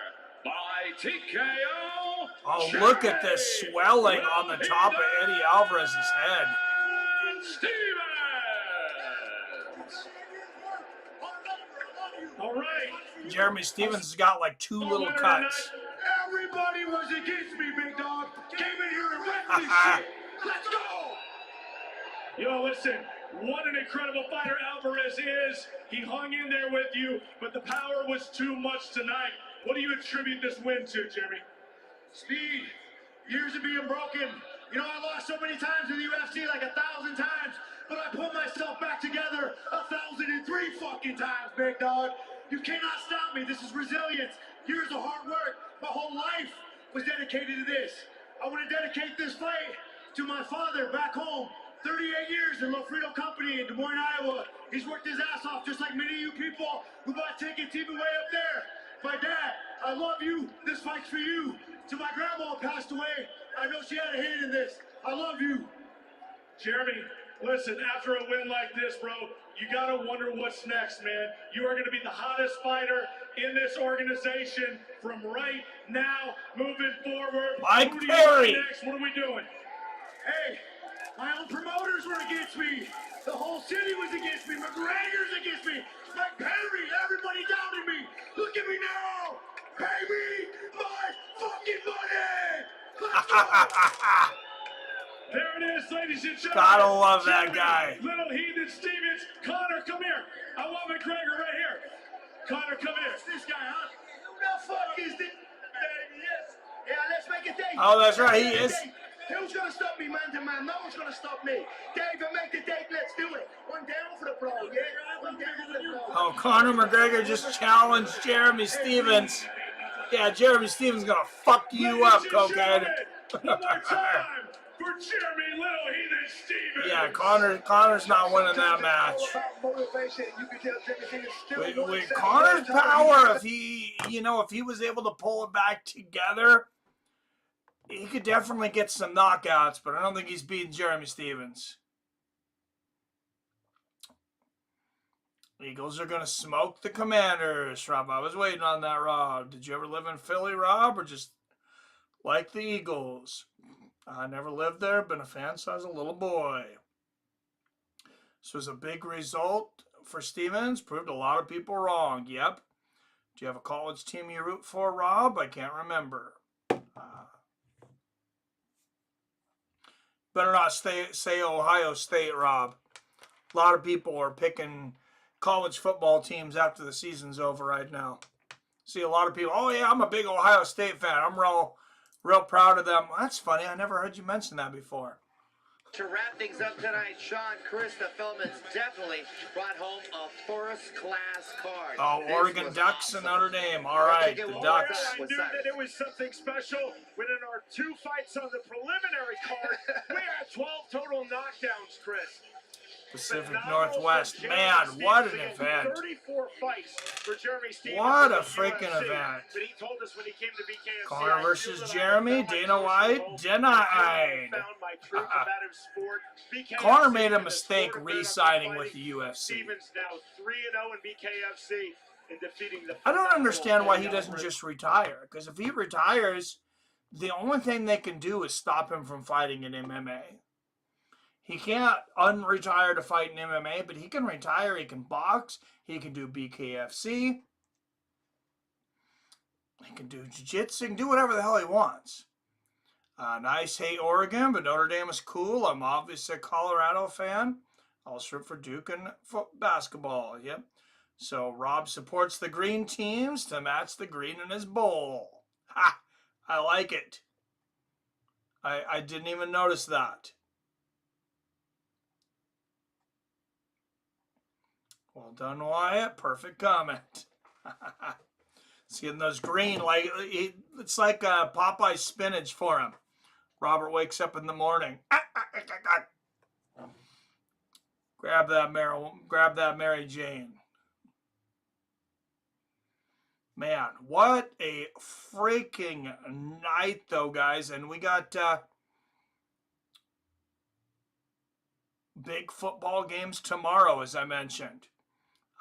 by TKO. Oh, look at this swelling on the top of Eddie Alvarez's head. Stevens. All right. Jeremy Stevens has got like 2 little cuts. Everybody was against me, big dog. Came in here and wrecked this shit. Let's go. Yo, listen, what an incredible fighter Alvarez is. He hung in there with you, but the power was too much tonight. What do you attribute this win to, Jeremy? Speed. Years of being broken. You know, I lost so many times in the UFC, like 1,000 times, but I put myself back together 1,003 fucking times, big dog. You cannot stop me. This is resilience. Years of hard work. My whole life was dedicated to this. I want to dedicate this fight to my father back home. 38 years in Lofredo Company in Des Moines, Iowa. He's worked his ass off just like many of you people who bought tickets even way up there. My dad, I love you. This fight's for you. To my grandma who passed away, I know she had a hand in this. I love you. Jeremy, listen, after a win like this, bro, you gotta wonder what's next, man. You are gonna be the hottest fighter in this organization from right now, moving forward. Mike Who do you Perry. want next? What are we doing? Hey, my own promoters were against me. The whole city was against me. McGregor's against me. Mike Perry, everybody doubted me. Look at me now. Pay me my fucking money. Let's go. There it is, ladies and gentlemen. Gotta love that Jeremy, guy. Little Heathen Stevens. Connor, come here. I want McGregor right here. Connor, come here. This guy, huh? Who the fuck is this? Yes. Yeah, let's make a date. Oh, that's right, he is. Who's gonna stop me man to man? No one's gonna stop me. David, make the date. Let's do it. One down for the bro, yeah? One down for the bro. Oh, Conor McGregor just challenged Jeremy Stevens. Yeah, Jeremy Stevens gonna fuck you up, cokehead. One more time for Jeremy Little Heathen Stevens. Yeah, Conor's not winning that match. Motivation. You can tell Jeremy Stevens still With Conor's power, if he was able to pull it back together, he could definitely get some knockouts, but I don't think he's beating Jeremy Stevens. Eagles are going to smoke the Commanders, Rob. I was waiting on that, Rob. Did you ever live in Philly, Rob, or just like the Eagles? I never lived there, been a fan since I was a little boy. This was a big result for Stevens. Proved a lot of people wrong. Yep. Do you have a college team you root for, Rob? I can't remember. Better not say Ohio State, Rob. A lot of people are picking college football teams after the season's over right now. See a lot of people, oh yeah, I'm a big Ohio State fan. I'm real proud of them. Well, that's funny. I never heard you mention that before. To wrap things up tonight, Sean, Chris, the Feldmans definitely brought home a first-class card. Oh, Oregon Ducks and Notre Dame. All right, the Ducks. I knew that it was something special when in our 2 fights on the preliminary card, we had 12 total knockdowns, Chris. Pacific Northwest. Man, what an event. 34 fights for Jeremy Stevens. What a freaking event. But he told us when he came to BKFC, Conor versus Jeremy, Dana White, denied. Conor made a mistake re-signing with the UFC. Stevens now 3-0 in BKFC in defeating the I don't understand why he doesn't just retire. Because if he retires, the only thing they can do is stop him from fighting in MMA. He can't unretire to fight in MMA, but he can retire. He can box. He can do BKFC. He can do jiu-jitsu. He can do whatever the hell he wants. Nice hate Oregon, but Notre Dame is cool. I'm obviously a Colorado fan. Also for Duke and basketball. Yep. So Rob supports the green teams to match the green in his bowl. Ha! I like it. I didn't even notice that. Well done, Wyatt. Perfect comment. Seeing those green, like it's like Popeye spinach for him. Robert wakes up in the morning. Grab that Mary Jane. Man, what a freaking night, though, guys. And we got big football games tomorrow, as I mentioned.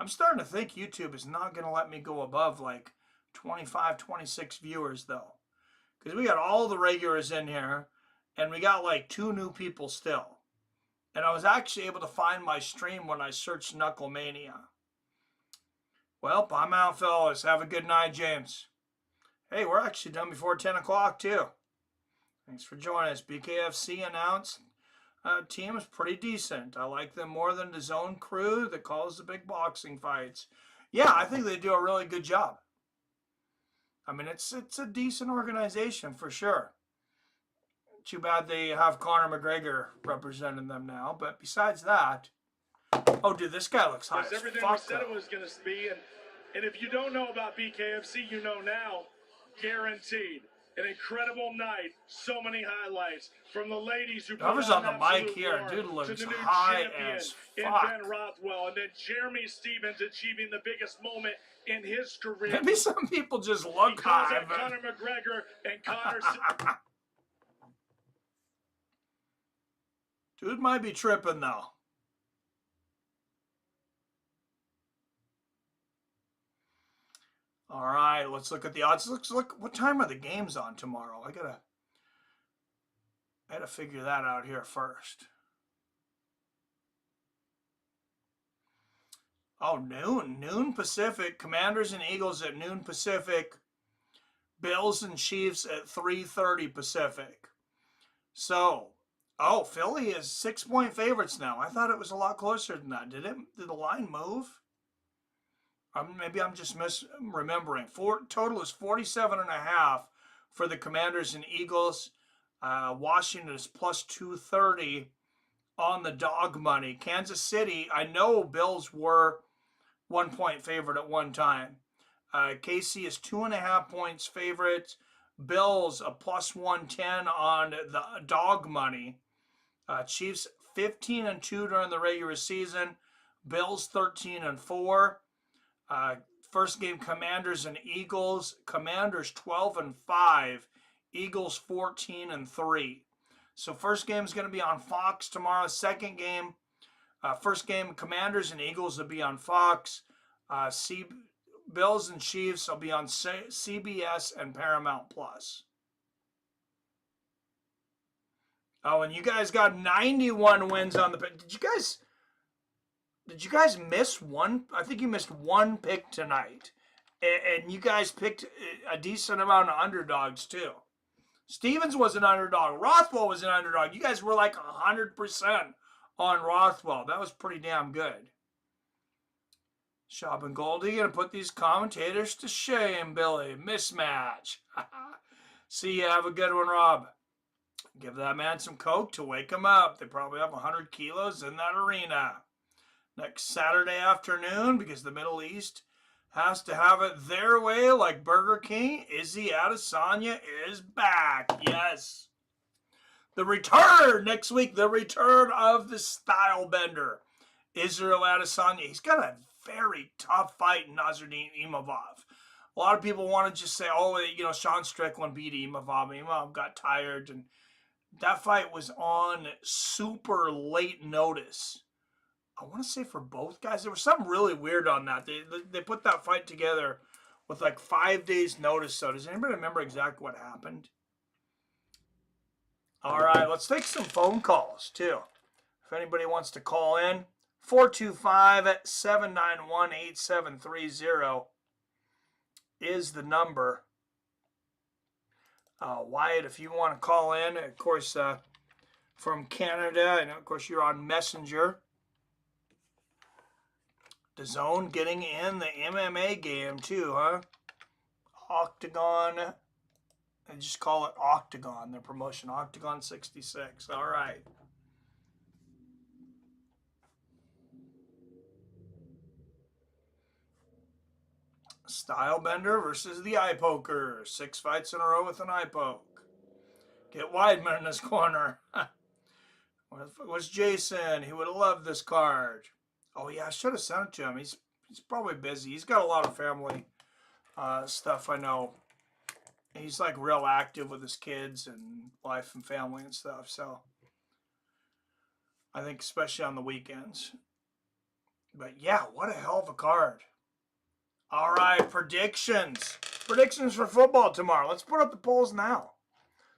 I'm starting to think YouTube is not going to let me go above like 25, 26 viewers, though. Because we got all the regulars in here, and we got like 2 new people still. And I was actually able to find my stream when I searched Knucklemania. Well, I'm out, fellas. Have a good night, James. Hey, we're actually done before 10 o'clock, too. Thanks for joining us. BKFC announced team is pretty decent. I like them more than the Zone crew that calls the big boxing fights. Yeah, I think they do a really good job. I mean, it's a decent organization for sure. Too bad they have Conor McGregor representing them now. But besides that, oh, dude, this guy looks hot as everything fuck, we said though. it was going to be. And if you don't know about BKFC, you know now. Guaranteed. An incredible night. So many highlights from the ladies who put Whoever's on on the absolute mic here, war dude, to looks the new high champion as in fuck. Ben Rothwell, and then Jeremy Stevens achieving the biggest moment in his career. Maybe some people just look because high. of Conor McGregor and Conor. Dude might be tripping, though. All right, let's look at the odds. Let's look. What time are the games on tomorrow? I gotta figure that out here first. Oh, noon Pacific. Commanders and Eagles at noon Pacific. Bills and Chiefs at 3:30 Pacific. So, oh, Philly is 6-point favorites now. I thought it was a lot closer than that. Did the line move? Maybe I'm just misremembering. Total is 47.5 for the Commanders and Eagles. Washington is plus 230 on the dog money. Kansas City, I know Bills were 1-point favorite at one time. KC is 2.5 points favorite. Bills a plus 110 on the dog money. Chiefs 15-2 during the regular season. Bills 13-4. First game, Commanders and Eagles. Commanders 12-5. Eagles 14-3. So first game is going to be on Fox tomorrow. Second game, first game, Commanders and Eagles will be on Fox. Bills and Chiefs will be on CBS and Paramount Plus. Oh, and you guys got 91 wins on the. Did you guys miss one? I think you missed one pick tonight. And you guys picked a decent amount of underdogs, too. Stevens was an underdog. Rothwell was an underdog. You guys were like 100% on Rothwell. That was pretty damn good. Shop and Goldie going to put these commentators to shame, Billy. Mismatch. See you. Have a good one, Rob. Give that man some coke to wake him up. They probably have 100 kilos in that arena. Next Saturday afternoon, because the Middle East has to have it their way like Burger King, Izzy Adesanya is back. Yes. The return next week, the return of the style bender, Israel Adesanya. He's got a very tough fight in Nasruddin Imavov. A lot of people want to just say, oh, Sean Strickland beat Imavov. Imavov got tired. And that fight was on super late notice. I want to say for both guys. There was something really weird on that. They put that fight together with like 5 days notice. So does anybody remember exactly what happened? All right, let's take some phone calls too. If anybody wants to call in, 425-791-8730 is the number. Wyatt, if you want to call in, of course, from Canada, and of course you're on Messenger. DAZN getting in the MMA game too, huh? Octagon. They just call it Octagon, their promotion. Octagon 66. All right. Stylebender versus the Eye Poker. 6 fights in a row with an eye poke. Get Weidman in his corner. What's Jason? He would have loved this card. Oh, yeah, I should have sent it to him. He's probably busy. He's got a lot of family stuff, I know. He's like real active with his kids and wife and family and stuff. So I think especially on the weekends. But yeah, what a hell of a card. All right, predictions. Predictions for football tomorrow. Let's put up the polls now.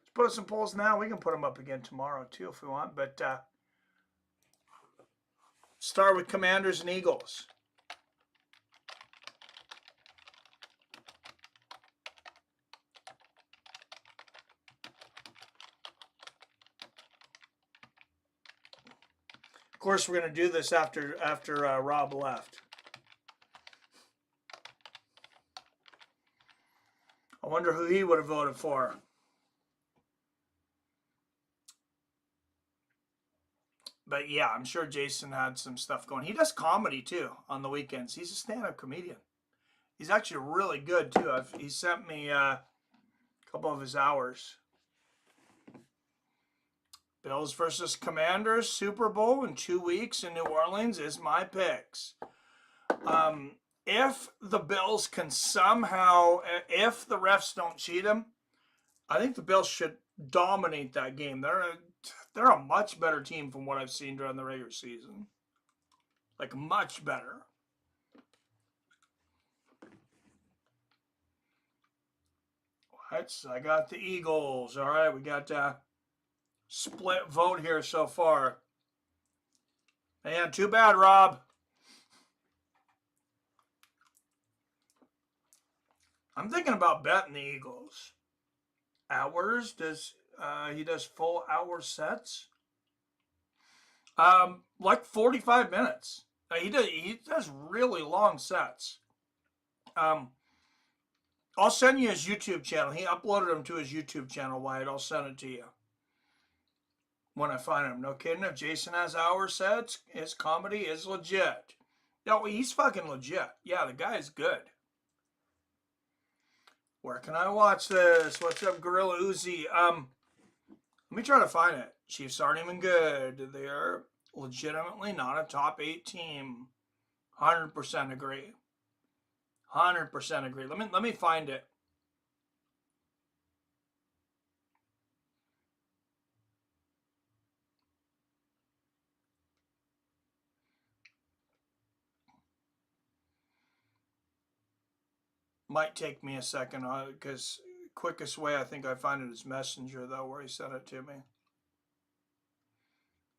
Let's put up some polls now. We can put them up again tomorrow too if we want. But start with Commanders and Eagles. Of course, we're going to do this after Rob left. I wonder who he would have voted for. But yeah, I'm sure Jason had some stuff going. He does comedy too on the weekends. He's a stand-up comedian. He's actually really good too. He sent me a couple of his hours. Bills versus Commanders, Super Bowl in 2 weeks in New Orleans is my picks. If the Bills can somehow, if the refs don't cheat them, I think the Bills should dominate that game. They're a much better team from what I've seen during the regular season. Like, much better. Right, so I got the Eagles. All right, we got split vote here so far. Man, too bad, Rob. I'm thinking about betting the Eagles. Hours? He does full hour sets? Like 45 minutes. He does really long sets. I'll send you his YouTube channel. He uploaded them to his YouTube channel, Wyatt. I'll send it to you when I find him. No kidding. If Jason has hour sets, his comedy is legit. No, he's fucking legit. Yeah, the guy is good. Where can I watch this? What's up, Gorilla Uzi? Let me try to find it. Chiefs aren't even good. They're legitimately not a top 8 team. 100% agree. 100% agree. Let me find it. Might take me a second because quickest way I think I find it is Messenger though, where he sent it to me.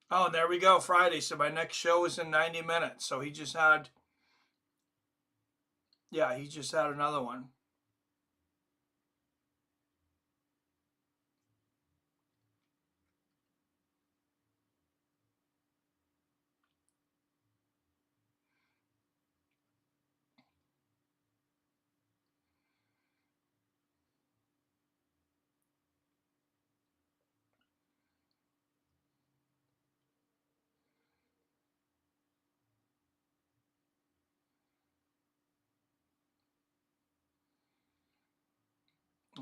Oh, there we go. Friday. So my next show is in 90 minutes. So he just had, yeah, he just had another one.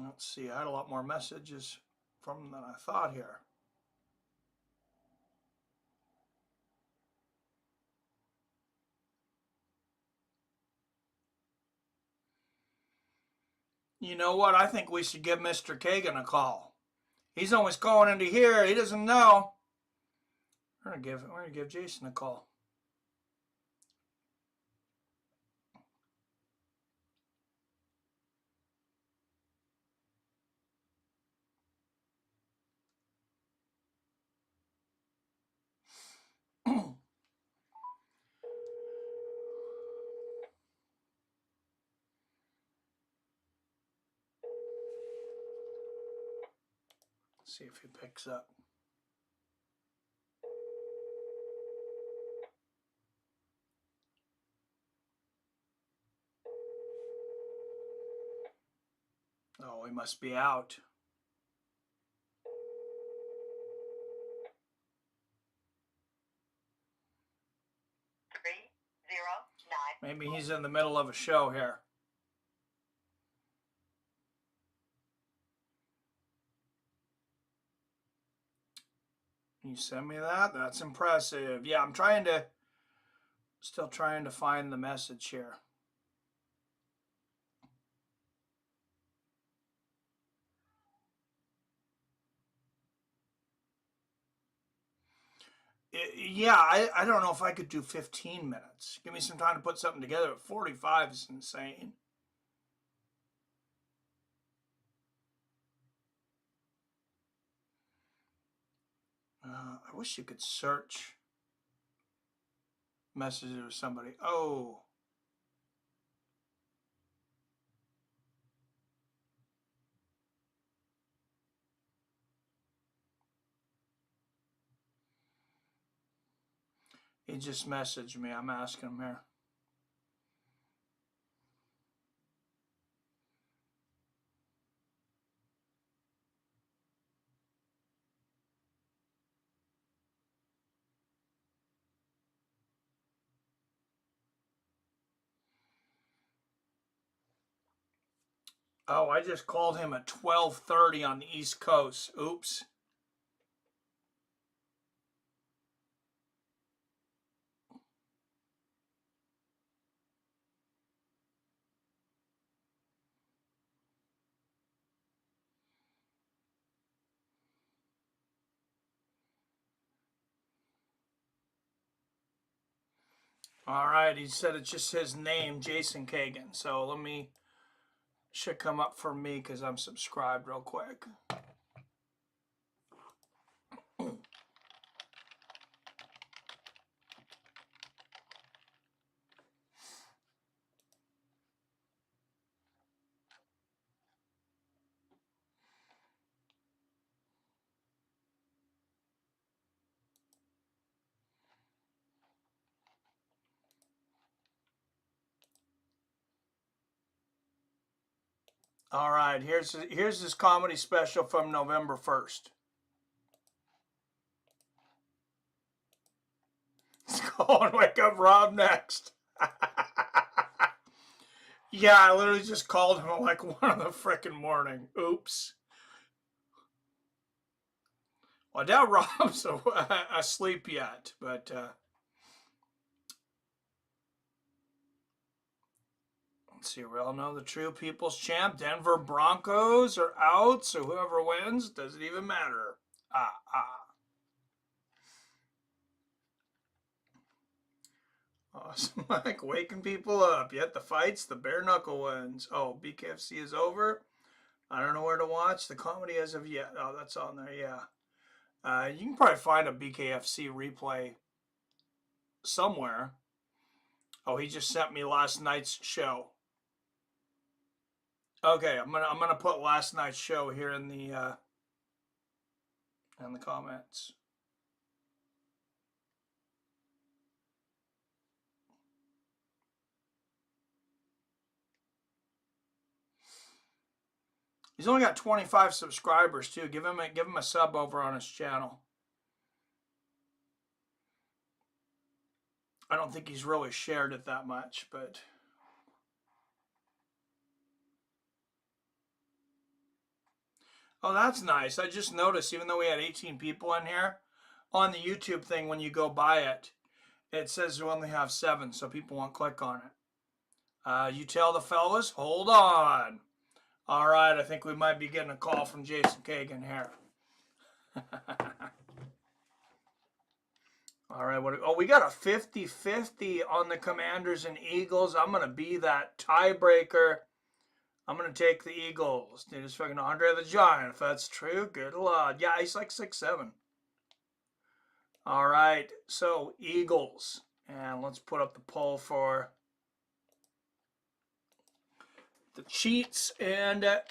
Let's see. I had a lot more messages from them than I thought here. You know what? I think we should give Mr. Kagan a call. He's always calling into here. He doesn't know. We're gonna give Jason a call. See if he picks up. Oh, he must be out. Maybe he's in the middle of a show here. You send me that? That's impressive. Yeah, I'm still trying to find the message here. Yeah, I don't know if I could do 15 minutes. Give me some time to put something together. 45 is insane. I wish you could search messages with somebody. Oh. He just messaged me. I'm asking him here. Oh, I just called him at 12:30 on the East Coast. Oops. All right, he said it's just his name, Jason Kagan. So let me, should come up for me because I'm subscribed real quick. All right, here's his comedy special from November 1st. Let's go and wake up Rob next. Yeah, I literally just called him at like 1 in the frickin' morning. Oops. Well, I doubt Rob's asleep yet, but let's see. We all know the true people's champ. Denver Broncos are out, so whoever wins, doesn't even matter. Awesome, Mike. Waking people up. Yet the fights, the bare knuckle ones. Oh, BKFC is over. I don't know where to watch the comedy as of yet. Oh, that's on there. Yeah. You can probably find a BKFC replay somewhere. Oh, he just sent me last night's show. Okay, I'm gonna put last night's show here in the comments. He's only got 25 subscribers too. Give him a sub over on his channel. I don't think he's really shared it that much, but oh, that's nice. I just noticed, even though we had 18 people in here, on the YouTube thing, when you go by it, it says you only have 7, so people won't click on it. You tell the fellas, hold on. All right, I think we might be getting a call from Jason Kagan here. All right, we got a 50-50 on the Commanders and Eagles. I'm going to be that tiebreaker. I'm going to take the Eagles. Dude, it's fucking Andre the Giant. If that's true, good lord. Yeah, he's like 6'7". All right, so Eagles. And let's put up the poll for the Cheats and the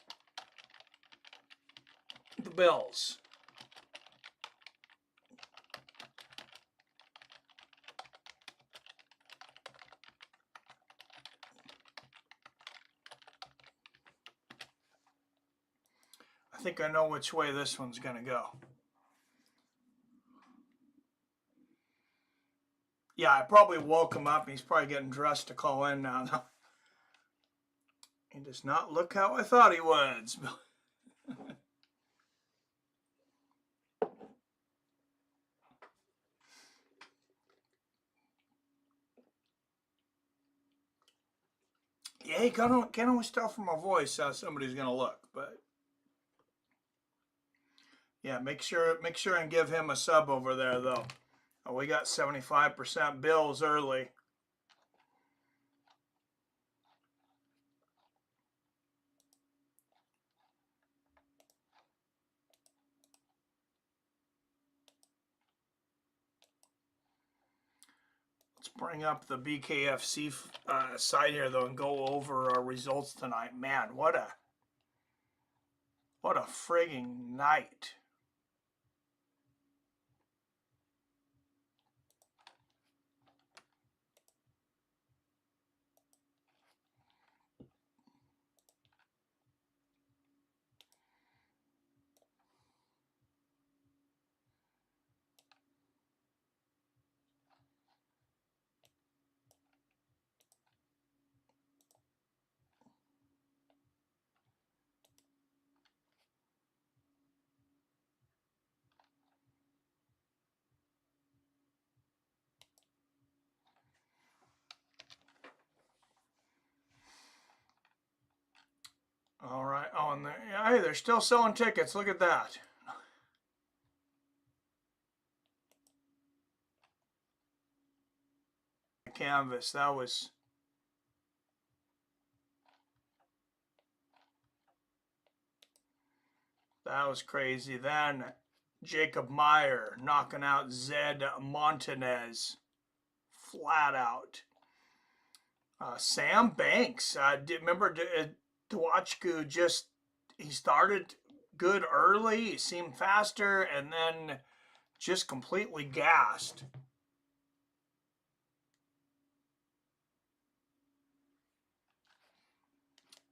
Bills. I think I know which way this one's going to go. Yeah, I probably woke him up. He's probably getting dressed to call in now. He does not look how I thought he would. Yeah, you can't always tell from my voice how somebody's going to look, but yeah, make sure and give him a sub over there, though. Oh, we got 75% Bills early. Let's bring up the BKFC side here, though, and go over our results tonight. Man, what a frigging night. Oh, and hey, they're still selling tickets. Look at that. Canvas. That was crazy. Then Jacob Meyer knocking out Zed Montanez flat out. Sam Banks. Remember Dwachku he started good early. He seemed faster and then just completely gassed.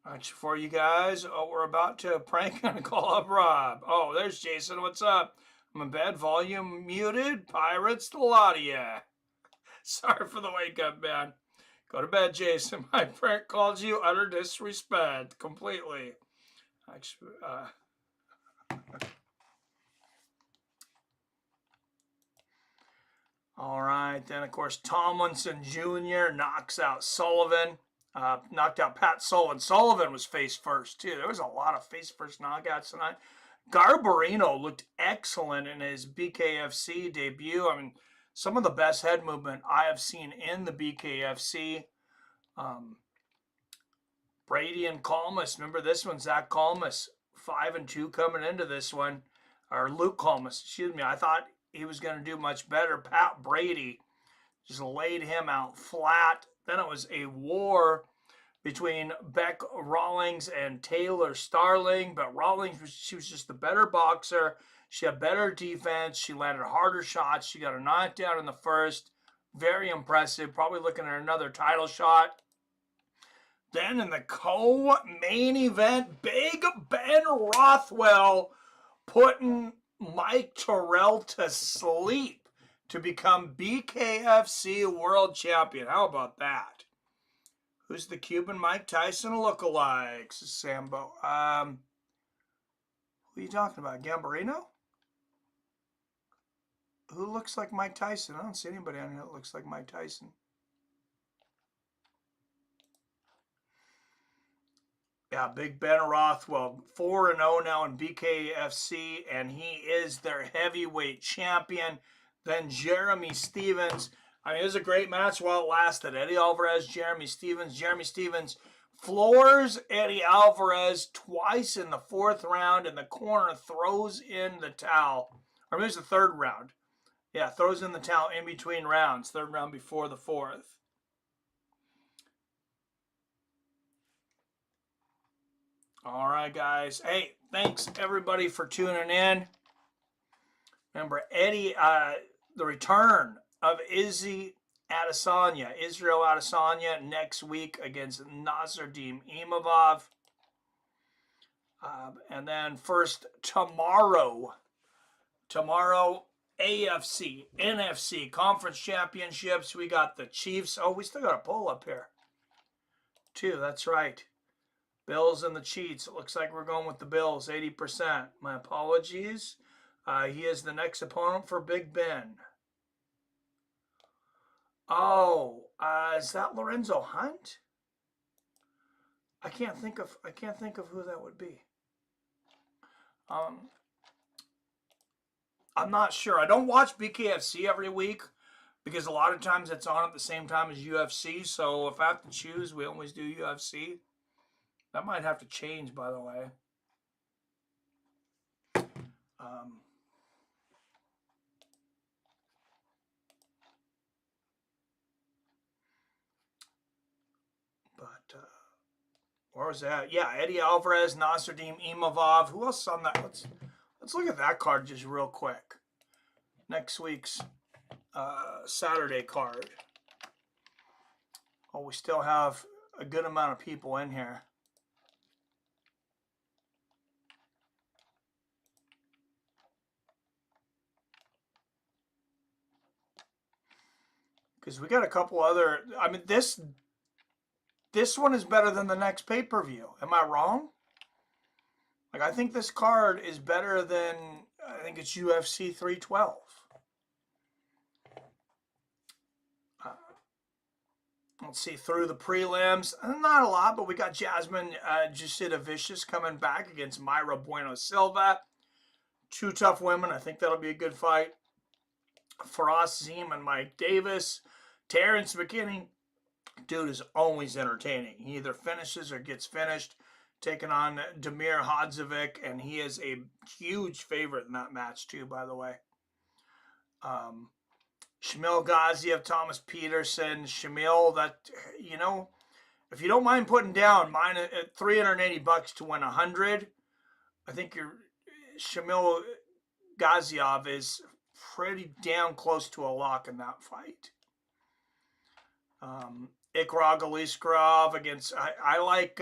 Much for you guys. Oh, we're about to prank and call up Rob. Oh, there's Jason. What's up? I'm in bed. Volume muted. Pirates, the lot of ya. Sorry for the wake up, man. Go to bed, Jason. My prank called you utter disrespect. Completely. Actually, all right. Then, of course, Tomlinson Jr. knocks out Sullivan. Knocked out Pat Sullivan. Sullivan was face first, too. There was a lot of face first knockouts tonight. Garbarino looked excellent in his BKFC debut. I mean, some of the best head movement I have seen in the BKFC. Brady and Kalmus. Remember this one? Zach Kalmus, 5-2 coming into this one. Or Luke Kalmus, excuse me. I thought he was going to do much better. Pat Brady just laid him out flat. Then it was a war between Bec Rawlings and Taylor Starling. But Rawlings, she was just the better boxer. She had better defense. She landed harder shots. She got a knockdown in the first. Very impressive. Probably looking at another title shot. Then in the co-main event, Big Ben Rothwell putting Mick Terrill to sleep to become BKFC World Champion. How about that? Who's the Cuban Mike Tyson lookalike? Sambo. Who are you talking about? Gambarino? Who looks like Mike Tyson? I don't see anybody on here that looks like Mike Tyson. Yeah, Big Ben Rothwell, 4-0 now in BKFC, and he is their heavyweight champion. Then Jeremy Stephens. I mean, it was a great match while it lasted. Eddie Alvarez, Jeremy Stephens. Jeremy Stephens floors Eddie Alvarez twice in the fourth round. In the corner, throws in the towel. Or maybe it's the third round. Yeah, throws in the towel in between rounds. Third round before the fourth. All right, guys. Hey, thanks, everybody, for tuning in. Remember, Eddie, the return of Israel Adesanya next week against Nasruddin Imavov. And then first tomorrow, AFC, NFC Conference Championships. We got the Chiefs. Oh, we still got a poll up here, too. That's right. Bills and the Cheats. It looks like we're going with the Bills, 80%. My apologies. He is the next opponent for Big Ben. Oh, is that Lorenzo Hunt? I can't think of who that would be. I'm not sure. I don't watch BKFC every week because a lot of times it's on at the same time as UFC. So if I have to choose, we always do UFC. That might have to change, by the way. Where was that? Yeah, Eddie Alvarez, Nasruddin Imavov. Who else is on that? Let's look at that card just real quick. Next week's Saturday card. Oh, we still have a good amount of people in here. Because we got a couple other. I mean, this one is better than the next pay-per-view. Am I wrong? Like, I think this card is better than, I think it's UFC 312. Let's see, through the prelims, not a lot, but we got Jasmine Jusita Vicious coming back against Mayra Bueno Silva. Two tough women. I think that'll be a good fight. Faraz Zim and Mike Davis. Terrence McKinney, dude is always entertaining. He either finishes or gets finished, taking on Damir Hodzovic, and he is a huge favorite in that match too, by the way. Shamil Gaziev, Thomas Peterson. Shamil, that, you know, if you don't mind putting down mine at $380 to win 100, I think your Shamil Gaziev is pretty damn close to a lock in that fight. Ikrag Aliskarov against, I like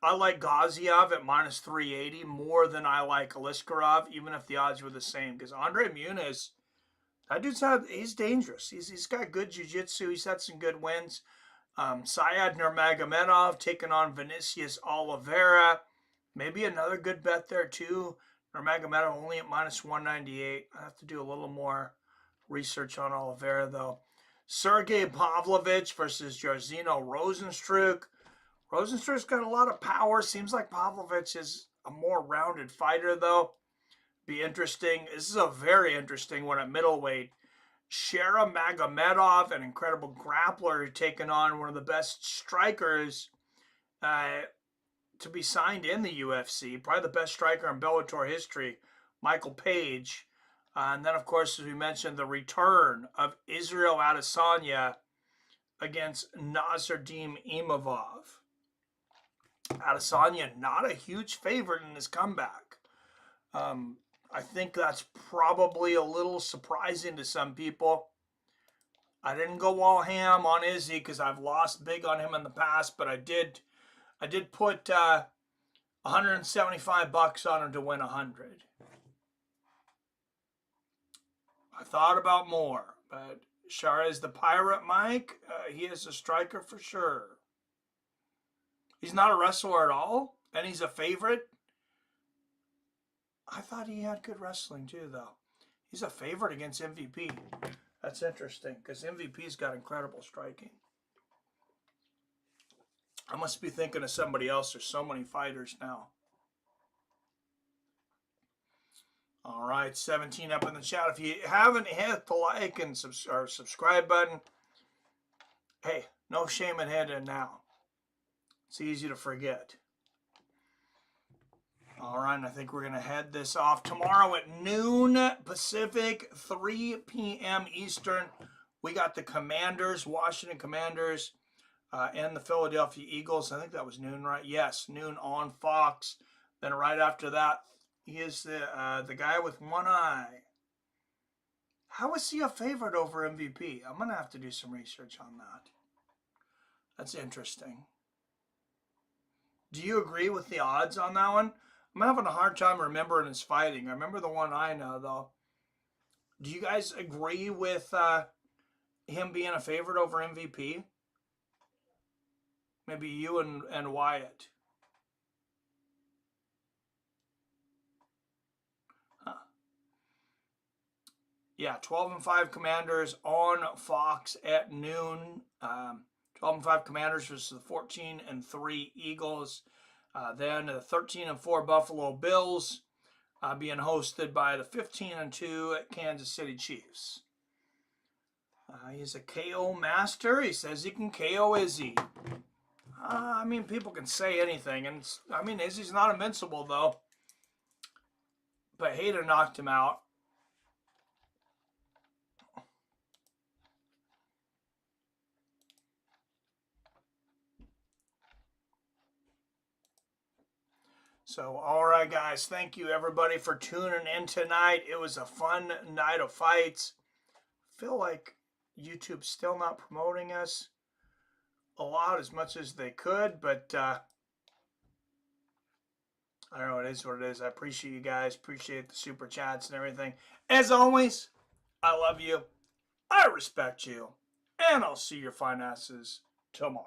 Gaziev at minus 380 more than I like Aliskarov, even if the odds were the same, because Andre Muniz, that dude's he's dangerous. He's got good jiu-jitsu. He's had some good wins. Syed Nurmagomedov taking on Vinicius Oliveira. Maybe another good bet there too. Nurmagomedov only at minus 198. I have to do a little more research on Oliveira though. Sergey Pavlovich versus Jairzinho Rozenstruik. Rozenstruik's got a lot of power. Seems like Pavlovich is a more rounded fighter though. Be interesting. This is a very interesting one at middleweight. Shera Magomedov, an incredible grappler, taking on one of the best strikers to be signed in the UFC. Probably the best striker in Bellator history, Michael Page. And then, of course, as we mentioned, the return of Israel Adesanya against Nasruddin Imavov. Adesanya not a huge favorite in his comeback. I think that's probably a little surprising to some people. I didn't go all ham on Izzy because I've lost big on him in the past, but I did put $175 on him to win 100. I thought about more, but Charez the Pirate Mike, he is a striker for sure. He's not a wrestler at all, and he's a favorite. I thought he had good wrestling too, though. He's a favorite against MVP. That's interesting, because MVP's got incredible striking. I must be thinking of somebody else. There's so many fighters now. All right, 17 up in the chat. If you haven't hit the like and subscribe button, hey, no shame in hitting it now. It's easy to forget. All right, I think we're going to head this off tomorrow at noon Pacific, 3 p.m. Eastern. We got the Commanders, Washington Commanders, and the Philadelphia Eagles. I think that was noon, right? Yes, noon on Fox. Then right after that, he is the guy with one eye. How is he a favorite over MVP? I'm going to have to do some research on that. That's interesting. Do you agree with the odds on that one? I'm having a hard time remembering his fighting. I remember the one I know, though. Do you guys agree with him being a favorite over MVP? Maybe you and Wyatt. Huh. Yeah, 12-5 Commanders on Fox at noon. 12-5 Commanders versus the 14-3 Eagles. Then the 13-4 Buffalo Bills being hosted by the 15-2 Kansas City Chiefs. He's a KO master. He says he can KO Izzy. I mean, people can say anything. And I mean, Izzy's not invincible, though. But Hayter knocked him out. So, all right, guys. Thank you, everybody, for tuning in tonight. It was a fun night of fights. I feel like YouTube's still not promoting us a lot as much as they could, but I don't know. It is what it is. I appreciate you guys. Appreciate the super chats and everything. As always, I love you. I respect you. And I'll see your fine asses tomorrow.